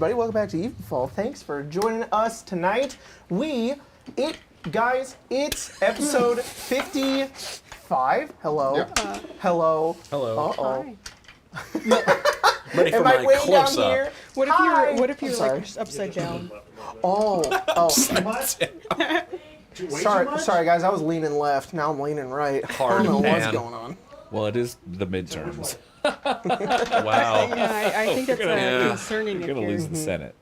everybody. Welcome back to EVENFALL. Thanks for joining us tonight. Guys, it's episode 55. Hello. Yep. Hello. Hello. Uh-oh. Ready for Am my I way down close-up. here? What if Hi. you're sorry. like upside down? Oh. Sorry, guys. I was leaning left. Now I'm leaning right. Hard I don't know what's pan. going on. Well, it is the midterms. Wow. Yeah, I think that's Yeah. concerning. You're gonna lose the Senate.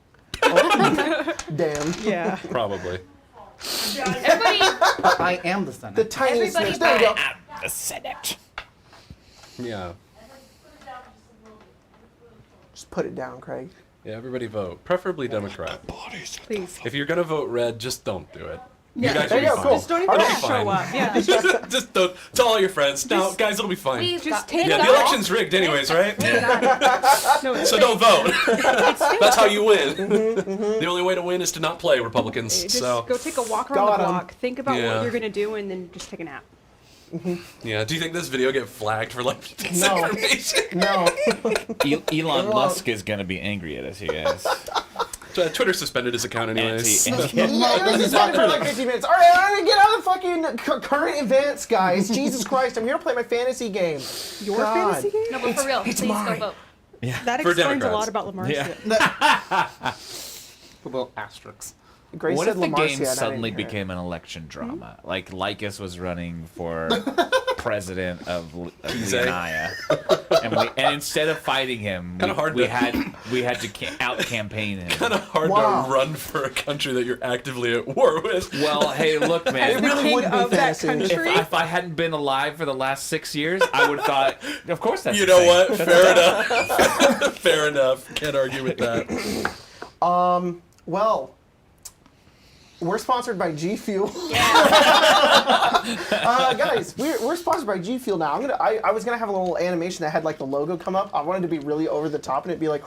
Damn. Yeah. Probably. Everybody, I am the Senate. The tiniest Everybody snitch. There we go. The Senate. Yeah. Just put it down, Craig. Yeah, everybody vote. Preferably Democrat. Please. If you're gonna vote red, just don't do it. You Yeah. guys There will you be go, fine. cool. Just don't even Okay. show Fine. up. Yeah. Just don't tell all your friends. No, guys, it'll be fine. we've Just got take Yeah, it the out. election's rigged anyways, right? No, it's So don't vote. That's how you win. Mm-hmm, The only way to win is to not play Republicans. just So go take a walk around Got the 'em. block. Think about Yeah. what you're gonna do, and then just take a nap. yeah. Do you think this video get flagged for like No. misinformation? No. Elon won't. Musk is gonna be angry at us, you guys. Twitter suspended his account anyways. Yeah, it was suspended for like 15 minutes. All right, I'm gonna get out of the fucking current events, guys. Jesus Christ, I'm here to play my fantasy game. Your God. fantasy game? No, but for real, please mine. go vote. That For explains a Democrats. lot about Lamar. Yeah. A little asterisks. Grace What said if the Lamarcia, game and I suddenly didn't hear it. became an election drama? Like Lykus was running for president of Leonia, and instead of fighting him, Kinda hard we to- had to out campaign him. Kind of hard Wow. to run for a country that you're actively at war with. Well, hey, look, As man. the really king would be of that fantasy. country. If I hadn't been alive for the last 6 years, I would have thought, of course that's You the know thing. what? Fair enough. Fair enough. Can't argue with that. Well, we're sponsored by G Fuel. Guys, we're sponsored by G Fuel now. I was gonna have a little animation that had like the logo come up. I wanted to be really over the top and it'd be like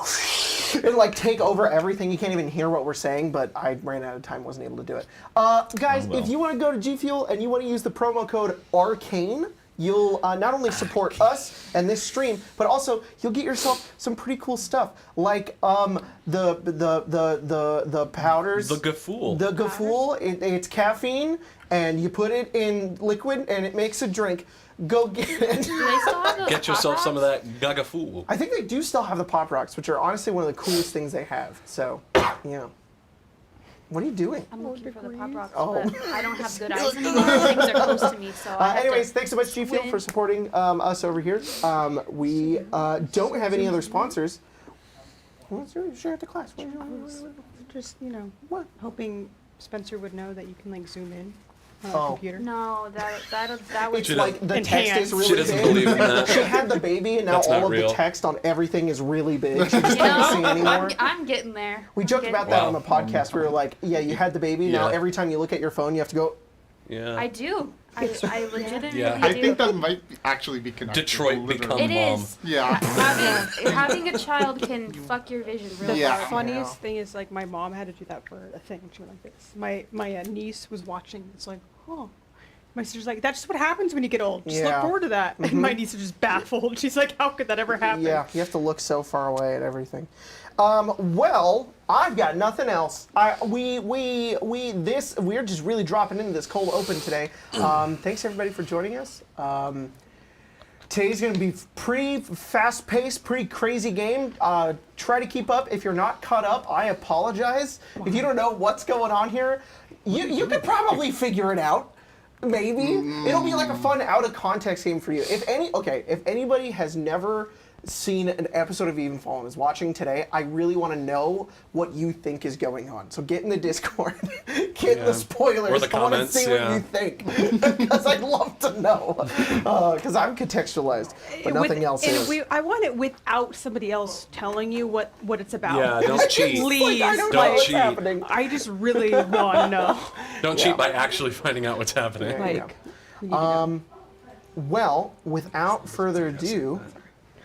it'd like take over everything. You can't even hear what we're saying, but I ran out of time, wasn't able to do it. Guys, Oh, well. if you want to go to G Fuel and you want to use the promo code ARCANE, you'll not only support us and this stream, but also you'll get yourself some pretty cool stuff like the powders. The Gafool. The Gafool, it's caffeine, and you put it in liquid, and it makes a drink. Go get it. Do they still have those Get yourself Pop some of Rocks? that Gagafool. I think they do still have the Pop Rocks, which are honestly one of the coolest things they have. So, yeah. What are you doing? I'm looking for the Pop Rocks, Oh. but I don't have good eyes anymore. Things are close to me, so I have Anyways, to thanks so much, G Fuel, for supporting us over here. We don't have any other sponsors. What's your share at the class? What is your- Just What? hoping Spencer would know that you can like zoom in on Oh. a computer. No, that was. It's like the text is Enhanced. really She doesn't big. believe in that. She had the baby, and now That's not all of real. the text on everything is really big. She just You can't see know, anymore. I'm getting there. We joked about that on the podcast. We were like, yeah, you had the baby. Now Yeah. every time you look at your phone, you have to go, Yeah. I do. I legitimately Yeah. I do. think that might actually be connected. Detroit literally. become- It Mom. is. Yeah. Having a child can fuck your vision real The Yeah. hard. funniest thing is like my mom had to do that for a thing. She went like this. My niece was watching. It's like, oh. My sister's like, that's just what happens when you get old. Just Yeah. look forward to that. And my niece is just baffled. She's like, how could that ever happen? yeah, you have to look so far away at everything. Well, I've got nothing else. We're just really dropping into this cold open today. Thanks everybody for joining us. Today's going to be pretty fast-paced, pretty crazy game. Try to keep up. If you're not caught up, I apologize. If you don't know what's going on here, you could probably figure it out. Maybe it'll be like a fun out-of-context game for you. If anybody has never seen an episode of EVENFALL and is watching today, I really want to know what you think is going on. So get in the Discord, get in the spoilers. Or the I want to comments, see what you think, because I'd love to know. Because I'm contextualized, but nothing else is. I want it without somebody else telling you what it's about. Yeah, don't cheat. Please, I don't Don't know what's cheat. happening. I just really want to know. Don't cheat by actually finding out what's happening. There you Like, go. Well, without further ado,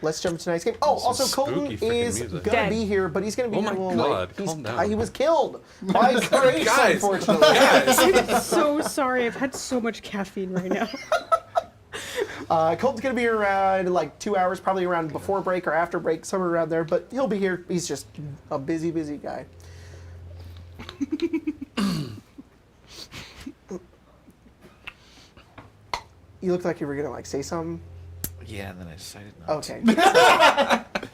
let's jump into tonight's game. Oh, Some also spooky Colton freaking is music. gonna Dead. be here, but he's gonna be Oh here a my little God, late. calm down. He was killed by Grace, Guys. unfortunately. Guys. I'm so sorry. I've had so much caffeine right now. Colton's gonna be around in like 2 hours, probably around before break or after break, somewhere around there. But he'll be here. He's just a busy guy. You look like you were gonna like say something. Yeah, and then I decided not. Okay.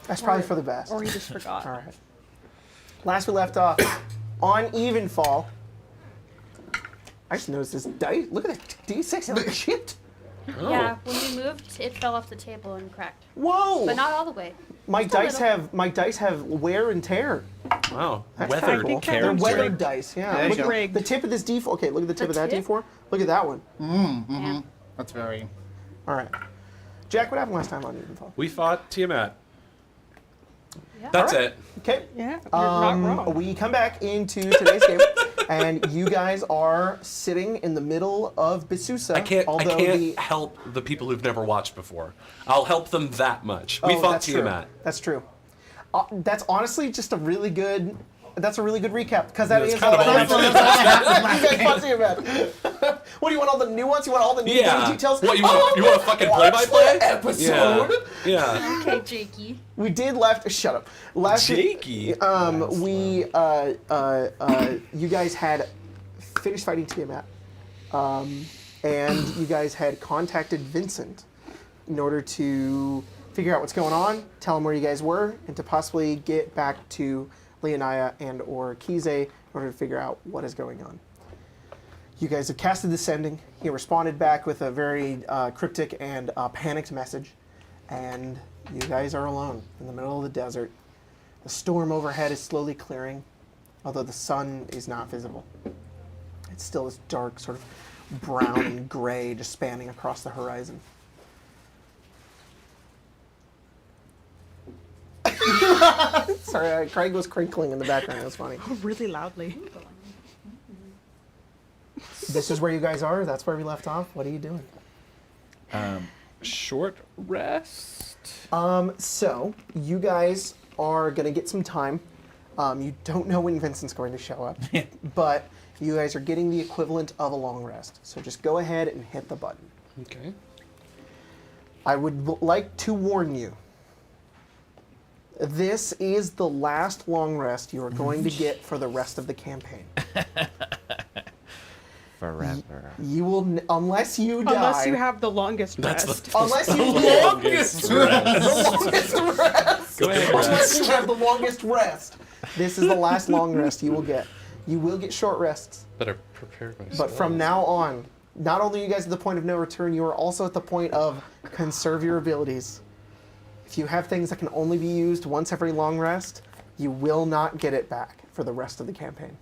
That's probably for the best. Or you just forgot. All right. Last we left off on Evenfall. I just noticed this dice. Look at that D6. It like chipped. Yeah, when we moved, it fell off the table and cracked. Whoa! But not all the way. My Just a dice little. have wear and tear. Wow. That's Weathered. kinda cool. think They're that weathered one's dice. Yeah. There you Look go. at the tip of this D4. Okay, look at the tip The of that tip? D4. Look at that one. Yeah. That's very. All right. Jack, what happened last time on Evenfall? We fought Tiamat. Yeah. That's it. Okay. Yeah, you're not wrong. We come back into today's game, and you guys are sitting in the middle of Bisusa. I can't the, help the people who've never watched before. I'll help them that much. We fought that's Tiamat. True. That's true. That's honestly just a really good. That's a really good recap because that That's is kind all of I all have. You guys fought Tiamat. What do you want? All the nuance? You want all the new game details? What, you want a fucking play-by-play? Episode. Yeah. Okay, Jakey. We did left. Shut up. Last Jakey. You guys had finished fighting Tiamat, and you guys had contacted Vincent in order to figure out what's going on, tell him where you guys were, and to possibly get back to Leonia and or Kize in order to figure out what is going on. You guys have casted the sending. He responded back with a very cryptic and panicked message, and you guys are alone in the middle of the desert. The storm overhead is slowly clearing, although the sun is not visible. It's still this dark, sort of brown and gray, just spanning across the horizon. Sorry, Craig was crinkling in the background. It was funny. Really loudly. This is where you guys are. That's where we left off. What are you doing? Short rest. So you guys are gonna get some time. You don't know when Vincent's going to show up, but you guys are getting the equivalent of a long rest. So just go ahead and hit the button. Okay. I would like to warn you. This is the last long rest you are going to get for the rest of the campaign. Forever. You will, unless you die. Unless you have the longest That's rest. Unless you longest the longest rest. Go ahead, Unless you have the longest rest. This is the last long rest you will get. You will get short rests, Better prepare myself. but from now on, not only are you guys at the point of no return, you are also at the point of conserve your abilities. If you have things that can only be used once every long rest, you will not get it back for the rest of the campaign.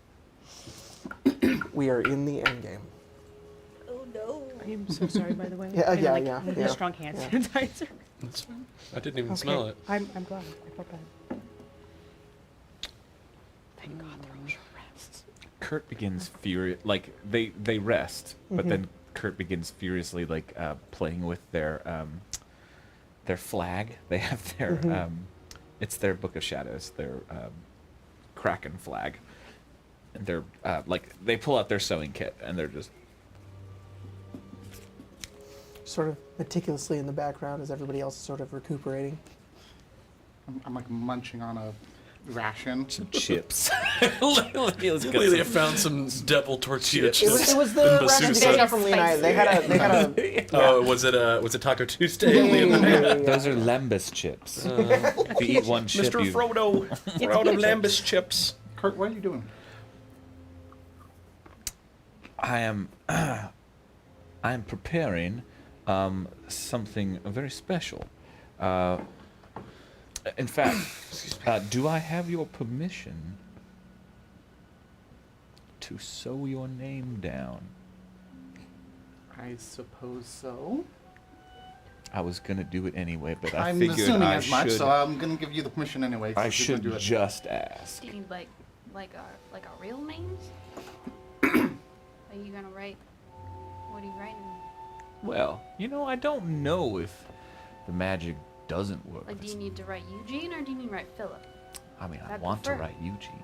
We are in the end game. I am so sorry, by the way. Yeah, And, yeah, like, yeah, with yeah, a strong hand yeah. sanitizer. That's fine. I didn't even Okay. smell it. I'm glad. I felt bad. Thank God they're all short rests. Kurt begins furious. Like they rest, but then Kurt begins furiously like playing with their flag. They have their it's their Book of Shadows, their Kraken flag, and they're like they pull out their sewing kit and they're just Sort of meticulously in the background as everybody else is sort of recuperating. I'm like munching on a ration. chips. Lelia found some devil tortilla chips. It was the in rations Basusa. they got from Leonite. They had a. Oh, was it Taco Tuesday? Those are Lembas chips. If you eat one chip, Mr. you Frodo, Frodo Lambus chips. Kurt, what are you doing? I am preparing something very special. In fact, do I have your permission to sew your name down? I suppose so. I was gonna do it anyway, but I'm figured assuming I as much, should. so I'm gonna give you the permission anyway. I since you're should gonna do it. just ask. Do you need like our real names? Are you gonna write? What are you writing? Well, I don't know if the magic doesn't work. Like, do you need to write Eugene or do you mean write Philip? I mean, I I'd want to prefer- write Eugene.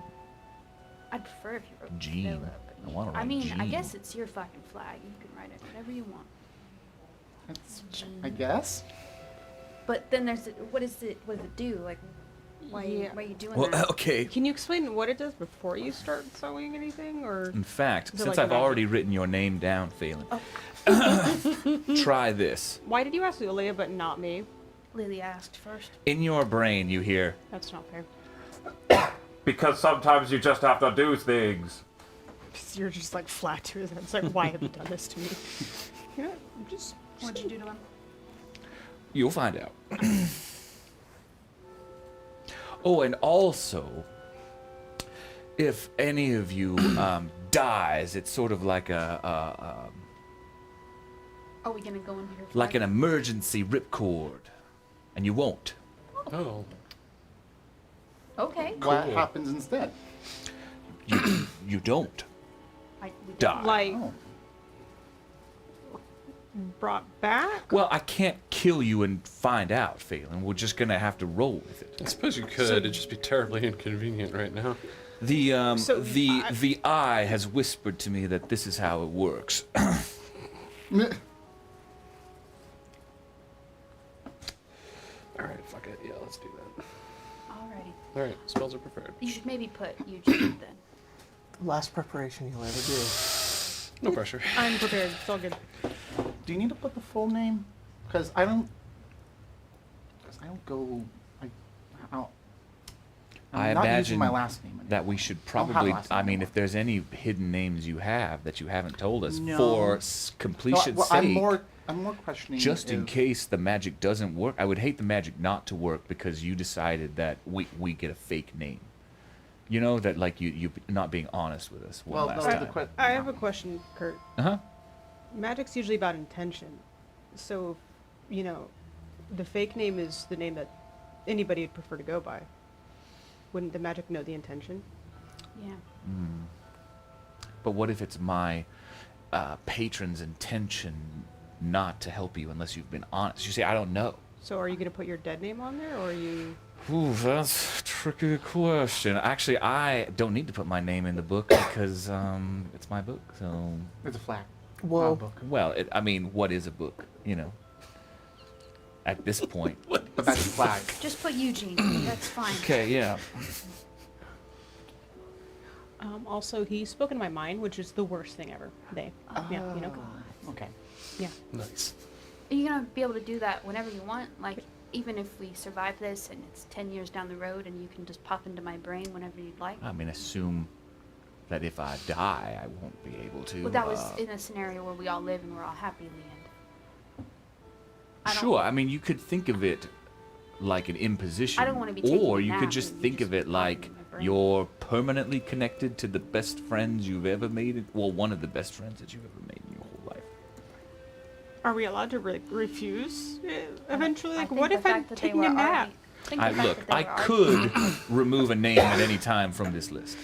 I'd prefer if you wrote Gene. Philip. I wanna I write mean, I Gene. guess it's your fucking flag. You can write it whatever you want. I guess. But then there's what does it do? Like, why Yeah. are you doing Well, that? okay. Can you explain what it does before you start sewing anything, or? In fact, Is it since like I've magic? already written your name down, Phelan, try this. Why did you ask Leah but not me? Lily asked first. In your brain, you hear, That's not fair. Because sometimes you just have to do things. You're just like flat to his head. It's like, why have you done this to me? You know, just. What'd you do to him? you'll find out. Oh, and also, if any of you dies, it's sort of like Are we gonna go into here? like an emergency ripcord, and you won't. Oh. Okay. What Cool. happens instead? You don't We die. Like, Oh. brought back? Well, I can't kill you and find out, Phelan. We're just gonna have to roll with it. I suppose you could. It'd just be terribly inconvenient right now. The So the eye has whispered to me that this is how it works. All right, fuck it. Yeah, let's do that. Alrighty. All right, spells are prepared. You should maybe put Eugene then. Last preparation you'll ever do. No pressure. I'm prepared. It's all good. Do you need to put the full name? Because I don't. Because I don't go. I'm I not imagine using my last name anymore. that we should I don't have probably. last I name mean, anymore. if there's any hidden names you have that you haven't told us No. for No, completion's well, sake, I'm more questioning. just in if- case the magic doesn't work, I would hate the magic not to work because you decided that we get a fake name. You know that like you not being honest with us one Well, last no, time. I have a question, Kurt. Uh-huh. Magic's usually about intention. So, you know, the fake name is the name that anybody would prefer to go by. Wouldn't the magic know the intention? Yeah. But what if it's my patron's intention not to help you unless you've been honest? You say, I don't know. So are you going to put your dead name on there, or are you... Ooh, that's a tricky question. Actually, I don't need to put my name in the book because it's my book. So, It's a flag. Whoa. Book. well, I mean, what is a book? You know, at this point. But that's a flag. Just put Eugene. That's fine. Okay, yeah. Also, he spoke in my mind, which is the worst thing ever. Yeah, you know? Okay. Yeah. Nice. Are you gonna be able to do that whenever you want? Like, even if we survive this and it's 10 years down the road and you can just pop into my brain whenever you'd like? I mean, assume that if I die, I won't be able to. Well, that was in a scenario where we all live and we're all happy in the end. I don't- Sure, I mean, you could think of it like an imposition. I don't wanna be taking Or a you nap could just and think just of it pop like in my brain. you're permanently connected to the best friends you've ever made. Well, one of the best friends that you've ever made in your whole life. Are we allowed to refuse eventually? I Like, think what the if I'm fact that they taking were a nap? already- think the fact Look, that they I were already- could remove a name at any time from this list.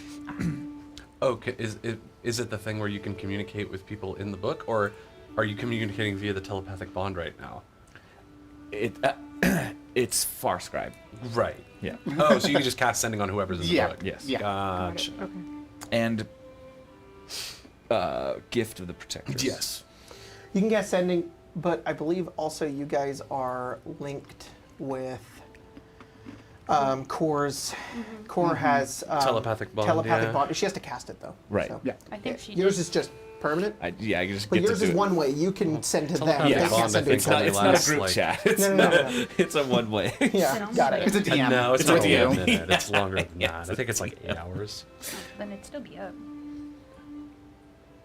Okay, is it the thing where you can communicate with people in the book, or are you communicating via the telepathic bond right now? It's Farscribe. Right. Yeah. Oh, so you can just cast sending on whoever's in the Yeah. book. Yes. Yeah. Got Gotcha. it. Okay. And Gift of the Protectors. Yes. You can get sending, but I believe also you guys are linked with Core's. Core has Telepathic bond, Telepathic yeah. bond. She has to cast it though. Right. So. Yeah. I think she Yours did. is just permanent. I just But get yours to is do one way. You can send to them. Telepathic They Yes. can't bond, I send to think, each It's not, other. it's not a lasts, group like- chat. It's, No, not, no, no. it's a one way. Yeah, Sit on got the it. It's a DM. No, it's It's a not DM. a minute. It's longer than that. I think it's like 8 hours. Then it'd still be up.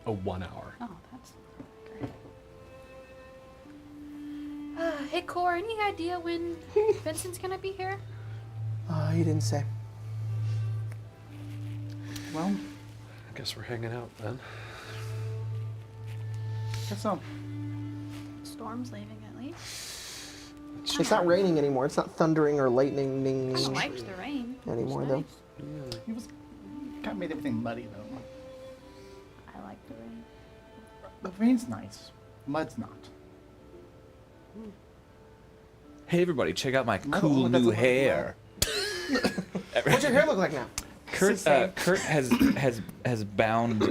Oh, 1 hour. Oh, that's great. Hey, Core, any idea when Vincent's gonna be here? He didn't say. Well, I guess we're hanging out then. guess so. Storm's leaving at least. It's not raining anymore. It's not thundering or lightning I liked the rain. It was anymore though. nice. He was kind of made everything muddy though. I like the rain. The rain's nice. Mud's not. Hey, everybody, check out my No, cool that's new a- hair. What's your hair look like now? Kurt has bound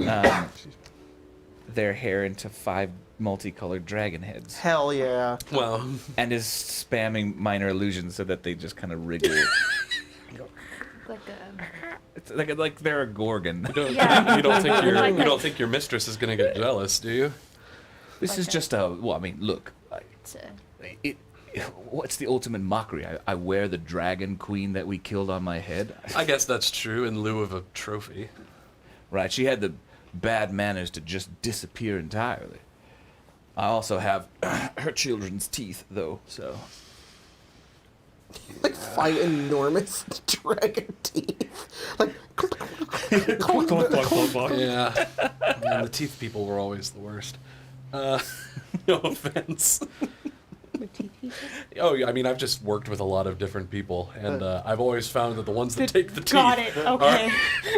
their hair into 5 multicolored dragon heads. Hell yeah. Well, And is spamming minor illusions so that they just kind of wriggle. Like a. It's like they're a gorgon. Yeah. you don't think Like you a- don't think your mistress is gonna get jealous, do you? This Like is a- just a. Well, I mean, look. It's a. What's the ultimate mockery? I wear the dragon queen that we killed on my head. I guess that's true in lieu of a trophy. Right, she had the bad manners to just disappear entirely. I also have her children's teeth, though, so. Like fight enormous dragon teeth. Like. Yeah. And the teeth people were always the worst. No offense. The teeth people? Oh, yeah, I mean, I've just worked with a lot of different people, and I've always found that the ones that take the teeth Got it. Okay.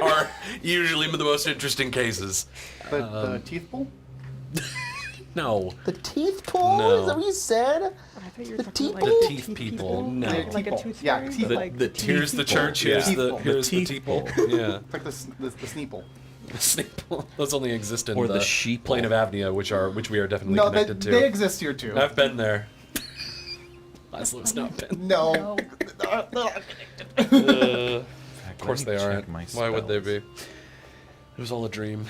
are usually the most interesting cases. The teeth pull? No, The teeth pull? No. Is that what you said? I thought you were The talking teeth like pull? the teeth people. No. Like a Teeple. tooth Yeah, fairy? teeple. Like The teeth Here's the people. church. Here's Yeah. the here's the teeth people. Yeah. It's like the sneeple. Sneeple. Those only exist in Or the the sheeple. plane of Avnia, which we are definitely No, they, connected to. they exist here too. I've been there. Laszlo's not been. No. Of course they aren't. Why would they be? It was all a dream.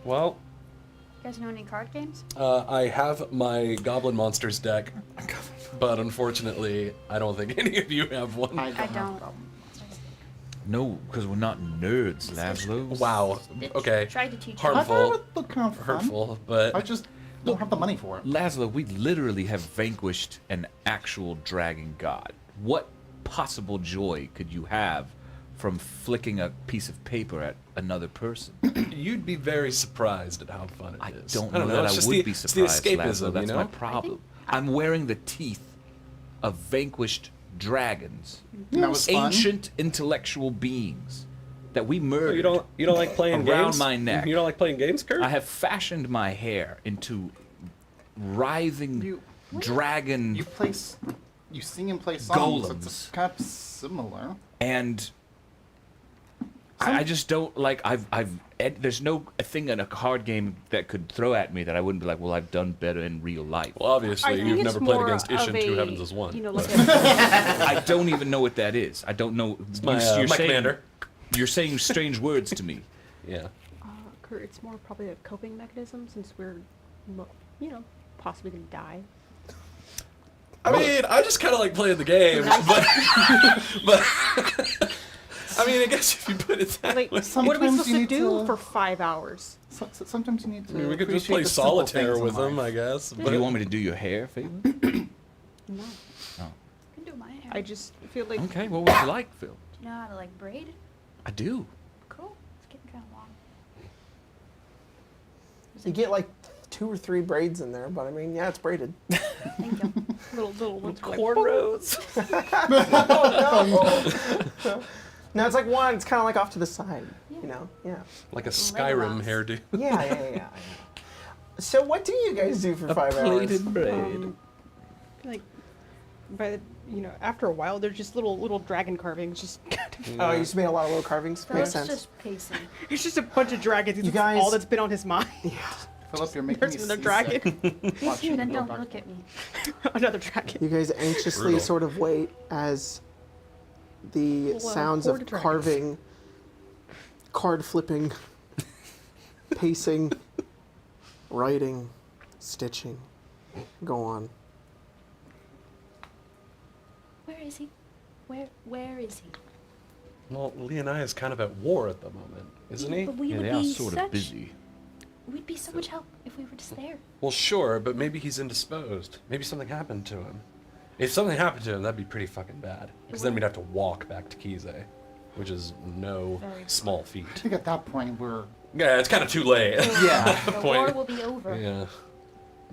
Well, You guys know any card games? I have my Goblin Monsters deck, but unfortunately, I don't think any of you have one. I have don't. problem. No, because we're not nerds, Laszlo. Wow. Okay. Tried to teach I thought it Harmful. would look kind of fun. Hurtful, but I just don't have the money for it. Laszlo, we literally have vanquished an actual dragon god. What possible joy could you have from flicking a piece of paper at another person? you'd be very surprised at how fun it I is. don't know that it's I just would be it's surprised, the escapism, Laszlo. That's you know? my problem. I'm wearing the teeth of vanquished dragons, And that was fun. ancient intellectual beings that we murdered. You don't like playing Around games? my neck. You don't like playing games, Kurt? I have fashioned my hair into writhing You- dragon You sing and play songs. Golems. It's kind of similar. and I just don't like there's no thing in a card game that could throw at me that I wouldn't be like, well, I've done better in real life. Well, obviously, I think you've it's never played more against Ish of in Two a, Heavens as One. You know, like I don't even know what that is. I don't know. my you're saying, commander. You're saying strange words to me. Yeah. Kurt, it's more probably a coping mechanism since we're, you know, possibly gonna die. I mean, I just kind of like playing the game, but I mean, I guess if you put it that Like, way. what are we Sometimes supposed you to need do to- for 5 hours? Sometimes you need to. I mean, we could just appreciate play the simple solitaire things in with them, life. I guess. Do But you want me to do your hair, Phil? No. I can do my hair. I just feel like Okay, what would you like, Phil? Do you know how to like braid? I do. Cool. It's getting kind of long. You get like 2 or 3 braids in there, but I mean, yeah, it's braided. Thank you. little ones are like, Cornrows. No, it's like one. It's kind of like off to the side. You know? Yeah. like a Skyrim Legolas. hairdo. Yeah. So what do you guys do for 5 hours? Plaited braid. I feel like by the, you know, after a while, they're just little dragon carvings. Just Oh, you just made a lot of little carvings. So Makes it's sense. just pacing. it's just a bunch of dragons. It's guys- all that's been on his mind. Philip, you're making There's me another seasick. dragon, Watching Then you go don't back. look at me. another dragon. You guys anxiously Brutal. sort of wait as the Well, sounds horde of of dragons. carving, card flipping, pacing, writing, stitching go on. Where is he? Where is he? Well, Leoniah is kind of at war at the moment, isn't he? But we Yeah, would they are be sort such, of busy. We'd be so much help if we were just there. Well, sure, but maybe he's indisposed. Maybe something happened to him. If something happened to him, that'd be pretty fucking bad. Because then we'd have to walk back to Kize, which is no Very small feat. I think at that point we're. Yeah, it's kind of too late. Yeah. The Point. war will be over. Yeah.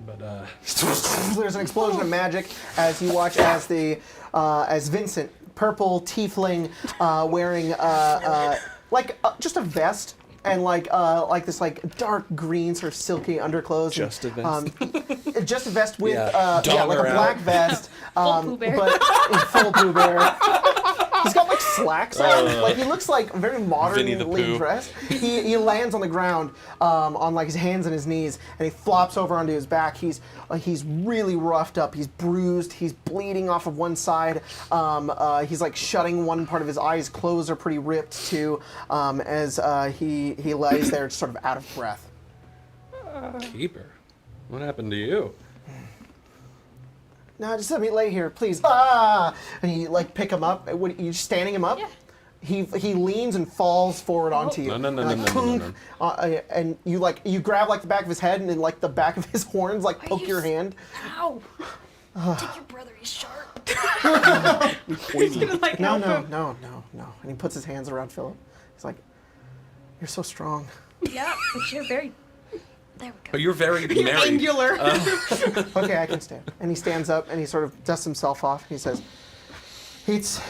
But, There's an explosion of magic as you watch as as Vincent, purple tiefling, wearing just a vest and like this like dark green sort of silky underclothes. Just a vest. Just a vest with Yeah, like a dollar black out. vest. Full Pooh Bear. But full Pooh Bear. He's got like slacks on. Like he looks like very Vinny the modernly Pooh. dressed. He lands on the ground on like his hands and his knees, and he flops over onto his back. He's really roughed up. He's bruised. He's bleeding off of one side. He's like shutting one part of his eye. His clothes are pretty ripped too. As he lays there, sort of out of breath. Keeper, what happened to you? No, just let me lay here, please. Ah! And you like pick him up. What, you standing him up? Yeah. He leans and falls forward onto you. No, no, no, and, no, like, no, no, no, no. And you grab like the back of his head and then like the back of his horns like poke your hand. Ow! Take your brother, he's sharp. He's gonna like No, help no, him. no. And he puts his hands around Philip. He's like, "You're so strong." Yeah, but you're very... There we But go. you're very married. Angular. Okay, I can stand. And he stands up and he sort of dusts himself off. He says, "It's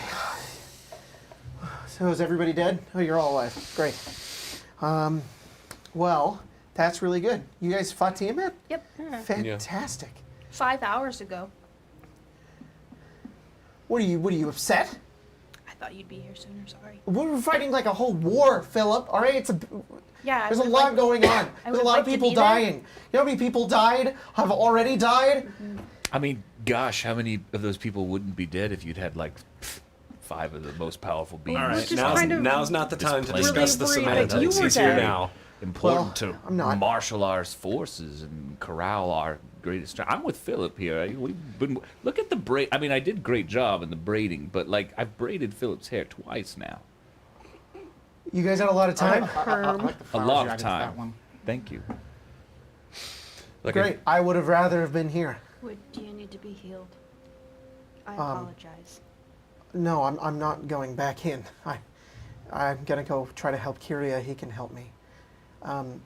so is everybody dead? Oh, you're all alive. Great. Well, that's really good. You guys fought Tiamat? Yep. Fantastic. 5 hours ago. What are you upset? I thought you'd be here sooner, sorry. We're fighting like a whole war, Philip. All right, Yeah, there's a lot going on. There's a lot of people dying. You know how many people died? Have already died? I mean, gosh, how many of those people wouldn't be dead if you'd had like 5 of the most powerful beings? All right, just kind of now's not the time to really discuss the worried that semantics. you were He's here dead. now. Important Well, to I'm not. marshal our forces and corral our greatest strength. I'm with Philip here. We've been look at the braid. I mean, I did a great job in the braiding, but like I've braided Philip's hair twice now. You guys had a lot of time? I like the A flowers lot you of added to time. that one. Thank you. Like Great. I would have rather have been here. Do you need to be healed? I Um, apologize. No, I'm not going back in. I'm gonna go try to help Kyria. He can help me.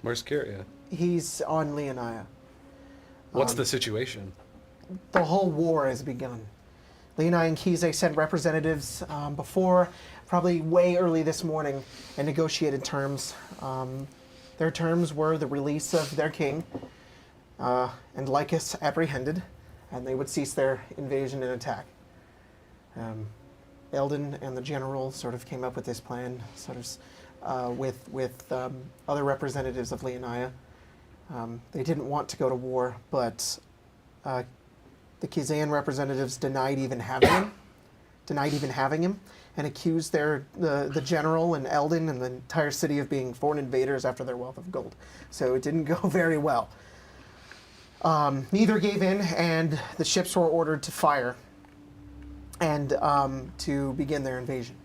Where's Kyria? He's on Leonia. What's the situation? The whole war has begun. Leonia and Kize sent representatives before, probably way early this morning, and negotiated terms. Their terms were the release of their king and Lykus apprehended, and they would cease their invasion and attack. Eldon and the general sort of came up with this plan, sort of with other representatives of Leonia. They didn't want to go to war, but the Kizaean representatives denied even having him, and accused the general and Eldon and the entire city of being foreign invaders after their wealth of gold. So it didn't go very well. Neither gave in, and the ships were ordered to fire and to begin their invasion.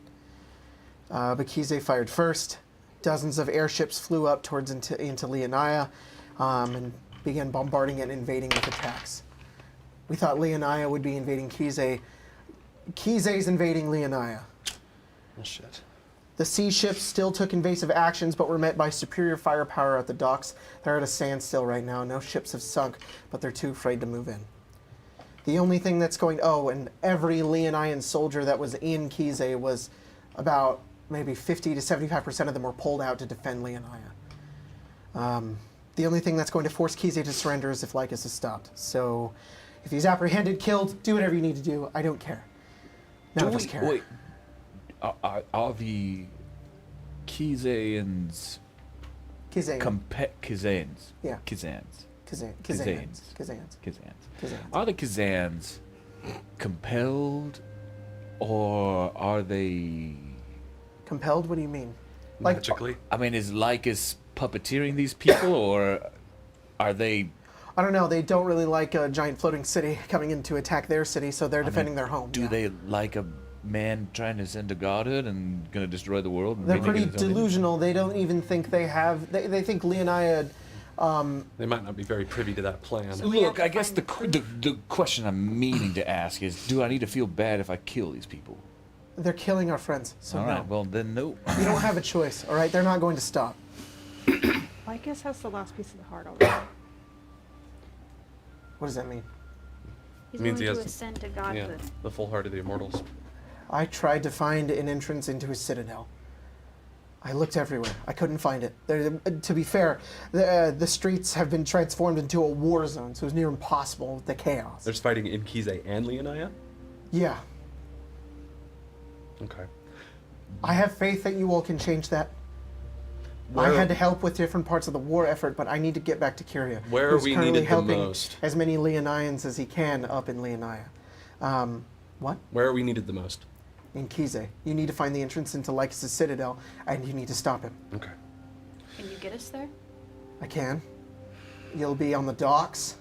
But Kize fired first. Dozens of airships flew up towards into Leonia and began bombarding and invading with attacks. We thought Leonia would be invading Kize. Kize's invading Leonia. Oh, shit. The sea ships still took invasive actions, but were met by superior firepower at the docks. They're at a standstill right now. No ships have sunk, but they're too afraid to move in. The only thing that's going... Oh, and every Leonian soldier that was in Kize was about maybe 50 to 75% of them were pulled out to defend Leonia. The only thing that's going to force Kize to surrender is if Lykus is stopped. So if he's apprehended, killed, do whatever you need to do. I don't care. None of us care. Wait, are the Kizaeans Kizaean. Kizaeans? Yeah. Kizans. Kizans. Kizans. Kizans. Kizans. Kizans. Are the Kizans compelled, or are they? Compelled? What do you mean? Magically? I mean, is Lykus puppeteering these people, or are they? I don't know. They don't really like a giant floating city coming in to attack their city, so they're defending their home. Do yeah. they like a man trying to ascend to godhood and gonna destroy the world? And They're making pretty it his own image? delusional. They don't even think they have... They think Leonia... They might not be very privy to that plan. Look, I guess the question I'm meaning to ask is, do I need to feel bad if I kill these people? They're killing our friends, so All no. right, well then no. You don't have a choice, all right? They're not going to stop. Lykus has the last piece of the heart already. What does that mean? He's means willing he to has- ascend to Yeah, godhood. the full heart of the immortals. I tried to find an entrance into his citadel. I looked everywhere. I couldn't find it. To be fair, the streets have been transformed into a war zone, so it was near impossible with the chaos. There's fighting in Kize and Leonia? Yeah. Okay. I have faith that you all can change that. I had to help with different parts of the war effort, but I need to get back to Kyria. Where are who's we currently needed the helping most? as many Leonians as he can up in Leonia. What? Where are we needed the most? In Kize. You need to find the entrance into Lykus' Citadel, and you need to stop him. Okay. Can you get us there? I can. You'll be on the docks.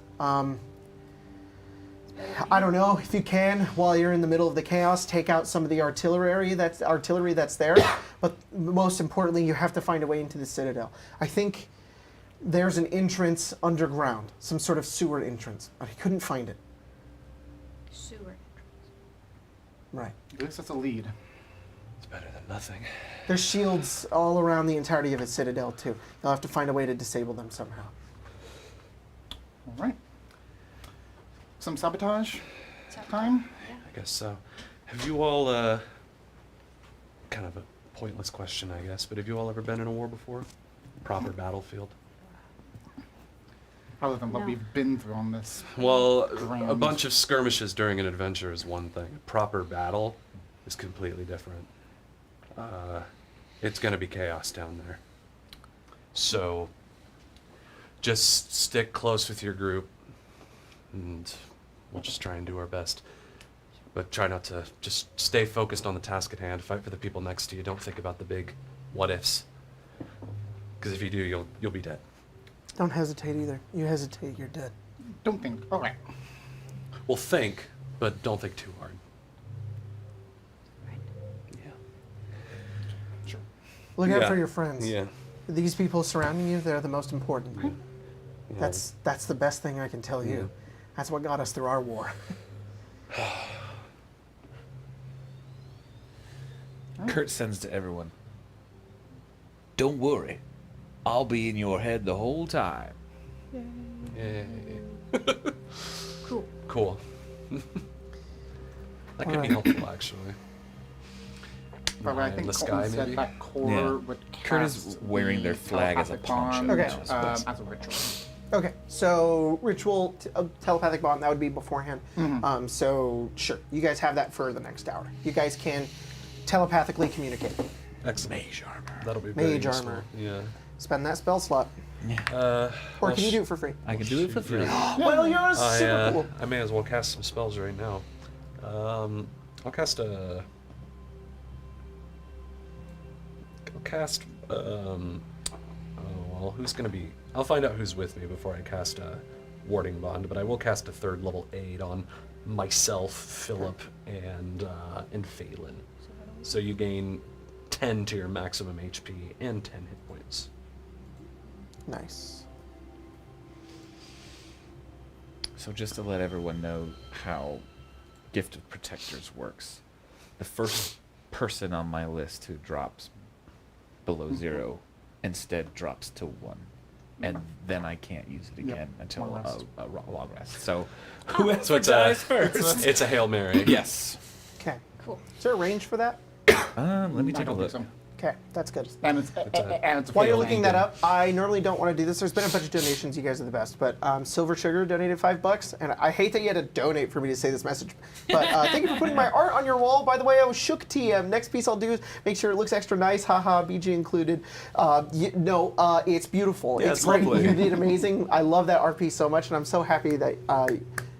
I don't know if you can, while you're in the middle of the chaos, take out some of the artillery that's there. But most importantly, you have to find a way into the Citadel. I think there's an entrance underground, some sort of sewer entrance, but I couldn't find it. Sewer. Right. At least that's a lead. It's better than nothing. There's shields all around the entirety of its Citadel too. You'll have to find a way to disable them somehow. All right. Some sabotage time. I guess so. Have you all, kind of a pointless question, I guess, but have you all ever been in a war before? Proper battlefield? Other than what No. we've been through on this. Well, a Grand. bunch of skirmishes during an adventure is one thing. A proper battle is completely different. It's gonna be chaos down there. So, just stick close with your group, and we'll just try and do our best. But try not to just stay focused on the task at hand. Fight for the people next to you. Don't think about the big what ifs. Because if you do, you'll be dead. Don't hesitate either. You hesitate, you're dead. Don't think. All right. Well, think, but don't think too hard. Yeah. Sure. Look out Yeah. for your friends. Yeah. These people surrounding you, they're the most important. Yeah. That's the best thing I can tell you. Yeah. That's what got us through our war. Kurt sends to everyone. Don't worry. I'll be in your head the whole time. Yay. Cool. Cool. That could be Alright. helpful, actually. But I Eye think in the Colton sky, said maybe? that core Yeah. would Kurt is cast wearing their the flag as a telepathic poncho. bond, Okay. as a ritual. Okay, so ritual telepathic bond, that would be beforehand. So sure, you guys have that for the next hour. You guys can telepathically communicate. Excellent. Mage armor. That'll be very Mage useful. armor. Yeah. Spend that spell slot. Or well, can you do it for free? I can do it for free. Well, you're super cool. I may as well cast some spells right now. I'll cast a. I'll cast. Oh well, who's gonna be? I'll find out who's with me before I cast a warding bond. But I will cast a 3rd level aid on myself, Philip, and Phelan. So you gain 10 to your maximum HP and 10 hit points. Nice. So just to let everyone know how Gift of Protectors works, the first person on my list who drops below 0 instead drops to 1. And then I can't use it Yep, again until long rest. a long rest. So So whoever it's dies a, first. it's a Hail Mary. Yes. Okay. Cool. Is there a range for that? Let me I take a don't look. think so. Okay, that's good. And it's a- and it's a While you're fail looking that angle. up, I normally don't want to do this. There's been a bunch of donations. You guys are the best. But Silver Sugar donated $5, and I hate that you had to donate for me to say this message. But thank you for putting my art on your wall. By the way, I was shook TM. Next piece I'll do is make sure it looks extra nice. Haha, BG included. It's beautiful. Yeah, it's it's great. lovely. You did amazing. I love that art piece so much, and I'm so happy that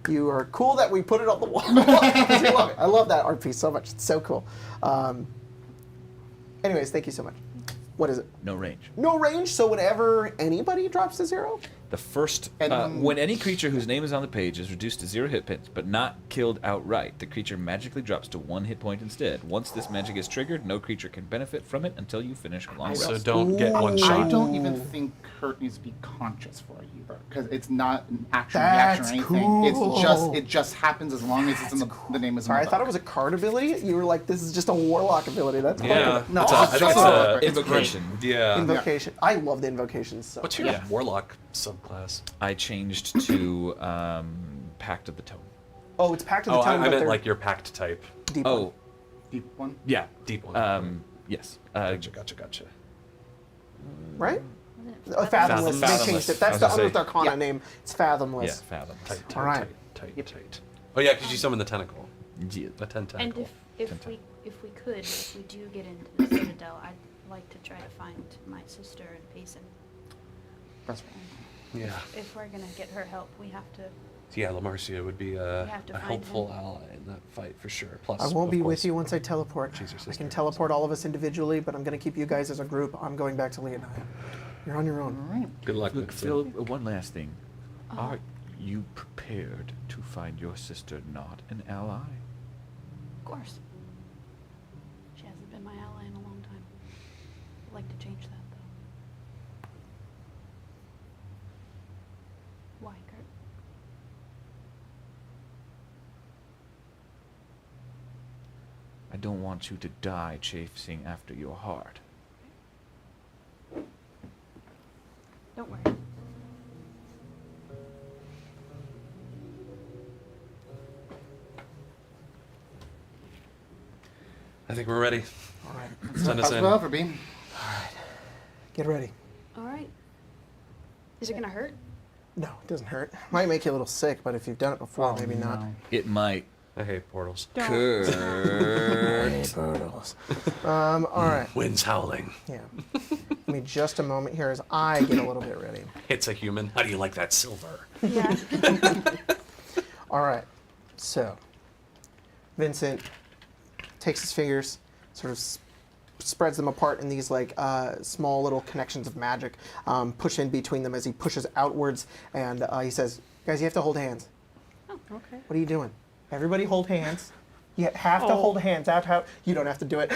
you are cool that we put it on the wall. 'Cause you love it. I love that art piece so much. It's so cool. Anyways, thank you so much. What is it? No range. No range, so whenever anybody drops to 0? The first, And- when any creature whose name is on the page is reduced to 0 hit points, but not killed outright, the creature magically drops to 1 hit point instead. Once this magic is triggered, no creature can benefit from it until you finish a long So rest. don't get one Ooh. shot. I don't even think Kurt needs to be conscious for it either, because it's not an actual That's reaction or anything. cool. It just happens as long as it's in the name is in Sorry, I the thought it book. was a card ability. You were like, this is just a warlock ability. That's Yeah. fucking No, It's it's I think just it's a- a Invocation. Yeah. invocation. I love the invocations. So. What's your Yeah. warlock subclass? I changed to Pact of the Tome. Oh, it's Pact of Oh, the I Time. but meant they're like your pact type. deep Oh, one. Deep one. yeah. Deep one. Yes. Gotcha. right? Was Oh, it Fathomless. They Fathomless. changed it. I That's was the gonna say- Unearthed Arcana Yeah. name. It's Yeah, Fathomless. Fathom. Tight. All right. Tight. Oh yeah, because you summon the tentacle. Yeah. The 10 And tentacle. if Ten-ten. we if we could, if we do get into the Citadel, I'd like to try to find my sister in Payson. That's Yeah. If we're gonna get her help, we have to. Yeah, Lamarcia would be We have to a find helpful him. ally in that fight for sure. Plus, I won't of be course, with you once I teleport. she's your I sister. can teleport all of us individually, but I'm going to keep you guys as a group. I'm going back to Leonida. You're on your own. all right. Good luck. Look, Phil. Phil, one last thing. Uh-huh. Are you prepared to find your sister not an ally? Of course. She hasn't been my ally in a long time. I'd like to change that, though. Why, Kurt? I don't want you to die chasing after your heart. Don't worry. I think we're ready. All right. Send us As in. well for me. Get ready. All right. Is it gonna hurt? No, it doesn't hurt. Might make you a little sick, but if you've done it before, maybe not. no. It might. I hate portals. Hey, Birtles. All right. Wind's howling. Yeah. Give me just a moment here as I get a little bit ready. It's a human. How do you like that silver? Yeah. All right. So, Vincent takes his fingers, sort of spreads them apart in these like small little connections of magic, push in between them as he pushes outwards, and he says, "Guys, you have to hold hands. Okay. What are you doing? Everybody hold hands. You have to hold hands out. You don't have to do it."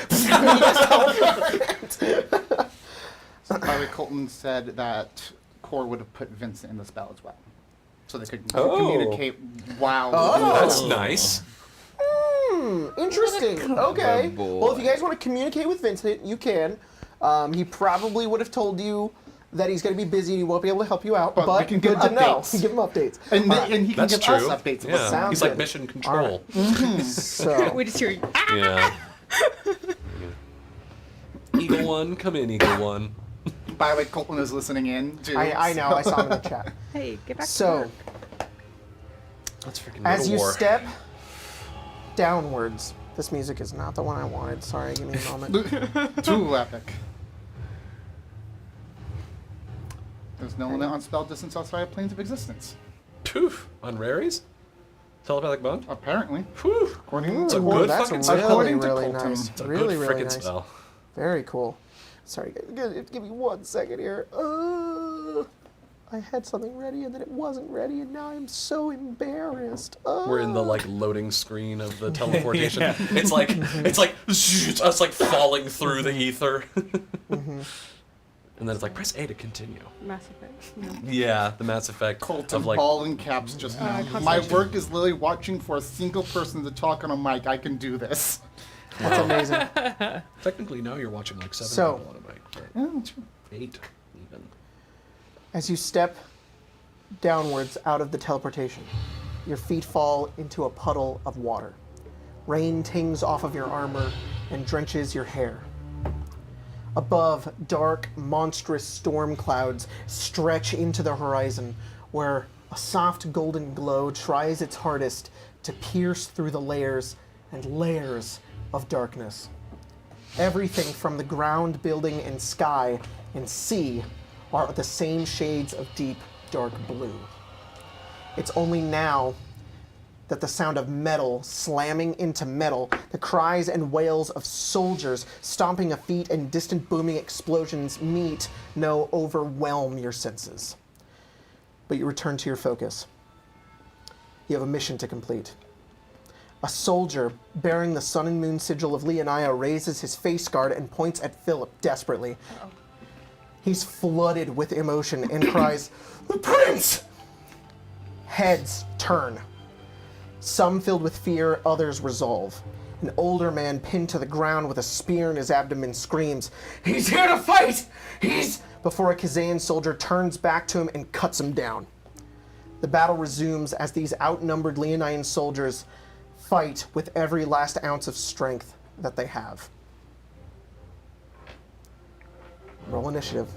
By the way, Colton said that Core would have put Vincent in the spell as well. So they could Oh. communicate while. That's nice. Interesting. Okay. boy. Well, if you guys want to communicate with Vincent, you can. He probably would have told you that he's going to be busy and he won't be able to help you out. But But we can give good to know. updates. Give him updates. And, All right. and he can That's give true. us updates. Yeah. Sounds He's like good. mission control. So, We just hear you. Yeah. Eagle one, come in, Eagle one. By the way, Colton is listening in too. I know. I saw him in the chat. Hey, get back to So, work. Let's freaking go as to you war. step downwards, this music is not the one I wanted. Sorry, give me a moment. Too epic. There's no limit on spell distance outside of planes of existence. Poof. On raries? Telepathic bond? Apparently. Poof. According It's a to good that's fucking really, spell. According to really Colton. nice. It's a Really, good really frickin' nice. spell. Very cool. Sorry, give me 1 second here. I had something ready and then it wasn't ready, and now I'm so embarrassed. We're in the like loading screen of the teleportation. It's like it's us like falling through the ether. And then it's like press A to continue. Mass Effect. No. Yeah, the Mass Effect Colton of like ball in caps just now. My concentration. work is literally watching for a single person to talk on a mic. I can do this. That's amazing. technically now you're watching like 7 So- people on a mic. But Yeah, true. 8 even. As you step downwards out of the teleportation, your feet fall into a puddle of water. Rain tings off of your armor and drenches your hair. Above, dark, monstrous storm clouds stretch into the horizon, where a soft golden glow tries its hardest to pierce through the layers and layers of darkness. Everything from the ground, building, and sky and sea are the same shades of deep, dark blue. It's only now that the sound of metal slamming into metal, the cries and wails of soldiers stomping a feet, and distant booming explosions overwhelm your senses. But you return to your focus. You have a mission to complete. A soldier bearing the sun and moon sigil of Leonia raises his face guard and points at Philip desperately. He's flooded with emotion and cries, "The prince!" Heads turn. Some filled with fear, others resolve. An older man pinned to the ground with a spear in his abdomen screams, "He's here to fight! He's..." before a Kazayan soldier turns back to him and cuts him down. The battle resumes as these outnumbered Leonine soldiers fight with every last ounce of strength that they have. Roll initiative.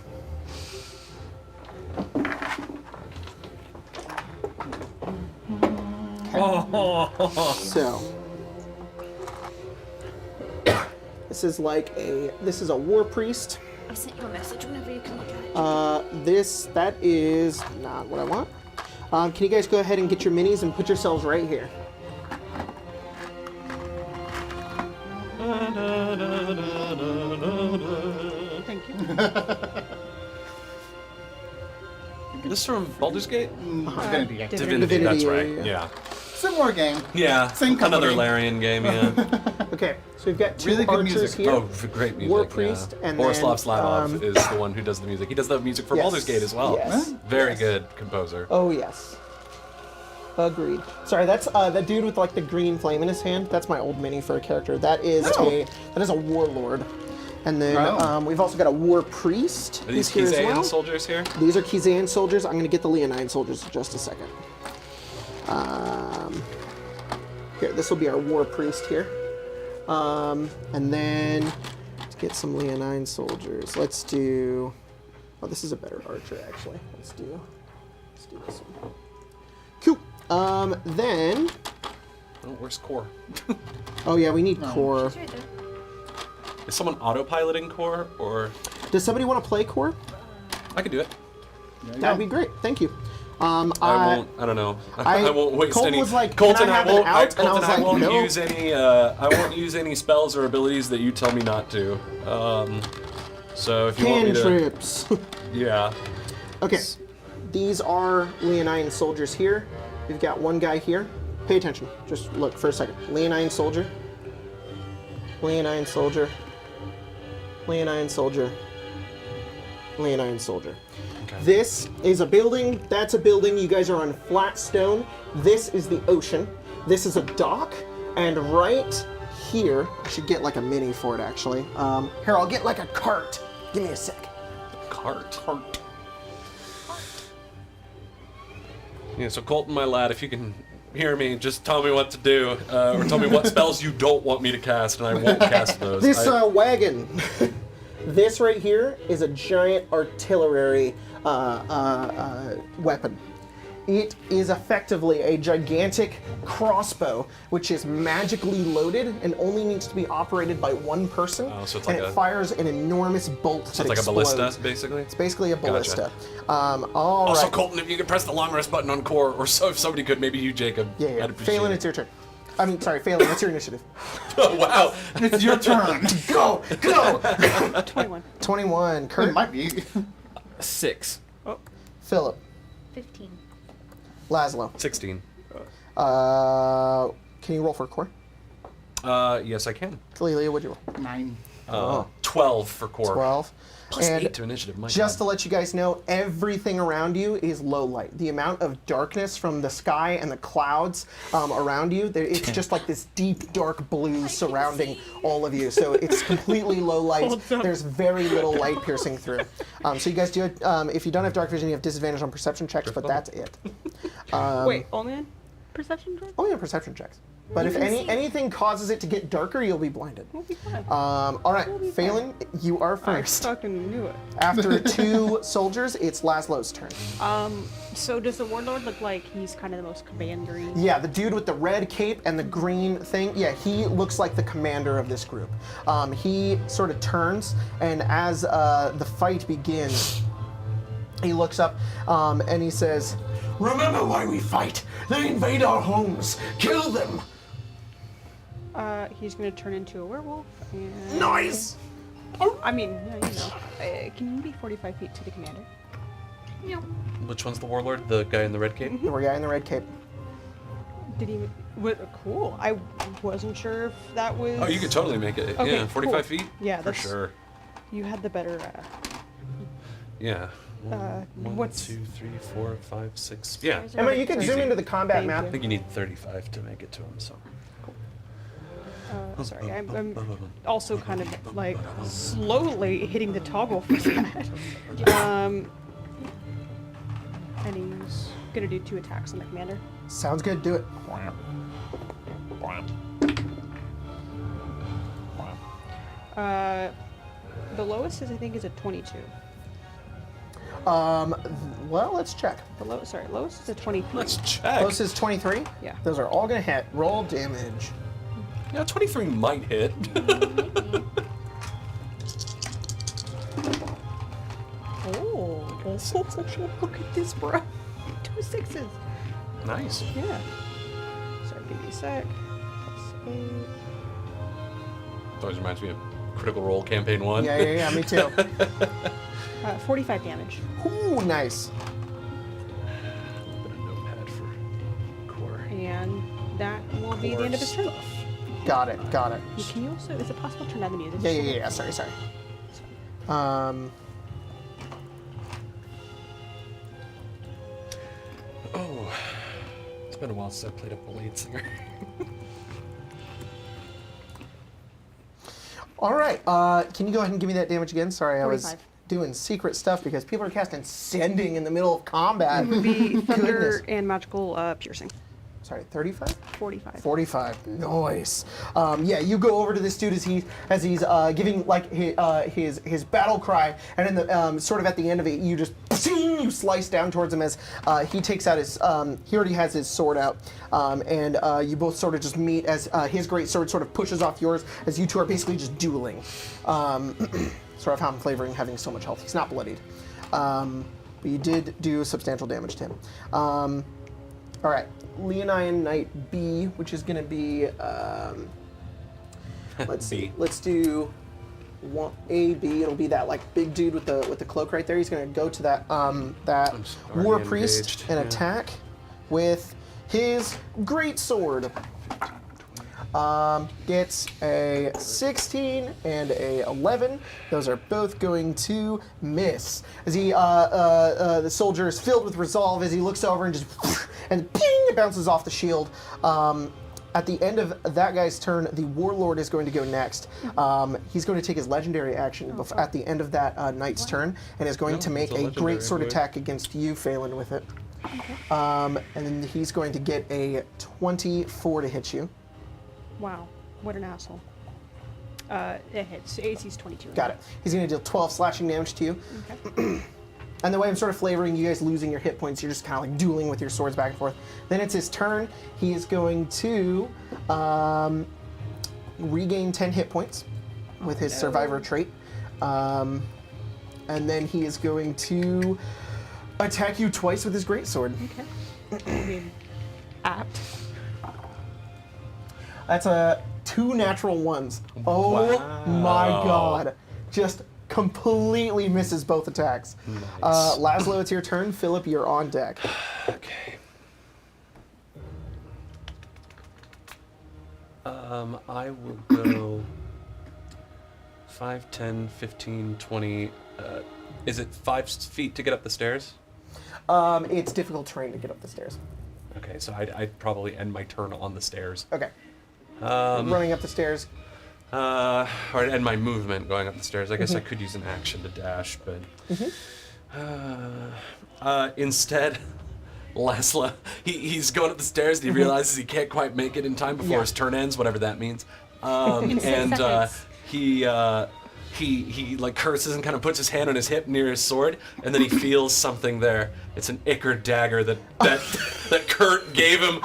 So, This is this is a war priest. I sent you a message whenever you can look at it. That is not what I want. Can you guys go ahead and get your minis and put yourselves right here? Thank you. This from Baldur's Gate? Divinity, yeah. Divinity, that's Divinity, right. yeah. Similar game. Yeah. Same Another company. Larian game, yeah. Okay, so we've got two Really good archers music. here. Oh, great music. War priest, yeah. and Borislav then, Slavov is the one who does the music. He does the music for yes, Baldur's Gate as well. yes, Very yes. good composer. Oh yes. Agreed. Sorry, that's that dude with like the green flame in his hand. That's my old mini for a character. That is a warlord. And then Oh. we've also got a war priest. Are these who's here as Kizaean well. soldiers here? These are Kizaean soldiers. I'm going to get the Leonine soldiers in just a second. Here, this will be our war priest here. And then let's get some Leonine soldiers. Let's do. Oh, this is a better archer actually. Let's do this one. Cool. Then. Oh, where's Core? Oh yeah, we need core. It's right there. Is someone autopiloting Core, or Does somebody want to play core? I could do it. That'd be great. Thank you. I won't. I don't know. I- I won't waste Colton any. was like, Colton, "Can I have won't. an out?" And I Colton, was like, won't "No." use any. I won't use any spells or abilities that you tell me not to. So if you want me to, Cantrips. yeah. Okay, these are Leonine soldiers here. We've got one guy here. Pay attention. Just look for a second. Leonine soldier. Leonine soldier. Leonine soldier. Leonine soldier. Okay. This is a building. That's a building. You guys are on flat stone. This is the ocean. This is a dock. And right here, I should get like a mini for it actually. Here, I'll get like a cart. Give me a sec. Cart. Yeah. So Colton, my lad, if you can hear me, just tell me what to do, or tell me what spells you don't want me to cast, and I won't cast those. This wagon. This right here is a giant artillery weapon. It is effectively a gigantic crossbow, which is magically loaded and only needs to be operated by one person. Oh, so it's and like it a- fires an enormous bolt So that it's like a explodes. ballista, basically. It's basically a Gotcha. ballista. All Also, right. Colton, if you could press the long rest button on Core, or so if somebody could, maybe you, Jacob. Yeah. I'd appreciate Phelan, it. it's your turn. I mean, sorry, Phelan, it's your initiative. Oh, wow. It's your turn. Go! 21. 21. It Kurt. might be. 6. Philip. 15. Laszlo. 16. Can you roll for core? Yes, I can. Lelia, what'd you roll? 9. 12 for Core. 12. Plus And 8 to initiative. My just to God. let you guys know, everything around you is low light. The amount of darkness from the sky and the clouds around you, it's just like this deep, dark blue surrounding all of you. So it's completely low light. There's very little light piercing through. So you guys do it. If you don't have dark vision, you have disadvantage on perception checks, but that's it. Wait, only on perception check? Only on perception checks. But if anything causes it to get darker, you'll be blinded. We'll be fine. All right, Phelan, you are I first. fucking knew it. After 2 soldiers, it's Laszlo's turn. So does the warlord look like he's kind of the most commandery? Yeah, the dude with the red cape and the green thing, yeah, he looks like the commander of this group. He sort of turns, and as the fight begins, he looks up and he says, "Remember why we fight. They invade our homes. Kill them." He's gonna turn into a werewolf and... Nice! I mean, yeah, you know. Can you be 45 feet to the commander? No. Which one's the warlord? The guy in the red cape? The guy in the red cape. Did he... What, cool. I wasn't sure if that was... Oh, you could totally make it. Okay, yeah, 45 cool. feet? Yeah, for that's- sure. You had the better... Yeah. One, what's- 2, 3, 4, 5, 6. Yeah. There's Emma, you can Easy. zoom into the combat Thank map. I think you need 35 to make it to him, so. sorry, I'm also kind of, like, slowly hitting the toggle for that. And he's gonna do 2 attacks on the commander. Sounds good, do it. The lowest is, I think, is a 22. Well, let's check. Lowest is a 23. Let's check. Close is 23. Yeah. Those are all gonna hit. Roll damage. Yeah, 23 might hit. rolls. Look at this, bro. 2 6s. Nice. Yeah. Sorry, give me a sec. +8. It always reminds me of Critical Role Campaign 1. Yeah, me too. 45 damage. Ooh, nice. Put a notepad for core. And that will be the end of his turn. Got it. Can you also, is it possible to turn down the music? Yeah. Sorry. Oh, it's been a while since I played a lead singer. All right. Can you go ahead and give me that damage again? Sorry, I was 45. doing secret stuff because people are casting sending in the middle of combat. It would be thunder Goodness. and magical piercing. Sorry, 35? 45. 45. Nice. Yeah, you go over to this dude as he's giving like his battle cry, and in the sort of at the end of it, you just you slice down towards him as he takes out his he already has his sword out, and you both sort of just meet as his great sword sort of pushes off yours as you two are basically just dueling. Sort of how I'm flavoring having so much health. He's not bloodied, but you did do substantial damage to him. All right. Leonine Knight B, which is going to be, let's see, let's do A, B. It'll be that like big dude with the cloak right there. He's going to go to that that already war priest engaged, and yeah. attack with his great sword. Gets a 16 and a 11. Those are both going to miss. As he, the soldier is filled with resolve as he looks over and just, and ping, it bounces off the shield. At the end of that guy's turn, the warlord is going to go next. He's going to take his legendary action at the end of that knight's turn, and is going to make it's a a great legendary, sword boy. attack against you, Phelan, with it. And then he's going to get a 24 to hit you. Wow, what an asshole. It hits. AC's 22. Got it. He's going to deal 12 slashing damage to you. Okay. And the way I'm sort of flavoring you guys losing your hit points, you're just kind of like dueling with your swords back and forth. Then it's his turn. He is going to regain 10 hit points with his survivor trait. And then he is going to attack you twice with his greatsword. Okay. I mean, apt. That's a 2 natural ones. Oh my god. Just completely misses both attacks. Nice. Laszlo, it's your turn. Philip, you're on deck. Okay. I will go 5, 10, 15, 20. Is it 5 feet to get up the stairs? It's difficult terrain to get up the stairs. Okay, so I'd probably end my turn on the stairs. Okay. Running up the stairs. Or end my movement going up the stairs. I guess I could use an action to dash, but instead, Laszlo, he's going up the stairs and he realizes he can't quite make it in time before his turn ends, whatever that means. In 6 seconds. He like curses and kind of puts his hand on his hip near his sword, and then he feels something there. It's an Ichor dagger that Kurt gave him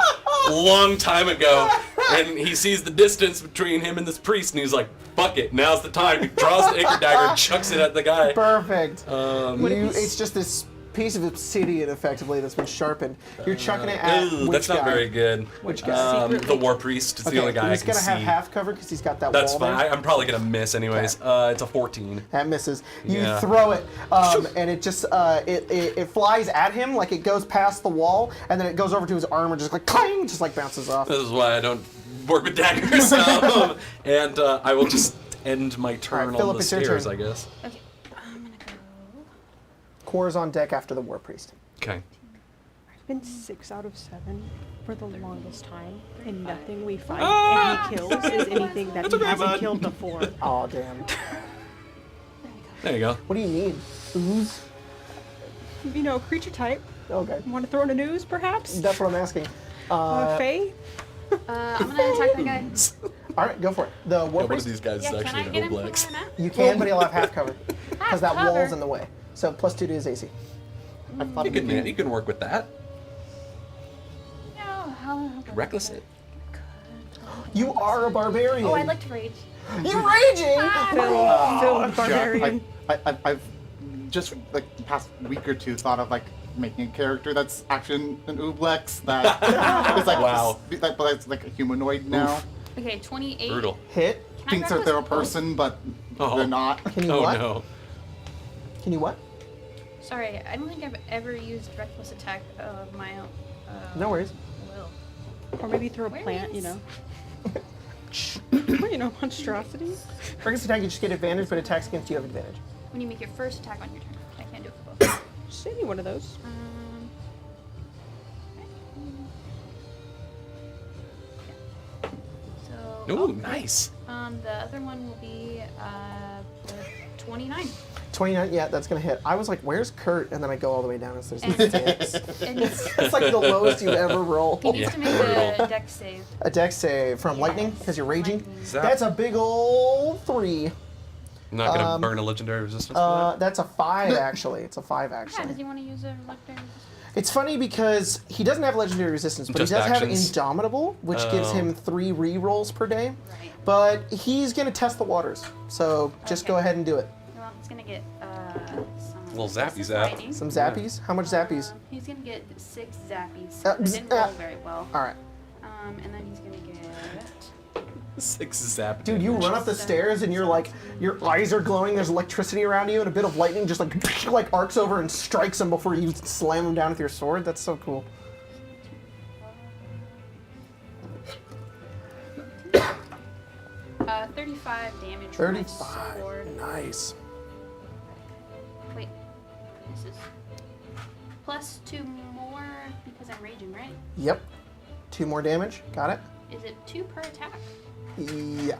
a long time ago, and he sees the distance between him and this priest, and he's like, "Fuck it, now's the time." He draws the Ichor dagger and chucks it at the guy. Perfect. It's just this piece of obsidian, effectively, that's been sharpened. You're chucking it at Ooh, which that's guy? not very good. Which guy? The war priest. It's the only guy I he's can gonna see. have half cover because he's got that That's wall fine. there. I'm probably gonna miss anyways. It's a 14. That misses. You Yeah. throw it, and it just it flies at him like it goes past the wall, and then it goes over to his armor, just like clang, just like bounces off. This is why I don't work with daggers. And I will just end my turn Alright, Philip, on the it's your stairs, turn. I guess. Okay, I'm gonna go. Core's on deck after the war priest. Okay. I've been 6 out of 7 for the longest time, and nothing we fight and he kills is anything that he okay, hasn't bud. killed before. Oh damn. There you go. What do you need? Ooze? You know, creature type. Okay. Want to throw in a news, perhaps? That's what I'm asking. Fae? I'm gonna attack that guy. All right, go for it. The war Yeah, one of priest. these guys Yeah, is can I actually get an him from Oblex. where I'm at? You can, but he'll have half cover because that cover? wall's in the way. So +2 to his AC. I thought You can work with that. No, how Reckless it. You are a barbarian. Oh, I'd like to rage. You're raging. Phil, barbarian. I've just like the past week or two thought of like making a character that's action an Ooblex that is like Wow. but it's like a humanoid now. Okay, 28. Brutal. Hit. Can I Thinks that they're a reckless- person, but Oh. they're not. Can you Oh what? no. Can you what? Sorry, I don't think I've ever used reckless attack of my own. No worries. Will. Or maybe throw a Where plant, is- you know. You know, monstrosity. Reckless attack, you just get advantage, but attacks against you have advantage. When you make your first attack on your turn. I can't do it for both. Just any one of those. Yeah. So. Ooh, nice. The other one will be the 29. 29, yeah, that's gonna hit. I was like, where's Kurt? And then I go all the way down and there's And- six. And it's, It's like the lowest you've ever rolled. he needs to make brutal. a dex save. A dex save from lightning because you're raging. Lightning. Zap. That's a big old 3. Not gonna burn a legendary resistance for that? That's a 5 actually. It's a 5 Yeah, does actually. he want to use a legendary? It's funny because he doesn't have legendary resistance, but Just he does actions. have Indomitable, which gives Oh. him 3 re-rolls per day. Right. But he's gonna test the waters, so just go Okay. ahead and do it. Well, he's gonna get some. Little zappy this is zap. lightning. Some zappies. How much zappies? He's gonna get 6 zappies. Uh, It didn't roll uh. very well. All right, And then he's gonna get. 6 zap. dude. You run up the stairs and you're like, your eyes are glowing. There's electricity around you, and a bit of lightning just like arcs over and strikes him before you slam him down with your sword. That's so cool. Uh, 35 damage from my sword. 35. Nice. Wait, this is plus 2 more because I'm raging, right? Yep. 2 more damage. Got it. Is it 2 per attack? Yeah.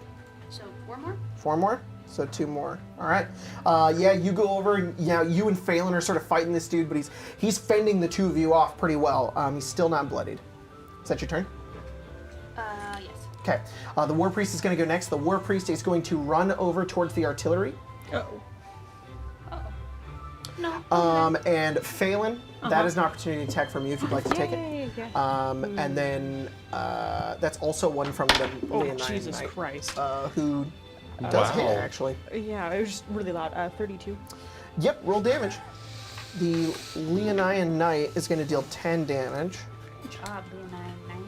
So 4 more? 4 more, so 2 more. All right. Yeah, you go over, and you and Phelan are sort of fighting this dude, but he's fending the two of you off pretty well. He's still not bloodied. Is that your turn? Yes. Okay. The War Priest is going to go next. The War Priest is going to run over towards the artillery. Uh-oh. No. And Phelan, that is an opportunity attack from you if you'd like to take it. Yay, yeah. And then that's also one from the Oh, Leonine Jesus Knight, Christ. who does hit, Wow. actually. Yeah, it was just really loud. 32. Yep, roll damage. The Leonine Knight is going to deal 10 damage. Good job, Leonine Knight.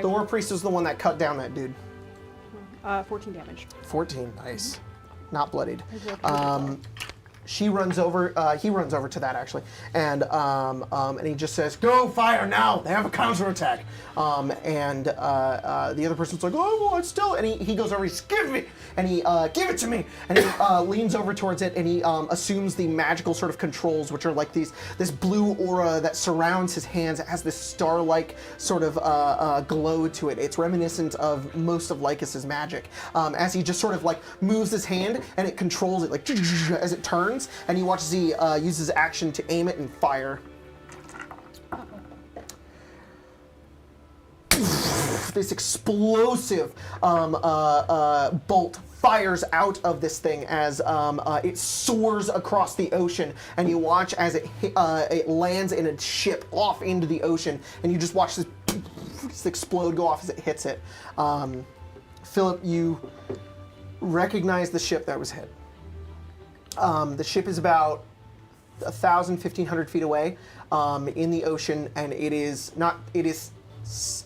The War Priest is the one that cut down that dude. 14 damage. 14, nice. Not bloodied. I rolled really well. He runs over to that actually, and he just says, "Go fire now! They have a counterattack." And the other person's like, "Oh, well, it's still." And he goes over, he says, "Give me!" And he give it to me. And he leans over towards it, and he assumes the magical sort of controls, which are like this blue aura that surrounds his hands. It has this star-like sort of glow to it. It's reminiscent of most of Lykus's magic. As he just sort of like moves his hand, and it controls it like as it turns. And you watch as he uses action to aim it and fire. This explosive bolt fires out of this thing as it soars across the ocean, and you watch as it lands in a ship off into the ocean, and you just watch this explode go off as it hits it. Philip, you recognize the ship that was hit. The ship is about 1,000, 1,500 feet away in the ocean, and it is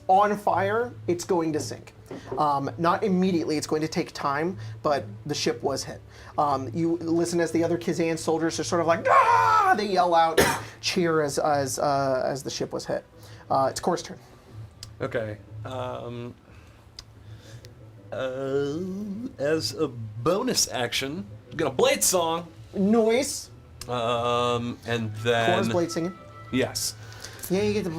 on fire. It's going to sink. Not immediately, it's going to take time, but the ship was hit. You listen as the other Kizan soldiers are sort of like, "Ah!" They yell out and cheer as the ship was hit. It's Kor's turn. Okay. As a bonus action, I'm gonna blade song. Noise. And Kor's then blade singing. yes. Yeah, you get the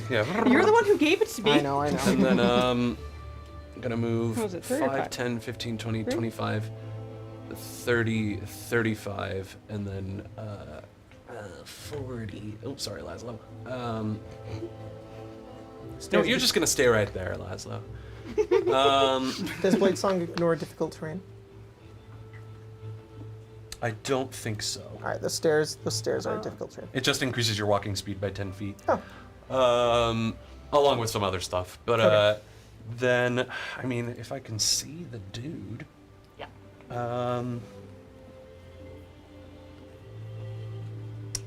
Yeah. You're the one who gave it to me. I know. And then I'm gonna move What was it, 30 or 5, five? 10, 15, 20, Three? 25, 30, 35, and then 40. Oh, sorry, Laszlo. No, you're just gonna stay right there, Laszlo. Does blade song ignore difficult terrain? I don't think so. All right, the stairs are a difficult terrain. It just increases your walking speed by 10 feet. Oh. Along with some other stuff. But Okay. then, I mean, if I can see the dude. Yeah.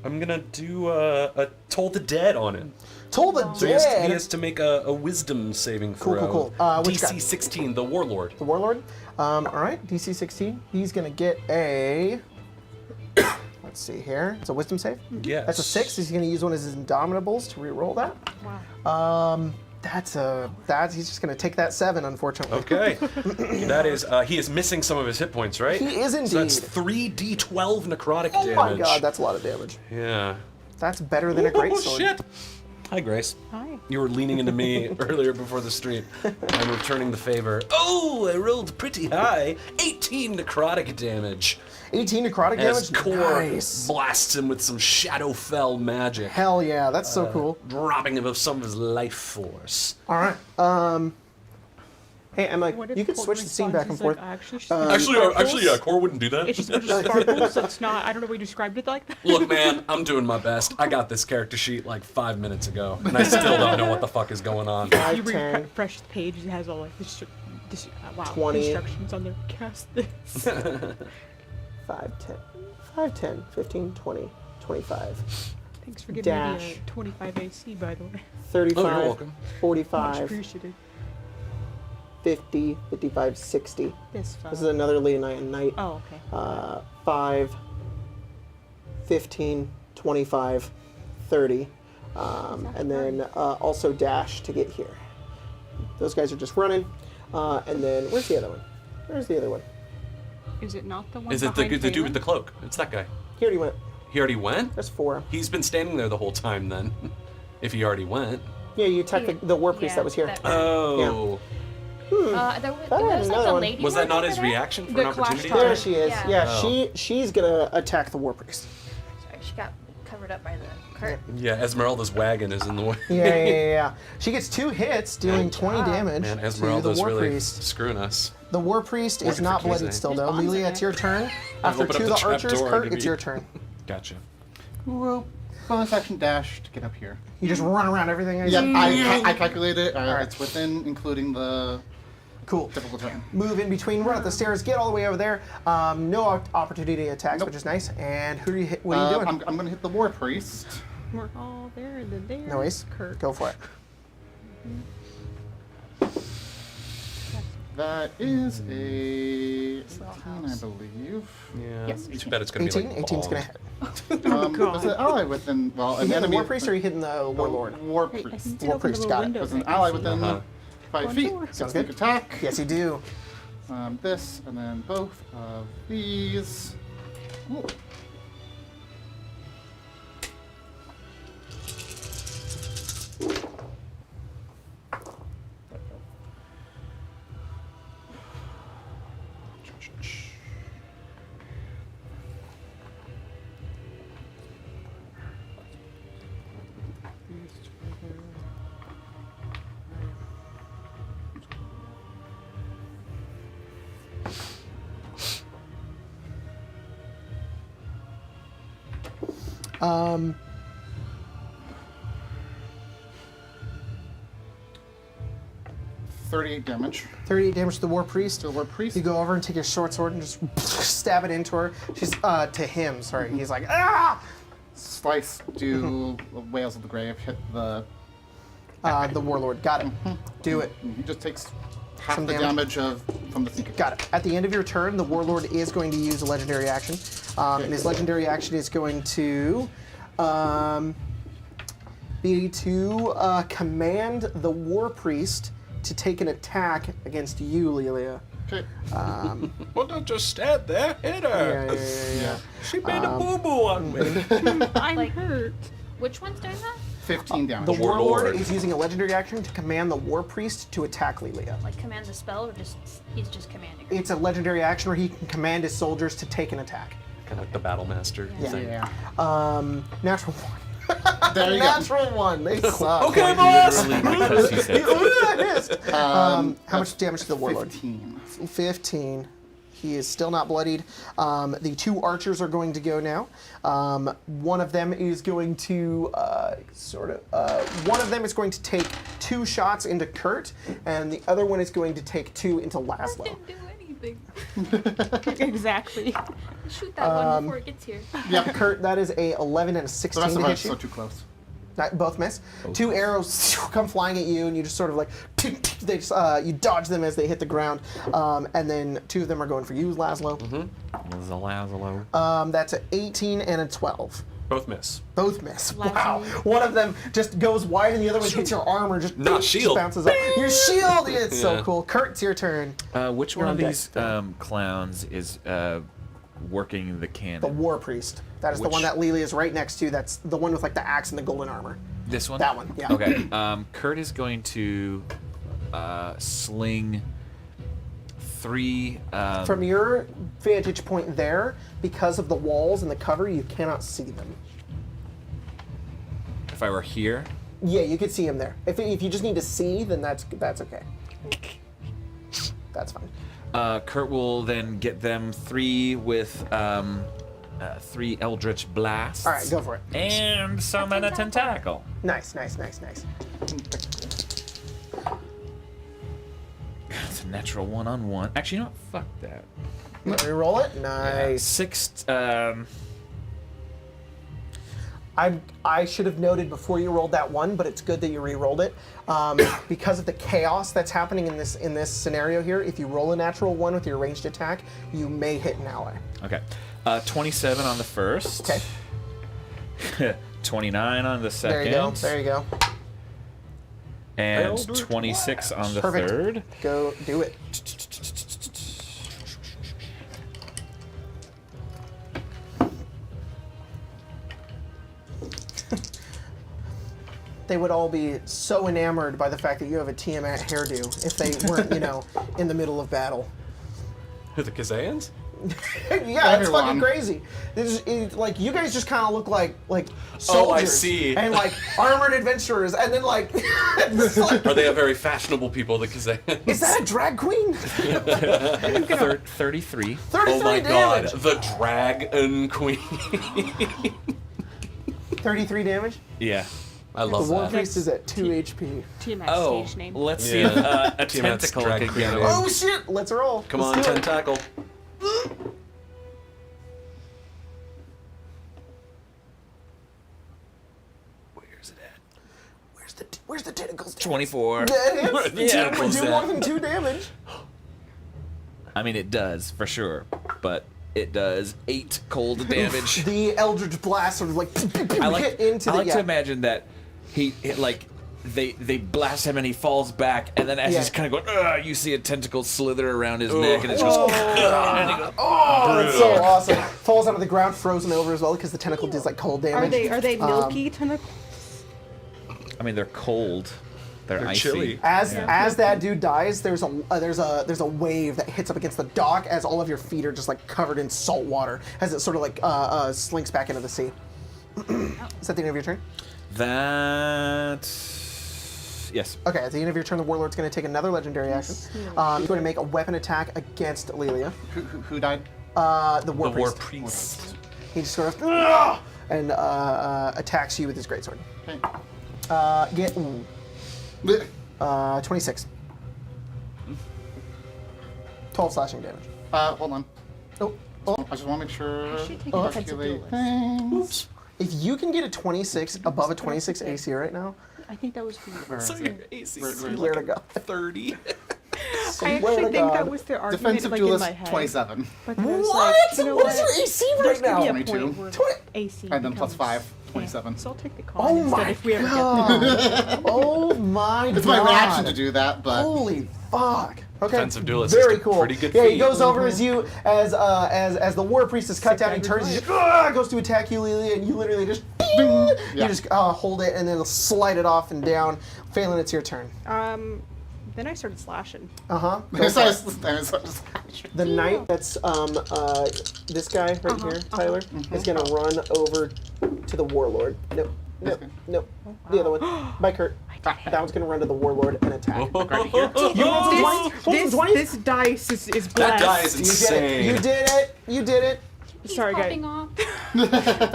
I'm gonna do a Toll the Dead on it. Toll the So Dead. he has to make a wisdom saving throw. Cool. Which guy? DC 16, the Warlord. The Warlord. All right, DC 16. He's going to get a... Let's see here. It's a wisdom save. Yes. That's a 6. He's going to use one of his Indomitables to re-roll that. Wow. He's just going to take that 7, unfortunately. Okay. That is, he is missing some of his hit points, right? He is indeed. So that's 3d12 necrotic Oh damage. my god, that's a lot of damage. Yeah. That's better than a great sword. Shit. Hi, Grace. Hi. You were leaning into me earlier before the stream. I'm returning the favor. Oh, I rolled pretty high. 18 necrotic damage. 18 necrotic As damage? Core Nice. blasts him with some Shadowfell magic. Hell yeah, that's so cool. Robbing him of some of his life force. All right. Hey, I'm like, What if you could Colt switch the scene back and responds, forth. he's like, Actually, yeah, Core wouldn't do that. It's just a bunch of sparkles, so it's not. I don't know why you described it like that. Look, man, I'm doing my best. I got this character sheet like 5 minutes ago, and I still don't know what the fuck is going on. You 5, 10, refresh the page, it has all like this wow, 20. instructions on there. Cast this. 5, 10, 5, 10, 15, 20, 25, Thanks for giving Dash. me the 25 AC, by the way. 35, Oh, you're welcome. Much 45, appreciated. 50, 55, 60. This This is another Leonine Knight. Oh, okay. 5, 15, 25, 30. And then also dash to get here. Those guys are just running. And then, where's the other one? Where's the other one? Is it not the one? Is it the behind dude with the Phelan? cloak? It's that guy. He already went. He already went? There's 4. He's been standing there the whole time then. If he already went. Yeah, you attacked the war priest Yeah, that was here. Oh. There I was had like another a one. lady. Was that not over his there? reaction for The an Clash opportunity? Tower. There attack? she is. Yeah. Yeah, Oh. she's gonna attack the war priest. Sorry, she got covered up by the curtain. Yeah, Esmeralda's wagon is in the way. Yeah. She gets 2 hits, dealing 20 damage Man, to the Esmeralda's war really priest. screwing us. The war priest is Working not for bloodied Kizay. still, There's though. bombs in Lilia, there. it's your turn. After open up 2 of the the trap archers, door Kurt, it's underneath. your turn. Gotcha. Well, bonus action dash to get up here. You just run around everything. and Yep, just- I calculated it. Alright. It's within, including the Cool. typical turn. Move in between, run up the stairs, get all the way over there. No opportunity attacks, Nope. which is nice. And who do you hit? What are you doing? I'm going to hit the war priest. We're all there and then there. Noise. Kurt. Go for it. That is a 16, I believe. Yeah. Yes. Too bad it's gonna 18? be like 18's gonna bombed. hit. Was an ally within, well, You an hitting the enemy. war priest or are you hitting the warlord? War Hey, I priest. can War open the priest, little got it. windows Was I an can ally see. within Uh-huh. 5 One feet. door. Sounds Sounds good. good. Attack. Yes, you do. This, and then both of these. Ooh. Um, 38 damage. 38 damage to the war priest. To the war priest. You go over and take your short sword and just stab it into her. She's, to him, sorry. He's like, ah! Slice to Whales of the Grave. Hit the. The warlord. Got it. Do it. He just takes half Some the damage. damage from the sneak attack. Got it. At the end of your turn, the warlord is going to use a legendary action. And his legendary action is going to be to command the war priest to take an attack against you, Lilia. Okay. Well, don't just stand there. Hit her. Yeah. She made a boo boo on me. I'm Like- hurt. Which one's doing that? 15 damage. The warlord Warlord. is using a legendary action to command the war priest to attack Lilia. Like command the spell, or just he's just commanding her? It's a legendary action where he can command his soldiers to take an attack. Kind of like the battle master thing. Yeah. Natural one. There you go. Natural one. They suck. Okay, boss. Literally because he said How much damage to the warlord? 15. 15. He is still not bloodied. The 2 archers are going to go now. One of them is going to one of them is going to take 2 shots into Kurt, and the other one is going to take 2 into Laszlo. Didn't do anything. Exactly. Shoot that one before it gets here. Yep. Kurt, that is a 11 and a The 16 rest to of us hit are so you. too close. Both miss. 2 arrows come flying at you, and you just sort of like they just, you dodge them as they hit the ground, and then 2 of them are going for you, Laszlo. That's an 18 and a 12. Both miss. Both miss. Last Wow. one. One of them just goes wide, and the other one hits your armor. Just Not just shield. bounces up. Your shield. It's so Yeah. cool. Kurt, it's your turn. Which You're one on of deck these still. clowns is working the cannon? The War Priest. That is the Which- one that Lily is right next to. That's the one with like the axe and the golden armor. This one? That one, yeah. Okay. Kurt is going to sling 3. From your vantage point there, because of the walls and the cover, you cannot see them. If I were here, Yeah, you could see him there. If you just need to see, then that's okay. That's fine. Kurt will then get them 3 with 3 Eldritch Blasts. All right, go for it. And summon a tentacle. Nice. It's a natural 1-on-1. Actually, you know what? Fuck that. Let me roll it. Nice. 6. I should have noted before you rolled that one, but it's good that you re-rolled it. Because of the chaos that's happening in this scenario here, if you roll a natural 1 with your ranged attack, you may hit an ally. Okay. 27 on the first. Okay. 29 on the second. There you go. And Eldritch 26 on the Perfect. third. Go do it. They would all be so enamored by the fact that you have a Tiamat hairdo if they weren't, in the middle of battle. Who, the Kazans? Yeah, it's Everyone. fucking crazy. Like you guys just kind of look like soldiers. Oh, I see. And like armored adventurers, and then like, it's like, Are they a very fashionable people, the Kazans? is that a drag queen? 33. 33 Oh my god, damage. the Dragon Queen. 33 damage. Yeah. I The love War that. Priest is at 2 HP. Tiamat Oh, stage name. let's see Yeah. if a Tiamat's tentacle drag can queen get name. him. Oh shit! Let's roll. Come Let's on, do it. tentacle. Where's it at? Where's the tentacles? 24. That hits. Where the It tentacles do at? more than 2 damage. I mean, it does, for sure. But it does 8 cold damage. The Eldritch Blast sort of like I like, hit into I the like to imagine that they blast him and he falls back, and then as Yeah. he's kind of going, ugh, you see a tentacle slither around his neck, and it's just. Oh, that's so awesome. Falls onto the ground, frozen over as well because the tentacle does like cold damage. Are they milky tentacles? I mean, they're cold. They're icy. chilly. As that dude dies, there's a wave that hits up against the dock as all of your feet are just like covered in salt water as it sort of like slinks back into the sea. Is that the end of your turn? Yes. Okay, at the end of your turn, the Warlord's going to take another legendary action. He's going to make a weapon attack against Lelia. Who died? The War The War Priest. Priest. He just sort of and attacks you with his greatsword. Okay. Get 26. 12 slashing damage. Hold on. Oh, I just want to make sure. should take a defensive Calculate duelist. things. if you can get a 26 above a 26 AC right now, I think that was for you. Where So is your it? AC Where- is where- swear to like God. 30. I Swear actually to think God. that was their argument, Defensive like in duelist my head. 27. But then I was What? like, you know What what? is your AC There's right now? gonna be a 22. point where 20. AC And then plus becomes- 5, 27. So I'll take the con Oh instead my if we ever get there. God. Oh my God. It's my reaction to do that, but Holy fuck. Okay. Defensive duelist Very is a cool. pretty good Yeah, he feat. goes over as you as the War Priest is cut Sick down. He average turns, he life. just, goes to attack you, Lelia, and you literally just ding, Yeah. you just hold it and then it'll slide it off and down. Phelan, it's your turn. Then I started slashing. The knight that's this guy right here, Tyler, is gonna run over to the Warlord. Nope. The other one. By Kurt. That one's gonna run to the Warlord and attack. You rolled some 20s? Rolled some 20s? This dice is blessed. That die is You did it. insane. You did it. You did it. He's Sorry, guys. popping off. I'm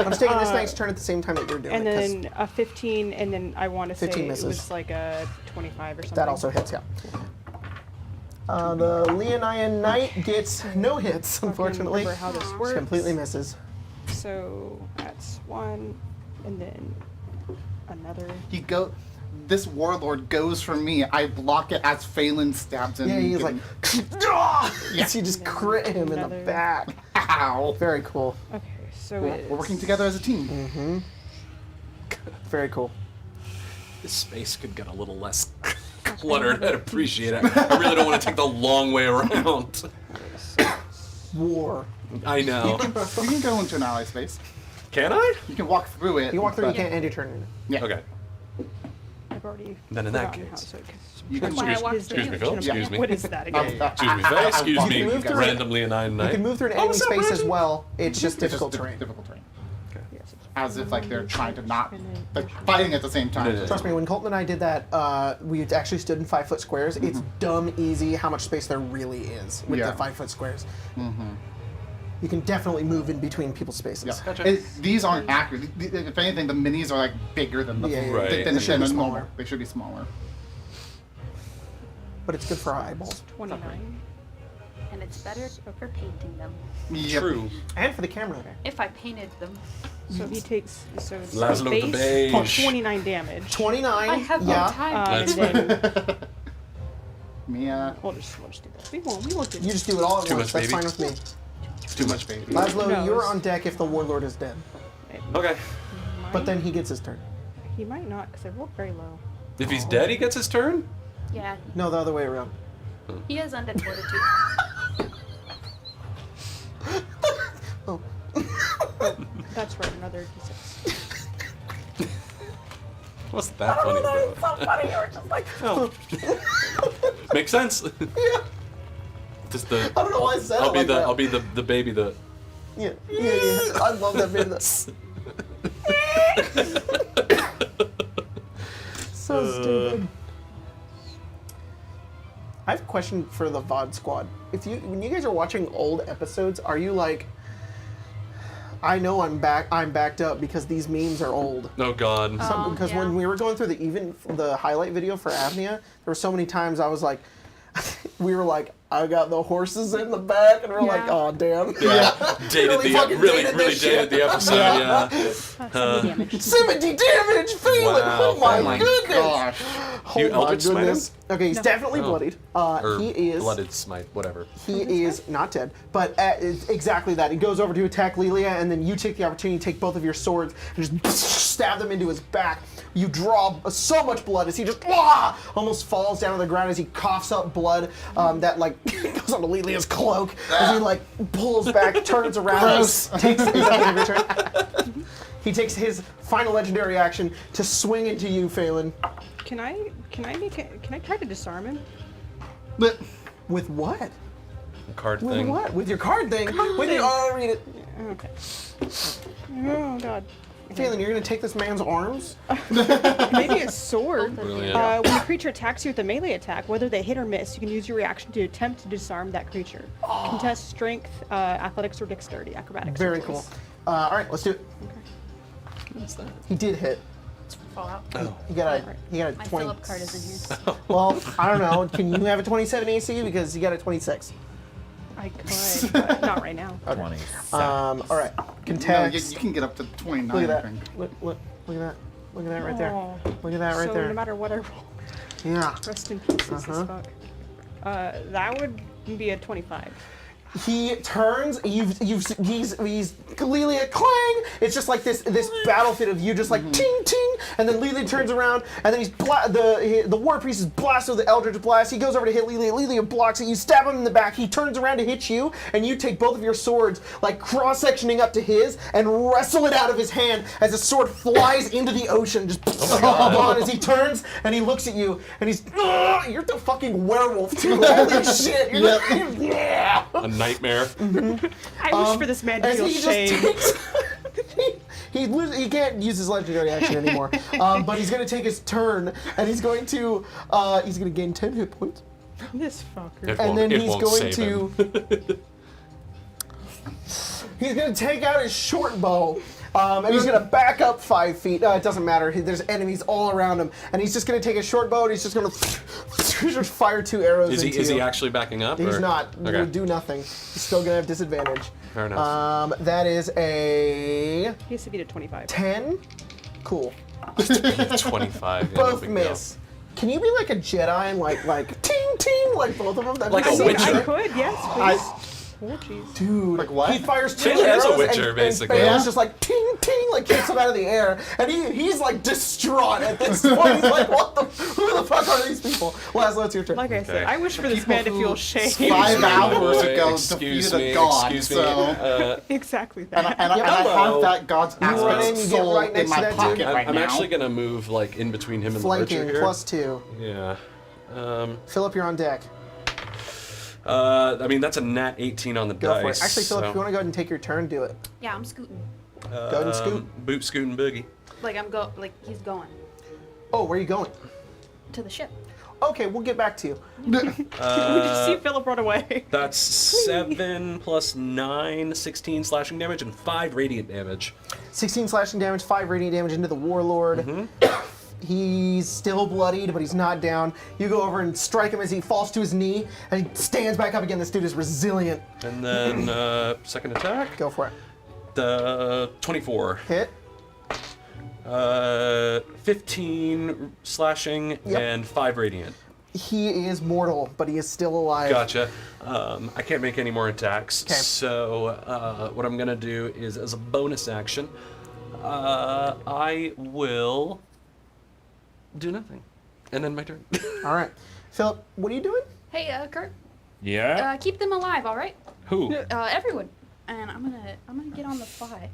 just taking this knight's turn at the same time that you're doing And it. 'Cause then a 15, and then I want to say 15 it misses. was like a 25 or something. that also hits, yeah. The Leonian Knight gets no hits, unfortunately. Remember how this Just works. completely misses. So that's one, and then another. This warlord goes for me. I block it as Phelan stabs him. Yeah, he's like, Yes. you just crit him in the Another- back. Ow. Very cool. Okay, so We're working together as a team. Very cool. This space could get a little less cluttered. I'd appreciate it. I really don't want to take the long way around. War. I know. You can go into an ally space. Can I? You can walk through it. You walk through, you but- can't end your turn in it. Yeah. Okay. I've already Then in that forgotten how case, so You can Why I walked Excuse me, through. Phil. Excuse me. What is that again? Excuse me, Faye. Excuse You me. can move through it. Randomly a 9 You night. can move through an Oh, enemy is that space as random? well. It's just difficult It's terrain. difficult terrain. Yes, it's As if like they're trying to not And then- like fighting at the same time. No. Trust me, when Colton and I did that, we actually stood in 5-foot squares. It's dumb easy how much space there really is with Yeah. the 5-foot squares. You can definitely move in between people's spaces. Yeah. Gotcha. These aren't accurate. If anything, the minis are like bigger than the Yeah, yeah, Right. than They should be a smaller. normal. They should be smaller. But it's good for our eyeballs. 29. And it's better for painting them. Yep. True. And for the camera. If I painted them. So he takes it's Laszlo the base Beige. 29 damage. 29. I have no yeah. time. And then Mia. we'll just do that. We won't do You that. just do it all at Too once. much, That's baby. fine with me. Too much, baby. Laszlo, No, you're it's- on deck if the warlord is dead. Okay. But then he gets his turn. He might not, because I rolled very low. If he's dead, he gets his turn? Yeah, No, the other way around. he has undead fortitude. Oh. That's right, another d6. What's that funny about? so funny. You're just like, Oh. Makes sense. Just the. I don't know why I said I'll it be like the. that. I'll be the baby that. yeah. I love that bit. So stupid. I have a question for the VOD squad. When you guys are watching old episodes, are you like, I know I'm backed up because these memes are old. Oh God. Because yeah. when we were going through the highlight video for Apnea, there were so many times I was like, we were like, I got the horses in the back, and we're like, Yeah. oh damn. Dated Really fucking dated really this shit. dated the episode. Yeah. 70 damage. 70 damage, Phelan! Wow. Oh my Oh my goodness! gosh. Oh You my Eldritch Smite him? goodness. Okay, he's definitely Oh. bloodied. Or He is blooded smite, whatever. He is not dead, but it's exactly that. He goes over to attack Lilia, and then you take the opportunity to take both of your swords and just stab them into his back. You draw so much blood as he just almost falls down to the ground as he coughs up blood that like goes onto Lilia's cloak as he like pulls back, turns around, Gross. takes is that the end of your turn? He takes his final legendary action to swing into you, Phelan. Can I try to disarm him? But With what? Card With thing. what? With your card thing? With your read it. Okay. Oh god. Phelan, you're gonna take this man's arms? Maybe a sword. Brilliant. When a creature attacks you with a melee attack, whether they hit or miss, you can use your reaction to attempt to disarm that creature. Contest strength, athletics, or dexterity, acrobatics. or Very choice. cool. All right, let's do it. What's that? He did hit. Fallout. Oh. He got a My 20. Philip card is in here. Well, I don't know. Can you have a 27 AC because you got a 26? I could, but not right now. 20. All right. no, Context. you can get up to 29, Look at I that. think. Look at that. Look at that right there. Oh. Look at that right so there. no matter what I roll, Yeah. rest in peace as fuck. That would be a 25. He turns. He's Lilia clang. It's just like this battlefield of you just like ting ting, and then Lilia turns around, and then the war priest is blasted with the Eldritch Blast. He goes over to hit Lilia. Lilia blocks it. You stab him in the back. He turns around to hit you, and you take both of your swords like cross sectioning up to his and wrestle it out of his hand as the sword flies into the ocean. Just as he turns and he looks at you, and he's you're the fucking werewolf too. Holy shit! You're like, yeah. A nightmare. I wish for this man to As feel he shame. just takes, he can't use his legendary action anymore. But he's gonna take his turn, and he's gonna gain 10 hit points, This fucker. It and won't- then it he's won't going save to him. he's gonna take out his short bow, And he's gonna back up 5 feet. It doesn't matter. There's enemies all around him, and he's just gonna take a short bow. And he's just gonna just fire 2 arrows. Is into he you. actually backing up? He's or? not. Okay. Will do nothing. He's still gonna have disadvantage. Fair enough. That is a He has to beat a 25. 10. Cool. 25. Yeah, no Both big deal. miss. Can you be like a Jedi and like ting ting like both of them? That'd Like be a so Witcher? I good. could, yes, please. Oh, jeez. Dude, Like what? He fires 2 Taylor arrows is a Witcher, and basically. Bale's just like ting ting, like kicks him out of the air, and he's like distraught at this point. He's like, what the? Who the fuck are these people? Laszlo, it's your turn. Like I said, Okay. I wish for this man to feel shame. 5 hours Wait, ago excuse defeated me, a god, excuse me. so... Exactly And that. I Hello. have that god's run in, aspect you get soul right next in my to that dude. pocket right I'm now. actually gonna move like in between him and the Flanking archer here. +2. Yeah. Philip, you're on deck. I mean that's a nat 18 on the Go dice. for it. Actually, Philip, so, if you want to go ahead and take your turn, do it. Yeah, I'm scooting. Go ahead and scoot. Boot, scoot, and boogie. Like he's going Oh, where are you going? to the ship. Okay, we'll get back to you. we just see Philip run away. That's 7 plus 9, 16 slashing damage, and 5 radiant damage. 16 slashing damage, 5 radiant damage into the warlord. He's still bloodied, but he's not down. You go over and strike him as he falls to his knee, and he stands back up again. This dude is resilient. And then second attack, Go for it. the 24. Hit. 15 slashing Yep. and 5 radiant. He is mortal, but he is still alive. Gotcha. I can't make any more attacks, 'Kay. so what I'm gonna do is, as a bonus action, I will do nothing, and then my turn. All right. Philip, what are you doing? Hey, Kurt, Yeah? keep them alive, all right? Who? Everyone. And I'm gonna get on the fly.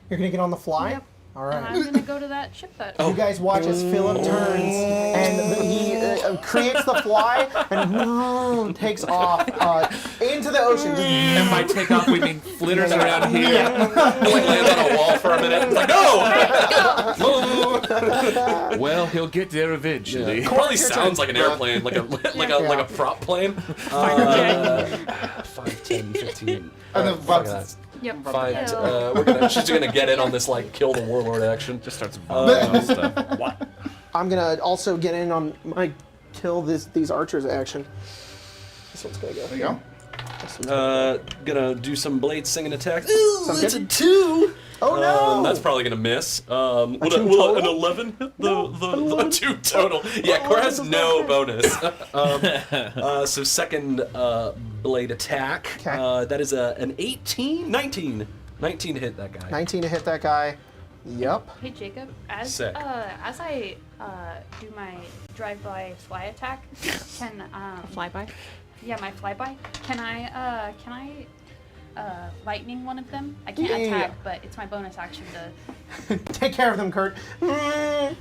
You're going to get on the fly? Yep. All And right. I'm gonna go to that ship that. You guys watch as Philip turns and he creates the fly and takes off into the ocean. And by take off, we mean flitters around here. Like lands on a wall for a minute. It's like, no! Well, he'll get there eventually. It probably sounds like an airplane, like a prop plane. 5, 10, 15. And then fuck Bubs- that. Yep. 5. She's gonna get in on this like kill the warlord action. Just starts vomiting stuff. What? I'm going to also get in on my kill these archers action. This one's going to go. There you go. Gonna do some blade singing attack. Sounds It's good. a 2. Oh no! That's probably gonna miss. Will two an total? 11 hit the 2 total? Yeah, Cora has no bonus. So second blade attack. 'Kay. That is an 18, 19 to hit that guy. 19 to hit that guy. Yup. Hey Jacob, as Sick. as I do my drive-by fly attack, can Flyby. yeah, my flyby, can I lightning one of them? I can't Yeah. attack, but it's my bonus action to. Take care of them, Kurt. I'll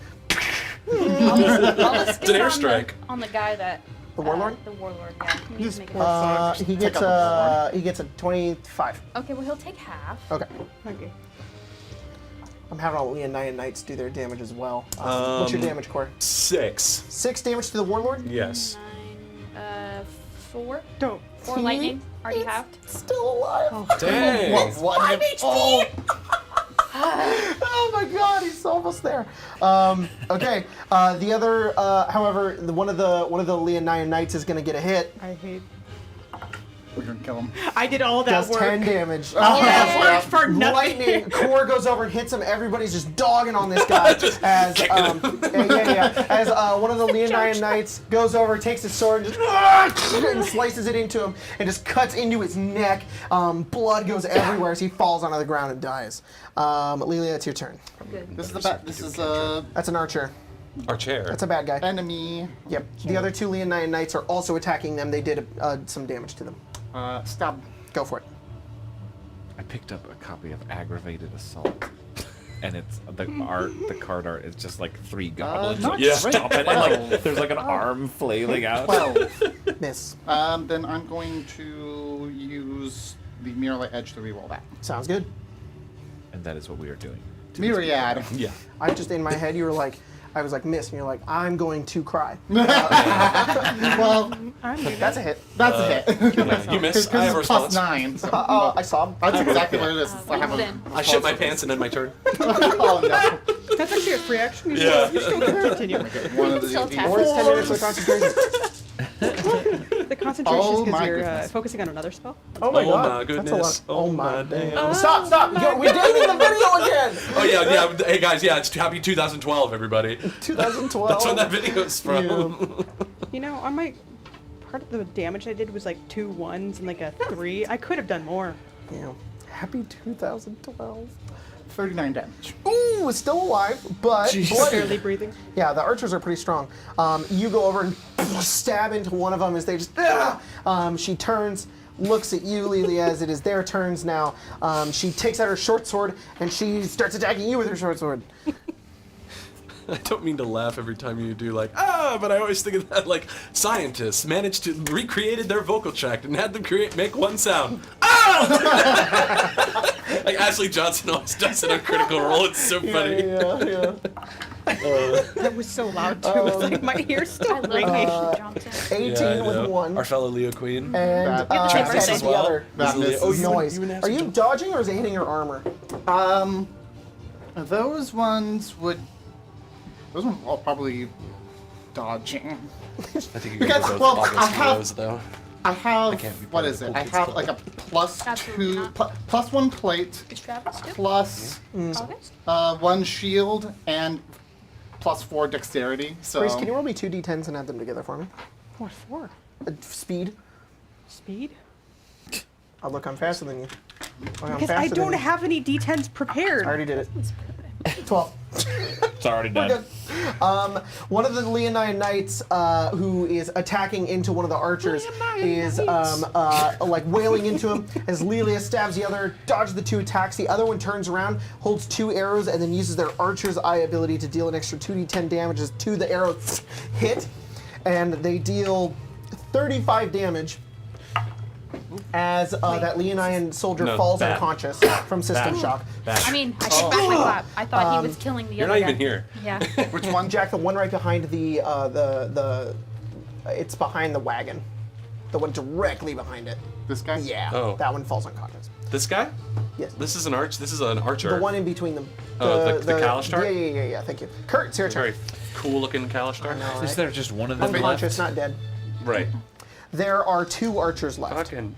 just It's an get airstrike. on the guy that. The warlord? The warlord. Yeah. He needs to make He Take gets out the he gets a 25. Okay, well he'll take half. Okay. Okay. I'm having all Leonian Knights do their damage as well. What's your damage, Core? 6. 6 damage to the warlord. Yes. 4. Don't. 4 lightning. Already halved. Still alive. Dang. What? 5 HP! Oh my god, he's almost there. Okay. The other, however, one of the Leonian Knights is gonna get a hit. I hate. We're gonna kill him. I did all that Does work. 10 damage. All that Yeah. work for nothing. Lightning core goes over and hits him. Everybody's just dogging on this guy as as one of the Leonian Knights goes over, takes his sword, and, just, and slices it into him, and just cuts into his neck. Blood goes everywhere as he falls onto the ground and dies. Lilia, it's your turn. Good. This is the bad. This is a That's an archer. Our chair. That's a bad guy. enemy. Yep. The other 2 Leonian Knights are also attacking them. They did some damage to them. Stab. Go for it. I picked up a copy of Aggravated Assault. And it's the card art is just like 3 goblins not like, Yeah. stomping, and like there's like an arm flailing out. 12. Miss. Then I'm going to use the Mirror Light Edge to reroll that. Sounds good. And that is what we are doing. Myriad. Yeah. I just, in my head, you were like, I was like, miss, and you're like, I'm going to cry. Well, I'm leaving. That's a hit. that's a hit. Yeah, you miss. I have a Because it's plus response. 9. So. Oh, I saw him. That's exactly what it is. I have a Then. I shit my pants and end my turn. Oh no. That's actually a free action. You Yeah. still can continue. One of the Still tap. Or it's 10 minutes of concentration. The concentration Oh is because my you're goodness. focusing on another spell. Oh my Oh god. my goodness. That's a lot. Oh my damn. Stop! We're dating the video again! Oh yeah. Hey guys, yeah, it's happy 2012, everybody. 2012. That's when that video is from. You know, on my part of the damage I did was like 2 1s and like a 3. I could have done more. Yeah. Happy 2012. 39 damage. Ooh, still alive, but bloody. Barely breathing. Yeah, the archers are pretty strong. You go over and stab into one of them as they just. She turns, looks at you, Lily, as it is their turns now. She takes out her short sword and she starts attacking you with her short sword. I don't mean to laugh every time you do like but I always think of that like scientists managed to recreated their vocal tract and had them make one sound. Like Ashley Johnson always does it on Critical Role. It's so funny. Yeah. That was so loud too. It's like my ears I still love ringing. Ashley Johnson. 18 Yeah, I with know. 1. Our fellow Leo Queen. And That- Travis 10 as with the well. other. That misses. Oh, you Noise. and Are you dodging or is it hitting your armor? Those ones all probably dodging. I think you Because, guys are both well, obvious I have- heroes, though. I have, can't be part what of is the it? cool I kids have club. like a plus Absolutely 2, not. plus 1 plate, Is Travis too? plus August? 1 shield, and plus 4 dexterity. So Grace, can you roll me 2 d10s and add them together for me? What for? Speed. Speed? Oh, look, I'm faster than you. Look, I'm Because I faster than don't you. have any D10s prepared. I already did it. 12. It's already We're done. good. One of the Leonine Knights who is attacking into one of the archers is like wailing into him as Lelia stabs the other, dodges the 2 attacks. The other one turns around, holds 2 arrows, and then uses their Archer's Eye ability to deal an extra 2d10 damages to the arrows hit. And they deal 35 damage as that Leonine soldier No, falls bad. unconscious from system shock. I mean, I take back my clap. I thought he was killing the You're other not guy. even here. Yeah. which one? Jack, the one right behind the it's behind the wagon. The one directly behind it. This guy? Yeah. Oh. That one falls unconscious. This guy? Yes. This is an archer. The one in between them. Oh, the Kalishtar? Yeah. Thank you. Kurt, it's your turn. Very cool looking Kalishtar. know. Is there just one of them Unconscious, left? not dead. Right. There are 2 archers left, Fucking.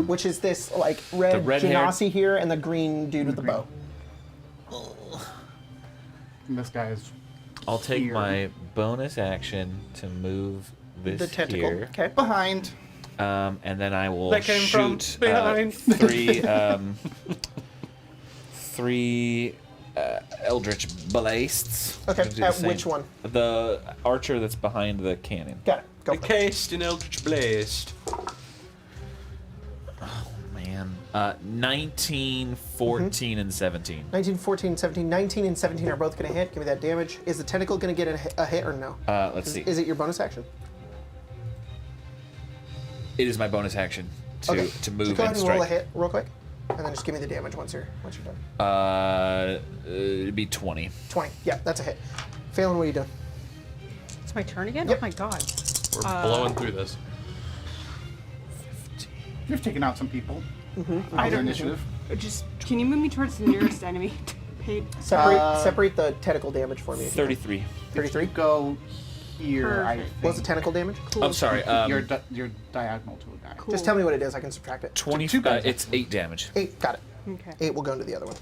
which is this like red red-haired- genasi here and the green dude with the bow. And this guy is I'll take here. my bonus action to move this The tentacle. here. Okay. behind. And then I will That came from shoot behind. 3 Eldritch Blasts. Okay, To do the at same. which one? The archer that's behind the cannon. Got it. Go for it. Encased in Eldritch Blast. Man. 19, 14, and 17. 19, 14, 17. 19 and 17 are both going to hit. Give me that damage. Is the tentacle going to get a hit or no? Let's see. Is it your bonus action? It is my bonus action to Okay. move So go ahead and and roll a strike. hit real quick, and then just give me the damage once you're done. It'd be 20. 20. Yeah, that's a hit. Phelan, what are you doing? It's my turn again? Yep. Oh my god. We're blowing through this. You've taken out some people. I Out don't- initiative. Just, can you move me towards the nearest enemy? Paid. Separate the tentacle damage for me. if you can. 33. 33. Go here, I Perfect. think. What's the tentacle damage? I'm sorry. You're diagonal to a guy. Cool. Just tell me what it is. I can subtract it. 20. Two guys, It's 8 damage. 8. Got it. Okay. 8 will go into the other one.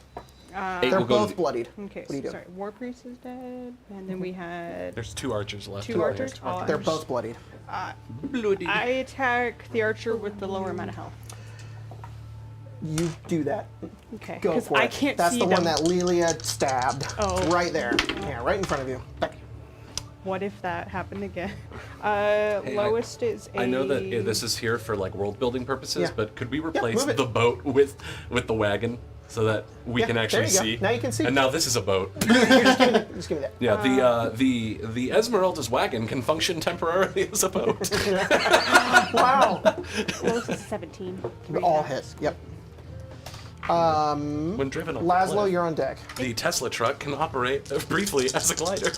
8 They're will go to both the, bloodied. Okay, What are you doing? sorry. War Priest is dead. And then we had There's 2 archers left. 2 archers. They're both bloodied. bloody. I attack the archer with the lower amount of health. You do that. Okay. Go 'cause for it. I can't That's see the them. one that Lelia stabbed. Oh. Right there. Yeah, right in front of you. What if that happened again? Lowest is a... I know that this is here for like world building purposes, Yeah. but could we replace move it. the boat with the wagon so that we Yeah, can there actually you go. see? Now you can see. And now this is a boat. Just give me that. Yeah, the Esmeralda's wagon can function temporarily as a boat. Wow. Lowest is 17. All hits. Yep. When driven on Laszlo, you're on deck. the Tesla truck can operate briefly as a glider.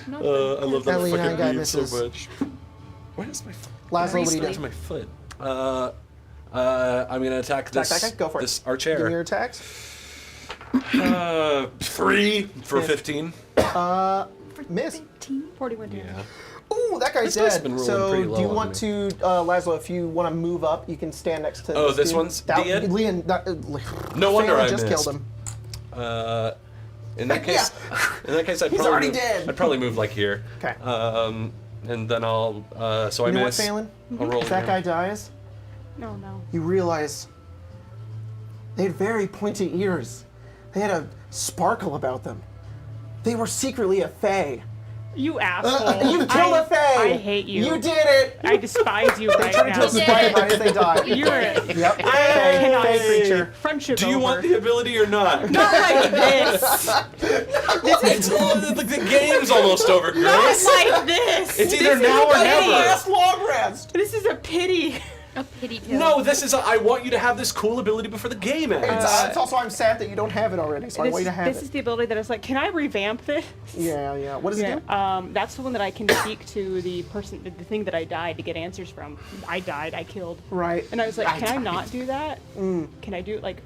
No, I love that Ellie and I fucking got meme so misses. much. Where is my foot? Laszlo, what do you Recently. do? My foot. I'm gonna attack this. Attack. Go for this it. our Give me your chair. attacks. 3 for Miss. 15. Miss. 41 damage. Yeah. Ooh, that guy's This guy's dead. been rolling So, pretty do low you on want to, Laszlo, if you want to move up, you can stand next to Oh, this dude. one's that, dead? Leon, No wonder Phelan I just missed. killed him. In that case, I'd He's probably already move, dead. I'd probably move like here. Okay. And then I'll. So I You know what, miss. Phelan? I'll roll If that guy again. dies, No, no. you realize they had very pointy ears. They had a sparkle about them. They were secretly a fae. You asshole. You killed a fae! I hate you. You did it! I despise you right Turned into now. a spider right as they died. You're a Yep. I cannot Fae creature. friendship Do you want over. the ability or not? Not like this. It's the game's almost over, Grace. Not like this. It's This either is now a or pity. never. Last long rest. This is a pity. A pity pill. No, this is. I want you to have this cool ability before the game ends. It's also I'm sad that you don't have it already, so I want you to have This it. is the ability that is like, can I revamp this? Yeah. What does it do? That's the one that I can speak to the person, the thing that I died to get answers from. I died, I killed. Right. And I was like, I can I died. not do that? Can I do it like,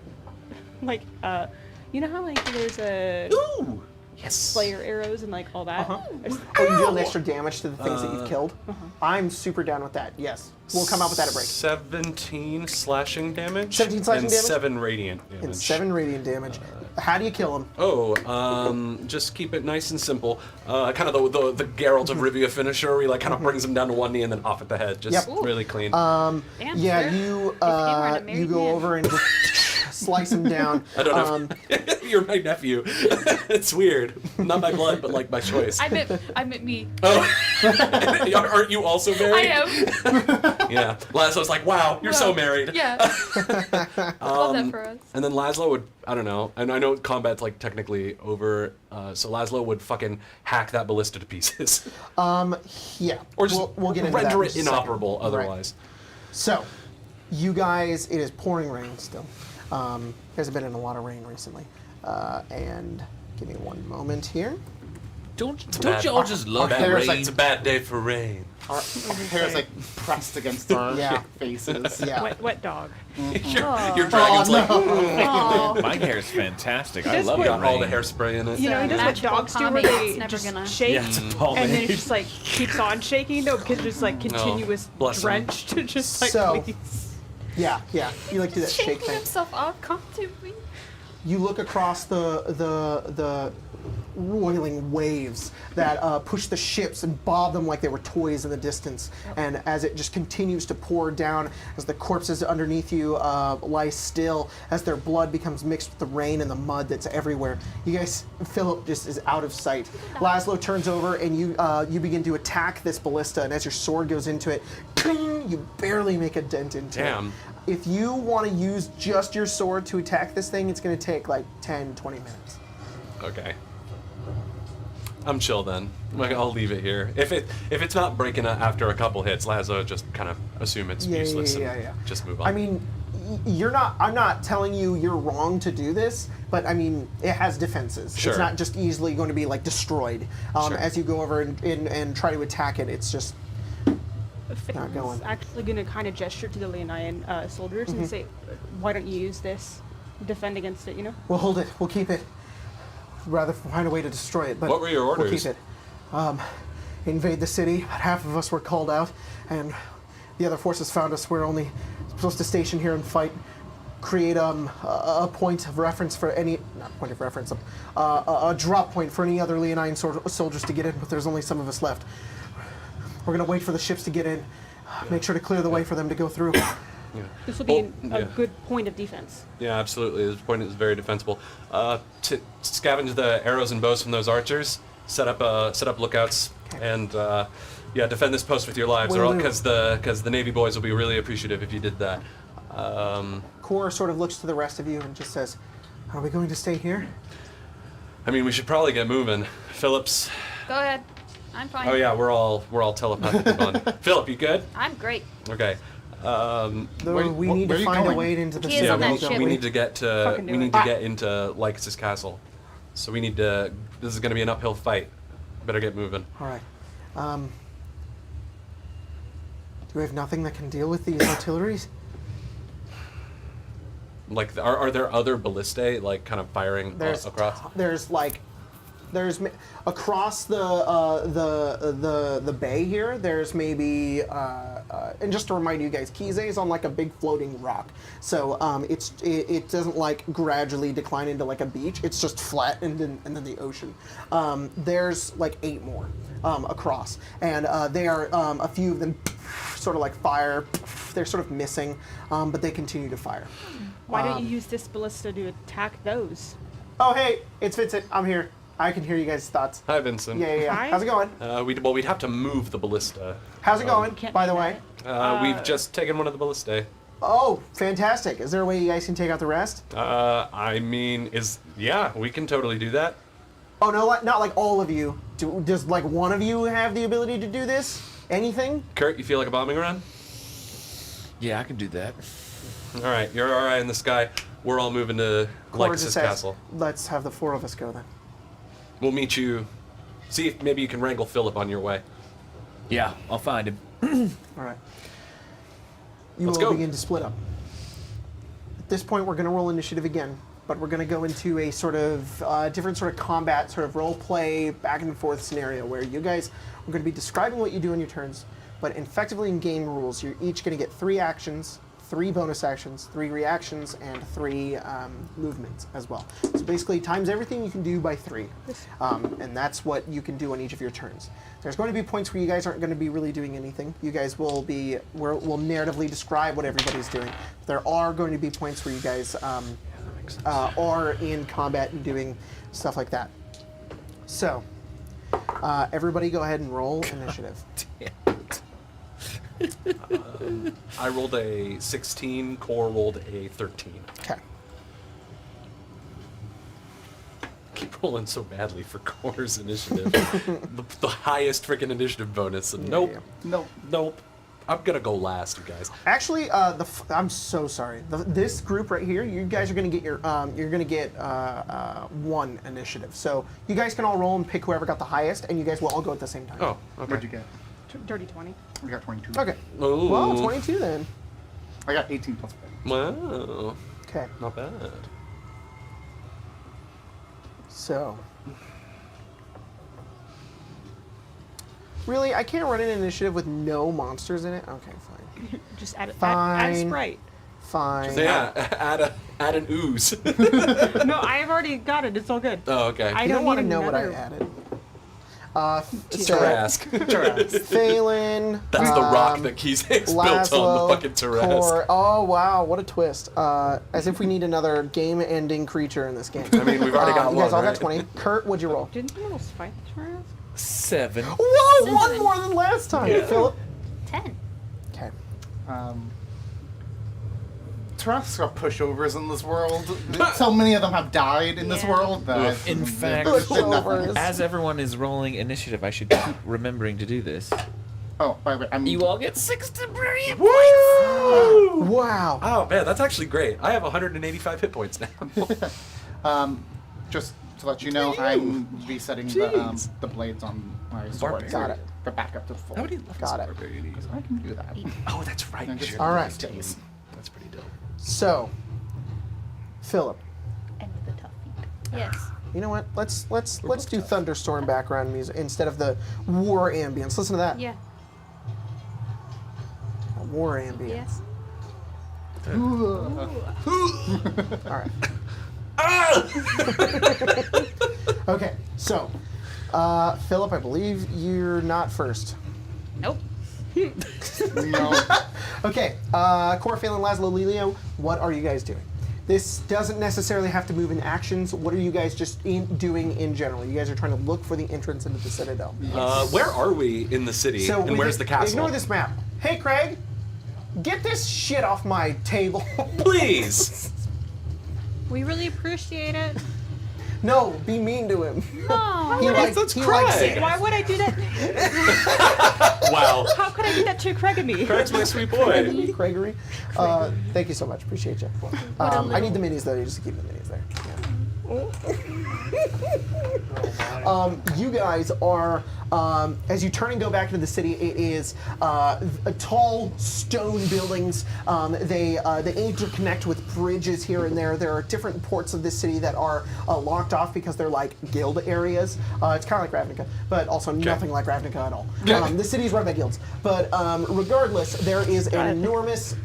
you know how like there's a Ooh. Yes. Slayer arrows and like all that? Oh, you deal extra damage to the things that you've killed? I'm super down with that, yes. We'll come out with that at break. 17 slashing damage. 17 slashing and damage? 7 radiant damage. And 7 radiant damage. How do you kill him? Just keep it nice and simple. Kind of the Geralt of Rivia finisher, where he like kind of brings him down to one knee and then off at the head. Just Yep. really clean. Damn, Yeah, sure. you weren't a married you go man. over and just slice him down. I don't know. If you're my nephew. It's weird. Not my blood, but like my choice. I meant me. Oh. Aren't you also I married? am. Yeah. Laszlo's like, wow, you're so Well, married. Yeah. Love that for us. And then Laszlo would, I don't know, and I know combat's like technically over, so Laszlo would fucking hack that ballista to pieces. Yeah. Or just we'll get into that render in it a second. inoperable Right. otherwise. So, you guys, it is pouring rain still. You guys have been in a lot of rain recently. And give me one moment here. Don't bad. you all just love our the hair's rain? It's a bad day for rain. Our hair is like pressed against our Yeah. faces. Yeah. Wet dog. Your dragon's like, Oh. My hair is fantastic. I This love would- the got all the rain. hairspray in it. You know, he does what Magical dogs do where pomade, they it's never just gonna- shake, Yeah, it's a and then pomade. it just like keeps on shaking. No, because there's like continuous bless him. drench to just like So- please. Yeah. You like to do that shake Shaking thing. himself off constantly. You look across the roiling waves that push the ships and bob them like they were toys in the distance. And as it just continues to pour down, as the corpses underneath you lie still, as their blood becomes mixed with the rain and the mud that's everywhere, you guys, Philip just is out of sight. Laszlo turns over and you begin to attack this ballista. And as your sword goes into it, ping, you barely make a dent into Damn. it. If you want to use just your sword to attack this thing, it's going to take like 10, 20 minutes. Okay. I'm chill then. Like, I'll leave it here. If it's not breaking after a couple hits, Laszlo just kind of assume it's useless and just move on. I mean, I'm not telling you you're wrong to do this, but I mean, it has defenses. Sure. It's not just easily going to be like destroyed. Sure. As you go over and try to attack it, it's just not going. Actually going to kind of gesture to the Leonian soldiers and say, "Why don't you use this? Defend against it, you know?" We'll hold it. We'll keep it. Rather find a way to destroy it, but What were your We'll orders? keep it. Invade the city. About half of us were called out, and the other forces found us. We're only supposed to station here and fight. Create a point of reference for any, not point of reference, a drop point for any other Leonine soldiers to get in. But there's only some of us left. We're gonna wait for the ships to get in. Make sure to clear the way for them to go through. This will be Well, a yeah. good point of defense. Yeah, absolutely. This point is very defensible. To scavenge the arrows and bows from those archers, set up lookouts, and defend this post with your lives, Will or do. because the Navy boys will be really appreciative if you did that. Cor sort of looks to the rest of you and just says, "Are we going to stay here?" I mean, we should probably get moving. Phillips. Go ahead. I'm fine. Oh yeah, we're all telepathically bonded. Philip, you good? I'm great. Okay. We need where to are you find a going? way into the He is Yeah, on that we, ship. we need to get to Fucking do we it. need to get into Lykus' castle. So we need to. This is going to be an uphill fight. Better get moving. All right. Do we have nothing that can deal with these artilleries? Like, are there other ballistae like kind of firing across? Across the bay here. There's maybe and just to remind you guys, Kize is on like a big floating rock, so it doesn't like gradually decline into like a beach. It's just flat and then the ocean. There's like 8 more across, and they are a few of them sort of like fire. They're sort of missing, but they continue to fire. Why don't you use this ballista to attack those? Oh hey, it's Vincent. I'm here. I can hear you guys' thoughts. Hi, Vincent. Yeah. Hi. How's it going? We'd have to move the ballista. How's it going? Can't By do the way. We've just taken one of the ballistae. Oh, fantastic! Is there a way you guys can take out the rest? I mean, we can totally do that. Oh no, not like all of you. Does like one of you have the ability to do this? Anything? Kurt, you feel like a bombing run? Yeah, I can do that. All right, you're all right in the sky. We're all moving to Cora just Lykus' says, castle. let's have the 4 of us go then. We'll meet you. See if maybe you can wrangle Philip on your way. Yeah, I'll find him. All right. You Let's will go. begin to split up. At this point, we're going to roll initiative again, but we're going to go into a sort of different sort of combat, sort of role play, back and forth scenario where you guys are going to be describing what you do in your turns, but effectively in game rules, you're each going to get 3 actions, 3 bonus actions, 3 reactions, and 3 movements as well. So basically, times everything you can do by 3, and that's what you can do on each of your turns. There's going to be points where you guys aren't going to be really doing anything. You guys will narratively describe what everybody's doing. There are going to be points where you guys are in combat and doing stuff like that. So, everybody go ahead and roll initiative. I rolled a 16, Core rolled a 13. Okay. Keep rolling so badly for Core's initiative. the highest freaking initiative bonus. And nope. yeah. Nope. I'm gonna go last, you guys. Actually, I'm so sorry. This group right here, you guys are gonna get your you're gonna get 1 initiative. So you guys can all roll and pick whoever got the highest, and you guys will all go at the same time. Oh, okay. What'd you get? Dirty 20. I got 22. Okay. Ooh. Well, 22 then. I got 18 plus 5. Wow. Okay. Not bad. So. Really, I can't run an initiative with no monsters in it. Okay, fine. Just add Fine. Sprite. Fine. So yeah, add an ooze. No, I've already got it. It's all good. Oh, okay. I You don't don't want to need know what I another- added. Tarask. Phelan. That's the rock that Keys built on, Laszlo, the fucking Tarask. Cor- oh wow, what a twist! As if we need another game-ending creature in this game. I mean, we've already got you guys one, all got right? 20. Kurt, what'd you roll? Didn't you almost fight the Trask? 7. Whoa, 1 more than last time. Yeah. Philip. 10. Okay. Tarasks are pushovers in this world. So many of them have died in this Yeah. world that In fact, Pushovers. as everyone is rolling initiative, I should keep remembering to do this. Oh, by the way, I'm You all get 6 to brilliant. Wow. Oh man, that's actually great. I have 185 hit points now. just to let you know, I'm resetting the blades on my sword. Barbarian. Got it. For back up to full. How many levels Got of it. barbarian is? I can do that. Oh, that's right. I just- Sure. All right. Days. That's pretty dope. So, Philip, End of the tough feet. Yes. you know what? Let's do thunderstorm background music instead of the war ambience. Listen to that. Yeah. War ambience. Yes. All right. Okay, so, Philip, I believe you're not first. Nope. No. Okay, Cora, Phelan, Laszlo, Lelio, what are you guys doing? This doesn't necessarily have to move in actions. What are you guys just doing in general? You guys are trying to look for the entrance into the Citadel. Where are we in the city? and where's the castle? Ignore this map. Hey, Craig, get this shit off my table. Please. We really appreciate it. No, be mean to him. No. That's he likes Craig. it. Why would I do that? Wow. How could I do that to Craig and me? Craig's my sweet boy. Gregory. Thank you so much. Appreciate you. I need the minis though. You just keep the minis there. You guys are, as you turn and go back into the city, it is tall stone buildings. They interconnect with bridges here and there. There are different ports of this city that are locked off because they're like guild areas. It's kind of like Ravnica, but also nothing like Ravnica at all. The city is run by guilds. But regardless, there is an enormous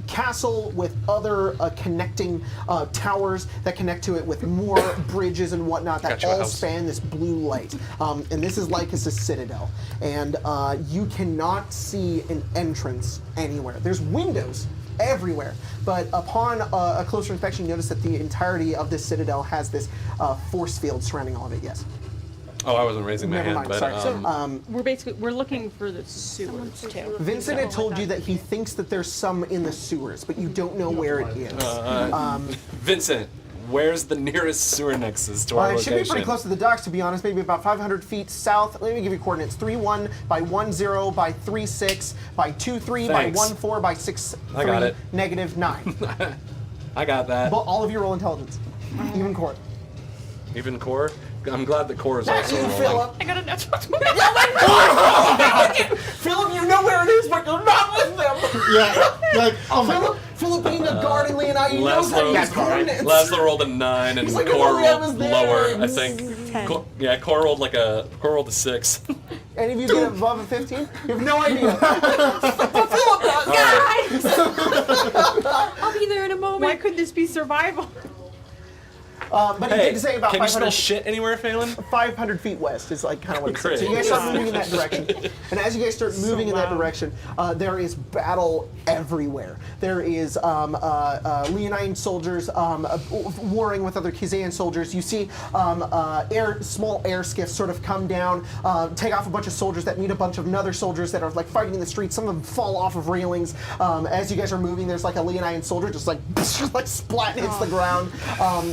castle with other connecting towers that connect to it with more bridges and whatnot that Got you a all house. span this blue light. And this is Lykus' Citadel. And you cannot see an entrance anywhere. There's windows everywhere. But upon a closer inspection, you notice that the entirety of this Citadel has this force field surrounding all of it, yes. Oh, I wasn't raising my Never hand, mind, but sorry. So, We're looking for the sewers too. Vincent had told you that he thinks that there's some in the sewers, but you don't know where it is. Vincent, where's the nearest sewer nexus to our It location? should be pretty close to the docks, to be honest. Maybe about 500 feet south. Let me give you coordinates: 3-1 by 1-0 by 3-6 by 2-3 by Thanks. 1-4 by 6-3 I got it. -9. I got that. But all of you roll intelligence, even Core. Even core? I'm glad that core is also You, rolling. Philip. I got a natural. Philip, you know where it is, but you're not with them. Yeah, like, oh my. Philip being a guard in Leonine, you know that he has coordinates. Laszlo rolled a 9 and He's like, core "Oh, yeah, I was rolled there." lower, I think. 10. Core rolled a 6. Any of you get above a 15? You have no idea. But Philip does. Guys! I'll be there in a moment. Why couldn't this be survival? But he Hey, did say about can you smell 500 shit anywhere, Phelan? 500 feet west is like kind of what it says. So you Great. guys start moving in that direction. And as you guys start moving in that loud. direction, there is battle everywhere. There is Leonine soldiers warring with other Kizaean soldiers. You see small air skiffs sort of come down, take off a bunch of soldiers that meet a bunch of other soldiers that are like fighting in the streets. Some of them fall off of railings. As you guys are moving, there's like a Leonine soldier just like splat hits the ground.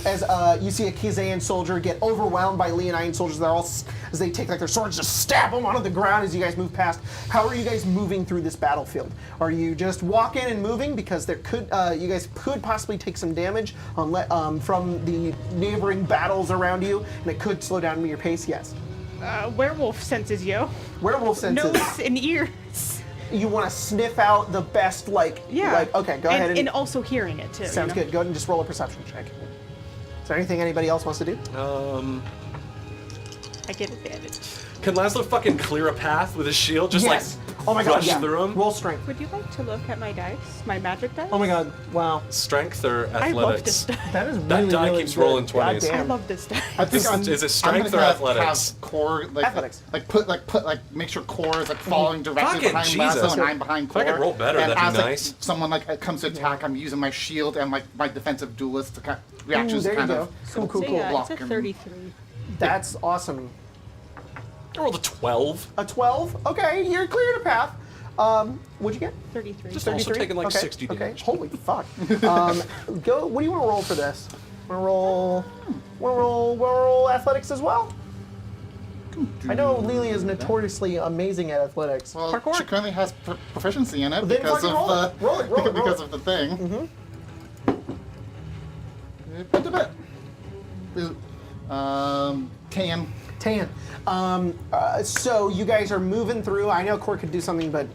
As you see a Kizaean soldier get overwhelmed by Leonine soldiers. They're all, as they take like their swords, just stab them onto the ground as you guys move past. How are you guys moving through this battlefield? Are you just walking and moving because there could you guys could possibly take some damage from the neighboring battles around you, and it could slow down your pace? Yes. Werewolf senses, yo. Werewolf senses. Nose and ears. You want to sniff out the best, Yeah. Okay, go ahead. And also hearing it too. Sounds good. Go ahead and just roll a perception check. Is there anything anybody else wants to do? I get advantage. Can Laszlo fucking clear a path with his shield? Just Yes. like Oh my god, rush yeah. through him? Roll strength. Would you like to look at my dice? My magic dice? Oh my god, wow. Strength or I love athletics? this dice. That is That really, die really keeps good. rolling 20s. I Goddamn. love this dice. I think Is it I'm strength gonna or have athletics? core Athletics. Make sure core is like falling directly Fucking behind Jesus. Lazo and I'm behind If I core. could roll better, and that'd be as, like, nice. someone comes to attack, I'm using my shield and my defensive duelist to Ooh, reactions there you kind go. of. Cool, cool, So cool. yeah, block it's a and- 33. That's awesome. I rolled a 12. A 12? Okay, you're cleared a path. What'd you get? 33. Just also taking like okay. 60 Okay, damage. holy fuck. Go. What do you want to roll for this? Want to roll athletics as well? I know Lilia is notoriously amazing at athletics. Well, Parkour. she currently has proficiency in it Then because fucking of roll the it. Roll it, roll it, roll because it. of the thing. Tan. Tan. So you guys are moving through. I know Core could do something, but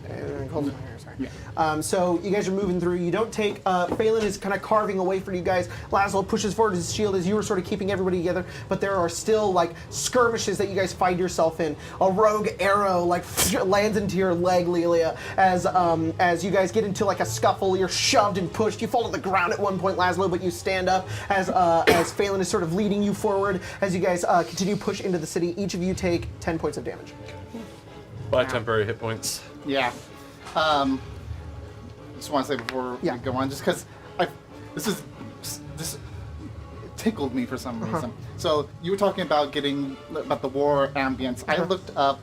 hold on here, sorry. Yeah. So you guys are moving through. You don't take. Phelan is kind of carving away from you guys. Laszlo pushes forward his shield as you were sort of keeping everybody together. But there are still like skirmishes that you guys find yourself in. A rogue arrow like lands into your leg, Lilia. As you guys get into like a scuffle, you're shoved and pushed. You fall to the ground at one point, Laszlo, but you stand up as Phelan is sort of leading you forward. As you guys continue to push into the city, each of you take 10 points of damage. By temporary hit points. Yeah. Just want to say before Yeah. we go on, just because this tickled me for some reason. So you were talking about about the war ambience. I looked up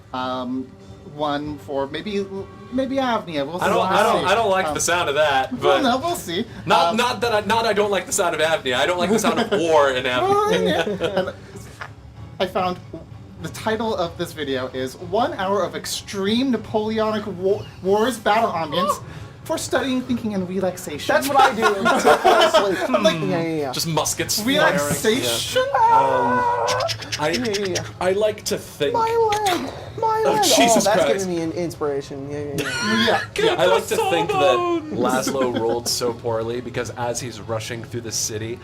one for maybe Avnia. We'll see. I don't like the sound of that, but Well, no, we'll see. not I don't like the sound of Avnia. I don't like the sound of war in Avnia. And I found the title of this video is 1 hour of extreme Napoleonic wars battle ambience for studying, thinking, and relaxation. That's what I do until fall asleep. I'm like, yeah. Just muskets firing. Relaxation? I like to think. My leg. Jesus that's Christ. giving me an inspiration. Yeah. Yeah. I like to think that Laszlo rolled so poorly because as he's rushing through the city,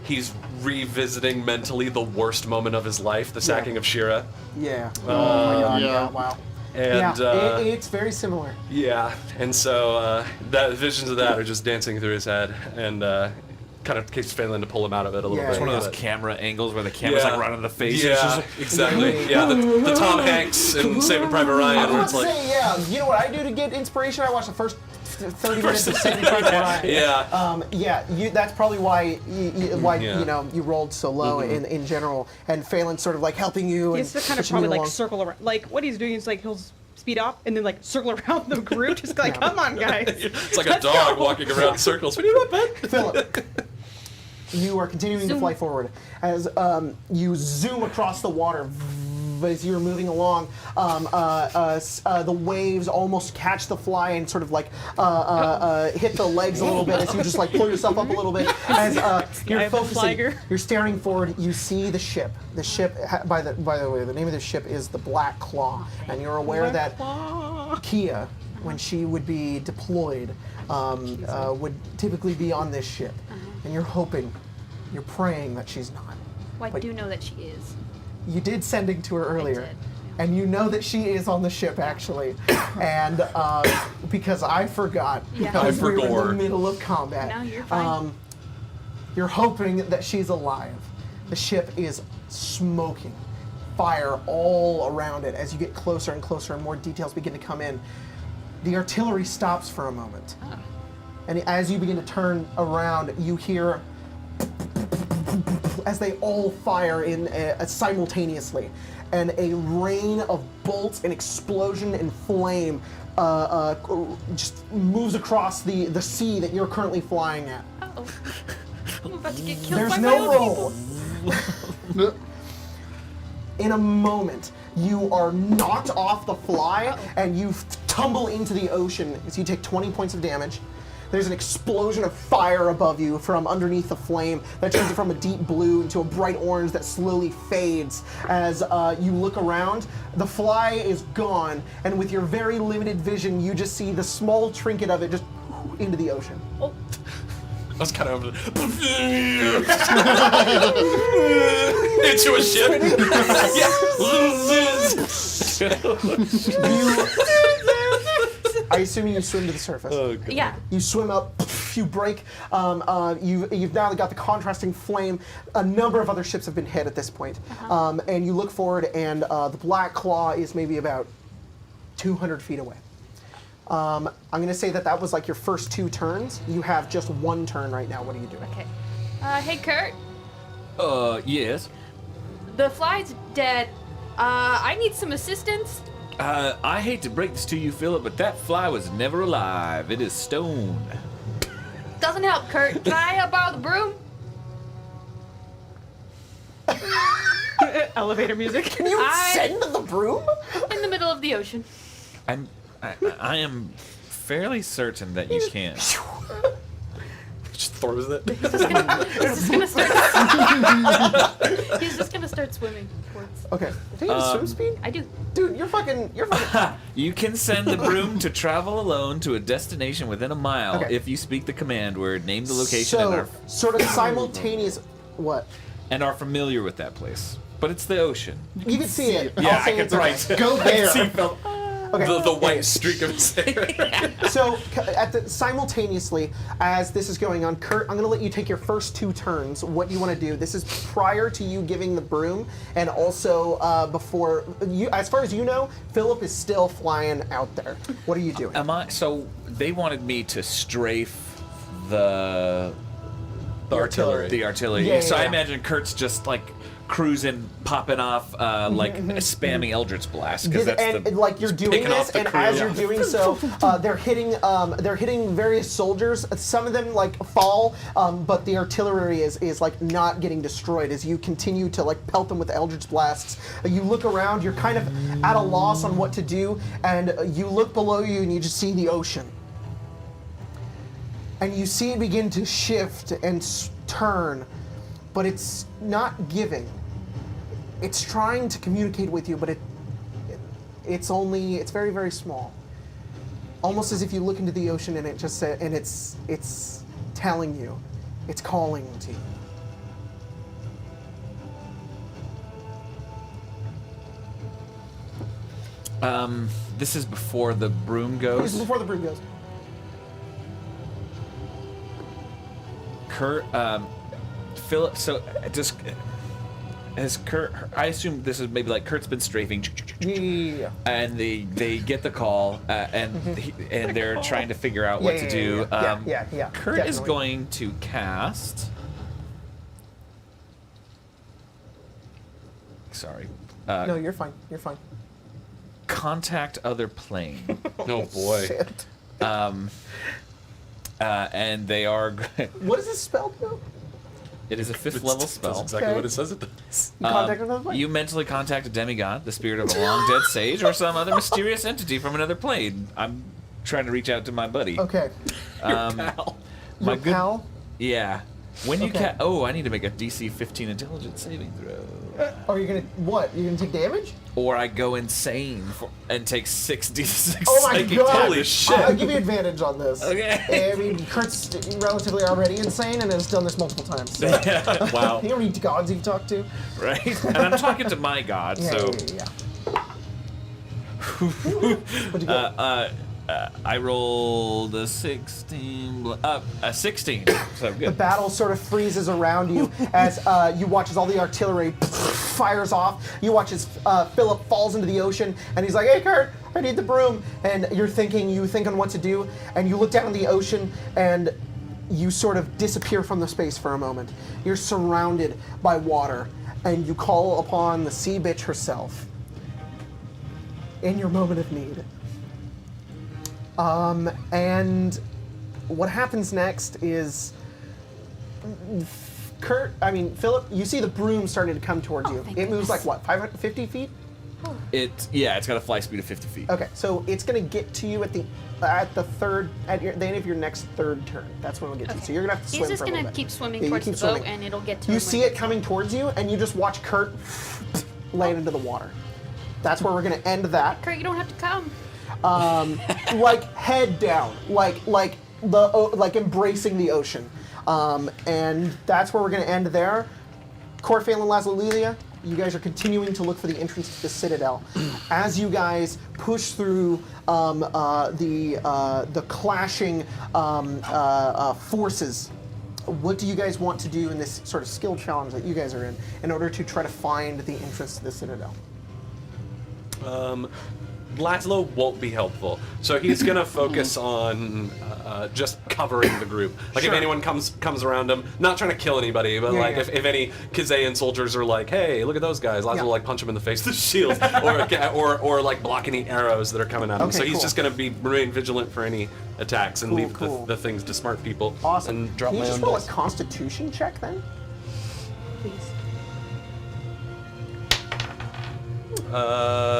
he's revisiting mentally the worst moment of his life, the sacking of Shira. Yeah. Oh my god. yeah. Yeah. Wow. And It's very similar. yeah, and so that visions of that are just dancing through his head, and kind of keeps failing to pull him out of it a little Yeah, bit. It's one of those but- camera angles where the camera's like right on the face. Yeah, It's just like, exactly. Yeah, the Tom Hanks in Saving Private Ryan, I where would it's like, say, yeah. You know what I do to get inspiration? I watch the first 30 minutes of Saving Private Ryan. yeah. That's probably why Yeah. you rolled so low in general, and Phelan's sort of like helping you. He And has to kind of pushing you probably like along. circle around. Like what he's doing is like he'll speed up and then like circle around the group, just like come on guys. It's like a dog walking around in circles. What are you doing, Ben? Philip, you are continuing to Zoom. fly forward as you zoom across the water. As you're moving along, the waves almost catch the fly and sort of like hit the legs a little bit as you just like pull yourself up a little bit. As you're have a focusing, flagger. you're staring forward. You see the ship. The ship. By the way, the name of the ship is the Black Claw, and you're aware that Kia, when she would be deployed, would typically be on this ship, and you're hoping, you're praying that she's not. Well, I But- do know that she is. You did sending to her earlier, did, and you know that she is on the ship actually, and because I forgot Yeah. because we were in forgot. the middle of combat. No, you're fine. You're hoping that she's alive. The ship is smoking, fire all around it. As you get closer and closer, and more details begin to come in. The artillery stops for a moment, and as you begin to turn around, you hear as they all fire in simultaneously, and a rain of bolts and explosion and flame just moves across the sea that you're currently flying at. Uh-oh. I'm about to get killed There's by my no own roll. people. In a moment, you are knocked off the fly and you tumble into the ocean as you take 20 points of damage. There's an explosion of fire above you from underneath the flame that turns it from a deep blue into a bright orange that slowly fades. As you look around, the fly is gone, and with your very limited vision, you just see the small trinket of it just into the ocean. Oh, I was kind of over into a ship. I assume you swim to the surface. yeah. You swim up, you break. You've now got the contrasting flame. A number of other ships have been hit at this point. And you look forward, and the Black Claw is maybe about 200 feet away. I'm going to say that was like your first 2 turns. You have just 1 turn right now. What are you doing? Okay. Hey, Kurt. yes. The fly's dead. I need some assistance. I hate to break this to you, Philip, but that fly was never alive. It is stone. Doesn't help, Kurt. Can I borrow the broom? Elevator music. Can you send the broom? In the middle of the ocean. I am fairly certain that you can. Just throws it. He's just gonna start. He's just gonna start swimming towards. Okay. Do you have swim speed? I do. Dude, you're fucking. You can send the broom to travel alone to a destination within a mile Okay. if you speak the command word, name the location, and So, sort of simultaneous. What? are familiar with that place. But it's the ocean. You can see it. Yeah, I'll say I can it's okay. right. Go there. Okay. The white streak of his hair. So, simultaneously, as this is going on, Kurt, I'm going to let you take your first 2 turns. What you want to do? This is prior to you giving the broom, and also before you. As far as you know, Philip is still flying out there. What are you doing? So they wanted me to strafe the The artillery. The artillery. Yeah, so yeah, I yeah. imagine Kurt's just like cruising, popping off like spamming Eldritch Blast because that's and the like you're doing picking off this, the and crew. as you're doing so, they're hitting various soldiers. Some of them like fall, but the artillery is like not getting destroyed as you continue to like pelt them with Eldritch Blasts. You look around, you're kind of at a loss on what to do, and you look below you and you just see the ocean. And you see it begin to shift and turn, but it's not giving. It's trying to communicate with you, but it's very, very small. Almost as if you look into the ocean and it's telling you, it's calling to you. This is before the broom This is goes. before the broom goes. Kurt, Philip. So just has Kurt. I assume this is maybe like Kurt's been strafing. Yeah. And they get the call, and they're trying to figure out what to do. Yeah. Kurt is definitely. going to cast. Sorry. No, you're fine. You're fine. Contact other plane. Oh boy. Shit. And they are. What does this spell do? It is a 5th level That's spell. exactly Okay. what it says it does. You contact another plane? You mentally contact a demigod, the spirit of a long dead sage, or some other mysterious entity from another plane. I'm trying to reach out to my buddy. Okay. Pal. My Your good. pal? Yeah. When you Okay. oh, I need to make a DC 15 intelligence saving throw. Oh, you're gonna what? You're gonna take damage? Or I go insane and take 6d6 Oh my psychic god! damage. Holy shit. I'll give you advantage on this. Okay. I mean, Kurt's relatively already insane and has done this multiple times. So. Yeah, wow. You know how many gods you've talked to? Right? And I'm talking to my god, Yeah, so. yeah. What'd you get? I rolled a 16. A 16. So The good. battle sort of freezes around you as you watch as all the artillery fires off. You watch as Philip falls into the ocean, and he's like, "Hey, Kurt, I need the broom." And you think on what to do, and you look down in the ocean, and you sort of disappear from the space for a moment. You're surrounded by water, and you call upon the sea bitch herself in your moment of need. And what happens next is Philip, you see the broom starting to come towards you. thank It moves goodness. like what, 550 feet? It's got a fly speed of 50 feet. Okay, so it's gonna get to you at the end of your next third turn. That's when it'll get to you. So you're gonna have to swim He's just for a little gonna bit. keep swimming Yeah, you towards keep the boat, swimming. and it'll get to You him see when it coming towards you, and you just watch Kurt land into the water. That's where we're gonna end that. Kurt, you don't have to come. Like head down, like embracing the ocean, and that's where we're going to end there. Corfail and Lazlolia, you guys are continuing to look for the entrance to the Citadel. As you guys push through the clashing forces, what do you guys want to do in this sort of skill challenge that you guys are in order to try to find the entrance to the Citadel? Laszlo won't be helpful, so he's gonna focus on just covering the group. Like Sure. if anyone comes around him, not trying to kill anybody, but Yeah, like yeah. if any Kazayan soldiers are like, "Hey, look at those guys," Laszlo Yeah. will like punch him in the face with shields, or like block any arrows that are coming at him. Okay, So he's cool. just gonna remain vigilant for any attacks and leave cool. the things to smart people. Awesome. And drop Can you my just own roll a dice. Constitution check then? Please.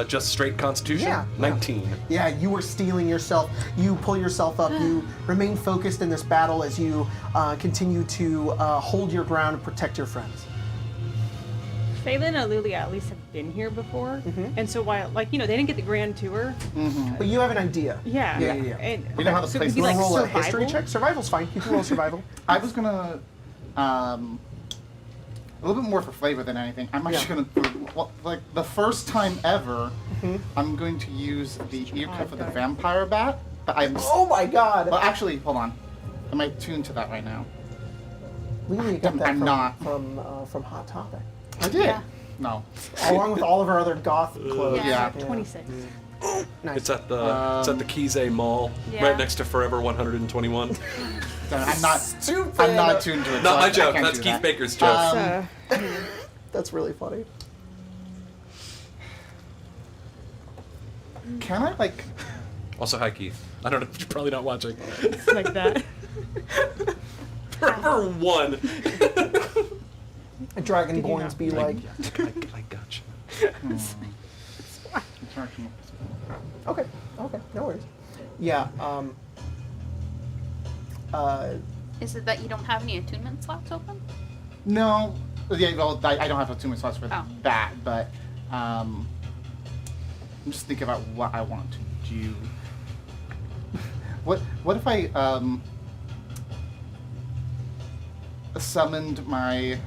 Just straight Constitution. Yeah. 19. Yeah, you were steeling yourself. You pull yourself up. You remain focused in this battle as you continue to hold your ground and protect your friends. Phelan and Lilia at least have been here before, and so while they didn't get the grand tour. But you have an idea. Yeah. Yeah. And We know how the so place it'd be You looks. like roll a survival. history check. Survival's fine. You can roll survival. I was gonna, a little bit more for flavor than anything. I'm actually gonna, like the first time ever, I'm going to use the ear cuff of the vampire bat. But I'm, Oh my God! well, actually, hold on. Am I tuned to that right now? Lily got that I'm not. from Hot Topic, I did. Yeah. No. along with all of our other goth clothes. Yeah. 26. Nice. It's at the Kizay Mall, Yeah. right next to Forever 121. I'm not. Stupid. I'm not tuned to it. Not so my I joke. can't That's do Keith that. Baker's joke. So, That's really funny. Can I like? Also, hi Keith. I don't know. You're probably not watching. It's like that. For one. Dragonborns be like. I gotcha. Okay, no worries. Yeah, Is it that you don't have any attunement slots open? No. Yeah, well, I don't have too many slots for Oh. that, but I'm just thinking about what I want to do. What if I summoned my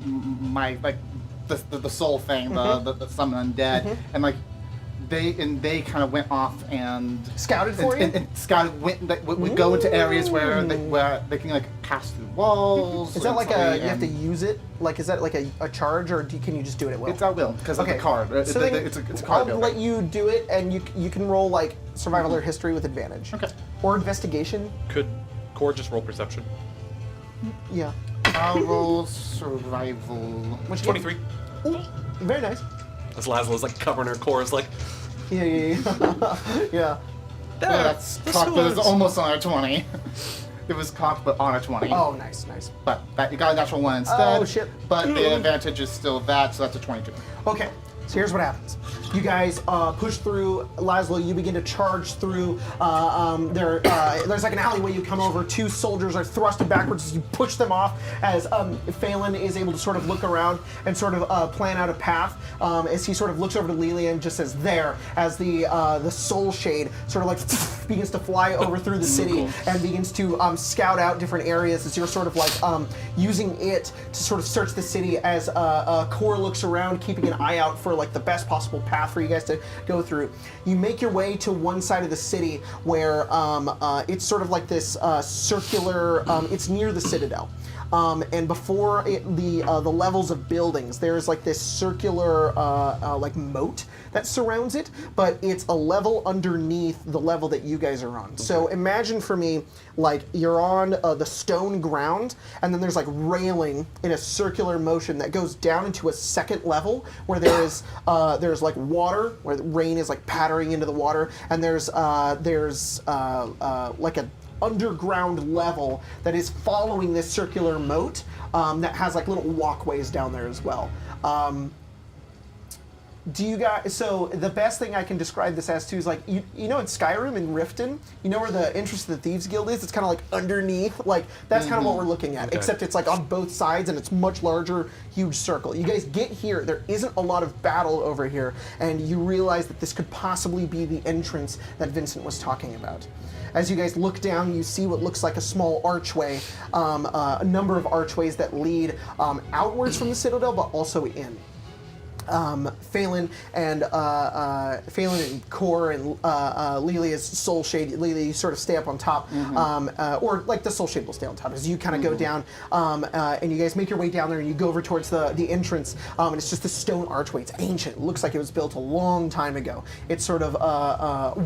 my like the soul thing, the summon undead, and like they kind of went off and Scouted for you? and scouted would go into areas where they can like pass through walls. is that like instantly, you have to and use it? Like, is that like a charge, or can you just do it at will? It's at will because of Okay. the card. So then It's a card I'll building. let you do it, and you can roll like survival or history with advantage. Okay. Or investigation. Could Core just roll perception? Yeah. I'll roll survival. What'd you get? 23. Ooh, very nice. As Laszlo's like covering her core, is like, Yeah. Yeah. Yeah, that's cocked, but it's almost on a 20. It was cocked, but on a 20. Oh, nice. But you got a natural one instead. Oh, shit. But the advantage is still that, so that's a 22. Okay, so here's what happens. You guys push through. Laszlo, you begin to charge through. There's like an alleyway you come over. Two soldiers are thrusted backwards as you push them off, as Phelan is able to sort of look around and sort of plan out a path, as he sort of looks over to Lilia and just says, there, as the soul shade sort of like begins to fly over through the city and begins to scout out different areas as you're sort of like using it to sort of search the city, as Core looks around, keeping an eye out for like the best possible path for you guys to go through. You make your way to one side of the city where it's sort of like this circular, it's near the Citadel. And before the levels of buildings, there's like this circular like moat that surrounds it, but it's a level underneath the level that you guys are on. So imagine for me, like you're on the stone ground, and then there's like railing in a circular motion that goes down into a second level where there's like water, where the rain is like pattering into the water, and there's like a underground level that is following this circular moat that has like little walkways down there as well. Do you guys? So the best thing I can describe this as too is like you know in Skyrim in Riften, you know where the entrance to the Thieves Guild is. It's kind of like underneath, like that's kind of what we're looking at. Okay. Except it's like on both sides and it's much larger, huge circle. You guys get here. There isn't a lot of battle over here, and you realize that this could possibly be the entrance that Vincent was talking about. As you guys look down, you see what looks like a small archway, a number of archways that lead outwards from the Citadel, but also in. Phelan and Core and Lilia's soul shade. Lilia, you sort of stay up on top, or like the soul shade will stay on top as you kind of go down, and you guys make your way down there and you go over towards the entrance, and it's just a stone archway. It's ancient. It looks like it was built a long time ago. It's sort of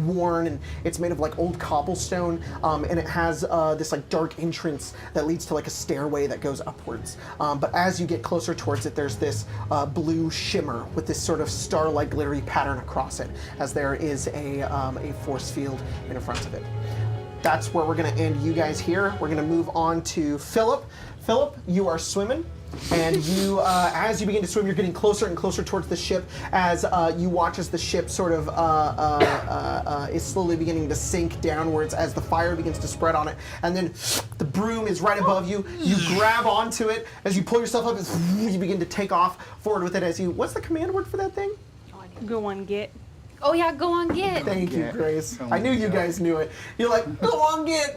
worn, and it's made of like old cobblestone, and it has this like dark entrance that leads to like a stairway that goes upwards. But as you get closer towards it, there's this blue shimmer with this sort of star-like glittery pattern across it, as there is a force field in front of it. That's where we're going to end you guys here. We're going to move on to Philip. Philip, you are swimming, and you, as you begin to swim, you're getting closer and closer towards the ship as you watch as the ship sort of is slowly beginning to sink downwards as the fire begins to spread on it, and then the broom is right above you. You grab onto it as you pull yourself up, as you begin to take off forward with it as you, what's the command word for that thing? Go on, get. Oh yeah, go on, get. Thank you, Get. Grace. Oh I knew my you God. guys knew it. You're like, go on, get,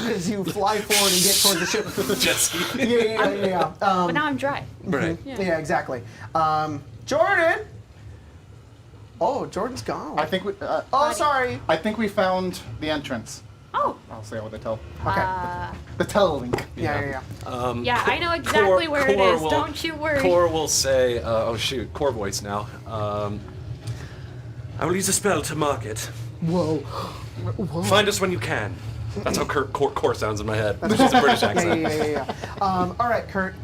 as you fly forward and get towards the ship. jet ski. Yeah. But now I'm dry. Right. Yeah, exactly. Jordan! Oh, Jordan's gone. I think we. Oh, sorry. I think we found the entrance. Oh. I'll say it with the tell. Okay. The tell link. Yeah. Yeah, I know exactly where it is. Will, Don't you worry. Core will say, oh shoot, Core voice now. I will use a spell to mark it. Whoa. Find us when you can. That's how core sounds in my head, which is a British accent. Yeah. All right, Kurt.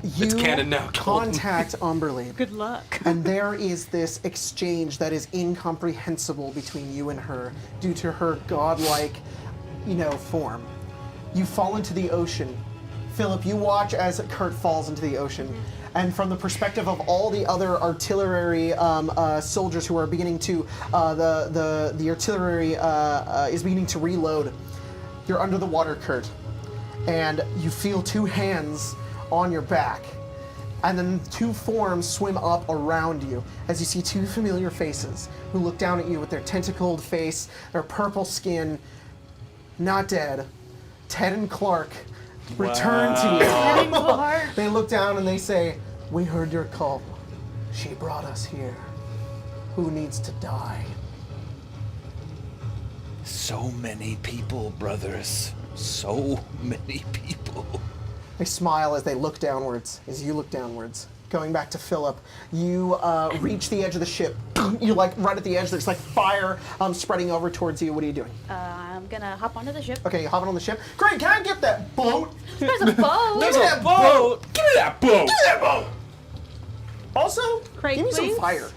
It's canon now. Contact Umberly. Good luck. And there is this exchange that is incomprehensible between you and her due to her godlike, form. You fall into the ocean. Philip, you watch as Kurt falls into the ocean. And from the perspective of all the other artillery soldiers who are beginning to, the artillery is beginning to reload. You're under the water, Kurt. And you feel two hands on your back. And then two forms swim up around you as you see two familiar faces who look down at you with their tentacled face, their purple skin, not dead. Ted and Clark return to you. They look down and they say, "We heard your call. She brought us here. Who needs to die?" So many people, brothers. So many people. They smile as they look downwards, as you look downwards. Going back to Philip, you reach the edge of the ship. You're like right at the edge. There's like fire spreading over towards you. What are you doing? I'm gonna hop onto the ship. Okay, you're hopping on the ship. Great, can I get that boat? There's a boat. Give me that boat! Give me that boat! Give me that boat! Also, Craig, give me please? some fire.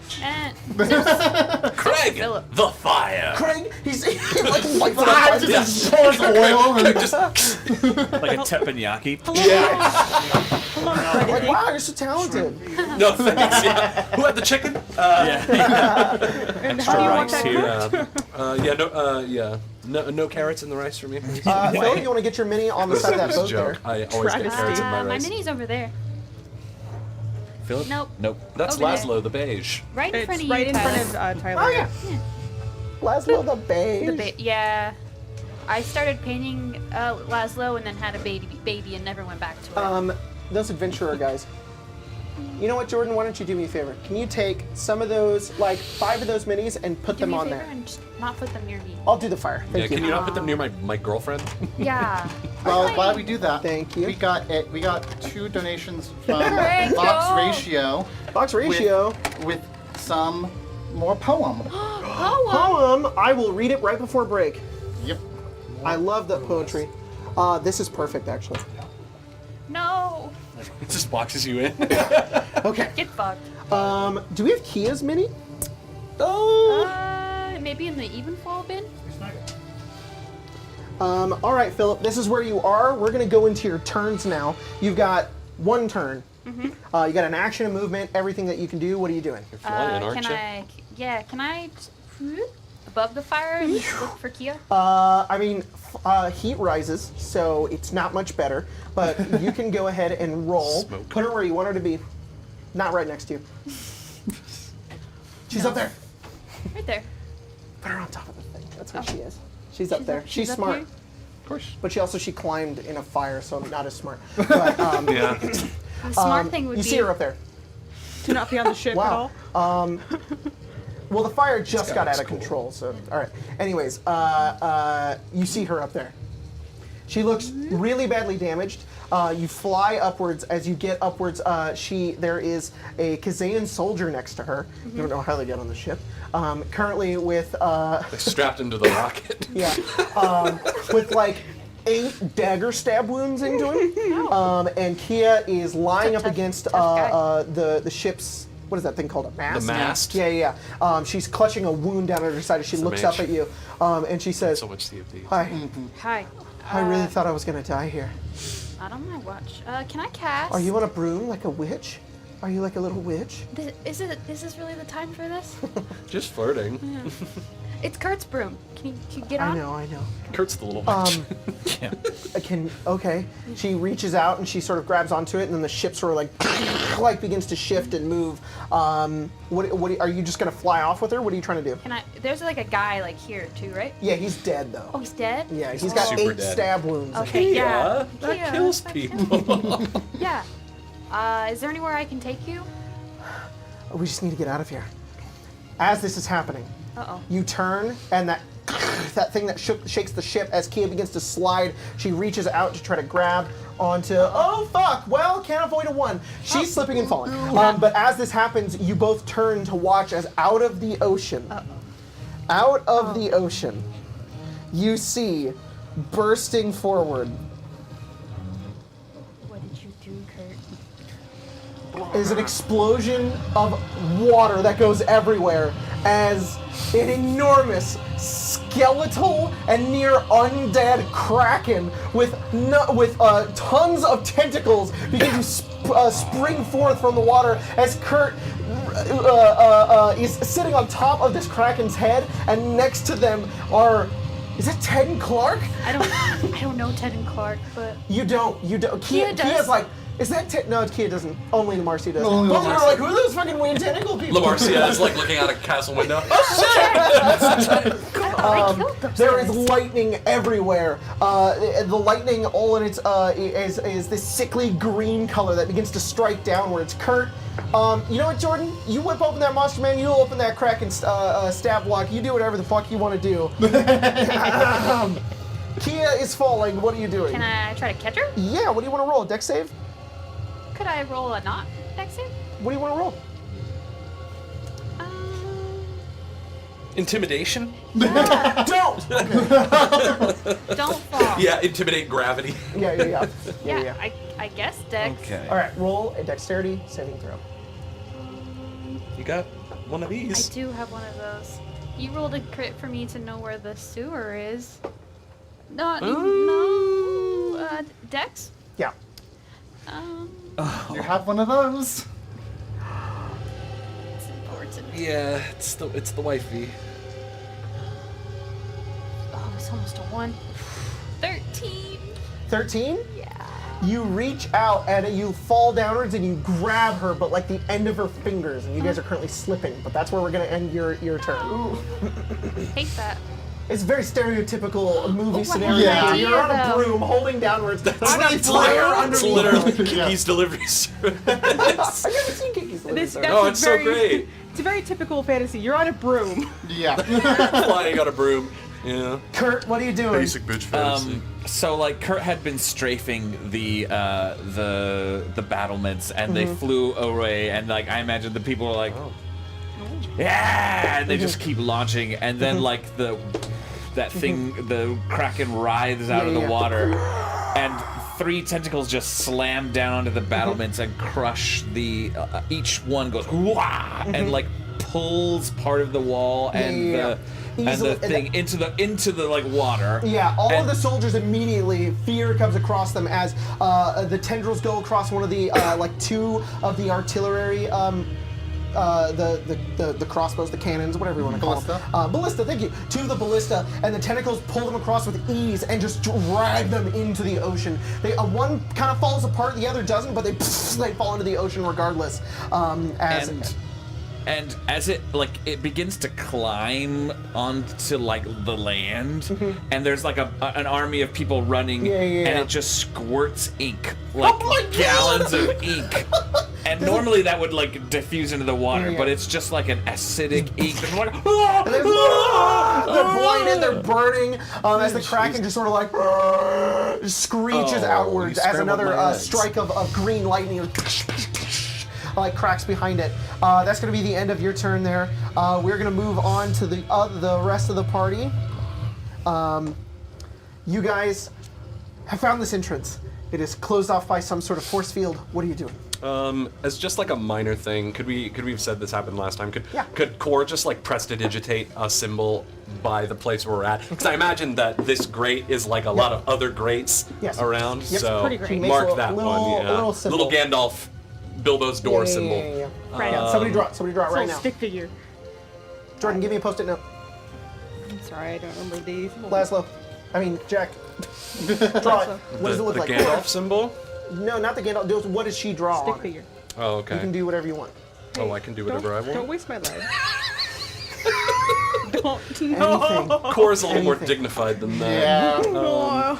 Craig, Philip. the fire. Craig, he's like lights it Ah, up. just pours oil and Like a teppanyaki. Hello, Like, Craig. wow, you're so talented. No thanks. Yeah. Who had the chicken? And how do you want rice that here. cooked? No carrots in the rice for me. please. Phil, you want to get your mini on the side of that This is a boat there? joke. I always get Travesty. carrots in my My rice. mini's over there. Philip? Nope. Nope. That's Over there. Laszlo, the beige. Right in It's front of right you, in front Tyler. of Tyler. Oh, yeah. Laszlo the beige. Yeah. I started painting Laszlo and then had a baby and never went back to it. Those adventurer guys. You know what, Jordan? Why don't you do me a favor? Can you take some of those, like 5 of those minis, and put Do them me a on favor there? and just not put them near me. I'll do the fire. Yeah, Thank you. can you not put them near my girlfriend? Yeah. well, while we do that, Thank you. We got 2 donations from Great, Box go. Ratio Box ratio. with some more poem. Poem. I will read it right before break. Yep. I love that poetry. This is perfect, actually. No. It just boxes you in. Okay. Get fucked. Do we have Kia's mini? Maybe in the EVENFALL bin? All right, Philip. This is where you are. We're gonna go into your turns now. You've got 1 turn. You got an action, a movement, everything that you can do. What are you doing? You're flying, aren't Can you? can I just above the fire and look for Kia? I mean, heat rises, so it's not much better. But you can go ahead and roll. Smoke. Put her where you want her to be. Not right next to you. She's up there. Right there. Put her on top of the thing. That's where she is. She's up there. up- She's up smart. here? Of course. But she climbed in a fire, so not as smart. But, Yeah. The smart thing would you be. see her up there. To not be on the ship Wow. at all. Well, the fire just got out looks of cool. control, so all right. Anyways, you see her up there. She looks really badly damaged. You fly upwards. As you get upwards, there is a Kazayan soldier next to her. You don't know how they get on the ship. Currently with They strapped him to the rocket. with like 8 dagger stab wounds into him. And Kia is lying up Tough- against tough the ship's. What is that thing called? A mast? The mast. Yeah. She's clutching a wound down at her side as she Some looks up H. at you, and she says, So much CFD. "Hi, Hi. I really thought I was gonna die here. Not on my watch. Can I cast? Are you on a broom like a witch? Are you like a little witch?" Is this really the time for this? Just flirting. It's Kurt's broom. Can you get on? I know. Kurt's the little Okay. She reaches out and she sort of grabs onto it, and then the ship sort of like begins to shift and move. What are you just gonna fly off with her? What are you trying to do? Can I? There's like a guy like here too, right? Yeah, he's dead though. Oh, he's dead. Yeah, he's got Super 8 dead. stab wounds. Okay. Yeah. That Kia, kills that's people. Yeah. Is there anywhere I can take you? We just need to get out of here. As this is happening, Uh-oh. you turn, and that thing that shakes the ship as Kia begins to slide, she reaches out to try to grab onto. Oh fuck! Well, can't avoid a 1. She's slipping and falling. But as this happens, you both turn to watch as out of the ocean, out of the ocean, you see bursting forward What did you do, Kurt? is an explosion of water that goes everywhere as an enormous skeletal and near undead kraken with tons of tentacles begin to spring forth from the water as Kurt is sitting on top of this kraken's head, and next to them are. Is it Ted and Clark? I don't know Ted and Clark, but You don't. Kia does. Kia's like, is that Ted? No, Kia doesn't. Only Marcy does. Only Both of them are Marcy. like, who are those fucking weird tentacle people? Lamarcia is like looking out a castle window. I killed those There is guys. lightning everywhere. The lightning, all in its is this sickly green color that begins to strike downwards. Kurt, you know what, Jordan? You whip open that monster man. You open that Kraken stab block. You do whatever the fuck you want to do. Kia is falling. What are you doing? Can I try to catch her? Yeah. What do you want to roll? Dex save? Could I roll a not dex save? What do you want to roll? Intimidation? Don't. Don't fall. Yeah, intimidate gravity. Yeah. I guess dex. Okay. All right. Roll a dexterity saving throw. You got one of I these. do have one of those. You rolled a crit for me to know where the sewer is. No, dex? Yeah. You have one of those. It's important. Yeah, it's the wifey. Oh, it's almost a 1. 13. 13. Yeah. You reach out and you fall downwards and you grab her, but like the end of her fingers, and you guys are currently slipping. But that's where we're gonna end your turn. Hate that. It's a very stereotypical movie what scenario. an You're on a idea, though. broom holding downwards. There's a It's fire it's underneath. literally Yeah. Kiki's delivery service. I've never seen Kiki's Delivery This, Service. that's Oh, a it's so very, great. It's a very typical fantasy. You're on a broom. Yeah. Flying on a broom. Yeah. Kurt, what are you doing? Basic bitch fantasy. So like Kurt had been strafing the battlements, and they flew away, and like I imagine the people were like, yeah, and they just keep launching, and then like the Kraken writhes out of the Yeah. water, and 3 tentacles just slam down onto the battlements and crush the. Each one goes wah, and like pulls part of the wall and Yeah. the Easily- thing into the like water. Yeah, all of And- the soldiers immediately, fear comes across them as the tendrils go across one of the, like 2 of the artillery, the crossbows, the cannons, whatever you want to call them. Ballista, thank you. 2 of the ballista, and the tentacles pull them across with ease and just drag them into the ocean. They one kind of falls apart, the other doesn't, but they fall into the ocean regardless. And as it begins to climb onto like the land, and there's like an army of people running, and it just squirts ink, like gallons of ink. And normally that would like diffuse into the water, but it's just like an acidic ink. It's like, They're blinded, they're burning, as the Kraken just sort of like screeches outwards as another strike of green lightning like cracks behind it. That's going to be the end of your turn there. We're going to move on to the rest of the party. You guys have found this entrance. It is closed off by some sort of force field. What are you doing? As just like a minor thing, could we have said this happened last time? Yeah. Could Core just like prestidigitate a symbol by the place where we're at? Because I imagine that this grate is like a lot of other grates Yes. around. Yep. So Pretty great. She makes mark a that little- one. Yeah. a little symbol. Little Gandalf, Bilbo's door symbol. Yeah. Right. Somebody draw it. Somebody draw it right Little now. stick figure. Jordan, give me a post-it note. I'm sorry, I don't remember these. Laszlo. I mean, Jack. Draw it. What does it look the like? Gandalf symbol? No, not the Gandalf. What does she draw Stick on it? figure. Oh, okay. You can do whatever you want. Oh, I can do whatever I want. Don't waste my life. Don't. No. Anything. Core's a little more Anything. dignified than that. Yeah. No.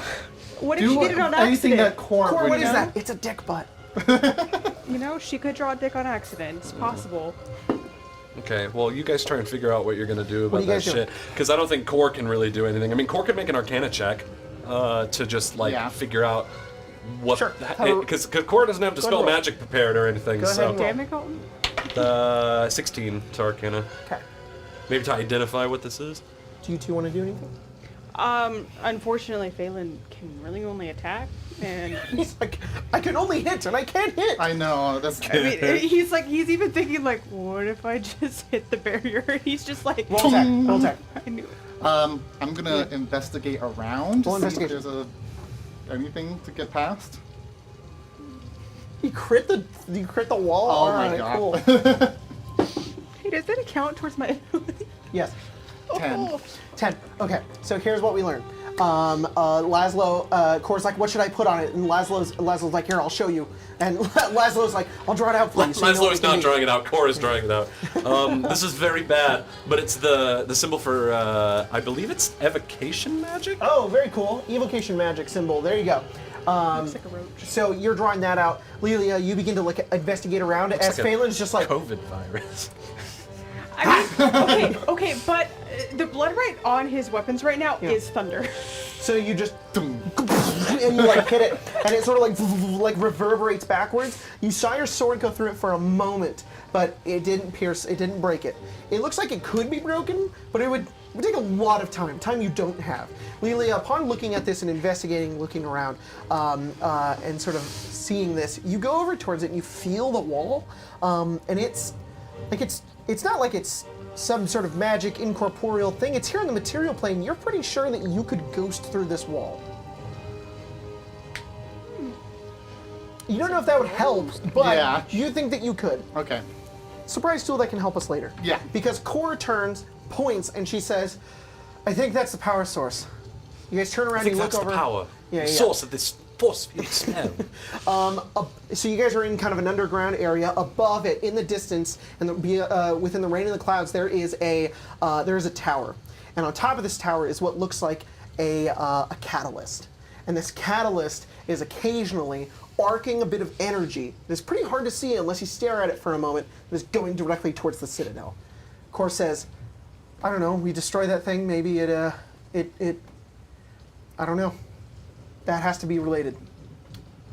What if Do she did it on anything accident? that Core Core, would what is do. that? It's a dick butt. You know, she could draw a dick on accident. It's possible. Okay, well, you guys try and figure out what you're gonna do What about are you that guys doing? shit. Because I don't think Core can really do anything. I mean, Core can make an Arcana check to just like Yeah. figure out what. Sure. Because Core doesn't have Go Dispel ahead and roll. Magic prepared or anything. Go ahead so and roll. Damn it, Colton. 16 to Arcana. Okay. Maybe to identify what this is. Do you two want to do anything? Unfortunately, Phelan can really only attack, and He's like, I can only hit and I can't hit. I know. That's I mean, he's even thinking like, what if I just hit the barrier? And he's just like, Roll attack. Roll attack. I knew it. I'm gonna investigate around to Roll see if investigation. there's anything to get past. You crit the wall. Oh All my right, god. cool. Hey, does that account towards my ability? Yes. 10. 10. Okay, so here's what we learned. Laszlo, Core's like, what should I put on it? And Laszlo's like, here, I'll show you. And Laszlo's like, I'll draw it out for you. So you know what Laszlo it's is gonna not be. drawing it out. Core is drawing it out. This is very bad, but it's the symbol for I believe it's evocation magic. Oh, very cool. Evocation magic symbol. There you go. Looks like a roach. So you're drawing that out. Lilia, you begin to investigate around Looks as like a Phelan's just like, COVID virus. I mean, okay, but the blood right on his weapons right now is thunder. so you just, and you like hit it, and it sort of like reverberates backwards. You saw your sword go through it for a moment, but it didn't pierce, it didn't break it. It looks like it could be broken, but it would take a lot of time you don't have. Lilia, upon looking at this and investigating, looking around, and sort of seeing this, you go over towards it and you feel the wall, and it's not like it's some sort of magic incorporeal thing. It's here in the material plane. You're pretty sure that you could ghost through this wall. You don't know if that would help, but Yeah. you think that you could. Okay. Surprise tool that can help us later. Yeah. Because Cora turns, points, and she says, I think that's the power source. You guys turn around I think and you look that's over. the power, Yeah, the yeah. source of this force field spell. So you guys are in kind of an underground area. Above it, in the distance, and within the rain and the clouds, there is a tower, and on top of this tower is what looks like a catalyst, and this catalyst is occasionally arcing a bit of energy. It's pretty hard to see unless you stare at it for a moment. It's going directly towards the Citadel. Kor says, "I don't know. We destroy that thing. Maybe it. I don't know. That has to be related."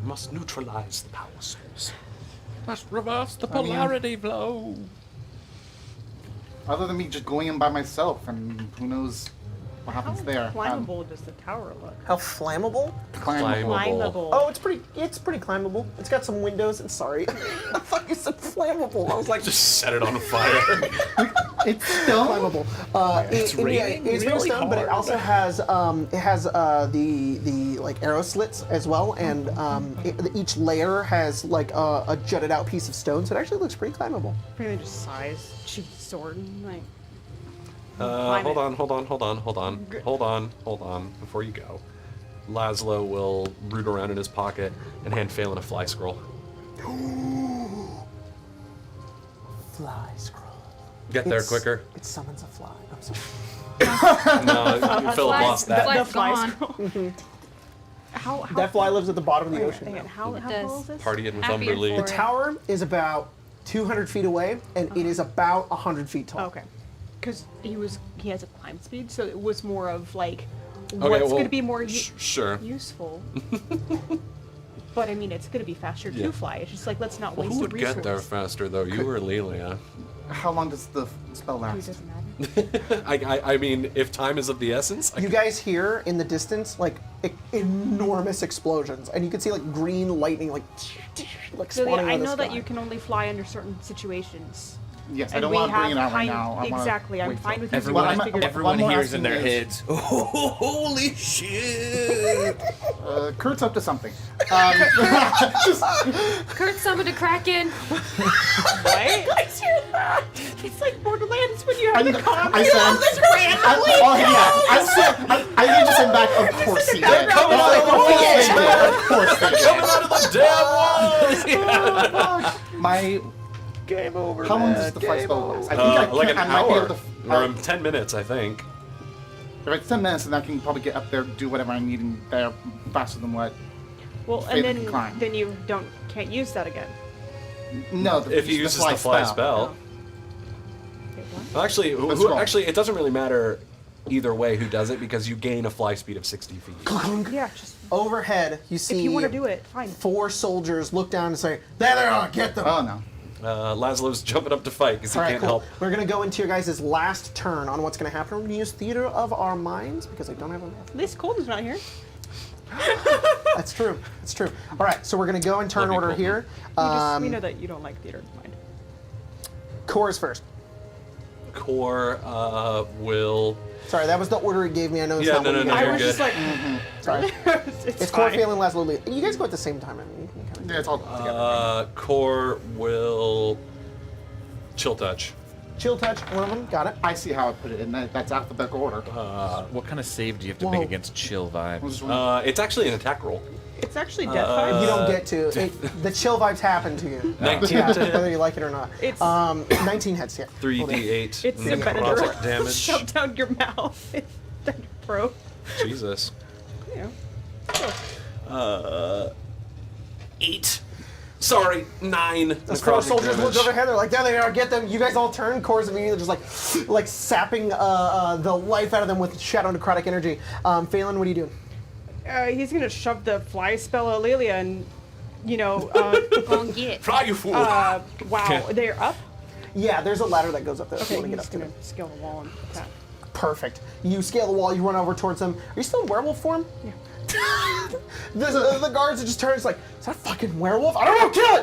Must neutralize the power source. Must reverse the polarity blow. Other than me just going in by myself, and who knows what happens there. Climbable does the tower look? How flammable? Climbable. Oh, it's pretty climbable. It's got some windows. And sorry, I thought you said flammable. I was like, Just set it on fire. It's still climbable. It's raining it's made of really stone, but it hard. also has the like arrow slits as well, and each layer has like a jutted out piece of stone, so it actually looks pretty climbable. Really just size, cheap sword, and like. Hold on. Before you go, Laszlo will root around in his pocket and hand Phelan a fly scroll. Fly scroll. Get there quicker. It summons a fly. I'm sorry. No, Philip lost that. The Fly's fly gone. scroll. How That fly lives at the bottom of the wait, ocean. hang on, now. how It tall does. is this? Partying with Happy and Umberlee. for The tower is about 200 feet away, and it is about 100 feet tall. Oh, okay. Because he has a climb speed, so it was more of like, Okay, what's well, going to be more sure. useful. But I mean, it's going to be faster Yeah. to fly. It's just like, let's not Well, waste who a would resource. get there faster, though? You or Lelia? How long does the spell It last? doesn't matter. I mean, if time is of the essence, You guys hear in the distance like enormous explosions, and you can see like green lightning like So spawning I out of the know that sky. you can only fly under certain situations. Yes, I And don't we want to bring have it out right kind- now. I wanna exactly, I'm wait fine till- with using Everyone, what I I'm- figured out. everyone One more hears in their asking is- heads, oh, holy shit! Kurt's up to something. Kurt summoned a kraken. What? Guys, hear that? It's like Borderlands when you have the comp. I said, I just said back, of course he did. Of course they did. coming out of the damn walls! My, Game over, how long man. does the flight Game spell over. last? I think Like an I might be hour, able to. or 10 minutes, I think. If it's 10 minutes, then I can probably get up there, do whatever I need in there faster than what. Well, Fade and and climb. then you can't use that again. No, If he uses the fly spell. Wait, what? Well, actually, scroll. actually, it doesn't really matter either way who does it because you gain a fly speed of 60 feet. Yeah, just Overhead, you see if you want to do it, fine. 4 soldiers look down and say, "There they are, get them." Oh no. Laszlo's jumping up to fight because he All right, can't cool. help. We're going to go into your guys' last turn on what's going to happen. We're going to use Theater of Our Minds because I don't have enough. At least Colton's not here. That's true. That's true. All right, so we're going to go in turn Love you, order Colton. here. We know that you don't like theater of mind. Core is first. Core will. Sorry, that was the order it gave me. I know it's Yeah, not no, what no, you no, guys you're I was good. just like, Sorry. It's Core, Phelan, Laszlo, Lee. You guys go at the same time. I mean, you can kind of Yeah, it's all together. Core will. Chill touch. chill touch. One of them. Got it. I see how I put it in. That's alphabetical order. What kind of save do you have to Whoa. make against chill vibes? It's actually an attack roll. it's actually death vibes. You don't get to. The chill vibes happen to you. 19 Yeah, to hit. whether you like it or not. It's 19 hits, yeah. 3d8 it's a necrotic damage. Shove down your mouth. It's down your throat. Jesus. You know. 8. Sorry, 9. Those crow necrotic soldiers damage. look overhead. They're like, there they are. Get them. You guys all turn. Core's immediately just like sapping the life out of them with shadow necrotic energy. Phelan, what are you doing? He's gonna shove the fly spell at Lelia and, you know, Gonna get. Fly, you fool! wow, they're up. Yeah, there's a ladder that goes up there. If you Okay, want to he's get up to gonna it. scale the wall and attack. Perfect. You scale the wall. You run over towards them. Are you still in werewolf form? Yeah. the guards are just turning. It's like, is that a fucking werewolf? I don't know. Kill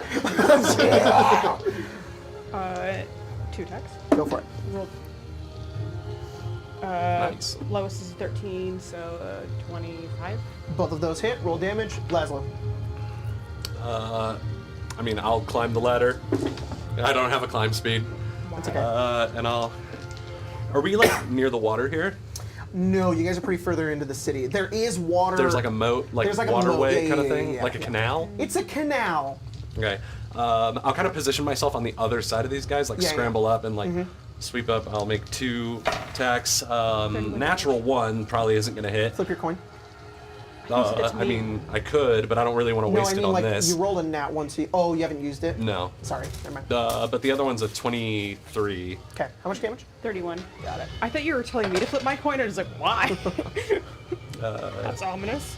it. 2 attacks. Go for it. Roll. Nice. Lowest is 13, so 25. Both of those hit. Roll damage. Laszlo. I mean, I'll climb the ladder. I don't have a climb speed. That's okay. And I'll. Are we like near the water here? No, you guys are pretty further into the city. There is water. There's like a moat, like There's like a moat, waterway yeah, kind of yeah, thing, yeah, like a yeah. canal. It's a canal. Okay. I'll kind of position myself on the other side of these guys, like Yeah, yeah. scramble up and like sweep up. I'll make 2 attacks. Natural 1 probably isn't gonna hit. Flip your coin. It's I me. mean, I could, but I don't really want to No, waste I mean it on like this. you rolled a nat one, so oh, you haven't used it. No. Sorry, never mind. But the other one's a 23. Okay, how much damage? 31. Got it. I thought you were telling me to flip my coin. I was like, why? That's ominous.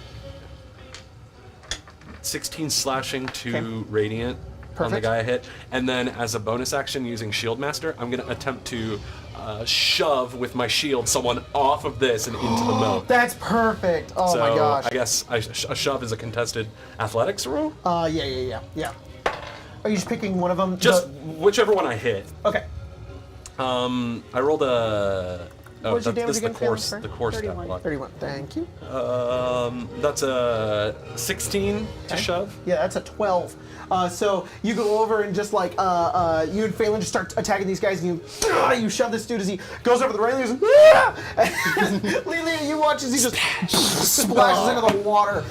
16 slashing to Okay. radiant on the Perfect. guy I hit, and then as a bonus action using Shield Master, I'm gonna attempt to shove with my shield someone off of this and into the moat. That's perfect. Oh So my gosh. I guess a shove is a contested athletics roll. Yeah. Are you just picking one of them? Just whichever one I hit. Okay. I rolled a. Oh, What's your this damage is the again, course, Phelan? the course stat 31. block. 31. Thank you. That's a 16 to shove. Yeah, that's a 12. So you go over and just like you and Phelan just start attacking these guys, and you shove this dude as he goes over the railing. And Lelia, you watch as he just splashes into the water.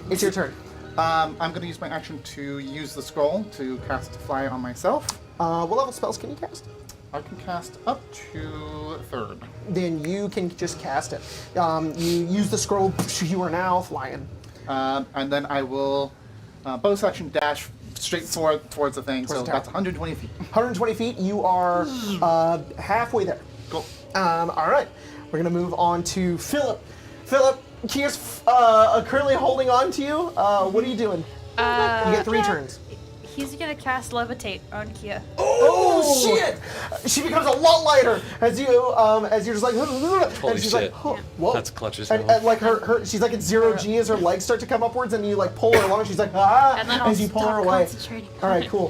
It's your turn. I'm going to use my action to use the scroll to cast Fly on myself. What level spells can you cast? I can cast up to 3rd. Then you can just cast it. You use the scroll. You are now flying. And then I will bonus action dash straight towards the thing. So the that's tower. 120 feet. 120 feet. You are halfway there. Cool. All right. We're gonna move on to Philip. Philip, Kia's currently holding on to you. What are you doing? You get 3 turns. He's gonna cast Levitate on Kia. Oh shit! She becomes a lot lighter as you're just like, and she's shit. like, whoa. That's clutch as And hell. like her, she's like at 0 G as her legs start to come upwards, and you like pull her along. She's like, And then I'll as you pull stop her away. concentrating All on right, it. cool.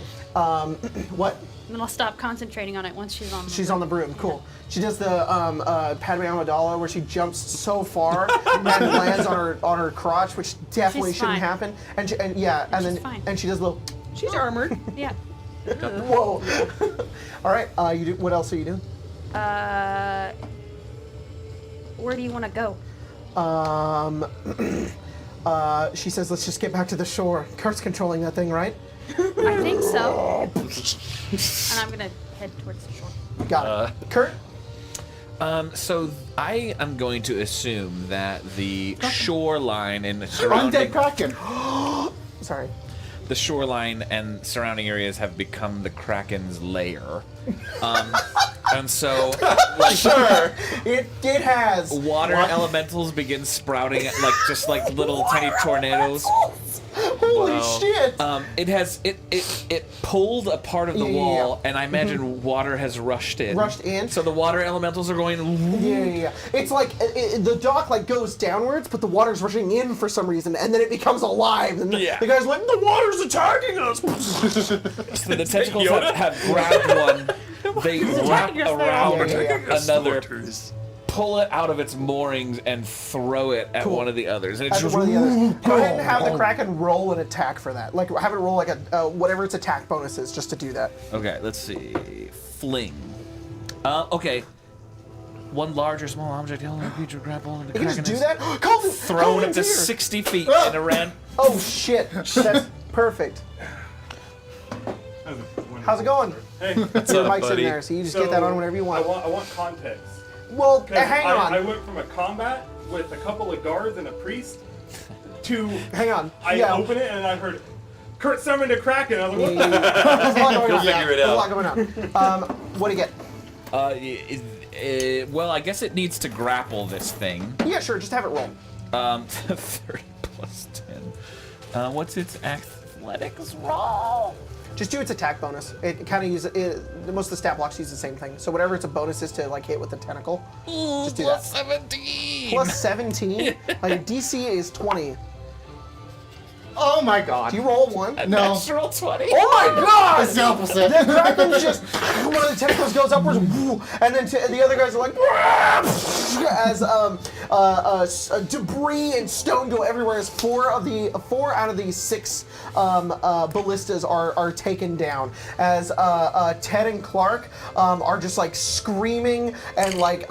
What? And then I'll stop concentrating on it once she's on the She's on the broom. Cool. She does the Padme Amidala where she jumps so far and lands on her crotch, which definitely She's shouldn't fine. happen. And she's then fine. and she does a little. She's armored. Yeah. Whoa. All right. What else are you doing? Where do you want to go? She says, "Let's just get back to the shore." Kurt's controlling that thing, right? I think so. And I'm gonna head towards the shore. Got it. Kurt. So I am going to assume that the shoreline and the Undead surrounding Kraken. Sorry. the shoreline and surrounding areas have become the Kraken's lair. And so Sure. It has. water elementals begin sprouting like just like little tiny tornadoes. Holy Wow. shit! It pulled a part of the Yeah, yeah, wall, yeah. and I imagine water has rushed in. Rushed in. So the water elementals are going. Yeah. It's like the dock like goes downwards, but the water's rushing in for some reason, and then it becomes alive. And Yeah. the guy's like, the water's attacking us. So the tentacles have grabbed one. They wrap around another, pull it out of its moorings, and throw it at one of the others. And it's At just one of the others. Go ahead and have the Kraken roll an attack for that. Like have it roll like a whatever its attack bonus is, just to do that. Okay, let's see. Fling. Okay. One large or small object held in a creature grapple and the You can Kraken just do is that. Colton, thrown up Colton's to here. 60 feet and around. Oh shit! That's perfect. How's it going? Hey, What's Your up, mic's in buddy? there, so you just get that on whenever you want. I want context. Well, 'Cause hang on. I went from a combat with a couple of guards and a priest to Hang on. I open it and I heard Kurt summoned a Kraken. I was like, what? There's a lot going on. figure it There's a out. lot going on. What do you get? Well, I guess it needs to grapple this thing. Yeah, sure. Just have it roll. 30 plus 10. What's its athletics roll? Just do its attack bonus. It kind of uses most of the stat blocks use the same thing. So whatever its a bonus is to like hit with the tentacle, just do Plus that. 17. Plus 17. Like DC is 20. Oh my god. Do you roll one? No. Natural 20. Oh my god! It's the opposite. The Kraken just one of the tentacles goes upwards, and then the other guys are like as debris and stone go everywhere. As four out of the 6 ballistas are taken down. As Ted and Clark are just like screaming and like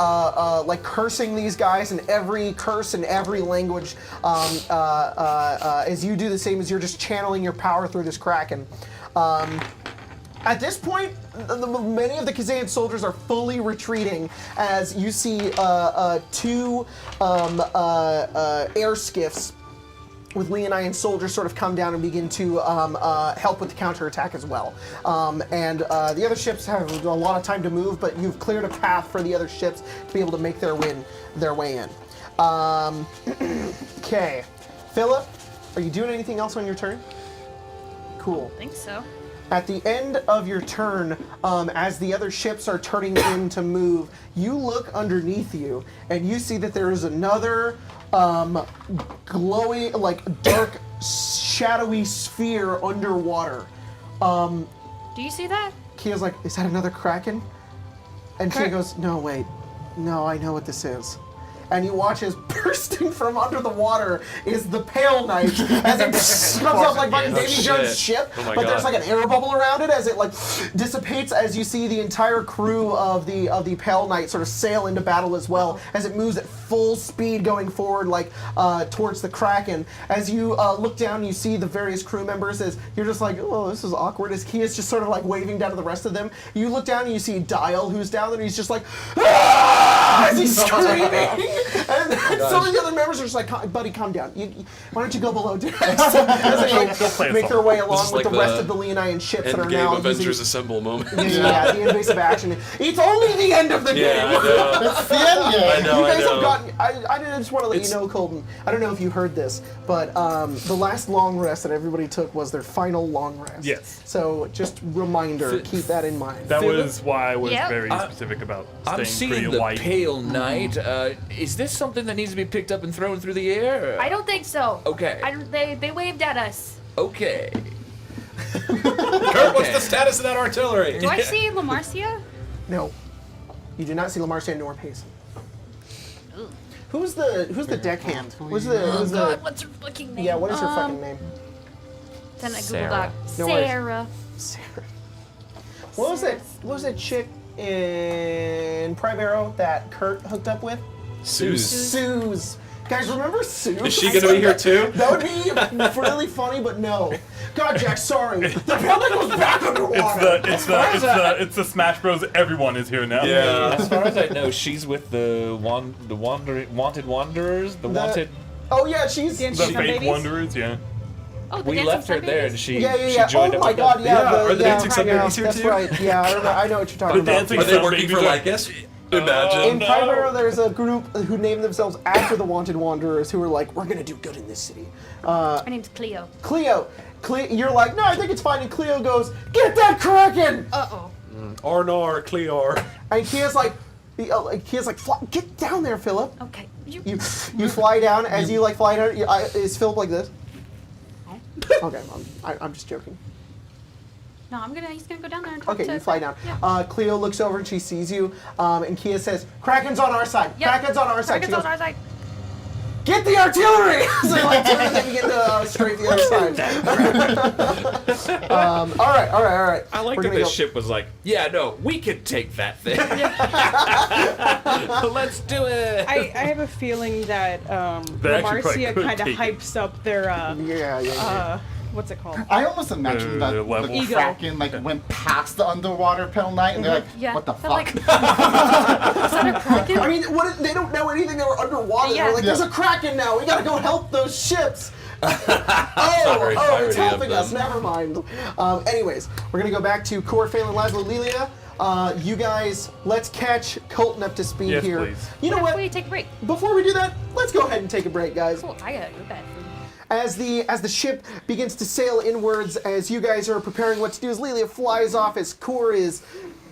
cursing these guys in every curse in every language. As you do the same as you're just channeling your power through this Kraken. At this point, many of the Kazayan soldiers are fully retreating as you see 2 air skiffs with Leonine soldiers sort of come down and begin to help with the counterattack as well. And the other ships have a lot of time to move, but you've cleared a path for the other ships to be able to make their way in. Okay. Philip, are you doing anything else on your turn? Cool. I think so. At the end of your turn, as the other ships are turning in to move, you look underneath you and you see that there is another glowing, like dark, shadowy sphere underwater. Do you see that? Kia's like, is that another Kraken? And Kia goes, no, wait. No, I know what this is. And you watch as bursting from under the water is the Pale Knight as it comes up like fucking Davy Jones' ship, Oh my but there's God. like an air bubble around it as it like dissipates as you see the entire crew of the Pale Knight sort of sail into battle as well as it moves at full speed going forward like towards the Kraken. As you look down, you see the various crew members as you're just like, oh, this is awkward. As Kia's just sort of like waving down to the rest of them. You look down and you see Dial who's down there and he's just like, ah! As he's screaming. And some of the other members are just like, buddy, calm down. Why don't you go below deck? As they like, make their way along with like the rest the of the Leonine ships that are Endgame now Avengers using... Assemble moment. Yeah, the invasive action. It's only the end of the game. Yeah, I know. It's the end game. I know, You guys I know. have gotten. I just want to let you know, Colton. I don't know if you heard this, but the last long rest that everybody took was their final long rest. Yes. So just reminder, keep that in mind. That was why I was Yep. very specific about I'm staying pretty seeing the light. Pale Knight. Is this something that needs to be picked up and thrown through the air? I don't think so. Okay. They waved at us. Okay. Kurt, what's the status of that artillery? Do I see La Marcia? No, you do not see Lamarcia nor Payson. Who's the deckhand? Who's the God, what's her fucking name? yeah? What is her fucking name? Then I Google Sarah. Doc. No worries. Sarah. Sarah. What was that chick in Prime Arrow that Kurt hooked up with? Suze. Guys, remember Suze? Is she gonna be here too? That would be really funny, but no. God, Jack, sorry. The building was back underwater. It's the Smash Bros. Everyone is here now. As far as I know, she's with the wanted wanderers. The wanted. Oh yeah, she's The Dancing fake Babies? Wanderers, yeah. Oh, the We Dancing left her Sun there, Babies? and she yeah. she joined Oh up my with God, us. yeah. Are the Dancing Sun yeah, Babies here that's too? right. Yeah, I know what you're talking The about. Dancing Are they Sun working Babies for are- Lykus? Imagine. In Primero, there's a group who named themselves after the Wanted Wanderers who were like, we're gonna do good in this city. My name's Cleo. Cleo, you're like, no, I think it's fine. And Cleo goes, get that Kraken! Uh-oh. Arnar, Clear. And Kia's like, get down there, Philip. Okay. You fly down. As you like fly down, is Philip like this? Okay, I'm just joking. No, he's gonna go down there and talk Okay, to you fly down. Yeah. Cleo looks over and she sees you, and Kia says, Kraken's on our side. Yep. Kraken's on our side. She Kraken's goes, on our side. get the artillery! So you like turn and then begin to strafe the other side. All right. I like We're that gonna the go- ship was like, yeah, no, we could take that thing. Let's do it. I have a feeling that They actually quite Marcia could kind of take it. hypes up their Yeah. what's it called? I almost imagine that level. the Ego. Kraken like went past the underwater Pale Knight and they're like, Yeah. what the they're fuck? Like, is that a Kraken? I mean, they don't know anything. They were underwater. Yeah. They're like, there's Yeah. a Kraken now. We gotta go help those ships. very It's piratey of helping us. them. Never mind. Anyways, we're gonna go back to Core, Phelan, Laszlo, Lilia. You guys, let's catch Colton up to speed Yes, here. please. You know Before what? you take a break. Before we do that, let's go ahead and take a break, guys. Cool. I gotta go to bed. As the ship begins to sail inwards, as you guys are preparing what to do, as Lilia flies off, as Core is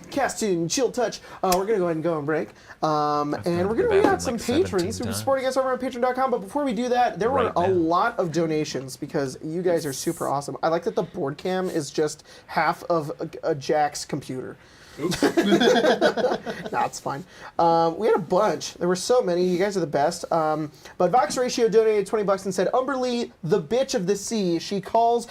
casting Chill Touch, we're gonna go ahead and go on break. And we're gonna read out some patrons who are supporting us over on Patreon.com. But before we do that, there were a lot of donations because you guys are super awesome. I like that the board cam is just half of a Jack's computer. Nah, it's fine. We had a bunch. There were so many. You guys are the best. But Vox Ratio donated $20 and said, Umberly, the bitch of the sea, she calls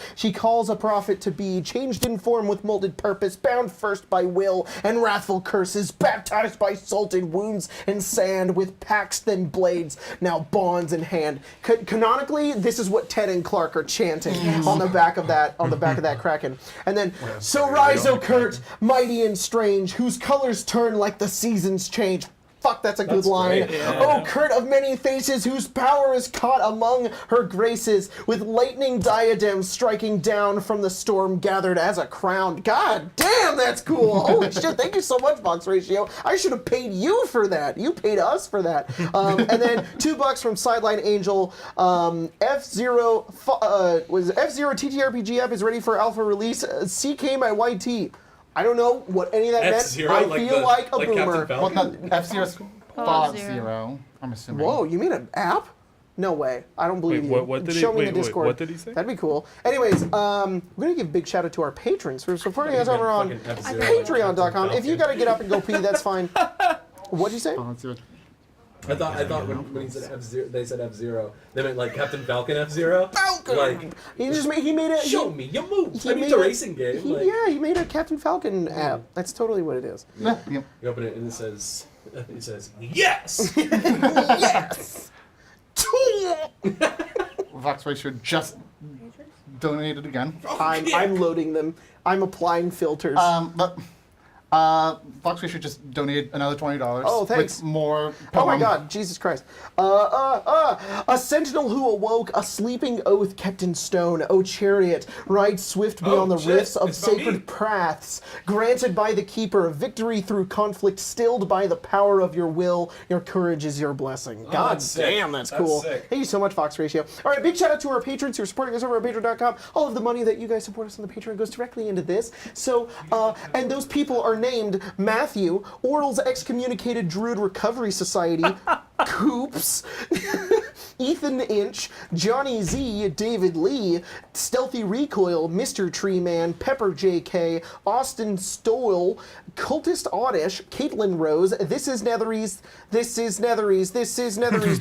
a prophet to be, changed in form with molded purpose, bound first by will and wrathful curses, baptized by salted wounds and sand, with packs then blades, now bonds in hand. Canonically, this is what Ted and Clark are chanting on the back of that Kraken. And then, so rise, O Kurt, mighty and strange, whose colors turn like the seasons change. Fuck, that's a good line. great, yeah. Oh, Kurt of many faces, whose power is caught among her graces, with lightning diadems striking down from the storm gathered as a crown. God damn, that's cool. Holy shit, thank you so much, Vox Ratio. I should have paid you for that. You paid us for that. And then $2 from Sideline Angel. F-Zero TTRPG app is ready for alpha release. CK my YT. I don't know what any of that meant. F-Zero, I like feel the- like a like boomer. Captain Well, Falcon? no, F-Zero's Fallout 5-0, I'm assuming. Whoa, you mean an app? No way. I don't believe Wait, you. what did he- Show me wait, the wait, Discord. what did he say? That'd be cool. Anyways, we're going to give a big shout out to our patrons for supporting us over on Fucking F-Zero. patreon.com. If you got to get up and go pee, that's fine. What'd you say? F-Zero. I thought when he said F-Zero, they said F-Zero. They meant like Captain Falcon F-Zero. Falcon! Like, He made a... show me your moves. he I mean, made it's a a- racing game. Like, he made a Captain Falcon app. That's totally what it is. Yeah. you open it and it says, yes! Yes! Vox Ratio just donated again. I'm loading them. I'm applying filters. But Vox Ratio just donated another $20. Oh, thanks. With more Oh my poem. God, Jesus Christ. A sentinel who awoke, a sleeping oath kept in stone. O chariot, ride swift beyond the shit, rifts of it's about me. sacred paths. Granted by the keeper, victory through conflict, stilled by the power of your will. Your courage is your blessing. God that's sick. damn, that's That's cool. sick. Thank you so much, Fox Ratio. All right, big shout out to our patrons who are supporting us over at patreon.com. All of the money that you guys support us on the Patreon goes directly into this. So, and those people are named Matthew, Oral's Excommunicated Druid Recovery Society, Coops, Ethan Inch, Johnny Z, David Lee, Stealthy Recoil, Mr. Tree Man, Pepper JK, Austin Stoll, Cultist Oddish, Caitlin Rose, This is Netheries,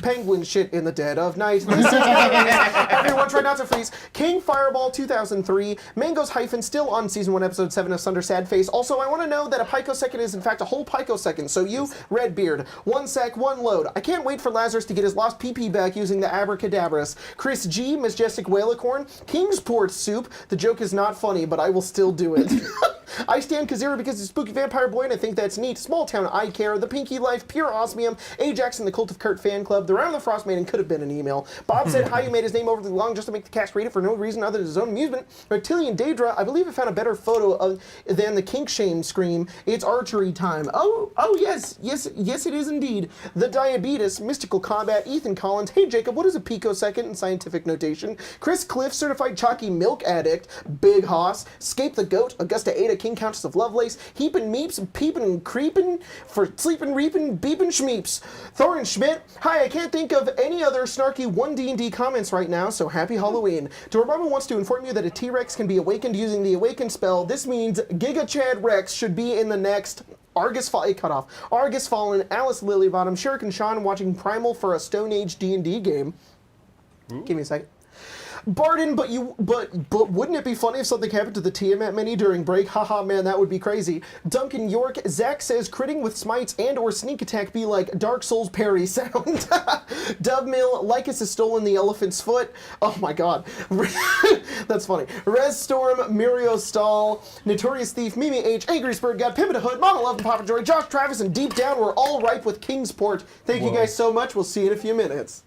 Penguin Shit in the Dead of Night, This is Netheries, Everyone Try Not to Freeze, King Fireball 2003, Mango's Hyphen still on Season 1, Episode 7 of Sunder Sad Face. Also, I want to know that a picosecond is in fact a whole picosecond, so you, Redbeard, 1 sec, 1 load. I can't wait for Lazarus to get his lost PP back using the Abracadabras. Chris G, Majestic Whalicorn, Kingsport Soup, the joke is not funny, but I will still do it. I stand Kazira because it's Spooky Vampire Boy, and I think that's neat. Small Town I Care, The Pinky Life, Pure Osmium, Ajax and the Cult of Kurt Fan Club, The Round of the Frost Maiden could have been an email. Bob said how you made his name overly long just to make the cast read it for no reason other than his own amusement. Reptilian Daedra, I believe I found a better photo than the kink shame scream. It's archery time. Oh, yes, it is indeed. The Diabetes, Mystical Combat, Ethan Collins. Hey, Jacob, what is a picosecond in scientific notation? Chris Cliff, Certified Chalky Milk Addict, Big Hoss, Scape the Goat, Augusta Ada, King Countess of Lovelace, Heapin' Meeps, Peepin' and Creepin', for Sleepin' Reapin', Beepin' Schmeeps. Thorin Schmidt, hi, I can't think of any other snarky 1D&D comments right now, so happy Halloween. Dormammu wants to inform you that a T-Rex can be awakened using the Awaken spell. This means Giga Chad Rex should be in the next Argus Fallen, Alice Lilybottom, Shuriken Sean watching Primal for a Stone Age D&D game. Ooh. Give me a second. Barden, but wouldn't it be funny if something happened to the Tiamat mini during break? Haha, man, that would be crazy. Duncan York, Zach says critting with smites and or sneak attack be like Dark Souls parry sound. Dubmill, Lykus has stolen the elephant's foot. Oh my god. That's funny. Rez Storm, Muriel Stahl, Notorious Thief, Mimi H, Angry Spurred God, Pimpin' Hood, Mama Love and Papa Joy, Josh Travis, and Deep Down, we're all ripe with Kingsport. Thank you guys so much. We'll see you in a few minutes.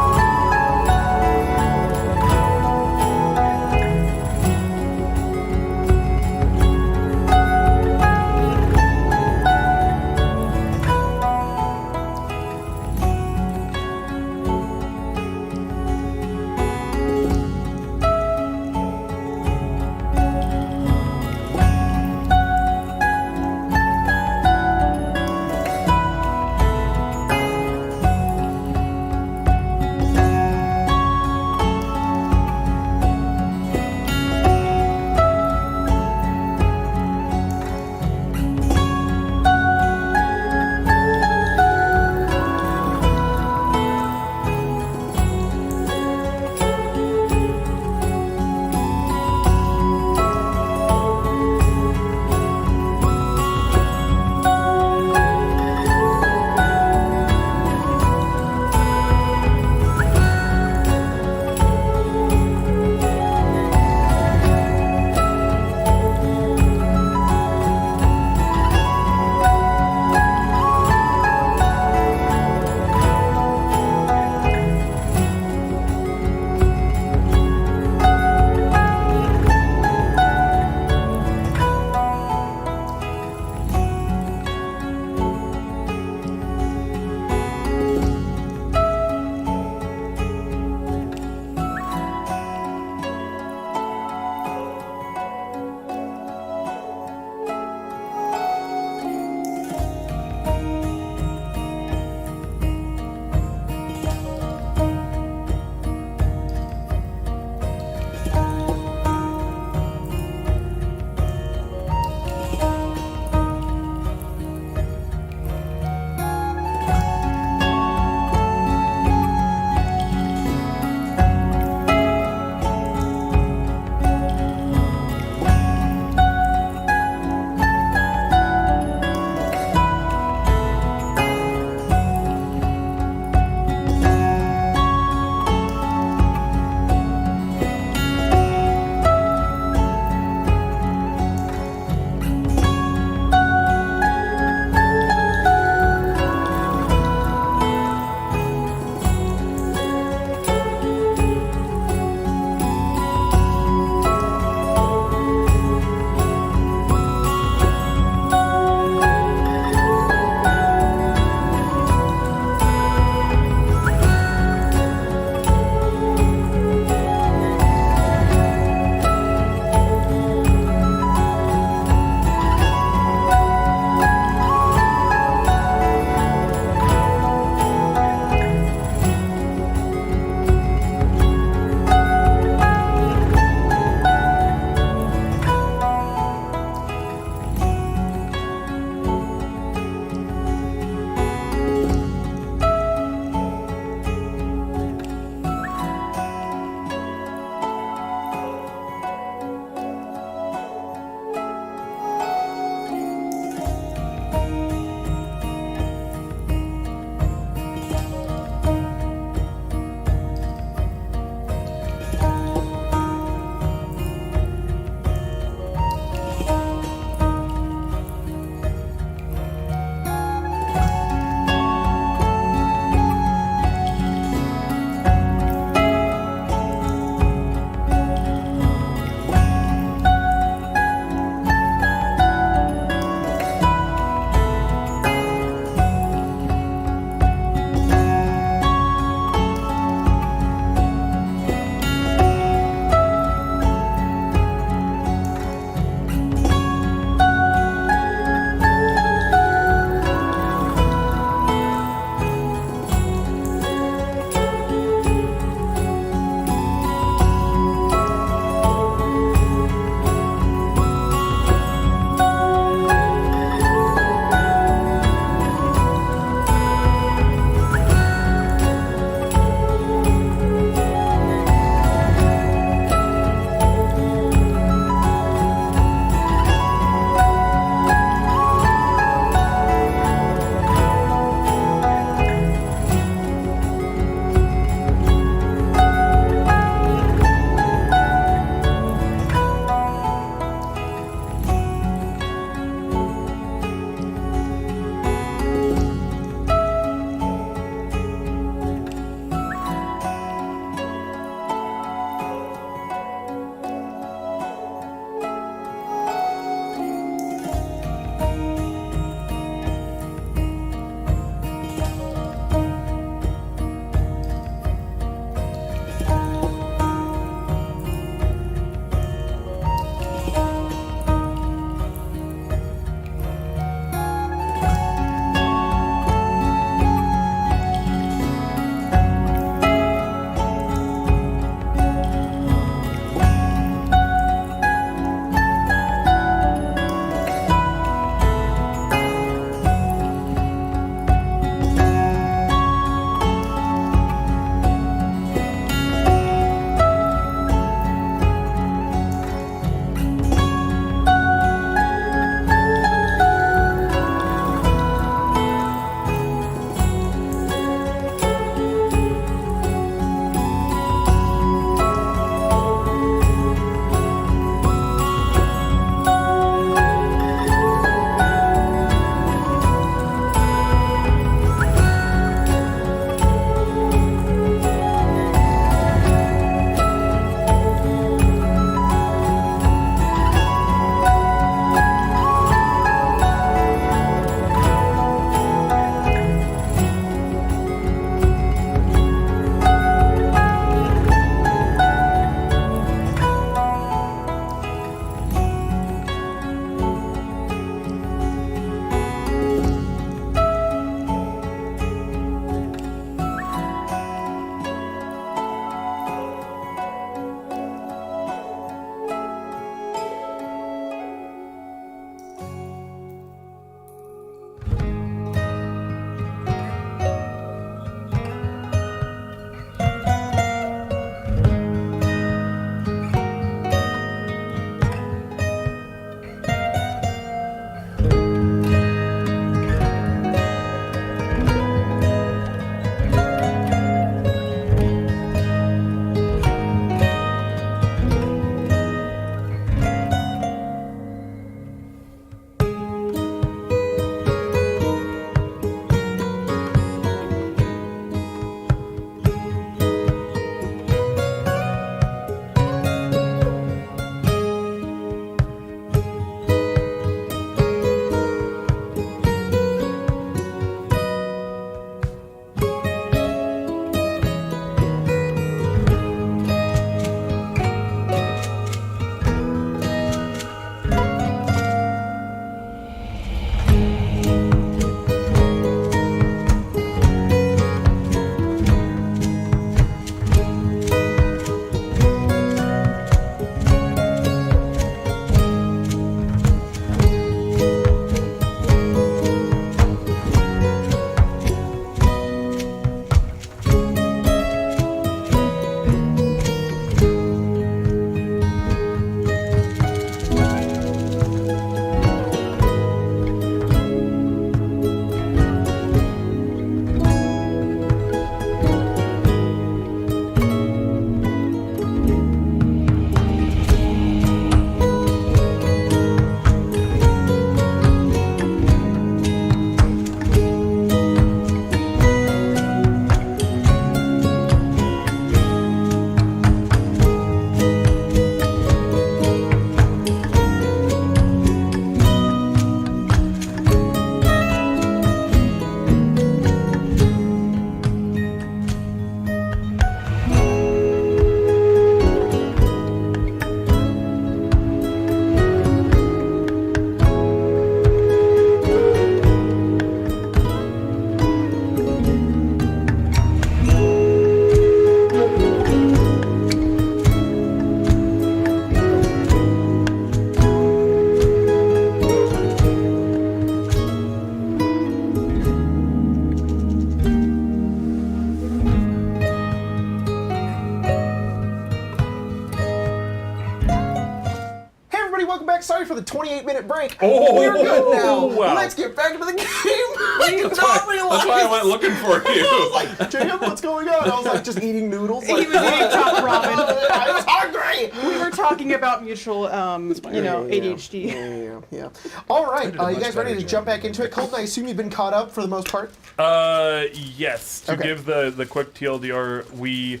sorry for the 28-minute break. Oh, We're good now. wow. Let's get back into the game. I did That's not why, realize. that's why I went looking for I you. was like, Jim, what's going on? I was like, just eating noodles. Like, He was eating top ramen. I was hungry. We were talking about mutual, ADHD. Yeah. All right, did a you much guys ready better to job jump back than into it? Colton, I assume you've been caught up for the most part. Yes. To Okay. give the quick TLDR,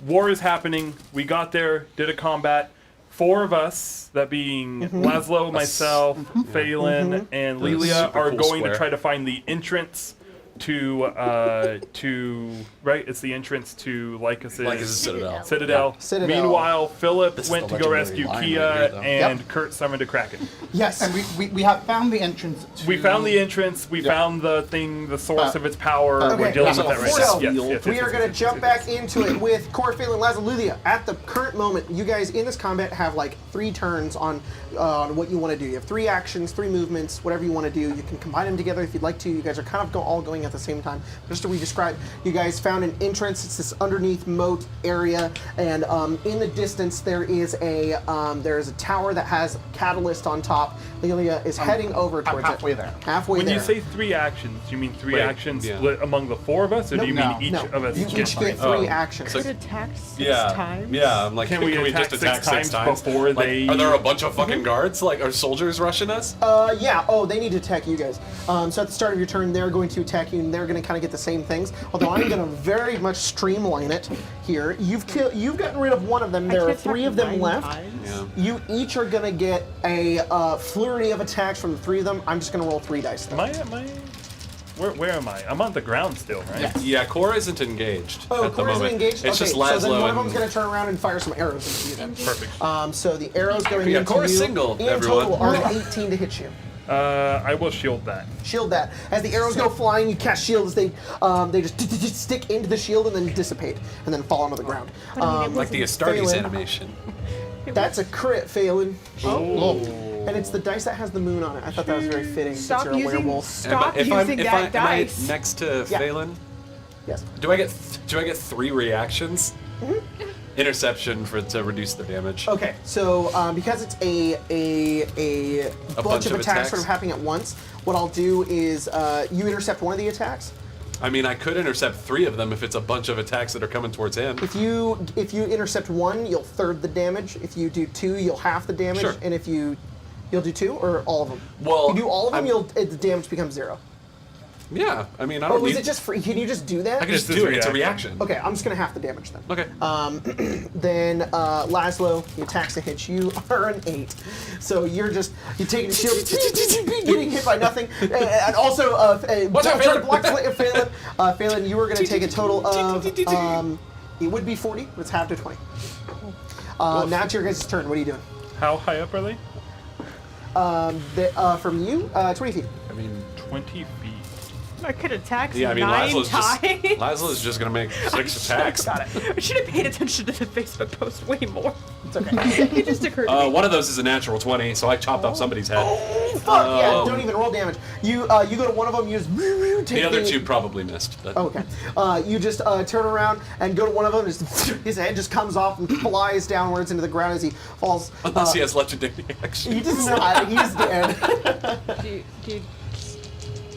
war is happening. We got there, did a combat. 4 of us, that being Laszlo, myself, Phelan, and The Lilia, super are cool going square. to try to find the entrance to right. It's the entrance to Lykus's Like it's a Citadel. Citadel. Citadel. Meanwhile, Philip This is went the to go legendary rescue line Kia, right here, though. and Kurt summoned a Kraken. Yes. And we have found the entrance to... We found the entrance. We found the thing, the source of its power. We're dealing with that right so now. Yes, we are going to jump back into it with Core, Phelan, Laszlo, Lulia. At the current moment, you guys in this combat have like 3 turns on what you want to do. You have 3 actions, 3 movements, whatever you want to do. You can combine them together if you'd like to. You guys are kind of all going at the same time. Just to re-describe, you guys found an entrance. It's this underneath moat area, and in the distance there is a tower that has catalyst on top. Lilia is heading over I'm towards halfway it. there. Halfway When there. you say 3 actions, do you mean 3 Wait, actions yeah. split among the 4 of us, or do you No. mean each no, of us you get each get 3 Oh. actions. So- Could attack 6 Yeah, times? yeah. I'm like, Can can we we attack just attack 6 times before Like, they- Are there a bunch of fucking guards? Like, are soldiers rushing us? Yeah. Oh, they need to attack you guys. So at the start of your turn, they're going to attack you, and they're going to kind of get the same things. Although I'm going to very much streamline it here. You've gotten rid of one of them. I There can are attack 3 of them 9 left. times? Yeah. You each are going to get a flurry of attacks from the 3 of them. I'm just going to roll 3 dice. Though. Where am I? I'm on the ground still, right? Yes. Yeah, Core isn't engaged Oh, at the Core isn't moment. engaged? It's okay, just so then Laszlo one of and... them's going to turn around and fire some arrows into you then. Perfect. So the arrows going Yeah, into Core is you single, in everyone. total are 18 to hit you. I will shield that. Shield that. As the arrows go flying, you cast shield as they just stick into the shield and then dissipate and then fall onto the ground. Like the Astartes Phelan. animation. That's a crit, Phelan. Oh. And it's the dice that has the moon on it. I thought that was very fitting since Stop you're a using, werewolf. stop If I'm- using if that am I dice. next to Yeah. Phelan? Yes. Do I get 3 reactions? Interception to reduce the damage. Okay, so because it's a bunch of attacks sort of happening at once, what I'll do is you intercept one of the attacks. I mean, I could intercept 3 of them if it's a bunch of attacks that are coming towards him. If you intercept 1, you'll third the damage. If you do 2, you'll half the damage. Sure. And if you'll do 2 or all of them. Well, if you do all of them, I'm- the damage becomes 0. Yeah, I mean, I Oh, don't is need... it just free? Can you just do that? I can just This do is it. It's a reaction. reaction. Okay, I'm just gonna half the damage then. Okay. Then Laszlo, he attacks and hits you are an 8. So you're taking the shield, getting hit by nothing, and also Watch out, Phelan! Phelan. Phelan, you are gonna take a total of it would be 40, but it's half to 20. Now it's your guys' turn. What are you doing? How high up are they? From you, 20 feet. I mean, 20 feet. I could attack yeah, I mean, 9 Laszlo's times. Laszlo's just gonna make 6 attacks. Got it. I should have paid attention to the Facebook post way more. It's okay. It just occurred to me. One of those is a natural 20, so I chopped off somebody's head. Oh, fuck, yeah, don't even roll damage. You go to one of them, you just take The other 2 probably missed. But Oh, okay. You just turn around and go to one of them. His head just comes off and flies downwards into the ground as he falls. unless he has legendary action. He's dead. Dude.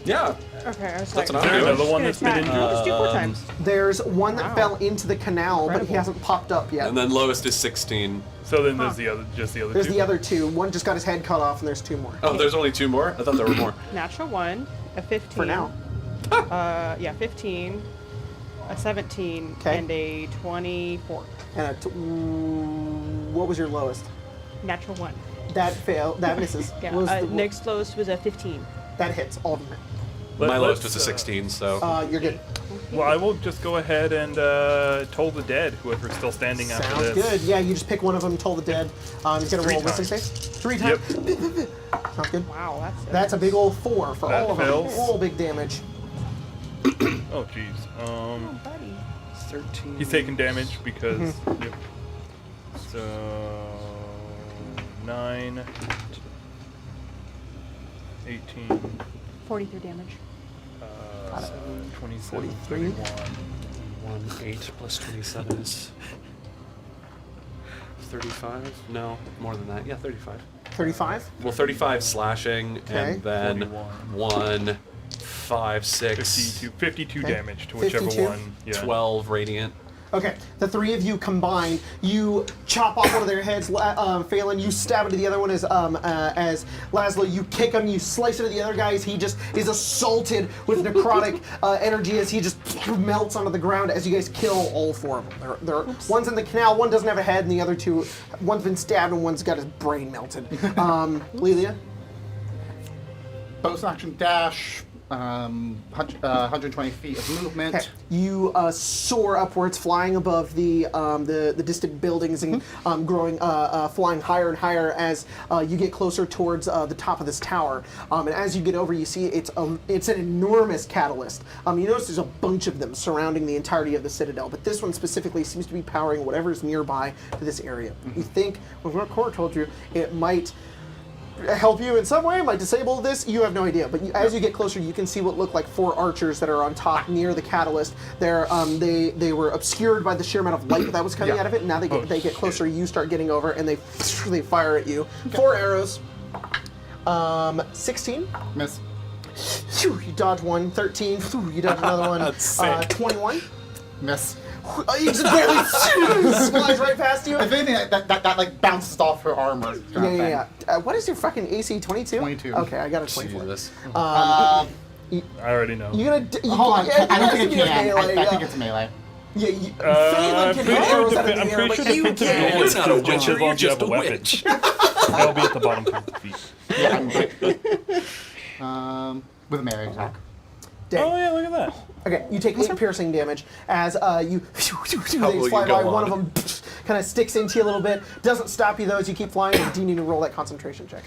Yeah. Okay, I was That's like, what I'm doing. Another one gonna that's been attack. injured. Let's do 4 times. There's one that Wow. fell into the canal, but he Incredible. hasn't popped up yet. And then lowest is 16. So then there's the other 2. There's the other 2. One just got his head cut off, and there's 2 more. Oh, there's only 2 more? I thought there were more. Natural 1, a 15. For now. 15, a 17, Okay. and a 24. And what was your lowest? Natural 1. That misses. Yeah. What was the- Next lowest was a 15. That hits. All of them hit. My lowest was a 16, so... You're good. Well, I will just go ahead and toll the dead, whoever's still standing after Sounds this. good. Yeah, you just pick one of them, toll the dead. He's gonna 3 roll wisdom times. saves. 3 times. Sounds good. Wow, That's a big old 4 for That all of them. fails. All big damage. Oh, jeez. Oh, buddy. 13... He's taking damage because. Mm-hmm. Yep. So 9, 18, 43 damage. 27, 43. 1, 8 plus 27 is... 35? No, more than that. Yeah, 35. 35? Well, 35 slashing, Okay. and then 1, 5, 6, 52 Okay. damage to whichever 52? one. Yeah. 12 radiant. Okay, the three of you combined, you chop off one of their heads, Phelan, you stab into the other one as Laszlo, you kick him, you slice into the other guy as he just is assaulted with necrotic energy as he just melts onto the ground as you guys kill all four of them. One's in the canal, one doesn't have a head, and the other two, one's been stabbed and one's got his brain melted. Lelia? Bonus action dash, 120 feet of movement. Okay. You soar upwards, flying above the distant buildings and growing, flying higher and higher as you get closer towards the top of this tower. And as you get over, you see it's an enormous catalyst. You notice there's a bunch of them surrounding the entirety of the Citadel, but this one specifically seems to be powering whatever's nearby to this area. You think, with what Cora told you, it might help you in some way, might disable this, you have no idea. But as you get closer, you can see what look like 4 archers that are on top near the catalyst. They were obscured by the sheer amount of light that was coming out of it, and now they get closer, you start getting over, and they fire at you. 4 arrows. 16. Miss. Phew, you dodge one. 13. Phew, you dodge another one. That's sick. 21. Miss. You just barely flies right past you. If anything, that like bounces off her armor. Yeah. What is your fucking AC? 22? 22. Okay, I got a 24. Jesus. I already know. You gonna? Hold on, yeah, I don't think it you have can. melee, I yeah. think it's melee. Yeah, Phelan can hit arrows out of the I'm air, pretty but sure you defensive can't. damage You're not a is witcher, as long you're as you have just a a weapon. witch. That'll be at the bottom of the feet. Yeah, with a melee attack. Dang. Oh yeah, look at that. Okay, you take 8 piercing damage as they will fly you go by. One of on? them kind of sticks into you a little bit. Doesn't stop you though as you keep flying. And do you need to roll that concentration check?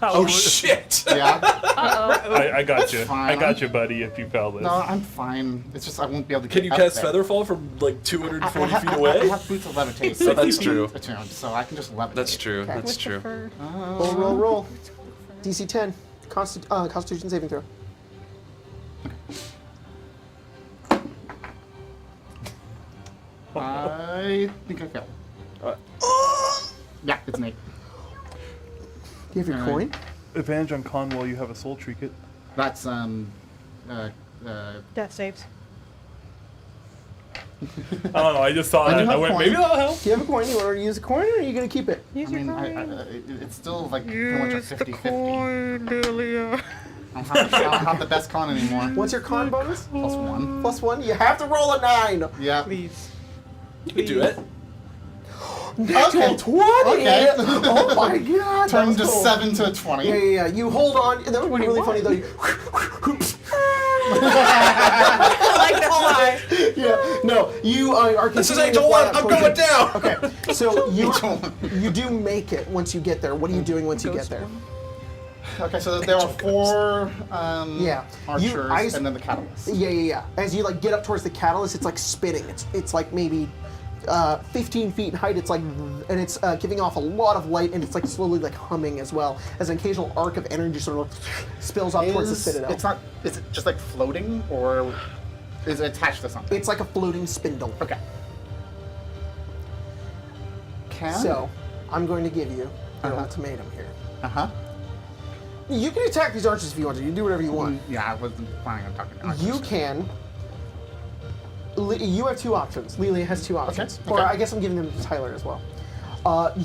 Oh, shit! Yeah. I got you. fine. I got you, buddy. If you fail this. No, I'm fine. It's just I won't be able to. Can get you up cast there. Featherfall from like 240 feet I away? have boots of levitate. So that's true. Attuned, so I can just levitate. That's true. Okay. That's true. Roll. DC 10. Constitution saving throw. I think I failed. Yeah, it's an 8. Do you have your Alright. coin? Advantage on con while you have a soul trinket. That's Death saves. I don't know. I just saw I do that. I have went, coin. maybe that'll help. Do you have a coin? You want to use a coin, or are you going to keep it? Use I your mean, coin. it's still like pretty much a 50-50. Delia. I don't have the best con anymore. What's your con bonus? +1. +1. You have to roll a 9. Yeah. Please. You can do it. Natural 20. Okay. Oh my god. Turn that's to cool. 7 to a 20. Yeah. You hold on. That would be really funny though. I like the fly. Yeah. No, you are. This is continuing to Angel fly 1. up I'm towards going it. down. Okay. So you do make it once you get there. What are you doing once you get there? Okay, so there are 4 Yeah. archers and then the catalyst. Yeah. As you like get up towards the catalyst, it's like spinning. It's like maybe 15 feet in height. It's like, and it's giving off a lot of light, and it's like slowly like humming as well, as an occasional arc of energy sort of spills off towards the Citadel. It's not. Is it just like floating, or is it attached to something? It's like a floating spindle. Okay. So, I'm going to give you an ultimatum here. Uh-huh. You can attack these archers if you want to. You can do whatever you want. Yeah, I wasn't planning on talking archers. You can. You have 2 options. Lilia has 2 options. Okay. Or I guess I'm giving them to Tyler as well.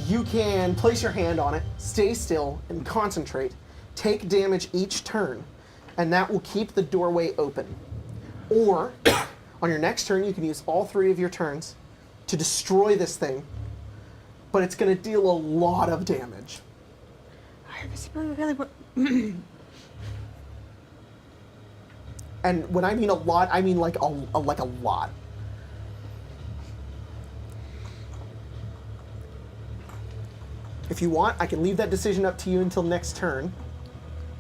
You can place your hand on it, stay still, and concentrate. Take damage each turn, and that will keep the doorway open. Or, on your next turn, you can use all 3 of your turns to destroy this thing, but it's going to deal a lot of damage. And when I mean a lot, I mean like a lot. If you want, I can leave that decision up to you until next turn.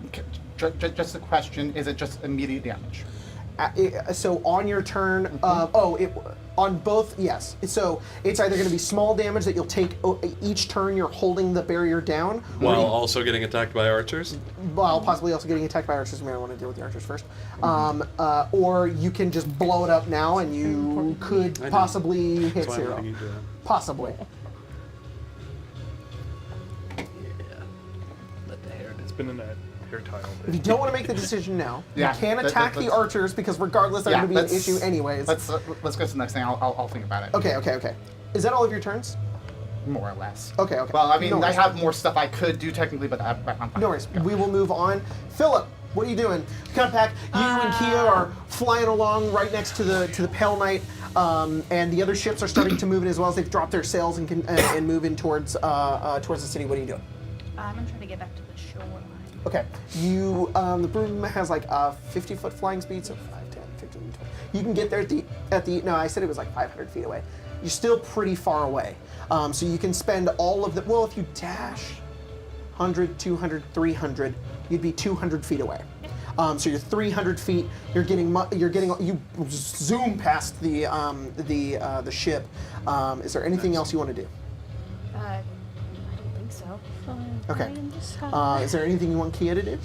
Okay, just a question: is it just immediate damage? So on your turn, on both, yes. So it's either going to be small damage that you'll take each turn you're holding the barrier down, While also getting attacked by archers. while possibly also getting attacked by archers. We might want to deal with the archers first. Or you can just blow it up now, and you could I know. possibly hit That's why I'm 0. letting you do it. Possibly. been in that hair tie all If day. you don't want to make the decision now, Yeah, you can that- attack the that's- archers because regardless, they're going to be an issue anyways. Let's go to the next thing. I'll think about it. Okay. Is that all of your turns? More or less. Okay. Well, I mean, No I worries. have more stuff I could do technically, but I'm fine. No worries. Yeah. We will move on. Philip, what are you doing? Cut back. You and Kia are flying along right next to the Pale Knight, and the other ships are starting to move in as well as they've dropped their sails and move in towards the city. What are you doing? I'm gonna try to get back to the shoreline. Okay. You the broom has like 50-foot flying speed, so 5, 10, 15, 20. You can get there at the. No, I said it was like 500 feet away. You're still pretty far away. So you can spend all of the. Well, if you dash 100, 200, 300, you'd be 200 feet away. So you're 300 feet. You zoom past the ship. Is there anything else you want to do? I don't think so. Okay. Is there anything you want Kia to do?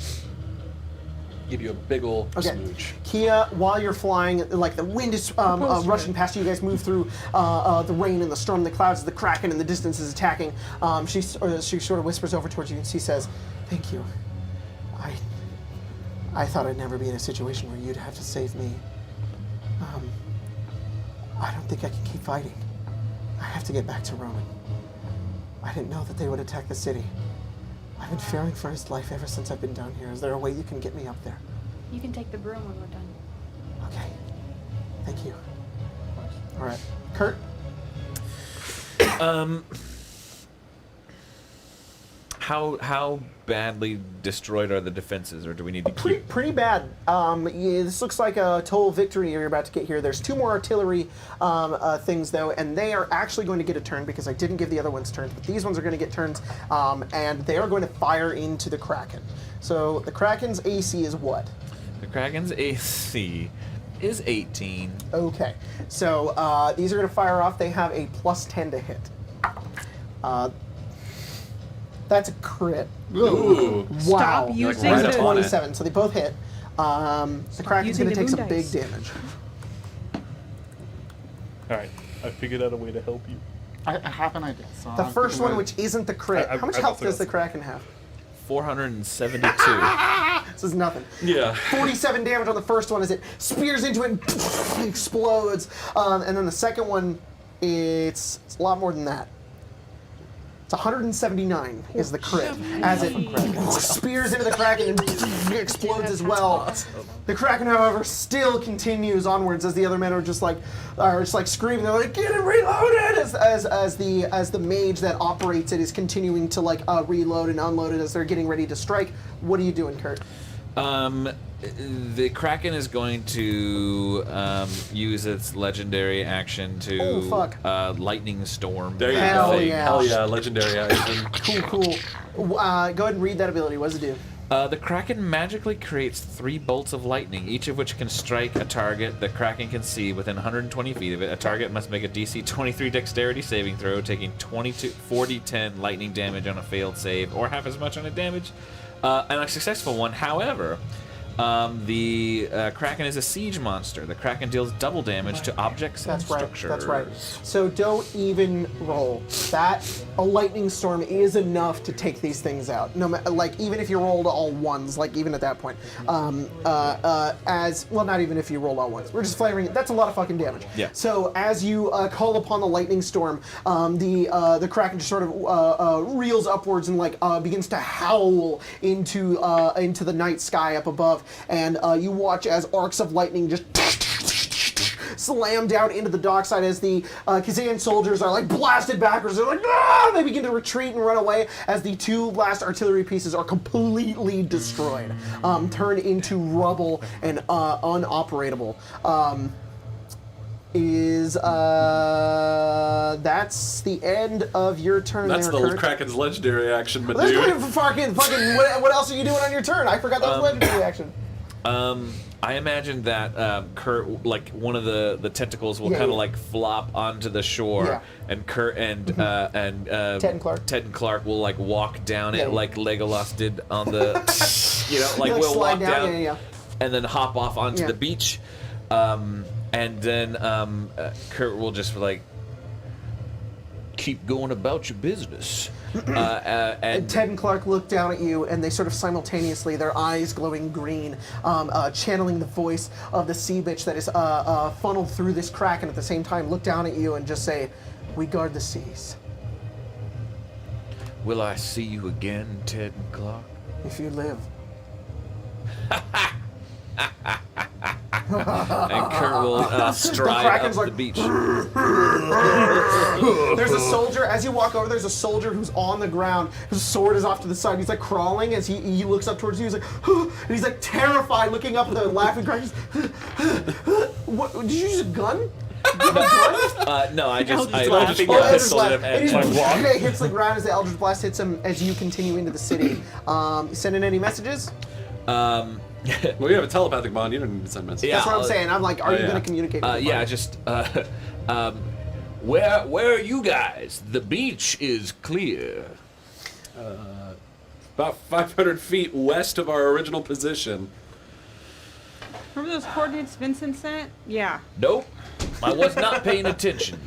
Give you a big ol' Okay. smooch. Kia, while you're flying, like the wind is rushing past you, guys move through the rain and the storm, the clouds, the kraken in the distance is attacking. She sort of whispers over towards you and she says, "Thank you. I thought I'd never be in a situation where you'd have to save me. I don't think I can keep fighting. I have to get back to Roman. I didn't know that they would attack the city. I've been fearing for his life ever since I've been down here. Is there a way you can get me up there?" You can take the broom when we're done. Okay. Thank you. All right. Kurt? How badly destroyed are the defenses, or do we need to keep? Pretty bad. Yeah, this looks like a total victory you're about to get here. There's 2 more artillery things, though, and they are actually going to get a turn because I didn't give the other ones turns, but these ones are going to get turns, and they are going to fire into the Kraken. So the Kraken's AC is what? The Kraken's AC is 18. Okay. So these are going to fire off. They have a +10 to hit. That's a crit. Ooh. Wow. Stop using right That's a up on it. 27, so they both hit. The Kraken's using going to the take some moon big dice. damage. All right, I figured out a way to help you. I have an idea. So The I'll first think one, about which isn't the crit, I- how much I've health also does got the Kraken have? 472. This is nothing. Yeah. 47 damage on the first one as it spears into it and explodes. And then the second one, it's a lot more than that. It's 179 is the crit as it spears into the Kraken and explodes as well. The Kraken, however, still continues onwards as the other men are just like screaming. They're like, "Get it reloaded!" As the mage that operates it is continuing to like reload and unload it as they're getting ready to strike. What are you doing, Kurt? The Kraken is going to use its legendary action to Oh, fuck. lightning storm. There you Hell go. yeah. Hell yeah, legendary action. Cool. Go ahead and read that ability. What does it do? The Kraken magically creates 3 bolts of lightning, each of which can strike a target the Kraken can see within 120 feet of it. A target must make a DC 23 dexterity saving throw, taking 40-10 lightning damage on a failed save, or half as much on a damage and a successful one. However, the Kraken is a siege monster. The Kraken deals double damage to objects and structures. That's right. So don't even roll. A lightning storm is enough to take these things out. No, like even if you rolled all ones, like even at that point, as well, not even if you rolled all ones. We're just flavoring it. That's a lot of fucking damage. Yeah. So as you call upon the lightning storm, the Kraken just sort of reels upwards and like begins to howl into the night sky up above. And you watch as arcs of lightning just slam down into the dockside as the Kazan soldiers are like blasted backwards. They're like, ah! They begin to retreat and run away as the 2 last artillery pieces are completely destroyed, turned into rubble and unoperatable. That's the end of your turn. That's there, the Kurt. Kraken's legendary action, but Let's go dude. ahead for fucking what else are you doing on your turn? I forgot that was legendary action. I imagine that Kurt, like one of the tentacles, will Yeah, kind of yeah. like flop onto the shore, Yeah. and Kurt and Ted and Clark will like walk down Yeah, it yeah. like Legolas did on the, like Like we'll slide walk down, yeah. and then hop off onto Yeah. the beach, and then Kurt will just be like, keep going about your business. And Ted and Clark look down at you, and they sort of simultaneously, their eyes glowing green, channeling the voice of the sea bitch that is funneled through this crack, and at the same time look down at you and just say, "We guard the seas. Will I see you again, Ted and Clark? If you live." And Kurt will stride Kraken's up like, the beach. There's a soldier, as you walk over, there's a soldier who's on the ground. His sword is off to the side. He's like crawling as he looks up towards you. He's like, and he's like terrified looking up at the laughing Kraken. What, did you use a gun? No, I just Eldritch I Blast. pistol him It and hits the ground as the Eldritch Blast hits him as you continue into the city. Send in any messages? Well, you have a telepathic bond. You don't need to send messages. Yeah, That's what I'm saying. I'm like, are you yeah. going to communicate with yeah, him? just where are you guys? The beach is clear. About 500 feet west of our original position. Remember those coordinates Vincent sent? Yeah. Nope, I was not paying attention.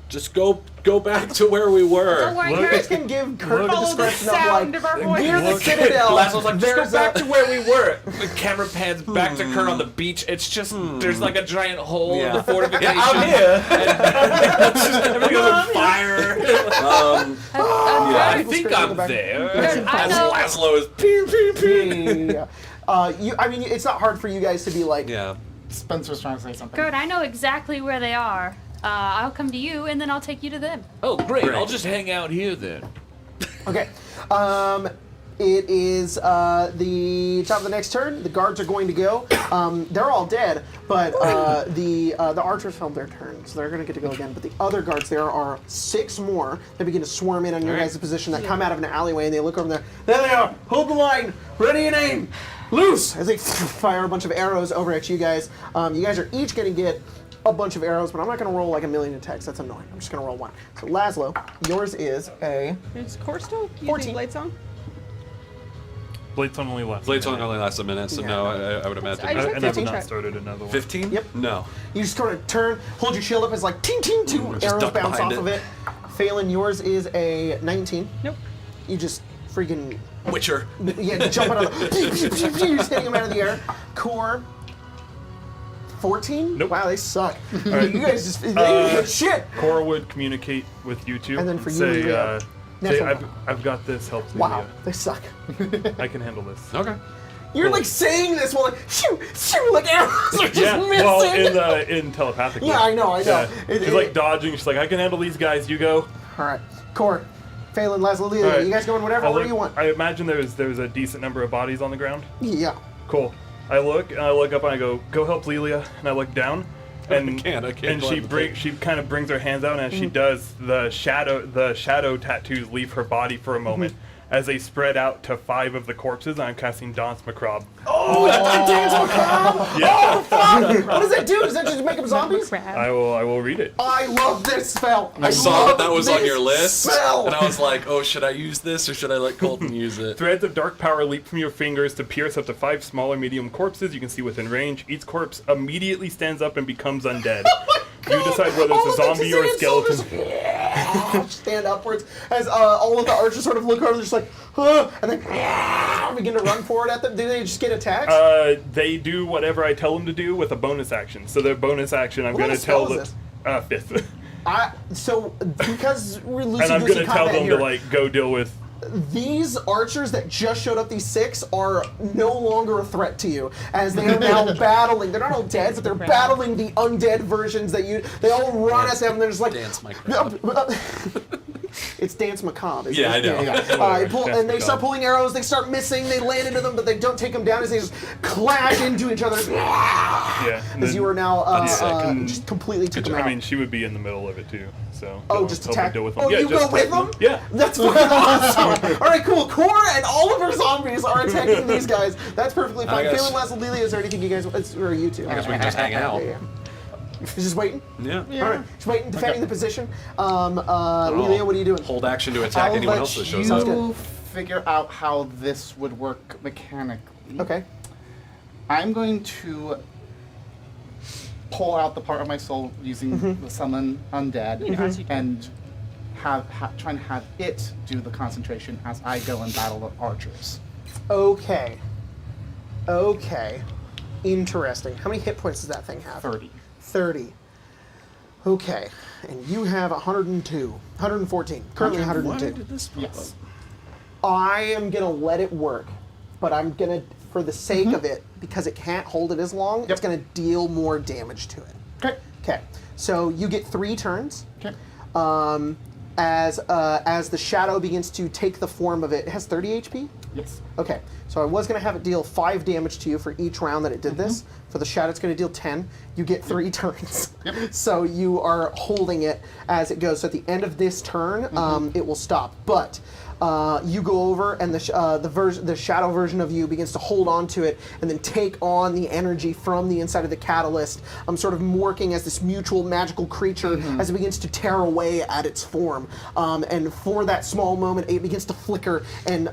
Just go back to where we were. Don't worry, You guys Kurt. can give Kurt the Follow the description sound of of our like, voice. near the Citadel, Laszlo's like, just there's go back a... to where we were. The camera pans back to Kurt on the beach. It's just, there's like a giant hole in the fortification. I'm here. Everything's on fire. I think I'm there. I know. Laszlo is pew pew pew. Yeah. I mean, it's not hard for you guys to be like, Yeah. Spencer's trying to say something. Kurt, I know exactly where they are. I'll come to you, and then I'll take you to them. Oh, great. Great. I'll just hang out here then. okay. It is the top of the next turn. The guards are going to go. They're all dead, but the archers held their turn, so they're going to get to go again. But the other guards, there are 6 more that begin to swarm in on your guys' position that come out of an alleyway, and they look over there. There they are. Hold the line. Ready and aim. Loose. As they fire a bunch of arrows over at you guys. You guys are each going to get a bunch of arrows, but I'm not going to roll like a million attacks. That's annoying. I'm just going to roll 1. So Laszlo, yours is a Is Core still 14. using Blade Song? Blade Song only lasts. Blade song only lasts a minute, so Yeah. no, I would imagine. I just And I've 15 not check. started another one. 15? Yep. No. You just kind of turn, hold your shield up as like ting ting, 2 just arrows duck bounce off behind of it. Phelan, yours is a 19. Nope. You just freaking Witcher. jump out of the you're just hitting him out of the air. Core 14? Nope. Wow, they suck. right. You guys just they didn't get shit. Cora would communicate with you two And then for you, say, Leah, say natural I've got this, help me. Wow, they suck. I can handle this. Okay. You're like saying this while like shoo shoo like arrows are just Yeah, missing. well, in telepathically. Yeah, I know. Yeah. It- She's it- like dodging. She's like, I can handle these guys. You go. All right, Core, Phelan, Laszlo, Leah, All right. you guys going whatever I order look- you want. I imagine there's a decent number of bodies on the ground. Yeah. Cool. I look up and I go help Lelia, and I look down, and I can't and go she in the break she kind of brings her hands out, and as she does, the shadow tattoos leave her body for a moment. As they spread out to 5 of the corpses, I'm casting Dance Macabre. Oh, Dance Macabre! Yeah. Oh, fuck! What does that do? Does that just make them zombies? I will read it. I love this spell. I saw love that was on this your list, spell. and I was like, oh, should I use this, or should I let Colton use it? Threads of dark power leap from your fingers to pierce up to 5 smaller medium corpses you can see within range. Each corpse immediately stands up and becomes undead. You decide whether All it's a of the zombie or a Tiamat skeleton. soldiers stand upwards as all of the archers sort of look over, just like, and then begin to run forward at them. Do they just get attacked? They do whatever I tell them to do with a bonus action. So their bonus action, I'm What going kind to of tell spell them is this? 5th. So because we're And loosey I'm goosey going to tell combat them here, to like go deal with. these archers that just showed up, these 6, are no longer a threat to you, as they are now battling. They're not all dead, but they're battling the undead versions that you. They all run at them, and they're just like. Dance Macabre. It's Dance Macabre. Isn't Yeah, it? I know. Dance And they start Macabre. pulling arrows. They start missing. They land into them, but they don't take them down as they just clash into each other. Yeah. and As then- you are now and- just completely took them out. I mean, she would be in the middle of it too. So. Oh, go just help her attack. deal with them. Oh, Yeah, you just go with attack them? Yeah. That's fucking awesome. All right, cool. Cora and all of her zombies are attacking these guys. That's perfectly fine. I guess- Feeling Laszlo, Lelia, is there anything you guys, or you two? I guess we can just hang out. Yeah. He's just waiting. Yeah. All right, just waiting, defending the position. Lelia, what are you doing? Hold action to attack I'll anyone let else that shows up. you figure out how this would work mechanically. Okay. I'm going to pull out the part of my soul using the summon undead as you do. and try and have it do the concentration as I go and battle the archers. Okay. Okay. Interesting. How many hit points does that thing have? 30. 30. Okay. And you have 102. 114. Currently 102. Yes. I am going to let it work, but I'm going to, for the sake of it, because it can't hold it as long, it's going to deal more damage to it. Okay. Okay. So you get 3 turns. Okay. As the shadow begins to take the form of it has 30 HP? Yes. Okay, so I was going to have it deal 5 damage to you for each round that it did this. For the shadow, it's going to deal 10. You get 3 turns. Yep. So you are holding it as it goes. So at the end of this turn, it will stop. But you go over, and the shadow version of you begins to hold on to it, and then take on the energy from the inside of the catalyst. Sort of morphing as this mutual magical creature as it begins to tear away at its form. And for that small moment, it begins to flicker and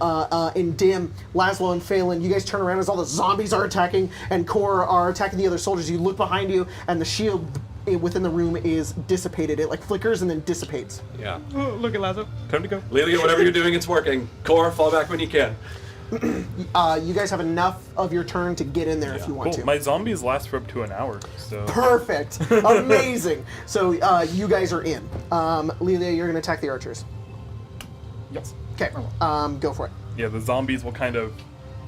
dim. Laszlo and Phelan, you guys turn around as all the zombies are attacking, and Kor are attacking the other soldiers. You look behind you, and the shield within the room is dissipated. It like flickers and then dissipates. Yeah. Oh, look at Lazo. Time to go. Lilia, whatever you're doing, it's working. Core, fall back when you can. You guys have enough of your turn to get in there if you want Cool. to. My zombies last for up to an hour, so. Perfect. Amazing. So you guys are in. Lilia, you're going to attack the archers. Yes. Okay. Go for it. Yeah, the zombies will kind of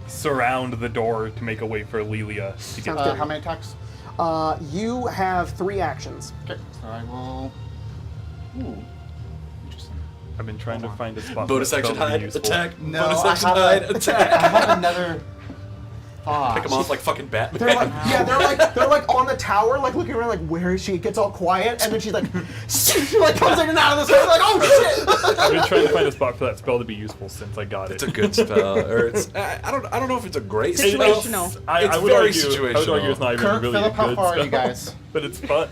surround the door to make a way for Lilia to get Sounds good. How many attacks? You have 3 actions. Okay. So I will. Ooh. Interesting. I've been trying to find a spot Bonus for that action spell to be hide, useful. attack. No, Bonus I action have hide, I attack. have another. Pick them off like fucking Batman. They're like, yeah, they're like on the tower, like looking around, like where is she? It gets all quiet, and then she's like, she like comes in and out of this way, like, oh shit! I've been trying to find a spot for that spell to be useful since I got it. It's a good spell, or it's I don't know if it's a great spell. Situational. It's would very argue, I would situational. argue it's not even Kurt, really a Philip, how good far spell. are you guys? But it's fun.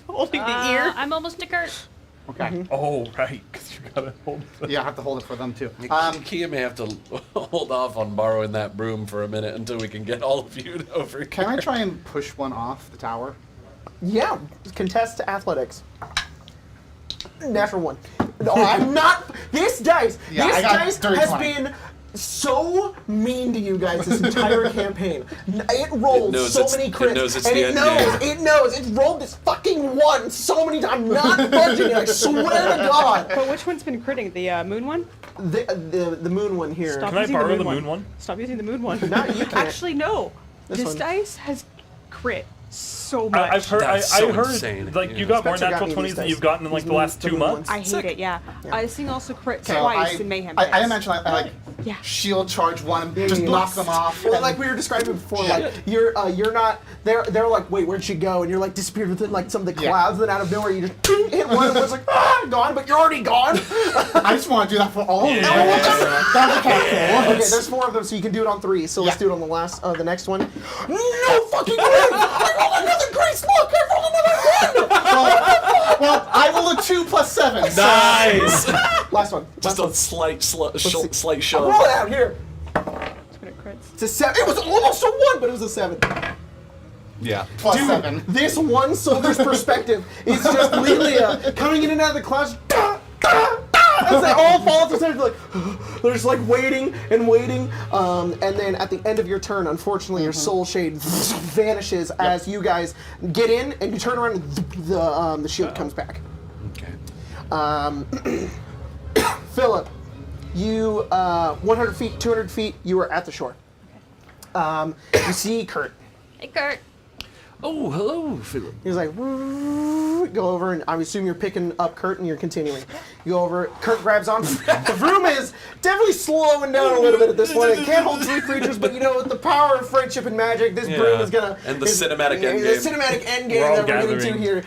Holding the ear. I'm almost to Kurt. Okay. Oh, right, because you gotta hold it. Yeah, I have to hold it for them too. Kia may have to hold off on borrowing that broom for a minute until we can get all of you over here. Can I try and push one off the tower? Yeah, contest athletics. Natural 1. No, I'm not. This dice. Yeah, this I got dice dirty has 20. been so mean to you guys this entire campaign. It rolled It knows so it's- many it crits, knows it's and the it end knows. game. It knows. It's rolled this fucking 1 so many times. I'm not budging it. I swear to God. But which one's been critting? The moon one? The moon one here. Stop Can I using borrow the the moon moon one? Stop using the moon one. No, you can't. Actually, no. This one. dice has crit so much. I've heard. That's I so heard. insane. Like Yeah. you got more Spencer got natural me 20s these than dice. you've gotten in like the last The 2 moon months. ones. I hate it, yeah. This thing also crit So twice in Mayhem I dice. imagine I like Yeah. shield charge one and just Yeah. knock them off. Well, and- like we were describing before, like you're not. They're like, wait, where'd she go? And you're like disappeared within like some of the Yeah. clouds. And then out of nowhere, you just hit one, and it's like gone, but you're already gone. I just want to do that for all of them. Yeah. That's kind of cool. Okay, there's 4 of them, so you can do it on 3. So let's Yeah. do it on the next one. No fucking way! I rolled another grace. Look, I rolled another 1. Well, I rolled a 2 plus 7. so- Nice. Last one. Just a slight see. shove. Roll it out here. It's been a crits. It's a 7. It was almost a 1, but it was a 7. Yeah. Plus Dude, 7. this one soldier's perspective is just Lilia coming in and out of the clouds. As they all fall to the side, like they're just like waiting and waiting, and then at the end of your turn, unfortunately, your soul shade vanishes as you guys get in and you turn around and the shield comes back. Okay. Philip, you 100 feet, 200 feet, you are at the shore. You see Kurt. Hey, Kurt. Oh, hello, Philip. He's like, go over, and I assume you're picking up Kurt and you're continuing. You go over, Kurt grabs on. The room is definitely slowing down a little bit at this point. It can't hold 3 creatures, but you know, with the power of friendship and magic, this broom is gonna... And the is- cinematic endgame. The cinematic endgame We're all that we're getting to gathering. here.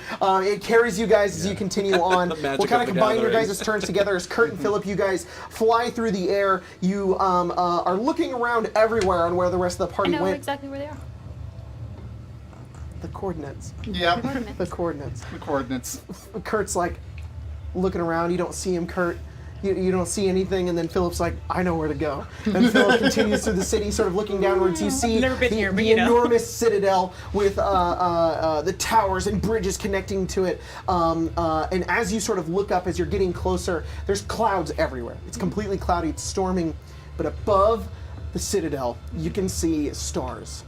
It carries you guys as you continue on. The magic We'll kind of of the combine your gathering. guys' turns together as Kurt and Philip, you guys fly through the air. You are looking around everywhere on where the rest of the I party know went. exactly where they are. The coordinates. Yep. The coordinates. The coordinates. Kurt's like looking around. You don't see him, Kurt. you don't see anything, and then Philip's like, I know where to go. And Philip continues through the city, sort of looking downwards. You see Never been here, but the you know. enormous citadel with the towers and bridges connecting to it. And as you sort of look up, as you're getting closer, there's clouds everywhere. It's completely cloudy. It's storming, but above the citadel, you can see stars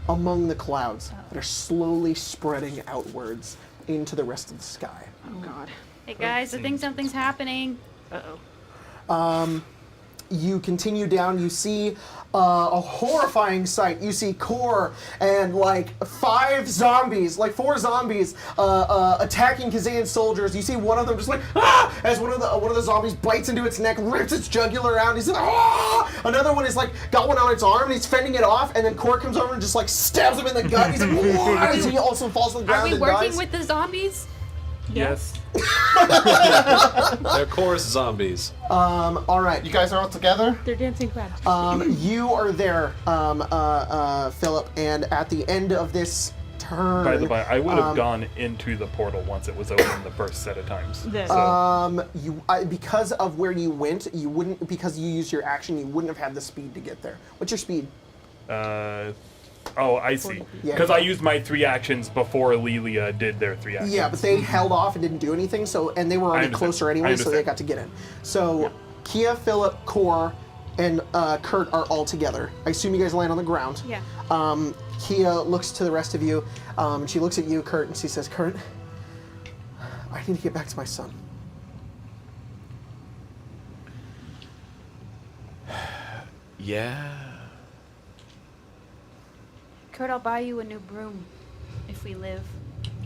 among the clouds that are slowly spreading outwards into the rest of the sky. Oh God. Hey guys, I think something's happening. Uh-oh. You continue down, you see a horrifying sight. You see Kor and like 5 zombies, like 4 zombies attacking Kazayan soldiers. You see one of them just like, ah! As one of the zombies bites into its neck, rips its jugular out, he's like, ah! Another one is like, got one on its arm and he's fending it off, and then Kor comes over and just like stabs him in the gut. He's like, what? As he also falls to the Are ground we and working dies. with the zombies? Yes. They're chorus zombies. All right. You guys are all together? They're dancing crabs. You are there, Philip, and at the end of this turn. By the way, I would have gone into the portal once it was open the first set of times. Then- So, Because of where you went, you wouldn't. Because you used your action, you wouldn't have had the speed to get there. What's your speed? oh, I see. Yeah. Because I used my 3 actions before Lilia did their 3 actions. Yeah, but they held off and didn't do anything. So, and they were already understand. closer I anyway, so they understand. got to get in. So, Kia, Philip, Kor, and Kurt are all together. I assume you guys land on the ground. Yeah. Kia looks to the rest of you. She looks at you, Kurt, and she says, Kurt, I need to get back to my son. Yeah. Kurt, I'll buy you a new broom if we live.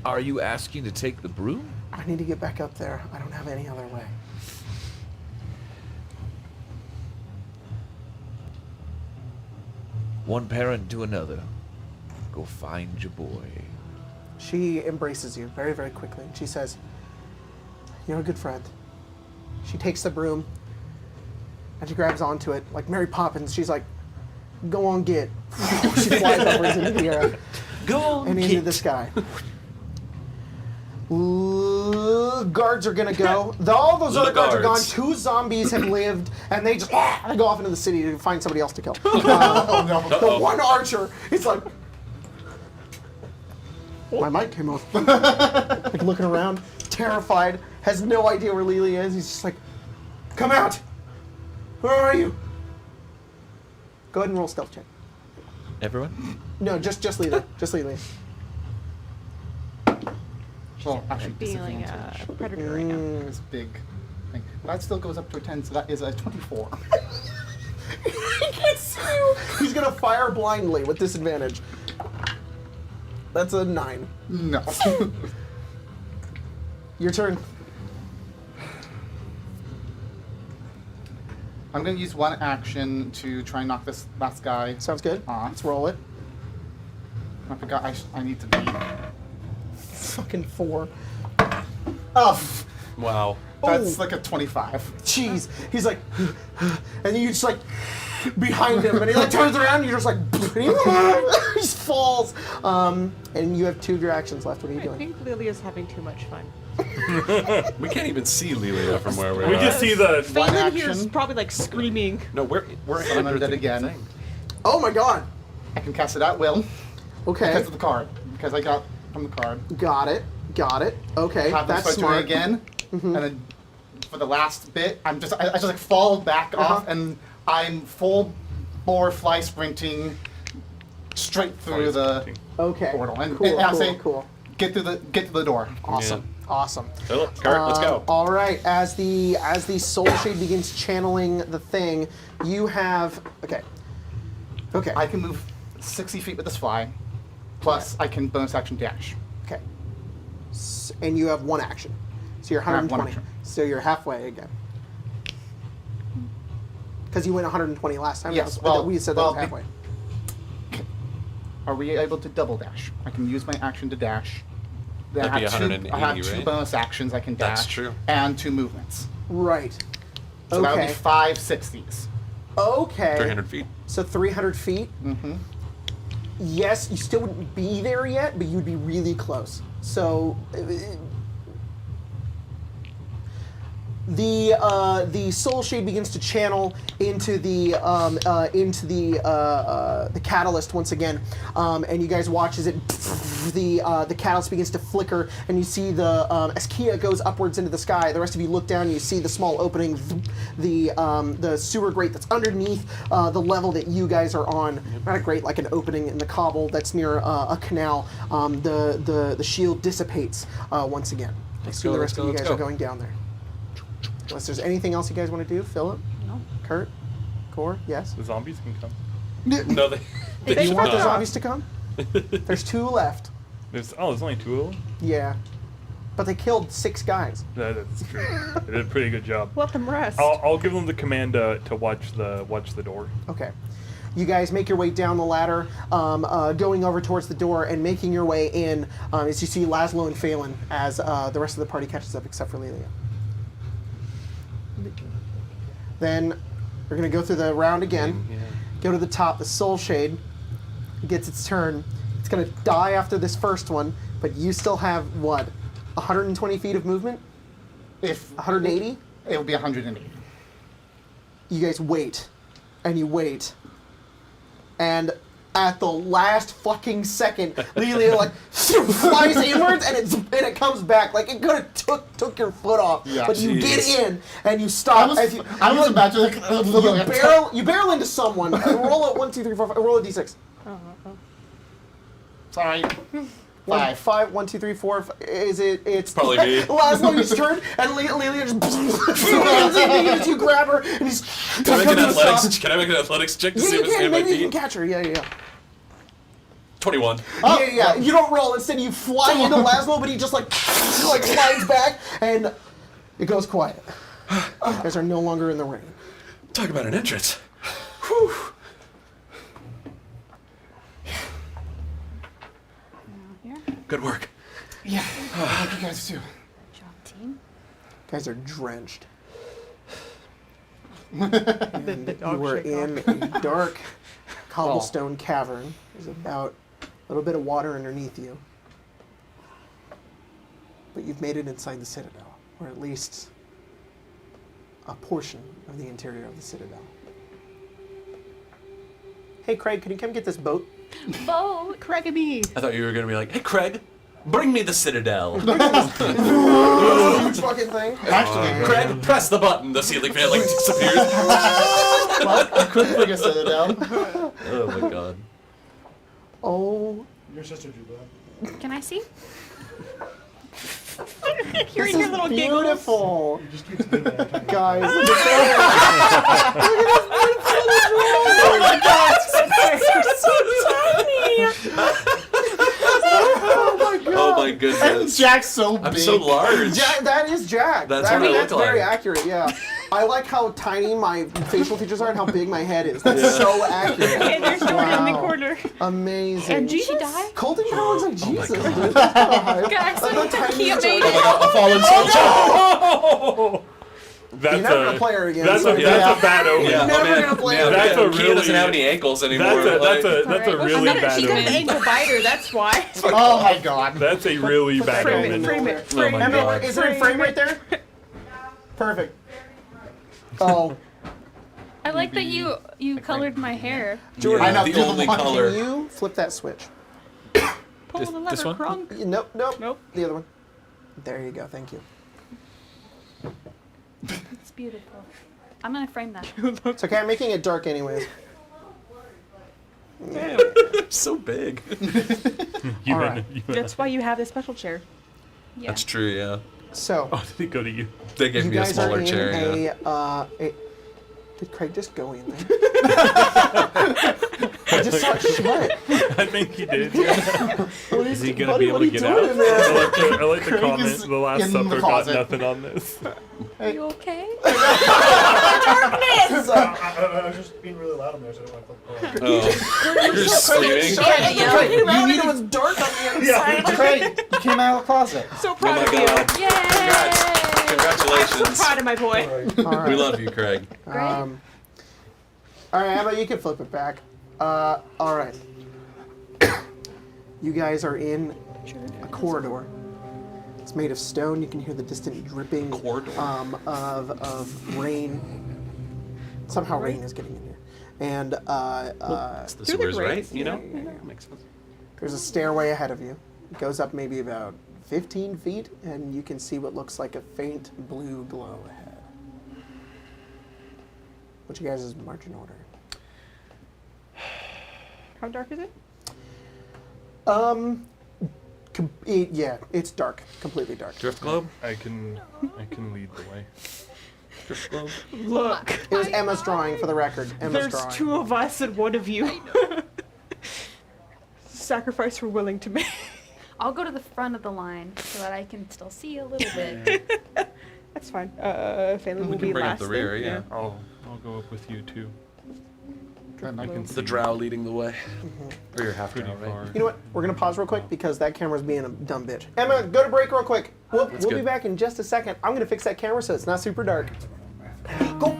Are you asking to take the broom? I need to get back up there. I don't have any other way. One parent to another. Go find your boy. She embraces you very, very quickly. And she says, you're a good friend. She takes the broom and she grabs onto it like Mary Poppins. She's like, go on, get. She flies upwards into the air Go on, and into the sky. Guards are gonna go. All those other guards are gone. guards. 2 zombies have lived, and they just they go off into the city to find somebody else to kill. The one archer is like, my mic came off. Like looking around, terrified, has no idea where Lily is. He's just like, come out. Where are you? Go ahead and roll stealth check. Everyone? No, just Lily. Just Lily. Well, actually, Feeling disadvantage. a predator right now. It's a big thing. That still goes up to a 10, so that is a 24. He can see you. He's gonna fire blindly with disadvantage. That's a 9. No. Your turn. I'm going to use 1 action to try and knock this last guy Sounds good. off. Let's roll it. I forgot I need to be... Fucking 4. Oh, Wow. That's like a 25. jeez. He's like, and you just like behind him, and he like turns around, and you're just like, he just falls. And you have 2 of your actions left. What are you I doing? think Lilia's having too much fun. We can't even see Lilia from where we are. We just see the. Phelan here is action. probably like screaming. No, we're I'm under undead the again. thing. Oh my god. I can cast it at will Okay. because of the card. Because I got from the card. Got it. Got it. Okay. Have them That's start doing it smart. again. And then for the last bit, I just like fall back off, and I'm full bore fly sprinting straight through the Okay. portal. And, cool. and I'll cool. say, Cool. get to the door. Awesome. Awesome. Philip, Kurt, let's go. All right. As the soul shade begins channeling the thing, you have okay. Okay. I can move 60 feet with this fly, plus I can bonus action dash. Okay. And you have 1 action. So you're I have 1 120. action. So you're halfway again. Because you went 120 last time. Yes, That was- well- we said that well, was halfway. Are we able to double dash? I can use my action to dash. Then That'd be I have 180, I have 2 right? bonus actions I can dash. That's true. And 2 movements. Right. So that would be Okay. 5 60s. Okay. 300 feet. So 300 feet. Mm-hmm. Yes, you still wouldn't be there yet, but you'd be really close. So the soul shade begins to channel into the catalyst once again, and you guys watch as the catalyst begins to flicker, and you see as Kia goes upwards into the sky. The rest of you look down and you see the small opening, the sewer grate that's underneath the level that you guys are on. Not a grate, like an opening in the cobble that's near a canal. The shield dissipates once again. I see the rest of you guys are going down there. Unless there's anything else you guys want to do, Philip? No. Kurt? Core? Yes? The zombies can come. No, Do you want the not. zombies to come? There's 2 left. There's only 2 of them. Yeah. But they killed 6 guys. That's true. They did a pretty good job. Let them rest. I'll give them the command to watch the door. Okay. You guys make your way down the ladder, going over towards the door and making your way in as you see Laszlo and Phelan as the rest of the party catches up except for Lilia. Then we're going to go through the round again. Yeah. Go to the top. The Soul Shade gets its turn. It's going to die after this first one, but you still have, what, 120 feet of movement? If 180? it would be 180. You guys wait. And you wait. And at the last fucking second, Lilia like flies inwards and it comes back. Like it could have took your foot off. Yeah. But you get Jeez. in and you stop. I was about to You barrel into someone. Roll a 1, 2, 3, 4, 5. Roll a d6. Sorry. 1, 5, 1, 2, 3, 4. Is it? It's Probably me. Laszlo, you turn and Lilia just you grab her and he's. Can I make an athletics check to see if it's Yeah, in my maybe you can feet? catch her. Yeah. 21. Yeah. You don't roll. Instead, you fly into Laszlo, but he just like slides back, and it goes quiet. You guys are no longer in the ring. Talk about an entrance. Whew. Here. Good work. Yeah. I like you guys too. Job team. You guys are drenched. The You were in a dark cobblestone cavern. There's about a little bit of water underneath you. But you've made it inside the Citadel, or at least a portion of the interior of the Citadel. Hey, Craig, can you come get this boat? Boat. Craigamy. I thought you were going to be like, hey, Craig, bring me the Citadel. Huge fucking thing. Actually, Craig, press the button. The ceiling fan like disappears. I couldn't figure Citadel. Oh my god. Oh, Your sister did that. Can I see? Hearing this your is little giggles. beautiful. It just keeps doing that every time. Guys, look at that. Oh my god, oh my god. Oh my And goodness. Jack's so big. I'm so large. Jack, that is Jack. That's I what mean, I that's look very like. accurate, yeah. I like how tiny my facial features are and how big my head is. That's so accurate. And there's Jordan in the Wow. corner. Amazing. And Did she Jesus? die? Colton kind of looks like Jesus, dude. That's kind of hype. Guys, Like, the tiny Kia little- made Oh my god, a fallen soldier. That's You're never gonna play her again. That's so a bad omen. Yeah, Never oh man. gonna play Yeah, her. That's a Kia really- doesn't have any ankles anymore. That's a Alright. really bad She's got an omen. ankle biter, that's why. Oh my god. That's a really bad Frame omen. it, frame it, Oh frame my it. god. Is there a frame right there? Perfect. Oh, I like that you colored my hair. Jordan, I know, the do the only one- color. can you flip that switch? Pull the lever, this one? crunk. Nope. Nope. The other one. There you go. Thank you. It's beautiful. I'm gonna frame that. It's okay. I'm making it dark anyways. So big. You All and- right. you and- That's why you have the special chair. Yeah. That's true, yeah. So Oh, did it go to you? They gave you me a guys are smaller in chair, yeah. Did Craig just go in there? I just saw it shut. I think he did. Is he gonna Buddy, be able what are to you get doing out? in there? I like the Craig comment. is The Last in the Supper got closet. nothing on this. Are you okay? I was just being really loud in there, so I didn't want to put the call. Oh. You're just screaming. Craig, you knew it was dark on the inside. Craig, you came out of the closet. So Oh proud my of you. god. Yay! I'm so Congratulations. proud of my boy. All right. We love you, Craig. Great. All right, how about you can flip it back? All right. You guys are in a corridor. It's It's made of stone. You can hear the distant dripping Corridor. of rain. Somehow rain is getting in here. And It's the through the sewers, right? grates, You know? yeah. Makes sense. there's a stairway ahead of you. It goes up maybe about 15 feet, and you can see what looks like a faint blue glow ahead. What's you guys' marching order? How dark is it? Yeah, it's dark, completely dark. Drift globe? I can lead the way. Drift globe? Look, It was Emma's drawing, for the record. Emma's there's drawing. 2 of us and 1 of you. Sacrifice we're willing to make. I'll go to the front of the line so that I can still see a little bit. That's fine. Phelan We will can be bring up last. the rear, then. yeah. I'll go up with you too. And I can The drow leading the way. Or you're half Pretty drow, right? far. You know what? We're gonna pause real quick because that camera's being a dumb bitch. Emma, go to break real quick. We'll be good. back in just a second. I'm gonna fix that camera so it's not super dark. Go.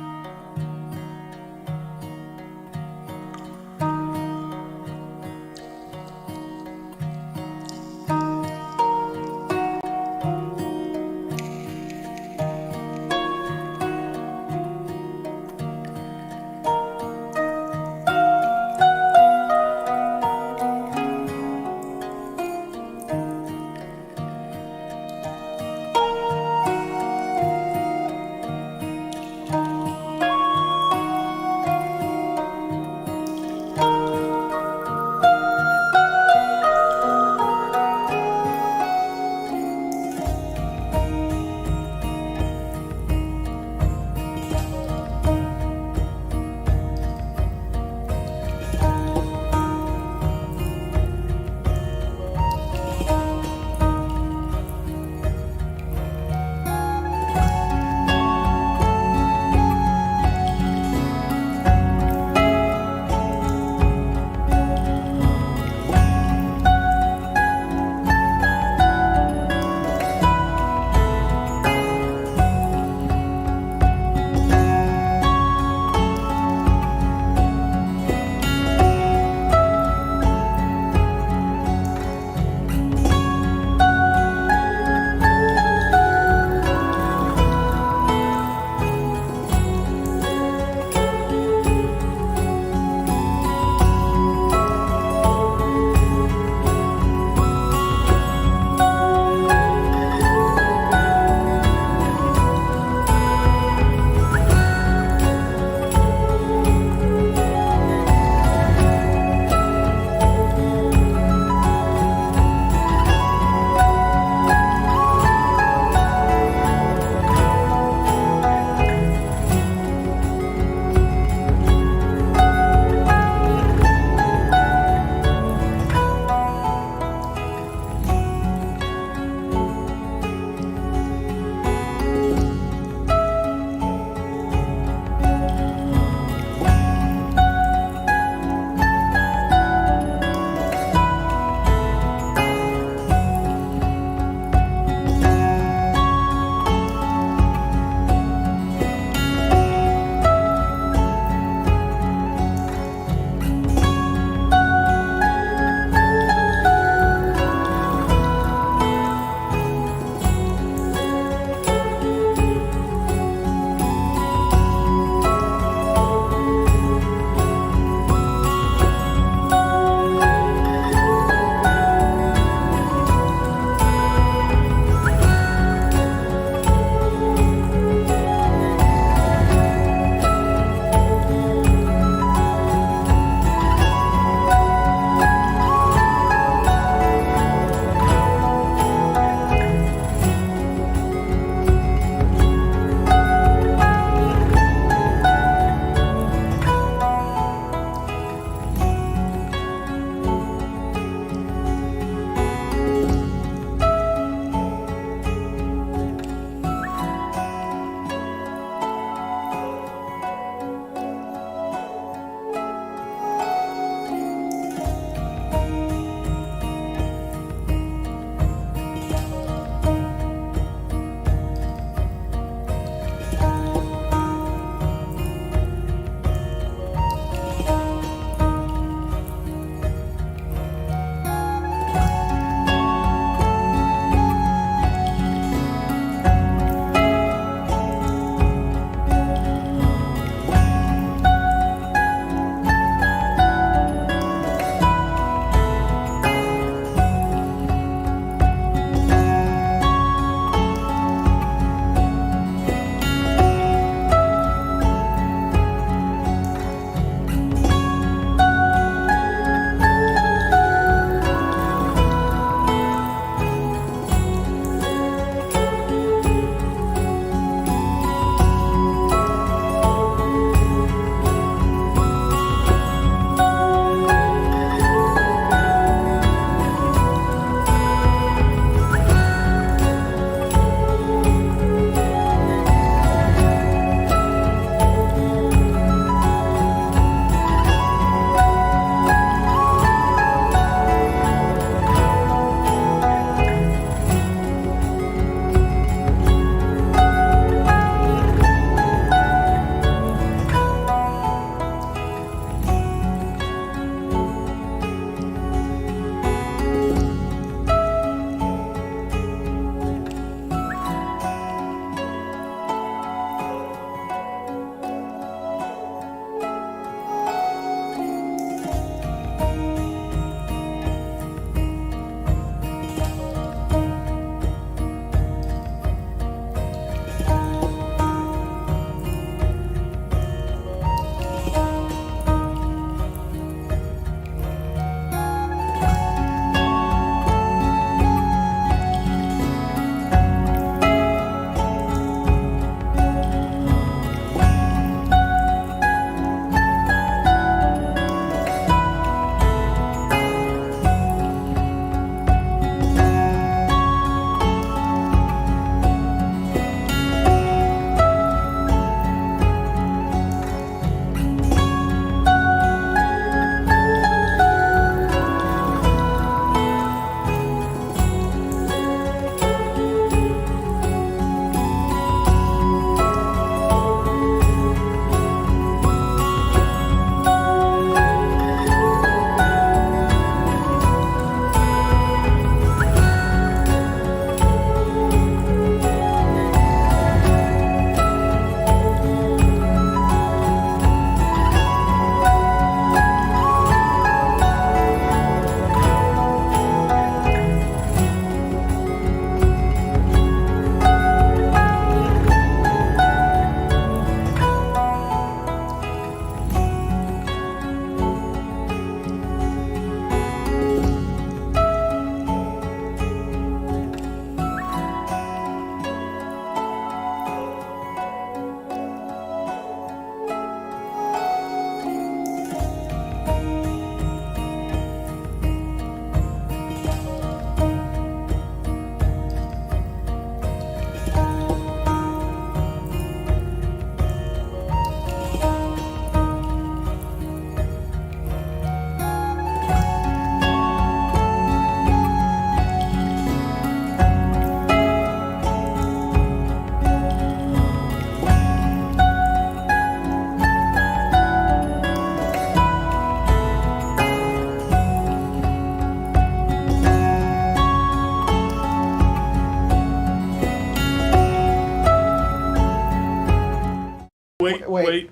Wait.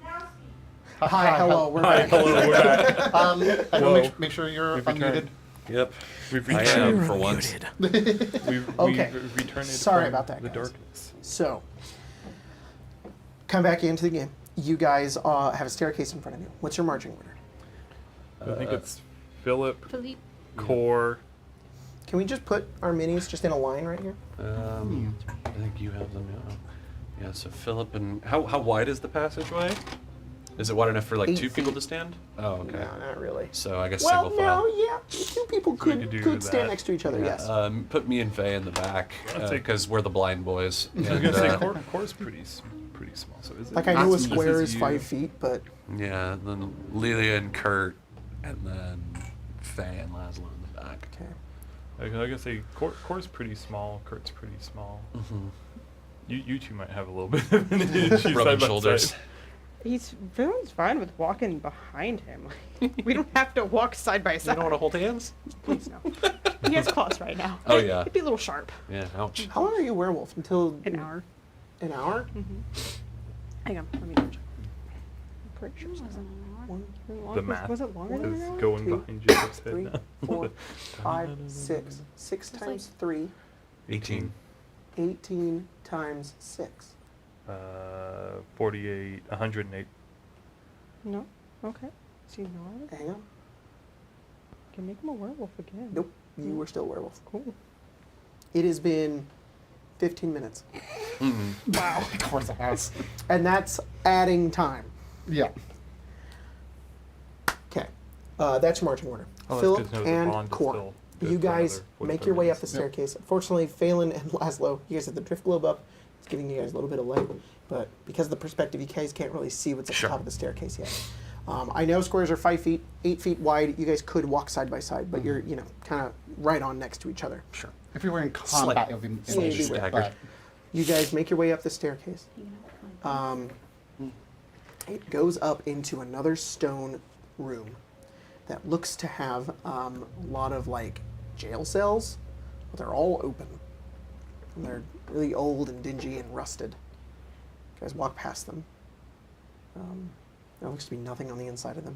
Hi, hello, we're Hi, back. hello, we're back. Everyone make sure you're We've unmuted. returned. Yep. We've I returned. am for once. Okay. We've returned Sorry from about that, the guys. darkness. So, come back into the game. You guys have a staircase in front of you. What's your marching order? I think it's Philip, Philippe. Core. Can we just put our minis just in a line right here? I think you have them. Yeah. So Philip and how wide is the passageway? Is it wide enough for like 8 two people feet. to stand? Oh, okay. No, not really. So I guess Well, single file. no, yeah, two people could could, do stand that. next to each other. Yes. Put me and Faye in the back I'd say- because we're the blind boys. I was And, gonna say Core's pretty small. So is it? Like I know a That's- square this is you. 5 feet, but yeah, then Lilia and Kurt, and then Faye and Laszlo in the back. okay. I was gonna say Core's pretty small. Kurt's pretty small. Mm-hmm. You two might have a little bit of an issue Rubbing side by shoulders. side. Everyone's fine with walking behind him. We don't have to walk side by You side. don't want to hold hands? Please no. He has claws right now. Oh, yeah. It'd be a little sharp. Yeah. Ouch. How long are you a werewolf? Until An hour. An hour? Hang on, let me double check. I'm pretty sure it's Wasn't an hour. One, The math Was it longer than is an hour? going Two, behind Jacob's head 3, now. 4, 5, 6. 6 It's times 3. 18. 18 times 6. 48, 108. No? Okay. So you know it? Hang on. Can make him a werewolf again. Nope. You were still a werewolf. Cool. It has been 15 minutes. Wow. Of course it has. And that's adding time. Yeah. Okay. That's your marching order. Oh, that's Philip good to know the and bond is Core. still good You for guys another make 45 your way up the minutes. staircase. Unfortunately, Phelan and Laszlo, you guys have the drift globe up. It's giving you guys a little bit of light. But because of the perspective, you guys can't really see what's at Sure. the top of the staircase yet. I know squares are 5 feet, 8 feet wide. You guys could walk side by side, but you're, kind of right on next to each other. Sure. If we were in combat, it would be Slightly interesting, staggered. but You guys make your way up the staircase. You know, It goes up into another stone room that looks to have a lot of like jail cells, but they're all open. And they're really old and dingy and rusted. You guys walk past them. There looks to be nothing on the inside of them.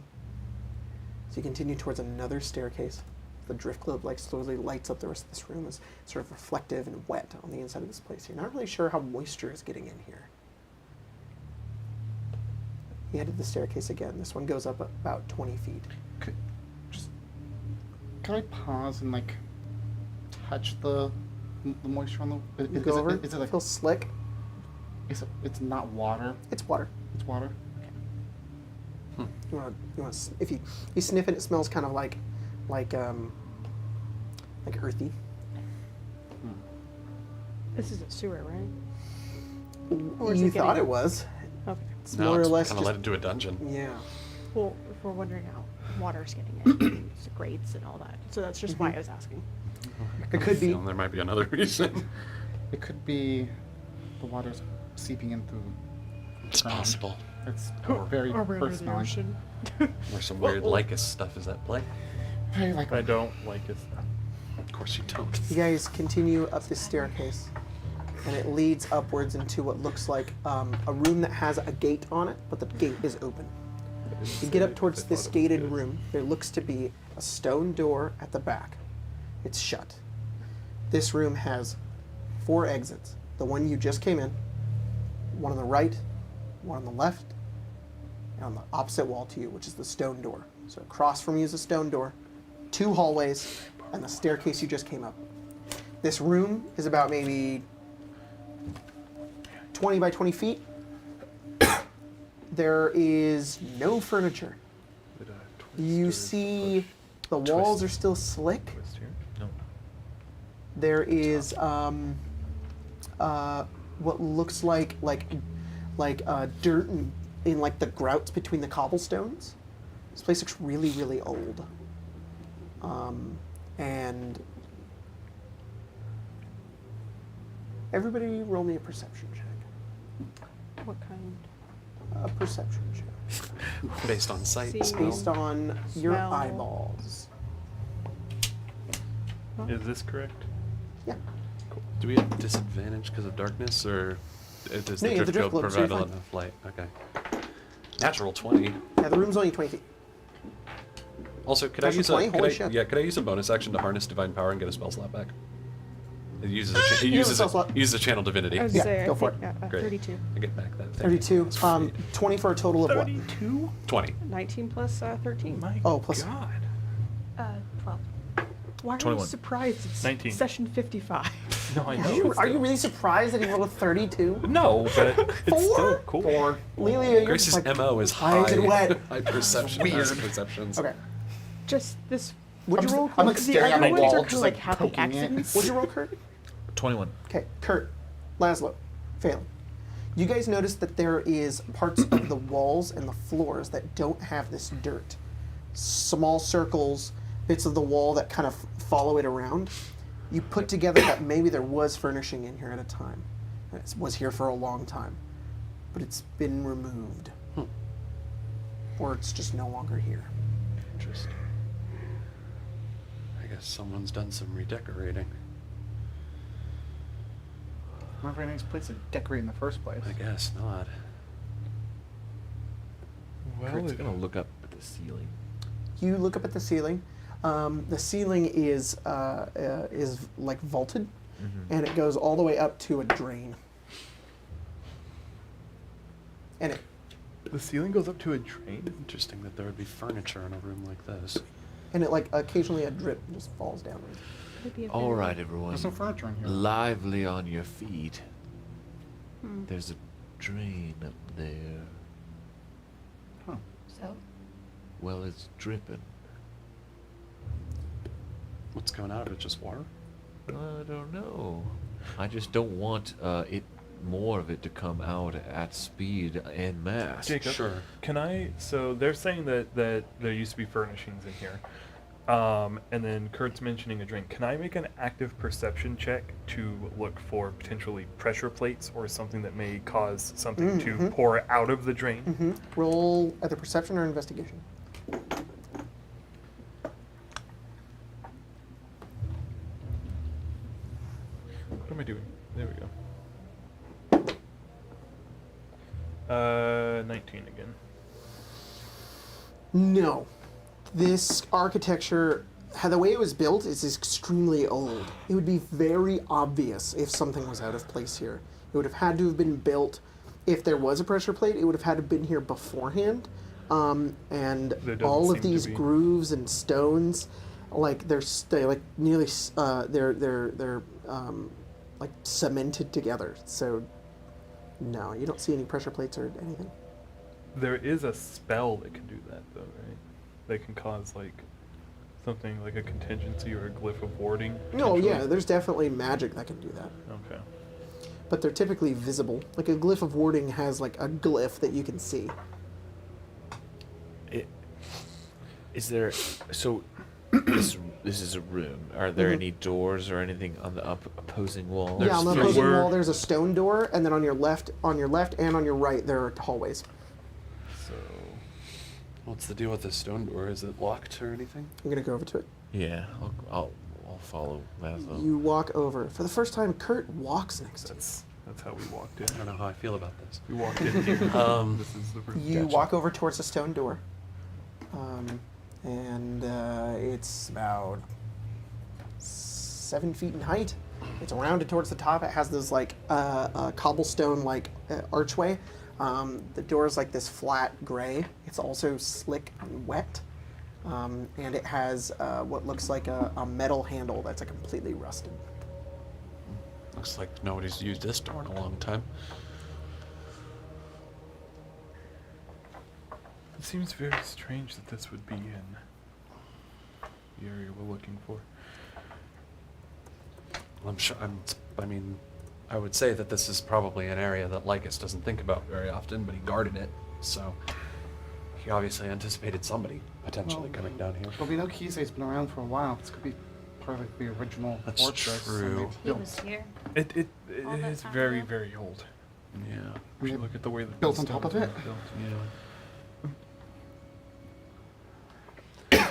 So you continue towards another staircase. The drift globe like slowly lights up the rest of this room. It's sort of reflective and wet on the inside of this place. You're not really sure how moisture is getting in here. You head to the staircase again. This one goes up about 20 feet. can I pause and like touch the moisture on the? You go over. Is it like? Feels slick. It's not water. It's water. It's water. You want to, if you sniff it, it smells kind of like earthy. This is a sewer, right? Or is You it thought getting- it was. Okay. It's No, more or it's less kind of just led into a dungeon. yeah. Well, if we're wondering how water's getting in, it's grates and all that. So that's just why I was asking. It could be. There might be another reason. It could be the water's seeping in through. It's possible. It's very Or we're under the personal. ocean. Or some weird Lykus stuff is at play. Very like I don't like it. Of course you don't. You guys continue up this staircase, and it leads upwards into what looks like a room that has a gate on it, but the gate is open. You get up towards this gated room. There looks to be a stone door at the back. It's shut. This room has 4 exits. The one you just came in, one on the right, one on the left, and on the opposite wall to you, which is the stone door. So across from you is a stone door, 2 hallways, and the staircase you just came up. This room is about maybe 20 by 20 feet. There is no furniture. You see the walls are still slick. Twist here? No. There is what looks like dirt in like the grouts between the cobblestones. This place looks really, really old. And everybody roll me a perception check. What kind? A perception check. Based on sight. See. It's based on your Smell. eyeballs. Is this correct? Yeah. Do we have disadvantage because of darkness, or Does No, the you have the drift drift shield globe, so you're provide fine. enough light? Okay. Natural 20. Yeah, the room's only 20 feet. Also, could Natural I use 20? a Holy shit. could I use a bonus action to harness divine power and get a spell slot back? It uses it You have a spell slot. uses a channel divinity. I was Yeah, gonna say, go I for think, it. Great. 32. I get back that thing. 32. That's great. 20 for a total of what? 32? 20. 19 plus 13. My Oh, plus- God. 12. Why are 21. you surprised? It's 19. session 55. No, I know. Are you really surprised that he rolled a 32? No, but it's still Four? cool. 4. Lelia, you're Grace's just like, MO is why high. is it wet? High perception. Weird. Perceptions. Okay. Just this. What'd you roll? I'm like The staring at other the ones wall, are just kind of like like happy poking it. accidents. What'd you roll, Kurt? 21. Okay, Kurt, Laszlo, Phelan. You guys notice that there is parts of the walls and the floors that don't have this dirt. Small circles, bits of the wall that kind of follow it around. You put together that maybe there was furnishing in here at a time. It was here for a long time. But it's been removed. Or it's just no longer here. Interesting. I guess someone's done some redecorating. Not a very nice place to decorate in the first place. I guess not. Kurt's gonna look up at the ceiling. You look up at the ceiling. The ceiling is like vaulted, and it goes all the way up to a drain. And The ceiling goes up to a drain? Interesting that there would be furniture in a room like this. it like occasionally a drip just falls down. Could it be a All very- right, everyone. There's no furniture in here. Lively on your feet. Hmm. There's a drain up there. Huh. So? Well, it's dripping. What's coming out of it? Just water? I don't know. I just don't want more of it to come out at speed en masse. Jacob, Sure. can I? So they're saying that there used to be furnishings in here, and then Kurt's mentioning a drain. Can I make an active perception check to look for potentially pressure plates or something that may cause something to pour out of the drain? Roll either perception or investigation. What am I doing? There we go. 19 again. No. This architecture, the way it was built, is extremely old. It would be very obvious if something was out of place here. It would have had to have been built, if there was a pressure plate, it would have had to have been here beforehand. And There doesn't all of seem to these be. grooves and stones, like they're like nearly they're like cemented together. So no, you don't see any pressure plates or anything. There is a spell that can do that, though, right? That can cause like something like a contingency or a glyph of warding. No, potentially? yeah, there's definitely magic that can do that. Okay. But they're typically visible. Like a glyph of warding has like a glyph that you can see. Is there so? This is a room. Are there any doors or anything on the opposing wall? Yeah, on the There opposing were- wall there's a stone door, and then on your left and on your right there are hallways. So What's the deal with this stone door? Is it locked or anything? I'm gonna go over to it. yeah, I'll follow Laszlo. You walk over. For the first time, Kurt walks next to you. That's how we walked in. I don't know how I feel about this. We walked in here. This is the room. You walk over towards the stone door. And it's about 7 feet in height. It's rounded towards the top. It has this like cobblestone like archway. The door is like this flat gray. It's also slick and wet. And it has what looks like a metal handle that's completely rusted. Looks like nobody's used this door in a long time. It seems very strange that this would be in the area we're looking for. I'm sure. I mean, I would say that this is probably an area that Lykus doesn't think about very often, but he guarded it, so he obviously anticipated somebody potentially coming down here. But we know Kisei's been around for a while. This could be part of the original That's fortress. true. He was here. It All that is time very, ago? very old. Yeah. We should look at the way that Built the on top of stones it? were built. Yeah.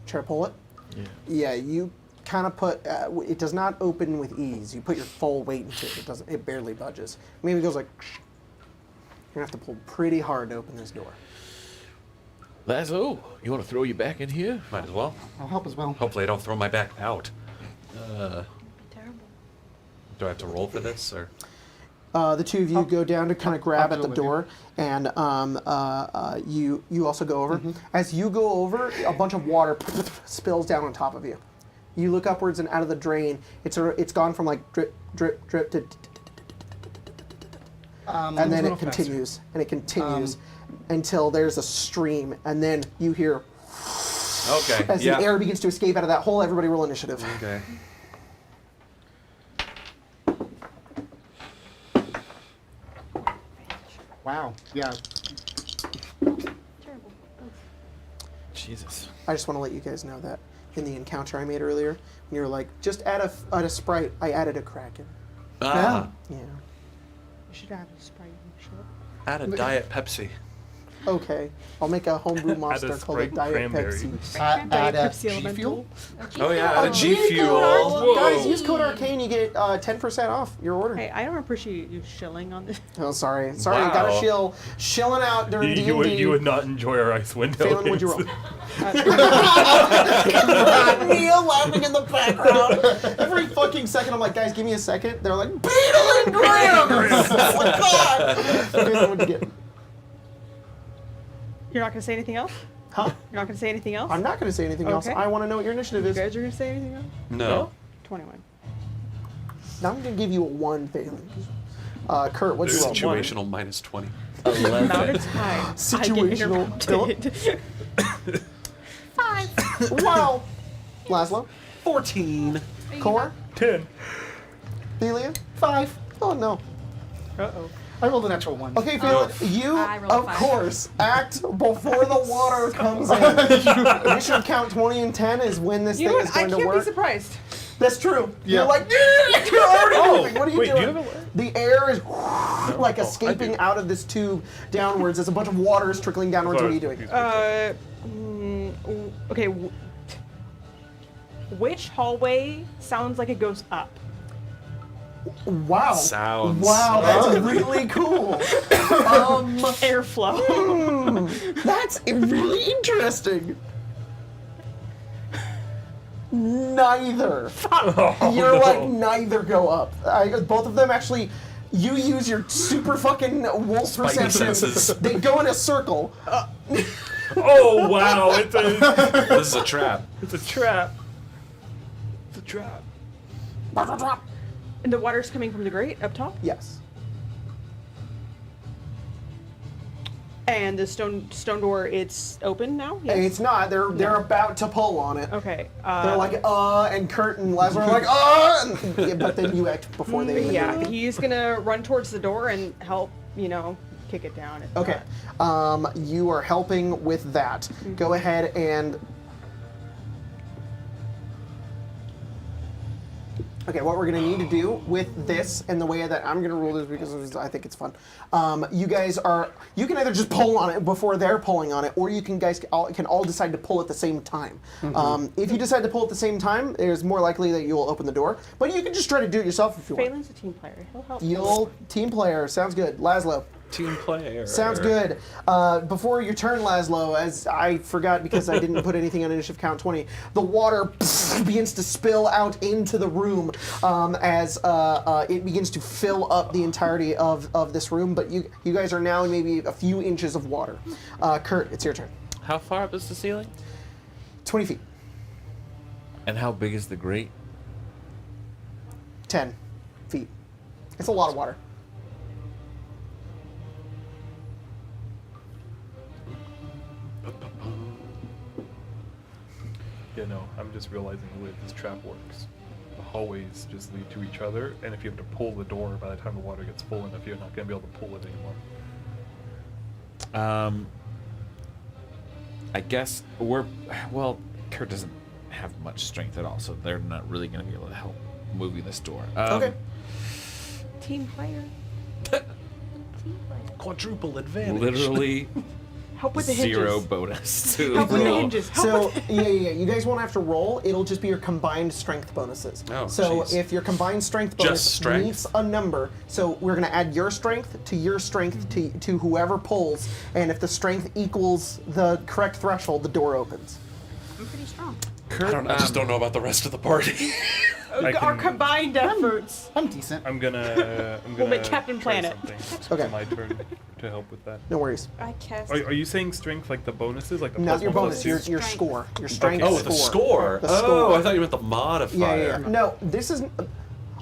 Try to pull it. Yeah. Yeah, you kind of put. It does not open with ease. You put your full weight into it. It doesn't. It barely budges. Maybe it goes like. You're gonna have to pull pretty hard to open this door. Lazo, you want to throw you back in here? Might as well. I'll help as well. Hopefully I don't throw my back out. Terrible. Do I have to roll for this, or? The two of you go down to kind of grab I'll at the do it with door, and you also go over. As you go over, a bunch of water spills down on top of you. You look upwards, and out of the drain, it's gone from like drip, drip, drip to, and then it continues, and it continues until there's a stream, and then you hear Okay. as the air begins to escape out of that hole. Everybody roll initiative. Okay. Wow. Yeah. Terrible. Jesus. I just want to let you guys know that in the encounter I made earlier, when you were like, just add a Sprite, I added a Kraken. Ah, Yeah. You should add a Sprite and shit. add a Diet Pepsi. Okay. I'll make a homebrew monster called a Sprite Diet cranberry. Pepsi. Add a Pepsi G Fuel. Oh yeah, add a G G Fuel. Guys, use code Arcane, you get 10% off your order. Hey, I don't appreciate you shilling on this. Oh, sorry. Sorry, I got Wow. to shilling out during D&D. You would not enjoy our ice window. Phelan, would you roll? Uh, Neil laughing in the background. Every fucking second, I'm like, guys, give me a second. They're like, Beetle and Grams! Oh my god! Phelan, what'd you get? You're not gonna say anything else? Huh? You're not gonna say anything else? I'm not going to say anything else. Okay. I want to know what your initiative You is. guys are gonna say anything else? No. 21. Now I'm going to give you a 1, Phelan. Kurt, what'd you roll? Situational minus 20. Now 11. it's time. Situational. Philip? 5. Wow. Laszlo? 14. Core? 10. Delia? 5. Oh, no. Uh-oh. I rolled a natural 1. Okay, Phelan, you, I rolled of 5. course, act before the water comes in. Initiative count 20 and 10 is when this You know thing what? is I going to can't be work. surprised. That's true. Yeah. You're like, you're already moving. What are you wait, doing? do you have a- The air is like I escaping do. out of this tube downwards as a bunch of water is trickling downwards. What are you doing? Okay. Which hallway sounds like it goes up? Wow. Sounds. Wow, that's really cool. Airflow. That's really interesting. Neither. You're like, neither go up. Both of them actually, you use your super fucking wolf Spidey perception. senses. They go in a circle. Oh wow! It's a This is a trap. it's a trap. It's a trap. And the water's coming from the grate up top? Yes. And the stone door, it's open now? And it's not. They're about to pull on it. Okay. They're like, and Kurt and Lazar are like, and, yeah, but then you act before they even yeah, do it. he's gonna run towards the door and help, kick it down. if Okay. not. You are helping with that. Go ahead and. Okay, what we're gonna need to do with this and the way that I'm gonna rule this because I think it's fun. You guys you can either just pull on it before they're pulling on it, or you can all decide to pull at the same time. If you decide to pull at the same time, it's more likely that you will open the door. But you can just try to do it yourself if you want. Phelan's a team player. He'll help. You'll team player sounds good. Laszlo. Team player. Sounds good. Before your turn, Laszlo, as I forgot because I didn't put anything on initiative count 20, the water begins to spill out into the room as it begins to fill up the entirety of this room. But you guys are now in maybe a few inches of water. Kurt, it's your turn. How far up is the ceiling? 20 feet. And how big is the grate? 10 feet. It's a lot of water. Yeah, no, I'm just realizing the way this trap works. The hallways just lead to each other, and if you have to pull the door by the time the water gets full enough, you're not going to be able to pull it anymore. I guess Kurt doesn't have much strength at all, so they're not really going to be able to help moving this door. Okay. Team player. Quadruple advantage. Literally Help with the hinges. 0 bonus to Help with the roll. hinges. Help So with the... yeah. You guys won't have to roll. It'll just be your combined strength bonuses. Oh, so jeez. if your combined strength Just bonus strength? meets a number, so we're gonna add your strength to whoever pulls, and if the strength equals the correct threshold, the door opens. I'm pretty strong. I just don't know about the rest of the party. Our combined efforts. I'm decent. I'm gonna We'll make Captain try Planet. something. Okay. It's my turn to help with that. No worries. I cast. Are you saying strength like the bonuses, like the Not plus your one, bonus, plus two? your Strength. score. Your strength Oh, score. the score. The Oh, score. I thought you meant the modifier. Yeah. No, this is.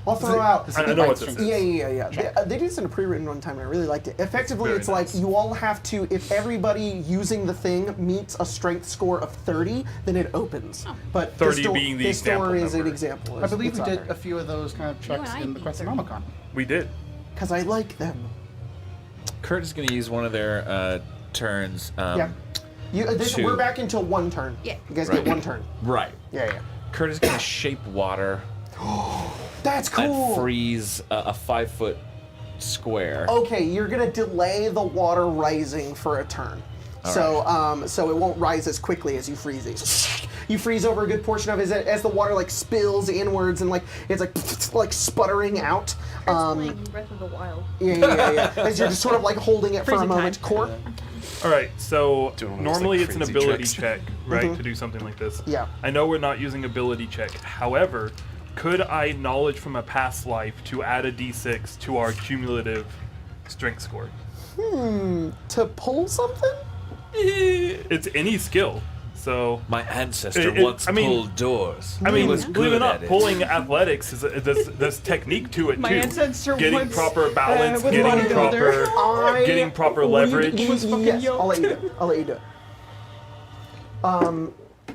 I'll throw out. I know what this is. Yeah. They did this in a pre-written one time, and I really liked it. Effectively, Very it's nice. like you all have to. If everybody using the thing meets a strength score of 30, then it opens. But 30 being the this door example is an number. example. I believe we did a few of those kind of You and checks I in the beat them. Questonomicon. We did. because I like them. Kurt is going to use one of their turns. Yeah. Two. We're back until one turn. Yeah. You guys Right. get one turn. Right. Yeah. Kurt is going to shape water That's cool. and freeze a 5-foot square. Okay, you're gonna delay the water rising for a turn. So it won't rise as quickly as you freeze it. You freeze over a good portion of it as the water like spills inwards and like it's like sputtering out. Kurt's playing Breath of the Wild. Yeah. As you're just sort of like holding it for a Freezing moment. time. Core. All right, so Doing one of those, normally like, it's an crazy ability tricks. check, right, to do something like this. Yeah. I know we're not using ability check. However, could I knowledge from a past life to add a d6 to our cumulative strength score? To pull something? It's any skill. So My ancestor It- once I mean- pulled doors. I He mean, was believe it good or not, at it. pulling athletics is there's technique to it My too. ancestor Getting once, proper balance, was a getting bodybuilder. proper, getting proper leverage. Yes, I'll let you do it. I'll let you do it.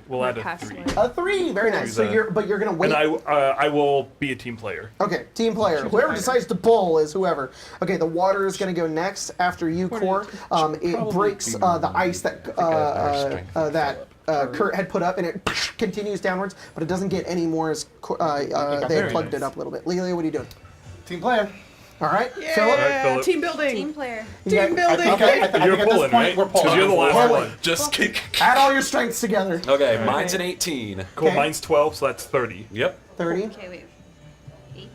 We'll add a past 3. life. A 3, very nice. So that. you're gonna wait. And I will be a team player. Okay, team player. Whoever decides to pull is whoever. Okay, the water is going to go next after you, Core. It breaks the ice that Kurt had put up, and it continues downwards, but it doesn't get any more as they had Very plugged it nice. up a little bit. Lelia, what are you doing? Team player. All right, Yeah, Philip. Philip. team building. Team player. Team building. Okay, I think You're at this pulling, point right? we're pulling. Because you're the last Pulling. one. Just kick. Add all your strengths together. Okay, mine's an 18. Cool. Okay. Mine's 12, so that's 30. Yep. 30. Okay, wait. 18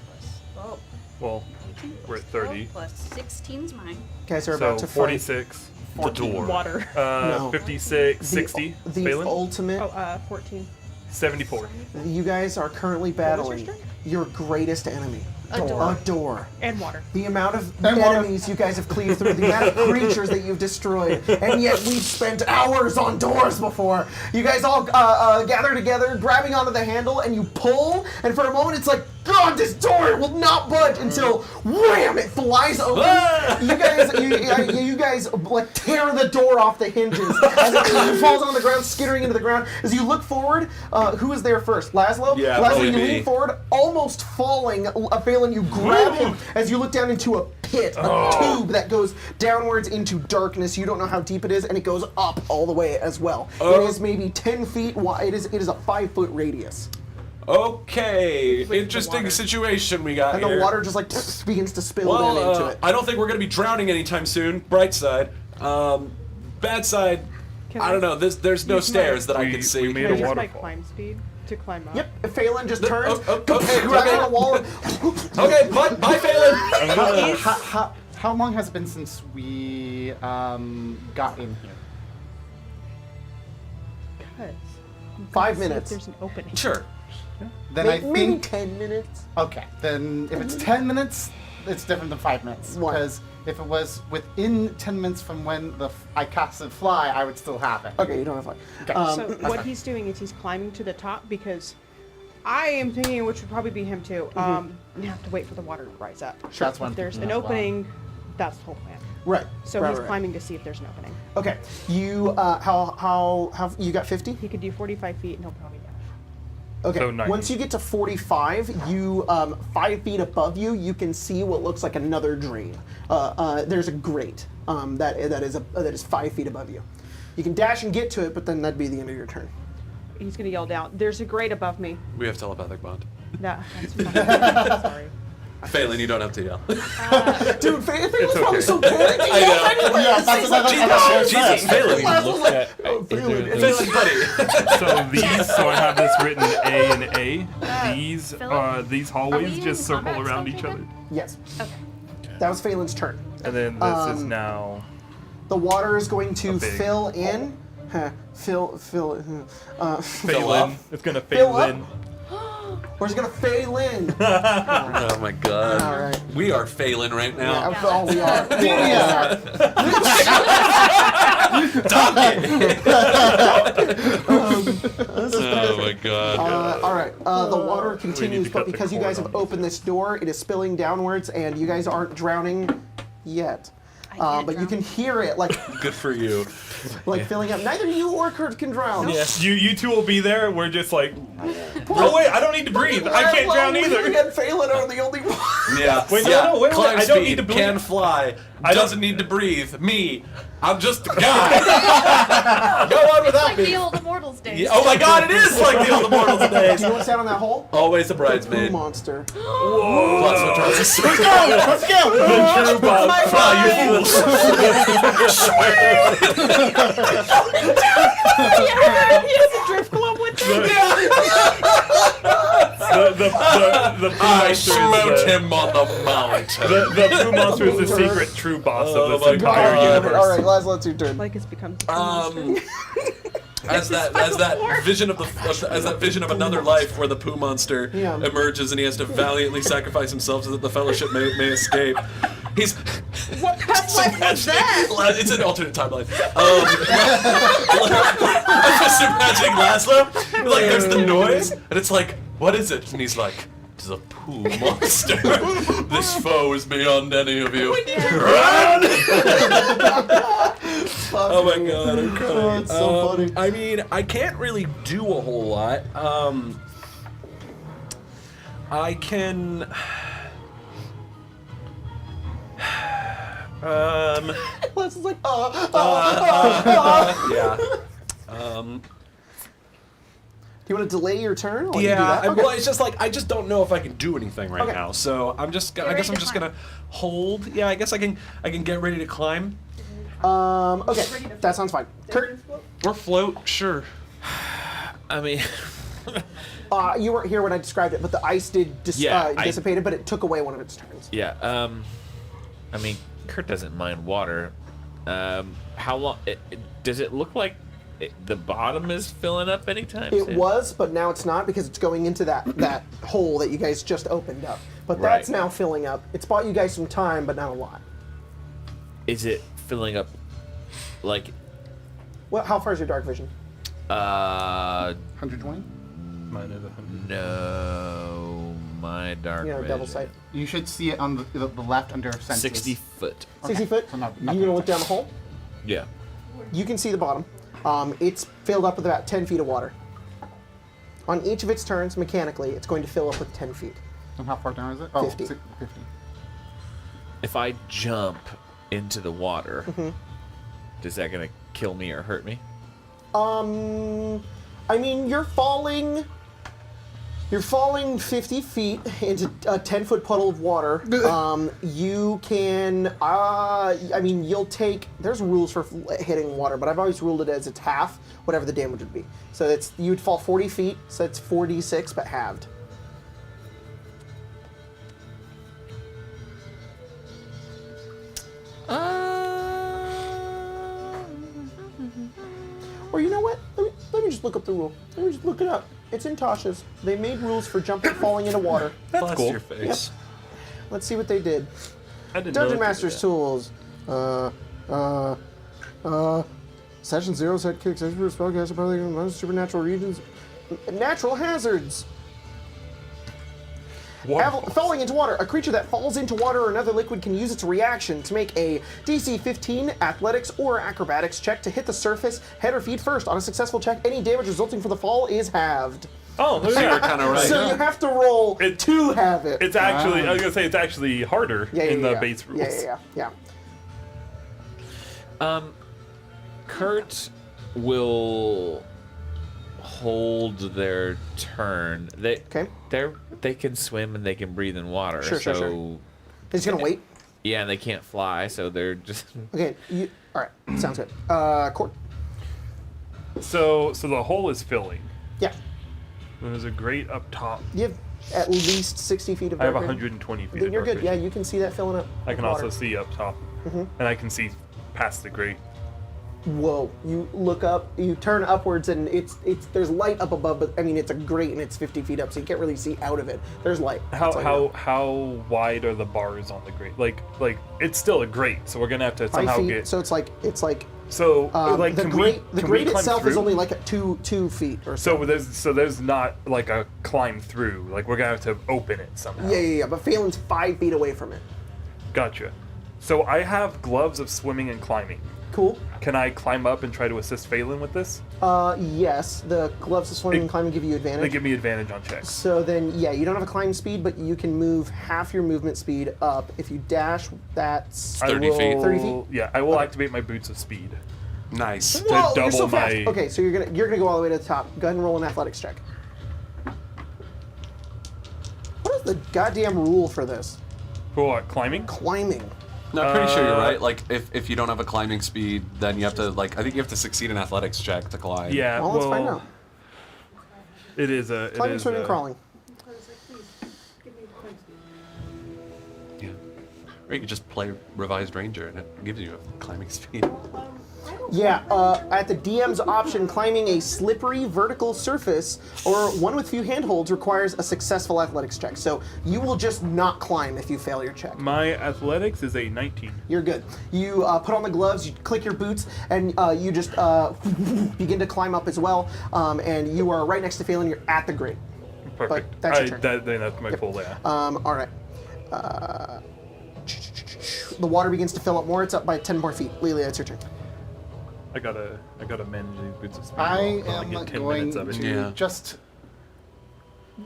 plus 12. Well, 18 we're plus at 30. 12 plus 16's mine. Okay, so we're So about to fight. 46. The door. Water. No. 56, 60. The Phelan? ultimate. Oh, 14. 74. You guys are currently was your battling strength? your greatest enemy. A door. A door. And water. The amount of And water. enemies you guys have cleaved through, the amount of creatures that you've destroyed, and yet we've spent hours on doors before. You guys all gather together, grabbing onto the handle, and you pull, and for a moment it's like, God, this door will not budge until, wham, it flies open. You guys like tear the door off the hinges as it falls on the ground, skittering into the ground. As you look forward, who is there first? Laszlo? Yeah, Laszlo, probably you me. lean forward, almost falling. Phelan, you grab him as you look down into a pit, a tube that goes downwards into darkness. You don't know how deep it is, and it goes up all the way as well. It is maybe 10 feet wide. It is a 5-foot radius. Okay, the interesting water. situation we got And here. the water just like begins to spill well, down into it. I don't think we're gonna be drowning anytime soon. Bright side. Bad side. Can I don't know. There's no use my- stairs that I We- can see. we made Can I a use my waterfall. climb speed to climb up? Yep, Phelan just turns, okay, grabs okay. on the wall. Okay, bye, Phelan. How long has it been since we got in here? Because 5 see if minutes. there's an opening. Sure. Then I Maybe think 10 minutes. okay. Then if it's 10 minutes, it's different than 5 minutes. Why? Because if it was within 10 minutes from when I casted fly, I would still have it. Okay, you don't have fun. Okay. So what he's doing is he's climbing to the top because I am thinking, which would probably be him too. You have to wait for the water to rise up. Sure. That's what I'm If there's thinking an as well. opening, that's the whole plan. Right. So right, he's right. climbing to see if there's an opening. Okay, you how you got 50? He could do 45 feet and he'll probably dash. Okay. So 90. Once you get to 45, you 5 feet above you, you can see what looks like another drain. There's a grate that is 5 feet above you. You can dash and get to it, but then that'd be the end of your turn. He's gonna yell down. There's a grate above me. We have telepathic bond. That's fine. Sorry. Phelan, you don't have to yell. Dude, Phelan's It's probably okay. so panicked. I know. Yeah, that's Jesus, Phelan. Look at Phelan, buddy. So these, so I have this written A and A. Philip, These are hallways we just in circle combat around still, each other. David? Yes, Okay. that was Phelan's turn. And then this is now. The water is going to A big fill in. Fill. Phelan. It's gonna Fill fail up? in. Or is it gonna fail in? Oh my god. All right. We are Phelan right now. Yeah, oh, we are. Yeah. Oh my god. All right. The water continues, to but cut the because you cord guys on have these. opened this door, it is spilling downwards, and you guys aren't drowning yet. I can't But you drown. can hear it, like Good for you. filling up. Neither you or Kurt can drown. Yes. You two will be there. We're just like. Oh wait, I don't need to breathe. I can't drown We either. and Phelan are the only ones. Yeah. Wait, no, yeah. no, wait, Climb I don't speed, need to breathe. can fly, I don't- doesn't need to breathe. Me, I'm just a guy. Go on without Like me. the old Immortals days. Yeah, oh my god, it is like the old Immortals Do days. you know what's down in that hole? Always a Poo bridesmaid. monster. Plus what tries to say. Let's go! The true boss. Fly, you He has a drift club with him. The Pooh I monster smote is the, him on the mountain. the Pooh monster is the secret true boss Oh of my this entire God. universe. All right, let's your turn. Lykus becomes a monster. As that vision of another life where the Pooh monster Yeah. emerges and he has to valiantly sacrifice himself so that the Fellowship may escape. He's What past life was that? it's an alternate timeline. I'm just imagining Laszlo. Like there's the noise and it's like, what is it? And he's like, it's a Pooh monster. This foe is beyond any of you. Run! Oh my god, I'm crying. Oh, it's so funny. I mean, I can't really do a whole lot. I can. Les is like, Yeah. Do you want to delay your turn? While you do Yeah. that? Okay. Well, it's just like I just don't know if I can do anything right Okay. now. So I'm just. I guess I'm just gonna hold. Yeah. I guess I can get ready to climb Okay, that sounds fine. Kurt, or float. Sure. I mean, you weren't here when I described it, but the ice did Yeah, dissipated, but it took away one of its turns. yeah. I mean, Kurt doesn't mind water. How long? Does it look like the bottom is filling up anytime It soon? was, but now it's not because it's going into that hole that you guys just opened up. But Right. that's now filling up. It's bought you guys some time, but not a lot. Is it filling up? Like, Well, how far is your dark vision? 120? Mine is 100. no, my dark You know, double vision. sight. You should see it on the left under senses. 60 foot. 60 foot. So not You're gonna look down the hole. Yeah. You can see the bottom. It's filled up with about 10 feet of water. On each of its turns, mechanically, it's going to fill up with 10 feet. And how far down is it? 50. 50. If I jump into the water, Mm-hmm. is that gonna kill me or hurt me? I mean, you're falling 50 feet into a 10-foot puddle of water. You can, I mean, you'll take, there's rules for hitting water, but I've always ruled it as it's half, whatever the damage would be. So you'd fall 40 feet, so it's 4d6, but halved. Or you know what? Let me just look up the rule. Let me just look it up. It's in Tasha's. They made rules for jumping, falling into water. Bless cool. your face. Let's see what they did. I didn't Dungeon know it Master's did tools. Session 0 sidekicks, expert spellcaster, probably supernatural regions. Natural hazards. Falling into water. A creature that falls into water or another liquid can use its reaction to make a DC 15 athletics or acrobatics check to hit the surface, head or feet first. On a successful check, any damage resulting from the fall is halved. Oh, there you You're go. kind of right. So you have to roll to have it. It's actually, I was gonna say it's actually harder in the base rules. Yeah. Kurt will hold their turn. Okay. They can swim and they can breathe in water. Sure. So They're just gonna wait. yeah, and they can't fly, so they're just. Okay. All right. Sounds good. Court. So the hole is filling. Yeah. There's a grate up top. You have at least 60 feet of I have dark vision. 120 feet. Then of you're dark good. Yeah, vision. you can see that filling up. I with can water. also see up top, and I can see past the grate. Whoa! You look up, you turn upwards, and it's there's light up above, but I mean it's a grate and it's 50 feet up, so you can't really see out of it. There's light. That's all you know. How wide are the bars on the grate? Like it's still a grate, so we're gonna have to 5 somehow feet. get. So it's like So like the can grate. we The can grate we climb itself through? is only like 2 feet or so. There's not like a climb through. Like we're gonna have to open it somehow. Yeah. But Phelan's 5 feet away from it. Gotcha. So I have gloves of swimming and climbing. Cool. Can I climb up and try to assist Phelan with this? Yes. The gloves of swimming and climbing give you advantage. They give me advantage on checks. So then, yeah, you don't have a climb speed, but you can move half your movement speed up. If you dash, that's 30 feet. 30 feet? Yeah, I will activate my boots of speed. Nice. Whoa, you're double so fast. my- Okay, so you're gonna go all the way to the top. Go ahead and roll an athletics check. What is the goddamn rule for this? For what, climbing? Climbing. No, I'm pretty sure you're right. Like, if you don't have a climbing speed, then you have to, like, I think you have to succeed an athletics check to climb. Yeah, Well, let's find out. It is a. it Climbing, is swimming, a- crawling. Yeah. Or you could just play Revised Ranger and it gives you a climbing speed. Yeah, at the DM's option, climbing a slippery vertical surface or one with few handholds requires a successful athletics check. So you will just not climb if you fail your check. My athletics is a 19. You're good. You put on the gloves, you click your boots, and you just begin to climb up as well. And you are right next to Phelan. You're at the grate. Perfect. that's your turn. Then that's my full layout. All right. The water begins to fill up more. It's up by 10 more feet. Lelia, it's your turn. I gotta manage these boots of speed. I I'll only am get 10 going minutes of it. to Yeah. just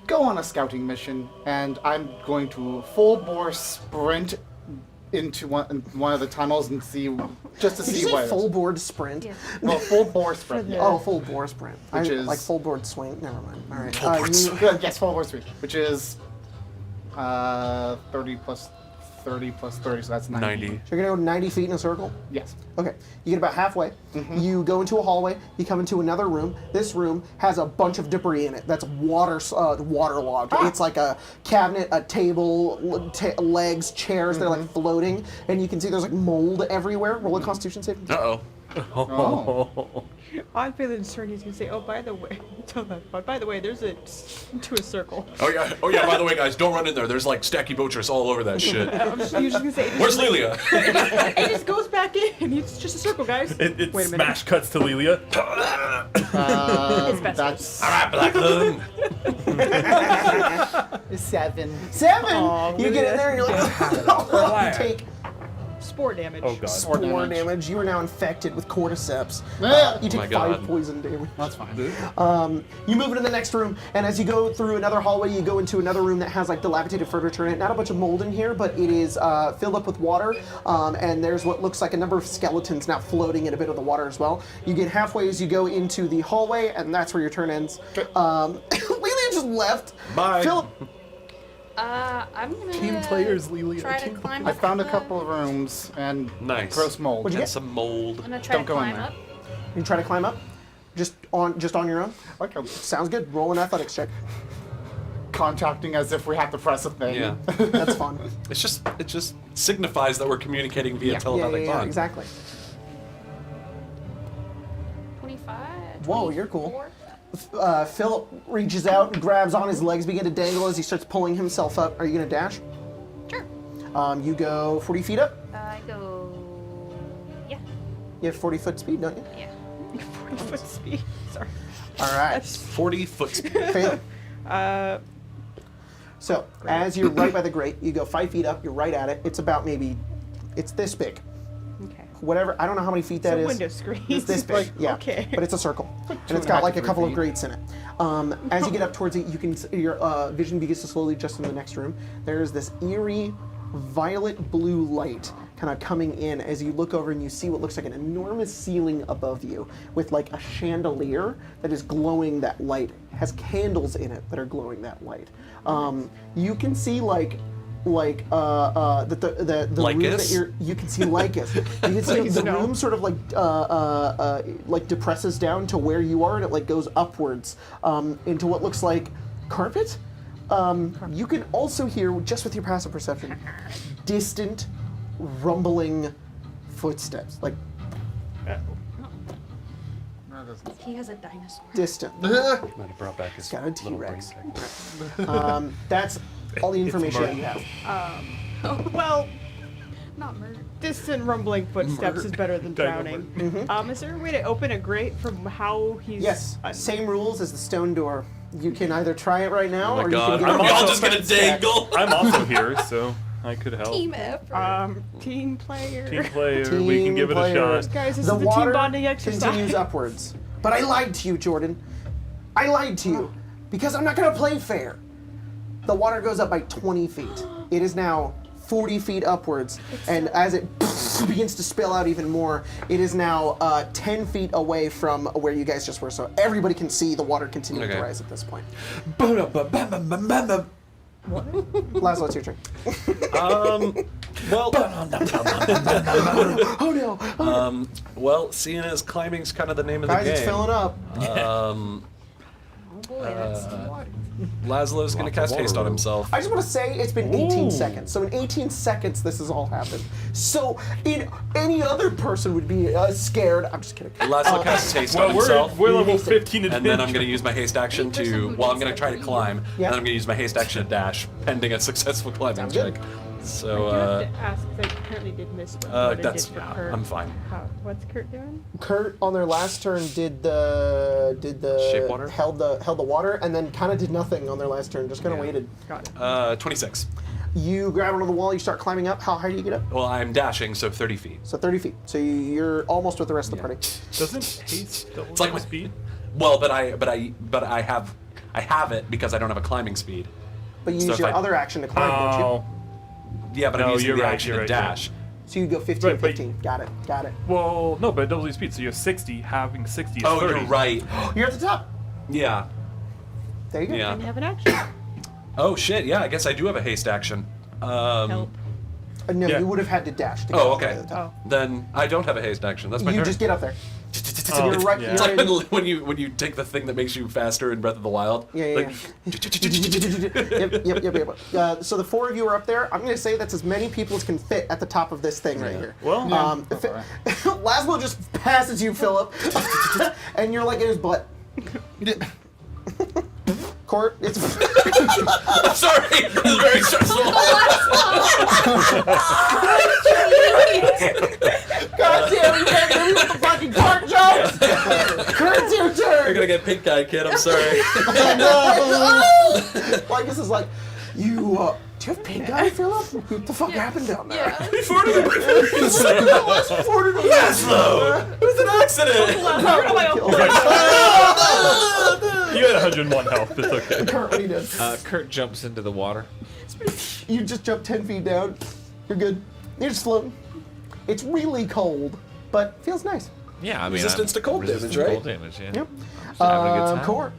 go on a scouting mission, and I'm going to full bore sprint into one of the tunnels and see just to Did see you say what. full board sprint? Yeah. Well, full bore sprint. Yeah. Oh, full bore sprint. Which I, is- like full board swing. Never mind. All right. Full board swing. Yes, full bore sprint, which is 30 plus 30 plus 30, so that's 90. 90. So you're gonna go 90 feet in a circle? Yes. Okay. You get about halfway. You go into a hallway. You come into another room. This room has a bunch of debris in it. That's waterlogged. It's like a cabinet, a table, legs, chairs. They're like floating, and you can see there's like mold everywhere. Roll a Constitution save. Uh-oh. Oh. On Phelan's turn, he's gonna say, "Oh, by the way, tell that. But by the way, there's into a circle." Oh yeah, by the way, guys, don't run in there. There's like Stacky Botrus all over that shit. You're just gonna say, Where's Lelia? It just goes back in. It's just a circle, guys. It Wait a minute. smash cuts to Lelia. It's best. That's Alright, Black Loon. 7. 7. Aw, You get in there and you're like, you take Spore damage. Oh god. spore damage. You are now infected with cordyceps. Ah! You take my 5 God. poison damage. That's fine. You move into the next room, and as you go through another hallway, you go into another room that has like dilapidated furniture in it. Not a bunch of mold in here, but it is filled up with water, and there's what looks like a number of skeletons now floating in a bit of the water as well. You get halfway as you go into the hallway, and that's where your turn ends. Lelia just left. Bye. Philip, I'm gonna Team players, Lelia. try to Team climb I up found a the- couple of rooms and Nice. gross mold. What'd you And get? some mold. I'm gonna try Don't to go in climb there. up. you try to climb up, just on your own. Okay. Sounds good. Roll an athletics check. Contacting as if we have to press a thing. Yeah. That's fun. It just signifies that we're communicating via telepathic bond. Exactly. 25. Whoa, you're cool. 24. Philip reaches out, and grabs on, his legs begin to dangle as he starts pulling himself up. Are you gonna dash? Sure. You go 40 feet up. I go. Yeah. You have 40-foot speed, don't you? Yeah. 40-foot speed. Sorry. All right. That's 40-foot speed. Phelan. uh, So, as you're right by the grate, you go 5 feet up, you're right at it. It's about it's this big. okay. Whatever, I don't know how many feet that So is. window screen. It's this big, yeah. Okay. But it's a circle. And it's 2.5 got like a to couple 3 of feet. grates in it. As you get up towards it, your vision begins to slowly adjust in the next room. There's this eerie violet blue light kind of coming in as you look over and you see what looks like an enormous ceiling above you with like a chandelier that is glowing that light, has candles in it that are glowing that light. You can see the room that Lykus? you can see Lykus. You can see the room sort of like depresses down to where you are, and it like goes upwards into what looks like carpet. You can also hear, just with your passive perception, distant rumbling footsteps, like He has a dinosaur. distant. Might have brought back his Got a little brain T-Rex. tag. That's all the information that you have. Well, Not murder. distant rumbling footsteps is better than drowning. Is there a way to open a grate from how he's... Yes, same rules as the stone door. You can either try it right now, Oh my or god, you can are get we a all just gonna defense check. dangle? I'm also here, so I could help. Team effort. Team player. Team player, we can give it a player. shot. Guys, this The is the water team bonding exercise. continues upwards. But I lied to you, Jordan. I lied to you because I'm not going to play fair. The water goes up by 20 feet. It is now 40 feet upwards, and as it begins to spill out even more, it is now 10 feet away from where you guys just were, so everybody can see the water continuing to Okay. rise at this point. Laszlo, it's your turn. Well, Oh no! well, seeing as climbing's kind of the name of the Guys, game. it's filling up. Oh boy, that's water. Laszlo's gonna cast haste on himself. I just want to say it's been 18 seconds. So in 18 seconds, this has all happened. So in any other person would be scared. I'm just kidding. Laszlo casts haste Well, on himself. we're level Haste it. 15 And then I'm going to use my haste action Person to, who well, I'm needs going to to try to leave. climb, Yeah. and then I'm going to use my haste action to dash, pending a successful climbing Sounds check. good. So, I do have to ask, because I apparently did miss what Jordan that's, did for yeah, Kurt. I'm fine. What's Kurt doing? Kurt on their last turn did the Shape water? held the water, and then kind of did nothing on their last turn. Just kind of Yeah. waited. Got it. 26. You grab onto the wall. You start climbing up. How high do you get up? Well, I'm dashing, so 30 feet. So 30 feet. So you're almost with the rest of the party. Doesn't haste double It's like my my- speed? Well, but I have it because I don't have a climbing speed. But you So use if your I- other action to climb, don't you? Oh. Yeah, but I'm No, using you're the right, action you're to right, dash. So you go 15, Right, but- 15. Got it. Got it. Well, no, but it doubles your speed, so you have 60. Having 60 is Oh, 30. you're right. You're at the top. Yeah. There you go. Yeah. And you have an action. Oh shit! Yeah, I guess I do have a haste action. Help. No, Yeah. you would have had to dash to get Oh, all the way okay. to the top. Then I don't have a haste action. That's my You turn. just get up there. Oh, You're right. yeah. It's You're like in- when you take the thing that makes you faster in Breath of the Wild. Yeah, yeah, Like, yep. So the four of you are up there. I'm going to say that's as many people as can fit at the top of this thing right here. Well, Laszlo just passes you, Philip, and you're like in his butt. Court, it's I'm sorry. This is very stressful. God damn it, you can't give me with the fucking court jokes! Kurt's your You're turn! gonna get pink eye, kid. I'm sorry. Like, this is like, do you have pink eye, Philip? What the fuck happened down there? Yeah. Before the Laszlo. It was an accident. you had 101 health. It's okay. Kurt, what do you do? Kurt jumps into the water. You just jump 10 feet down. You're good. You're just floating. It's really cold, but feels nice. Yeah, I mean, Resistance to cold damage, resistant right? Cold damage, yeah. Yep. Just having a good time. Core.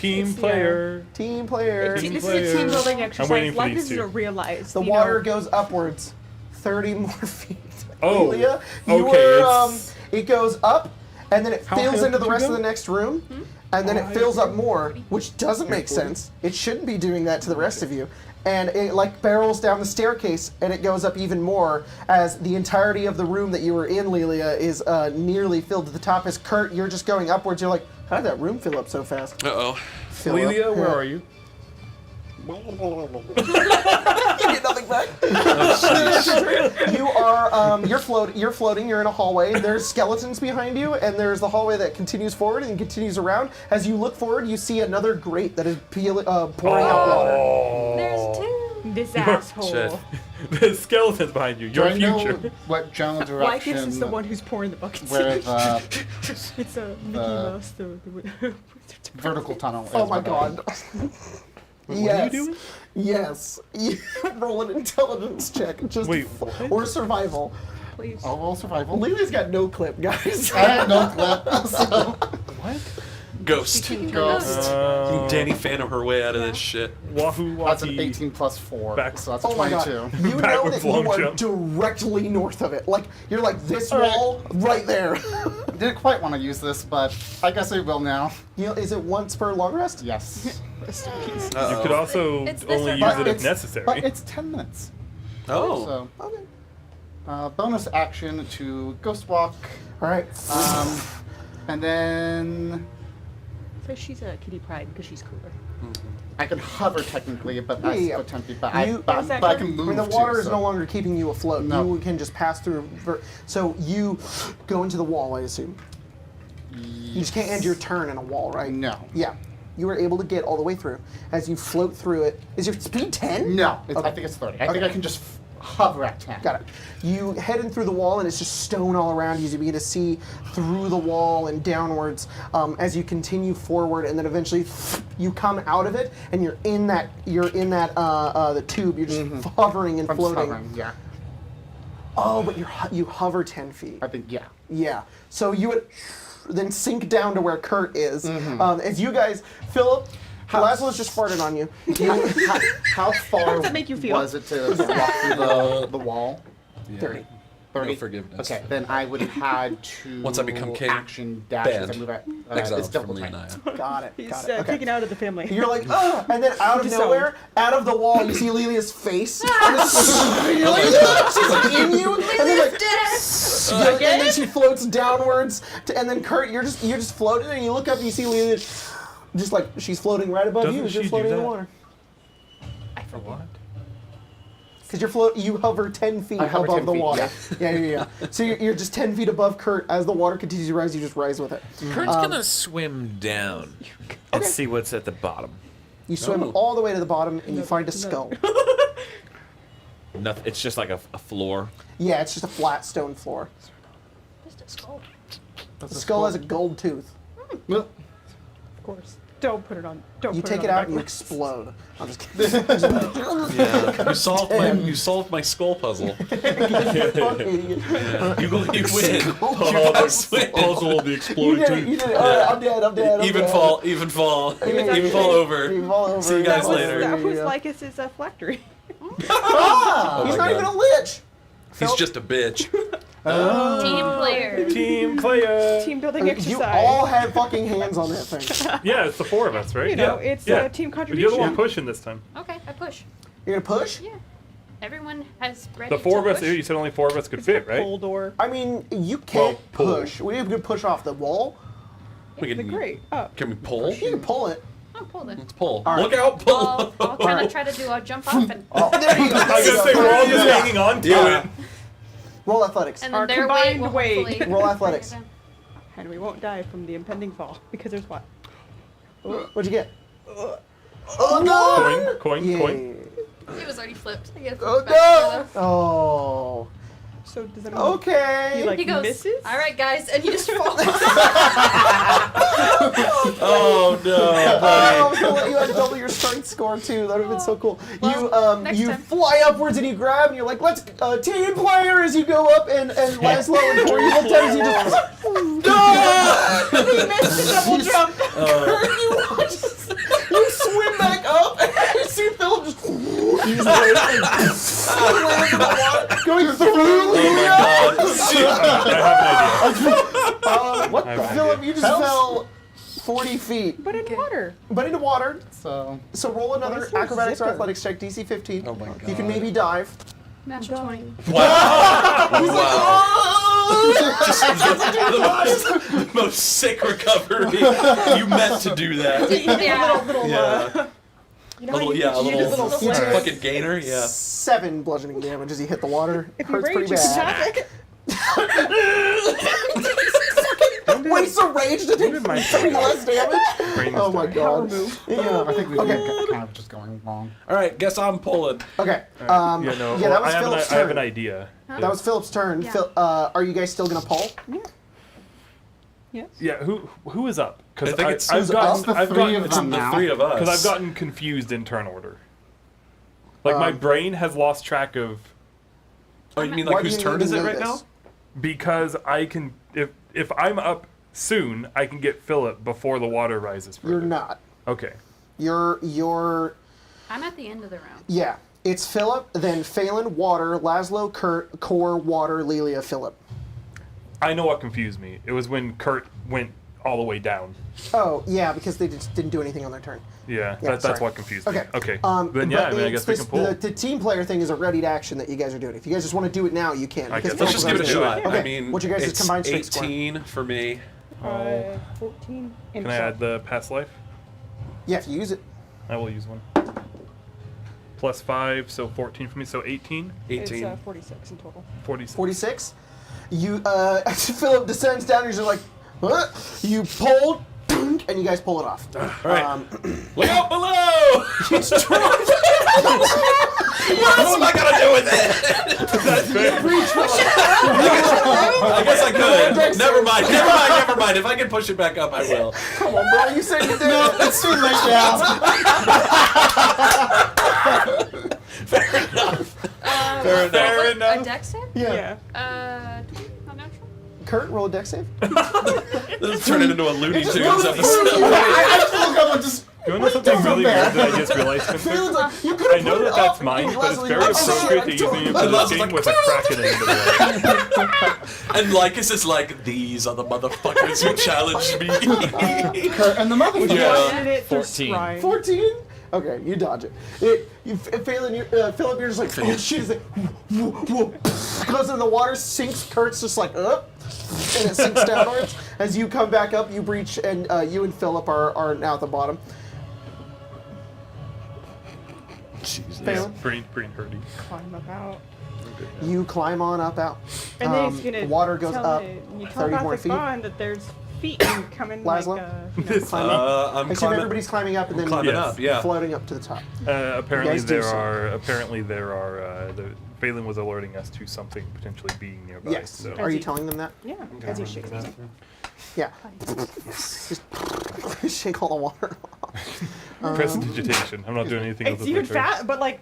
Team It's the, player. Team player. Team This is a player. team building I'm exercise. waiting for Like these this is two. a real life. The you water know. goes upwards 30 more feet. Oh, Lelia, you okay, were, it's- it goes up, and then it How fills high into did the you rest go? of the next room, and then it fills up more, which doesn't make sense. It shouldn't be doing that to the rest of you. And it like barrels down the staircase, and it goes up even more as the entirety of the room that you were in, Lelia, is nearly filled to the top. As Kurt, you're just going upwards. You're like, how did that room fill up so fast? Uh-oh. Fill Lelia, up. where are you? You get nothing back. You are you're floating. You're in a hallway. There's skeletons behind you, and there's the hallway that continues forward and continues around. As you look forward, you see another grate that is pouring out water. There's two. This asshole. Shit. The skeleton's behind you. Do Your I know future. what general Lykus direction is the one who's pouring the buckets. where the It's a Mickey Mouse. The vertical tunnel is? Oh my with that? god. What are you doing? Yes. You roll an intelligence check. Just Wait, what? or survival. Please. I'll roll survival. Lily's got no clip, guys. I had no clip. So. What? Ghost. Ghost. Danny Phantom her way out of this shit. Wahoo That's an Wahoo. 18 plus 4. Back- So that's a Oh my 22. god. You Back know with that you long are jump. directly north of it. Like, you're like this All right. wall right there. Didn't quite want to use this, but I guess I will now. You know, is it once per long rest? Yes. You could also It's this only or use that. it if necessary. But it's 10 minutes. Oh. So, Okay. bonus action to Ghost Walk. All right. And then So she's a kitty pride because she's cooler. I can hover technically, but that's Yeah. so 10 feet. But I You- but I can move. I mean, the water too, is so. no longer keeping you afloat. No. You can just pass through. So you go into the wall, I assume. You just can't end your turn in a wall, right? No. Yeah. You were able to get all the way through. As you float through it, is your speed 10? No, I Okay. think it's 30. I think Okay. I can just hover at 10. Got it. You head in through the wall, and it's just stone all around you. You begin to see through the wall and downwards as you continue forward, and then eventually you come out of it, and you're in that the tube. You're just hovering and I'm floating. hovering, yeah. Oh, but you hover 10 feet. I think, yeah. Yeah. So you would then sink down to where Kurt is. Mm-hmm. As you guys, Philip, Lazlo's just farted on you. How far does that make you feel? was it to walk through the wall? 30. 30? No forgiveness. Okay, then I would have had to Once I become king, action dash as I banned. move at Exiled it's from double the time. Anaya. Got it. He's Got it. Okay. taken out of the family. You're like, oh, and then out of Disowned. nowhere, out of the wall, you see Lelia's face. And you're like, "Ah!" She's like in you, and then like, and then she floats downwards, and then Kurt, you're just floating, and you look up and you see Lelia, just like she's floating right above you Doesn't as you're she floating do in the that? water. I forget. What? Because you hover 10 feet I hover above 10 the feet, water. Yeah. So you're just 10 feet above Kurt. As the water continues to rise, you just rise with it. Kurt's gonna swim down and Okay. see what's at the bottom. You swim Oh. all the way to the bottom, and you find a skull. Nothing. It's just like a floor. Yeah, it's just a flat stone floor. Just a skull. The skull has a gold tooth. Well, Of course. Don't put it on. Don't You put take it it on out and you the explode. I'm just kidding. Yeah. You solved my skull puzzle. Yeah. You win. Puzzle the You exploding did it. You did it. All right, I'm dead. I'm dead. Even fall over. Even fall over. See you guys Yeah. later. That was Yeah. Lykus' phylactery. Ah, he's my not even a God. lich. He's just a bitch. Team player. Team player. Team building You exercise. all had fucking hands on that thing. Yeah, it's the four of us, right? You know, yeah. it's yeah. a team But you're the contribution. one pushing this time. Okay, I push. You're gonna push? Yeah. Everyone has ready The four of to us. push. You said only four of us could It's fit, a right? Pull door. I mean, you can't pull. push. We could push off the wall. We It'd be can, great. Oh. can we pull? You can pull it. Oh, pull then. Let's pull. All right. Look out, pull. I'll kind of try to do a jump off and There you go. I was gonna say we're all just hanging on to it. Roll athletics. and Our then their weight combined will weight. hopefully Roll athletics. And we won't die from the impending fall because there's what? What'd you get? Oh no! Coin, Yeah. coin. It was already flipped. I guess Oh it's back no! Oh. So does anyone? Okay. He like He goes, misses. all right, guys, and he just falls. Oh no, Oh, buddy. I was gonna let you had to double your strength score too. That would have been so cool. Well, next you time. fly upwards and you grab and you're like, let's team player as you go up and Laszlo and Corey look down as you just He missed the double jump. you swim back up and you see Philip just you just lands in the water going through Lelia. I have an idea. what I have an Philip, idea. you just fell 40 feet, But in water. but into water. So So roll another What is your acrobatics or zipper? athletics check, DC 15. Oh my You can God. maybe dive. Natural 20. Wow. Oh! The most sick recovery. You meant to do that. Yeah. Little, Yeah. you know how A you little did a little You did fucking gainer. Yeah. 7 bludgeoning damage as you hit the water. If you Hurts rage, pretty you can bad. attack. Waste of rage to take my 3 less damage. Brain Oh my story. god. Yeah. I think we've been kind of just going wrong. All right. Guess I'm pulling. Okay. Yeah, no. yeah, well, that was I Philip's have an turn. idea. That was Philip's turn. Yeah. Phil, are you guys still gonna pull? Yes. Yeah, who is up? I think it's I've gotten the three of It's them the now. three of us. because I've gotten confused in turn order. Like my brain has lost track of Oh, you mean Why like do whose you turn need is to it know right this? now? because I can if I'm up soon, I can get Philip before the water rises further. You're not. Okay. You're. I'm at the end of the round. Yeah. It's Philip, then Phelan, Water, Laszlo, Kurt, Core, Water, Lelia, Philip. I know what confused me. It was when Kurt went all the way down. Oh, yeah, because they just didn't do anything on their turn. Yeah, Yeah, that's sorry. what confused Okay. me. Okay. But Then yeah, I mean, I it's guess we this- can pull. The team player thing is a readied action that you guys are doing. If you guys just want to do it now, you can. I because guess Let's Philip just was give it a already shot. doing I mean, what's your guys' it's combined strength score? 18 for me. 14. Can I add the past life? Yeah, if you use it. I will use one. Plus 5, so 14 for me. So 18, 18. It's 46 in total. 46. 46. You, Philip descends down, and you're like, what? You pull, and you guys pull it off. All right. Look out below! It's dropped. What else am I gonna do with it? I guess I could. Never mind. If I can push it back up, I will. Come on, bro. You said you did. It's too late now. Fair enough. Fair A enough. dex save? Yeah. Not natural? Kurt, roll a dex save. This is turning into a Looney Tunes episode. I just woke up and just. You want to know something really weird that I just realized, Vincent? Phelan's like, you I know that that's mine, but it's very appropriate to use the And Laza's game like, with a crack in the end of the And Lykus is like, these are the motherfuckers who challenged me. Kurt and the motherfucker. Yeah. 14. 14? Okay, you dodge it. Phelan, Philip, you're just like, oh shit, he's like, whoa, whoa, goes in the water, sinks, Kurt's just like, up, and it sinks downwards. As you come back up, you breach, and you and Philip are now at the bottom. Jesus. Phelan, brain hurting. Climb up out. you climb on up out. And then he's gonna water goes tell up you 30 more feet. bond that there's feet coming Laszlo? like Climb up. I'm I assume climbing. everybody's climbing up and then climbing Yes. up, yeah. floating up to the top. Apparently guys do there so. are. Phelan was alerting us to something potentially being nearby. Yes. So. Are you telling them that? Yeah, as he shakes himself. Yeah. Just shake all the water off. Prestidigitation. I'm not doing anything It's with even the fat, but like,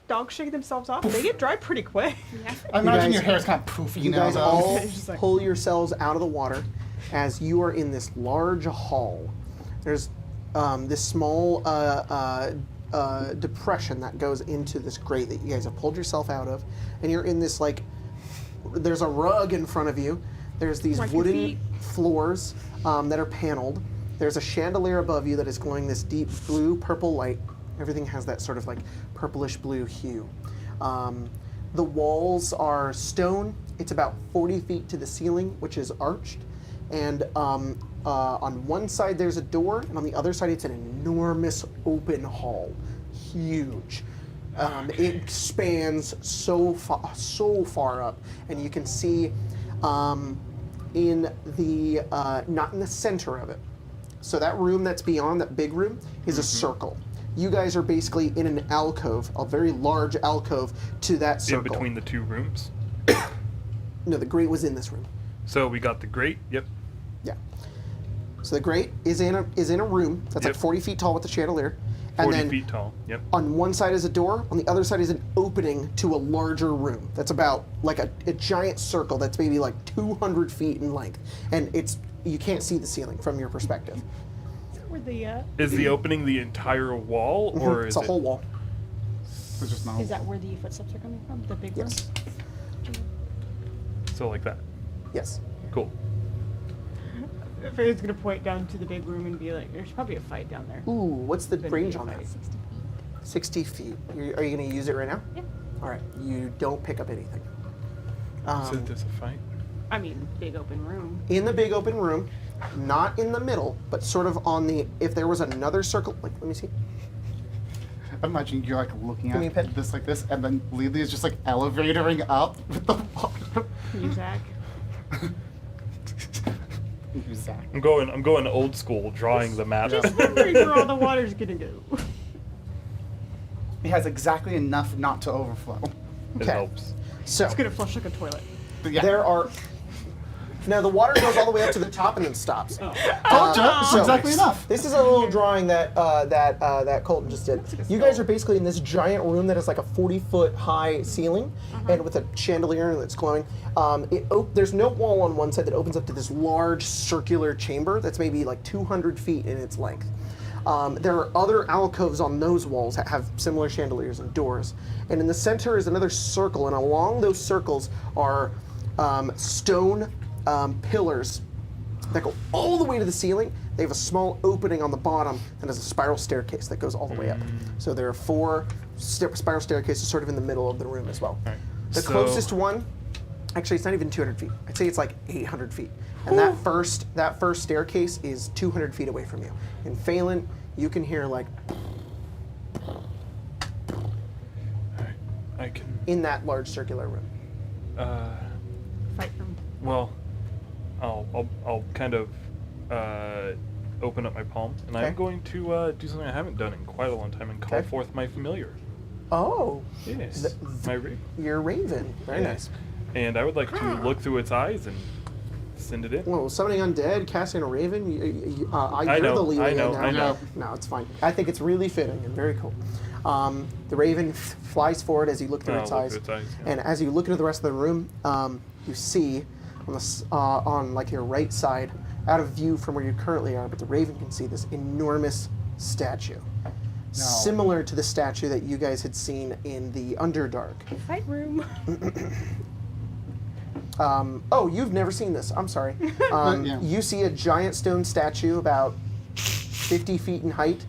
dogs shake themselves off. They get dry pretty quick. Yeah. I imagine guys- your hair's kind of poofy You now. guys though. all It's just like- pull yourselves out of the water as you are in this large hall. There's this small depression that goes into this grate that you guys have pulled yourself out of, and you're in this there's a rug in front of you. There's these Like your wooden feet. floors that are paneled. There's a chandelier above you that is glowing this deep blue purple light. Everything has that sort of like purplish blue hue. The walls are stone. It's about 40 feet to the ceiling, which is arched. And on one side there's a door, and on the other side it's an enormous open hall, huge. It spans so far up, and you can see in the not in the center of it. So that room that's beyond that big room is a circle. You guys are basically in an alcove, a very large alcove to that circle. In between the two rooms. No, the grate was in this room. So we got the grate. Yep. Yeah. So the grate is in a room that's like Yep. 40 feet tall with a chandelier, and 40 then feet tall. Yep. on one side is a door, on the other side is an opening to a larger room that's about like a giant circle that's maybe like 200 feet in length, and you can't see the ceiling from your perspective. Where the Is the opening the entire wall, or It's is a whole wall. It's just not. is that where the footsteps are coming from? The big Yes. room? So like that? Yes. Cool. Faye's gonna point down to the big room and be like, "There's probably a fight down there." Ooh, what's the Better range be a on that? fight. 60 feet. Are you going to use it right now? Yeah. All right. You don't pick up anything. So there's a fight. I mean, big open room. In the big open room, not in the middle, but sort of on the, if there was another circle, like, let me see. Imagine you're like looking Give me a at pen. this like this, and then Lily is just like elevatoring up with the water. You, Zach. Zach. I'm going old school, drawing the map. Just wondering where all the water's gonna go. He has exactly enough not to overflow. It Okay. helps. So, It's gonna flush like a toilet. But yeah. there are No, the water goes all the way up to the top and then stops. Told ya, that's exactly enough. This is a little drawing that that Colton just did. You guys are basically in this giant room that has like a 40-foot high ceiling, and with a chandelier that's glowing. There's no wall on one side that opens up to this large circular chamber that's maybe like 200 feet in its length. There are other alcoves on those walls that have similar chandeliers and doors. And in the center is another circle, and along those circles are stone pillars that go all the way to the ceiling. They have a small opening on the bottom and there's a spiral staircase that goes all the way up. So there are 4 spiral staircases sort of in the middle of the room as well. Right. The So- closest one, actually it's not even 200 feet. I'd say it's like 800 feet. And that first staircase is 200 feet away from you. In Phelan, you can hear like I can. in that large circular room. Fight room. Well, I'll kind of open up my palm, and Okay. I'm going to do something I haven't done in quite a long time and call Okay. forth my familiar. Oh, Yes, my raven. you're Raven. Very Yeah. nice. And I would like to look through its eyes and send it in. Well, summoning undead, casting a raven. I You're know, the leeway I know, now. I know. No, it's fine. I think it's really fitting and very cool. The raven flies forward as you look through Oh, its look eyes, through its eyes, yeah. and as you look into the rest of the room, you see on like your right side, out of view from where you currently are, but the raven can see this enormous statue, similar to the statue that you guys had seen in the Underdark. Fight room. Oh, you've never seen this. I'm sorry. Yeah. You see a giant stone statue about 50 feet in height.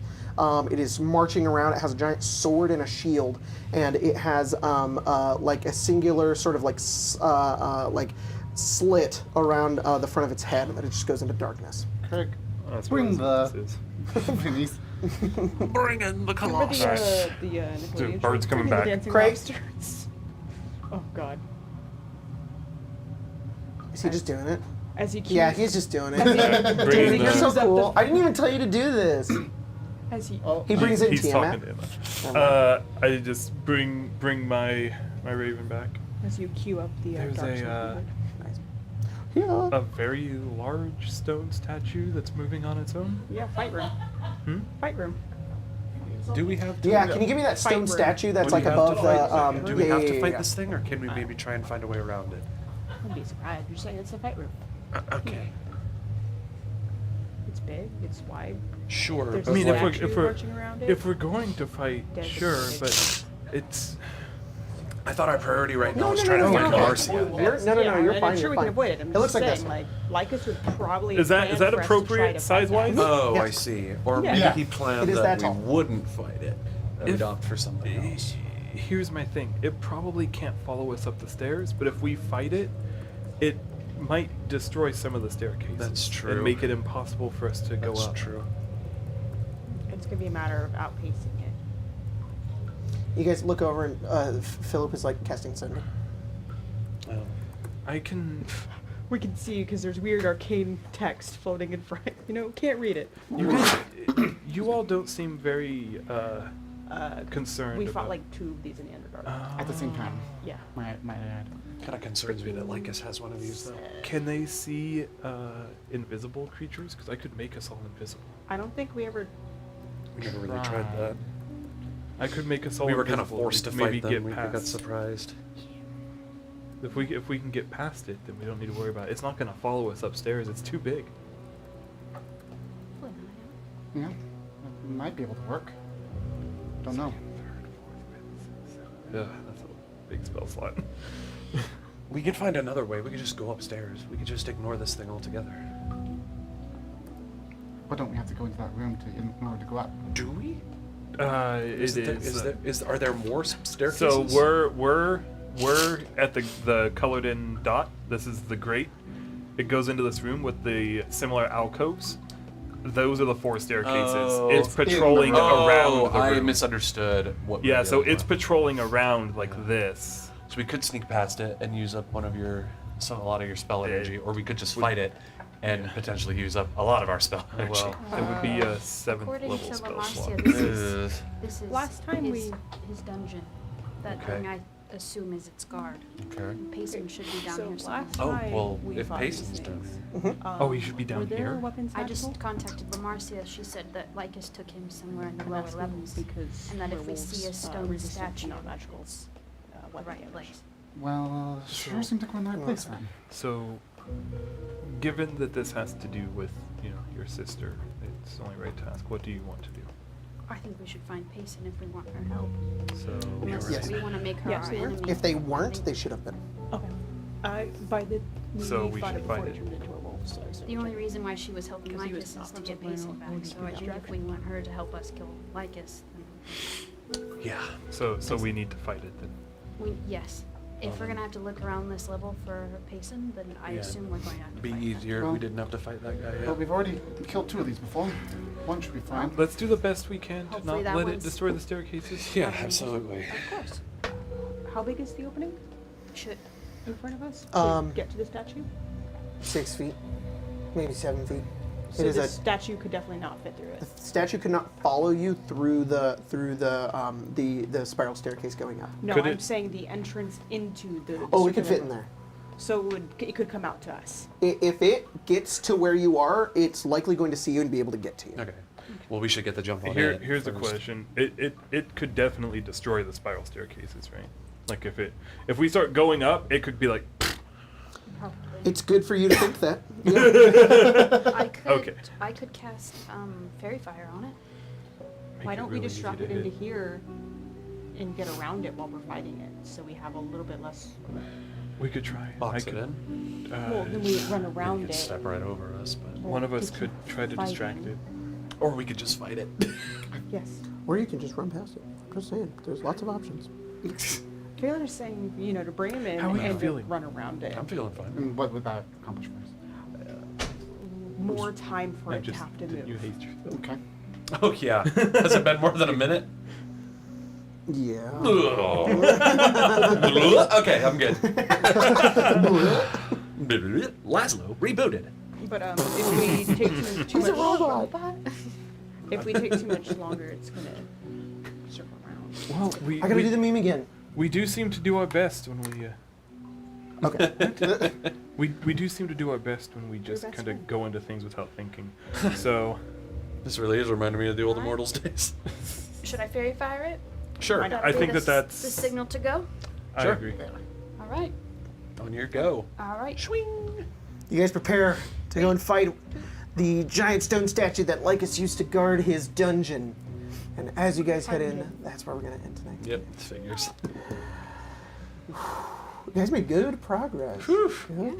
It is marching around. It has a giant sword and a shield, and it has like a singular sort of like slit around the front of its head that it just goes into darkness. Craig, That's what bring this the is. minis. Bring in the Remember the Colossus. Nickelodeon birds show? coming The back. dancing Craig? lobsters. Oh God. Is he just doing it? As he Yeah, cues- he's just doing Bring it. in Dude, you're the- so Cues up cool. the- I didn't even tell you to do this. As he. He brings in He's Tiamat. talking to Emma. I just bring my raven back. As you cue up the There's dark a, side. Yeah. A very large stone statue that's moving on its own. Yeah, fight room. Hmm? Fight room. Do we have to? Yeah, can you give me that Fight stone room. statue that's Do like we have above to the? fight- do we yeah, have to yeah, fight yeah. this thing, or can we maybe try and find a way around it? I'd be surprised. You're saying it's a fight room. Okay. It's big. It's wide. Sure. There's but I mean, a if we're- like, statue we're- marching around it. If we're going to fight, Dead sure, big. but it's. I thought our priority right now No, was no, trying no, to no, find no. Marcia. You're, no, Yeah, you're and fine. I'm sure You're we fine. can avoid it. I'm It looks just like saying, this. like Lykus would probably. Is that plan for us to try appropriate to fight size-wise? that. Oh, Yeah. I see. Or Yeah. maybe Yeah. he planned It is that that we tall. wouldn't fight it and If- we'd opt for something else. Here's my thing. It probably can't follow us up the stairs, but if we fight it, it might destroy some of the staircases. That's true. And make it impossible for us to go That's up. true. It's gonna be a matter of outpacing it. You guys look over and Philip is like casting Sender. I can. We can see because there's weird arcane text floating in front. You know, can't read it. You guys, you all don't seem very concerned. We fought about- like 2 of these in the Underdark. At the same time, Yeah. my dad. Kind of concerns me that Lykus has one of these though. Can they see invisible creatures? Because I could make us all invisible. I don't think we ever. We never really tried that. I could make us all We were kind of invisible. forced to We could fight maybe them. We got past. surprised. If we can get past it, then we don't need to worry about it. It's not gonna follow us upstairs. It's too big. Yeah, it might be able to work. Don't know. Yeah, that's a big spell slot. We could find another way. We could just go upstairs. We could just ignore this thing altogether. But don't we have to go into that room in order to go up? Do we? Are there more staircases? So we're at the colored in dot. This is the grate. It goes into this room with the similar alcoves. Those are the 4 staircases. Oh. It's patrolling Oh, around the I room. misunderstood what. we Yeah, did. so it's patrolling around like this. So we could sneak past it and use up a lot of your spell energy, or we could just fight it and potentially use up a lot of our spell energy. Well, it would be a 7th According level to spell Lamarcia, slot. this is Last time his dungeon. That Okay. thing I assume is its guard. Okay. Payson should be down So here somewhere. last Oh, time well, we if fought Payson's these down things, Oh, he should be down were there here? weapons I just magical? contacted Lamarcia. She said that Lykus took him somewhere in the I'm lower asking levels. because and that if we werewolves, see a stone resistant to statue, non-magical it's weapon the right damage. place. Well, sure seem to go in the right place then. So, given that this has to do with, your sister, it's only right to ask, what do you want to do? I think we should find Payson if we want her help. So, Unless Yes. we want to make her Yeah, our so we're- enemy. If they weren't, they should have been. Okay. So we fought should it before fight it it. turned into a wolf, so I assumed The only it- reason why she was helping 'Cause he was Lykus is not to get from Payson Rhino, back. only So I think if distraction. we want her to help us kill Lykus, then Yeah. so we need to fight it then. yes. If we're gonna have to look around this level for Payson, then I Yeah. assume we're going to have to Be fight that. easier if Well- we didn't have to fight that guy Well, yet. we've already killed 2 of these before. One should be fine. Let's do the best we can to Hopefully not that let it one's- destroy the staircases. Yeah, absolutely. Of course. How big is the opening Should. in front of us to Um, get to the statue? 6 feet, maybe 7 feet. So it is the a statue could definitely not fit through it. the statue could not follow you through the spiral staircase going up. No, Could I'm it- saying the entrance into the. Oh, we could circular fit in room. there. So it could come out to us. If it gets to where you are, it's likely going to see you and be able to get to you. Okay. Well, we should get the jump on it. Here's the first. question. It could definitely destroy the spiral staircases, right? Like if we start going up, it could be like Probably. It's good for you to think that. Yeah. I could cast fairy fire on it. make Why it don't really we just easy drop to it into hit. here and get around it while we're fighting it, so we have a little bit less. We could try. Box I it could, in. Well, then we run They around could it. step right over us, but One of us to could keep try to distract fighting. it. or we could just fight it. Yes. Or you can just run past it. I'm just saying, there's lots of options. Taylor's saying, to bring him in How are you and feeling? run around it. I'm feeling fine. And what would that accomplish for us? More time for No, it to just have to didn't move. you haste yourself? Okay. Oh yeah. Has it been more than a minute? Yeah. Okay, I'm good. Laszlo rebooted. But if we take too He's a much, robot. if we take too much longer, it's gonna circle around. Well, I gotta do the meme again. we do seem to do our best when we. Okay. We do seem to do our best when we just best kind of friend. go into things without thinking. So, This really is reminding me of the old Alright. Immortals days. Should I fairy fire it? Sure. Why not? I Be think the that that's. the signal to go. I Sure. agree. All right. On your go. All right. You guys prepare to go and fight the giant stone statue that Lykus used to guard his dungeon. And as you guys head in, that's where we're gonna end tonight. Yep, figures. You guys made good progress. Good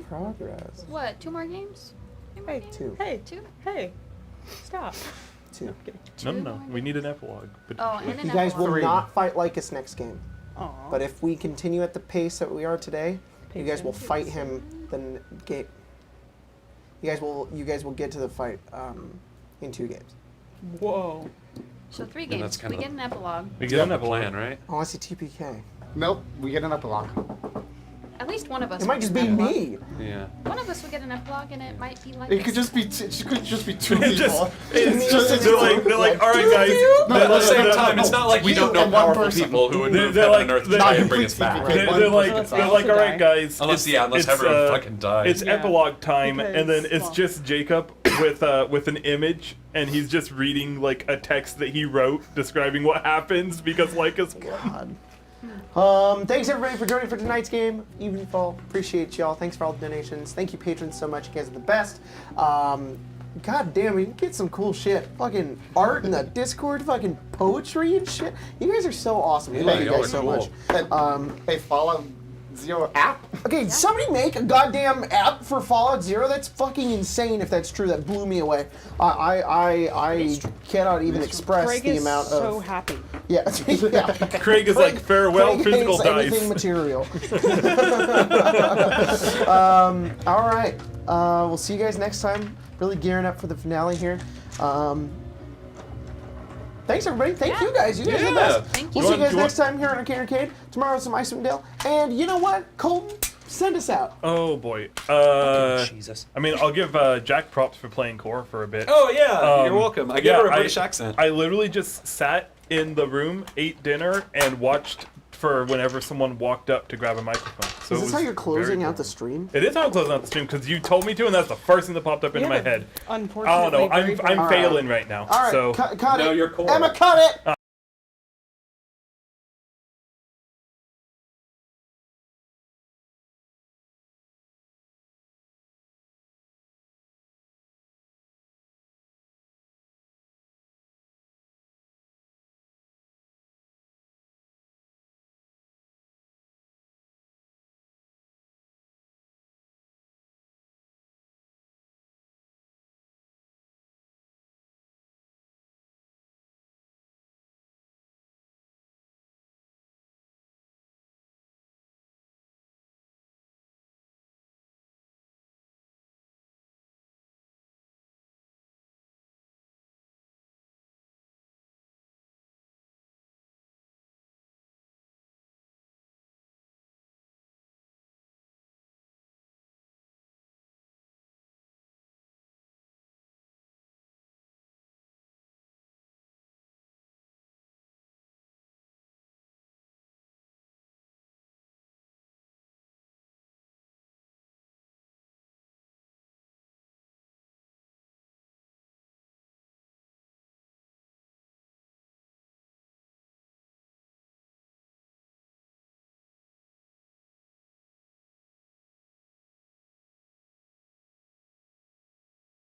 progress. What? 2 more games? 2 more Hey, games? 2. Hey, 2? hey, stop. 2. No, Two no, more we need an epilogue. But Oh, and an You guys will epilogue. not fight Lykus next game. Aw. But if we continue at the pace that we are today, you guys will Payson. fight him. Then game. You guys will get to the fight in 2 games. Whoa. So 3 And games. that's kinda- We get an epilogue. we Get get on an the epilogue. plan, right? Oh, I see TPK. Nope, we get an epilogue. At least one of us. It might will just get be an epilogue. me. Yeah. One of us will get an epilogue, and it might be like. It could just be it could just be 2 It just- people. it's just they're like, all right, guys. No, At the same no, time, no, it's not like we you don't know and one powerful person. people who would They're- move they're heaven like- and earth to they're- try and bring us They're- back. they're- They're like, Unless all right, die. guys. Unless it's, everyone fucking dies. It's Yeah. epilogue time, and then Because, it's well- just Jacob with an image, and he's just reading like a text that he wrote describing what happens because Lykus won. God. Thanks everybody for joining for tonight's game. Evenfall. Appreciate y'all. Thanks for all the donations. Thank you patrons so much. You guys are the best. God damn, we can get some cool shit. Fucking art in the Discord, fucking poetry and shit. You guys are so awesome. Yeah, Thank you y'all guys are so cool. much. Hey, Fallout Zero app? Okay, somebody make a goddamn app for Fallout Zero. That's fucking insane if that's true. That blew me away. I cannot even express Craig the is amount so of happy. yeah. Craig is like, farewell, Craig physical hates anything dice. material. All right. We'll see you guys next time. Really gearing up for the finale here. Thanks everybody. Thank you guys. You guys are the Yeah. best. Thank We'll you. see you guys Do you next time here on Arcade Arcade. Tomorrow some Icewind Dale. And you know what? Colton, send us out. Oh boy. Jesus. I mean, I'll give Jack props for playing core for a bit. Oh yeah, you're Um, welcome. I gave yeah, her a British accent. I literally just sat in the room, ate dinner, and watched for whenever someone walked up to grab a microphone. So Is it this was how you're closing very out the important. stream? It is how I'm closing out the stream because you told me to, and that's the first thing that popped up into my head. Unfortunately, Oh no, I'm very failing right now. All right, So cut No, it. you're cool. Emma, cut it.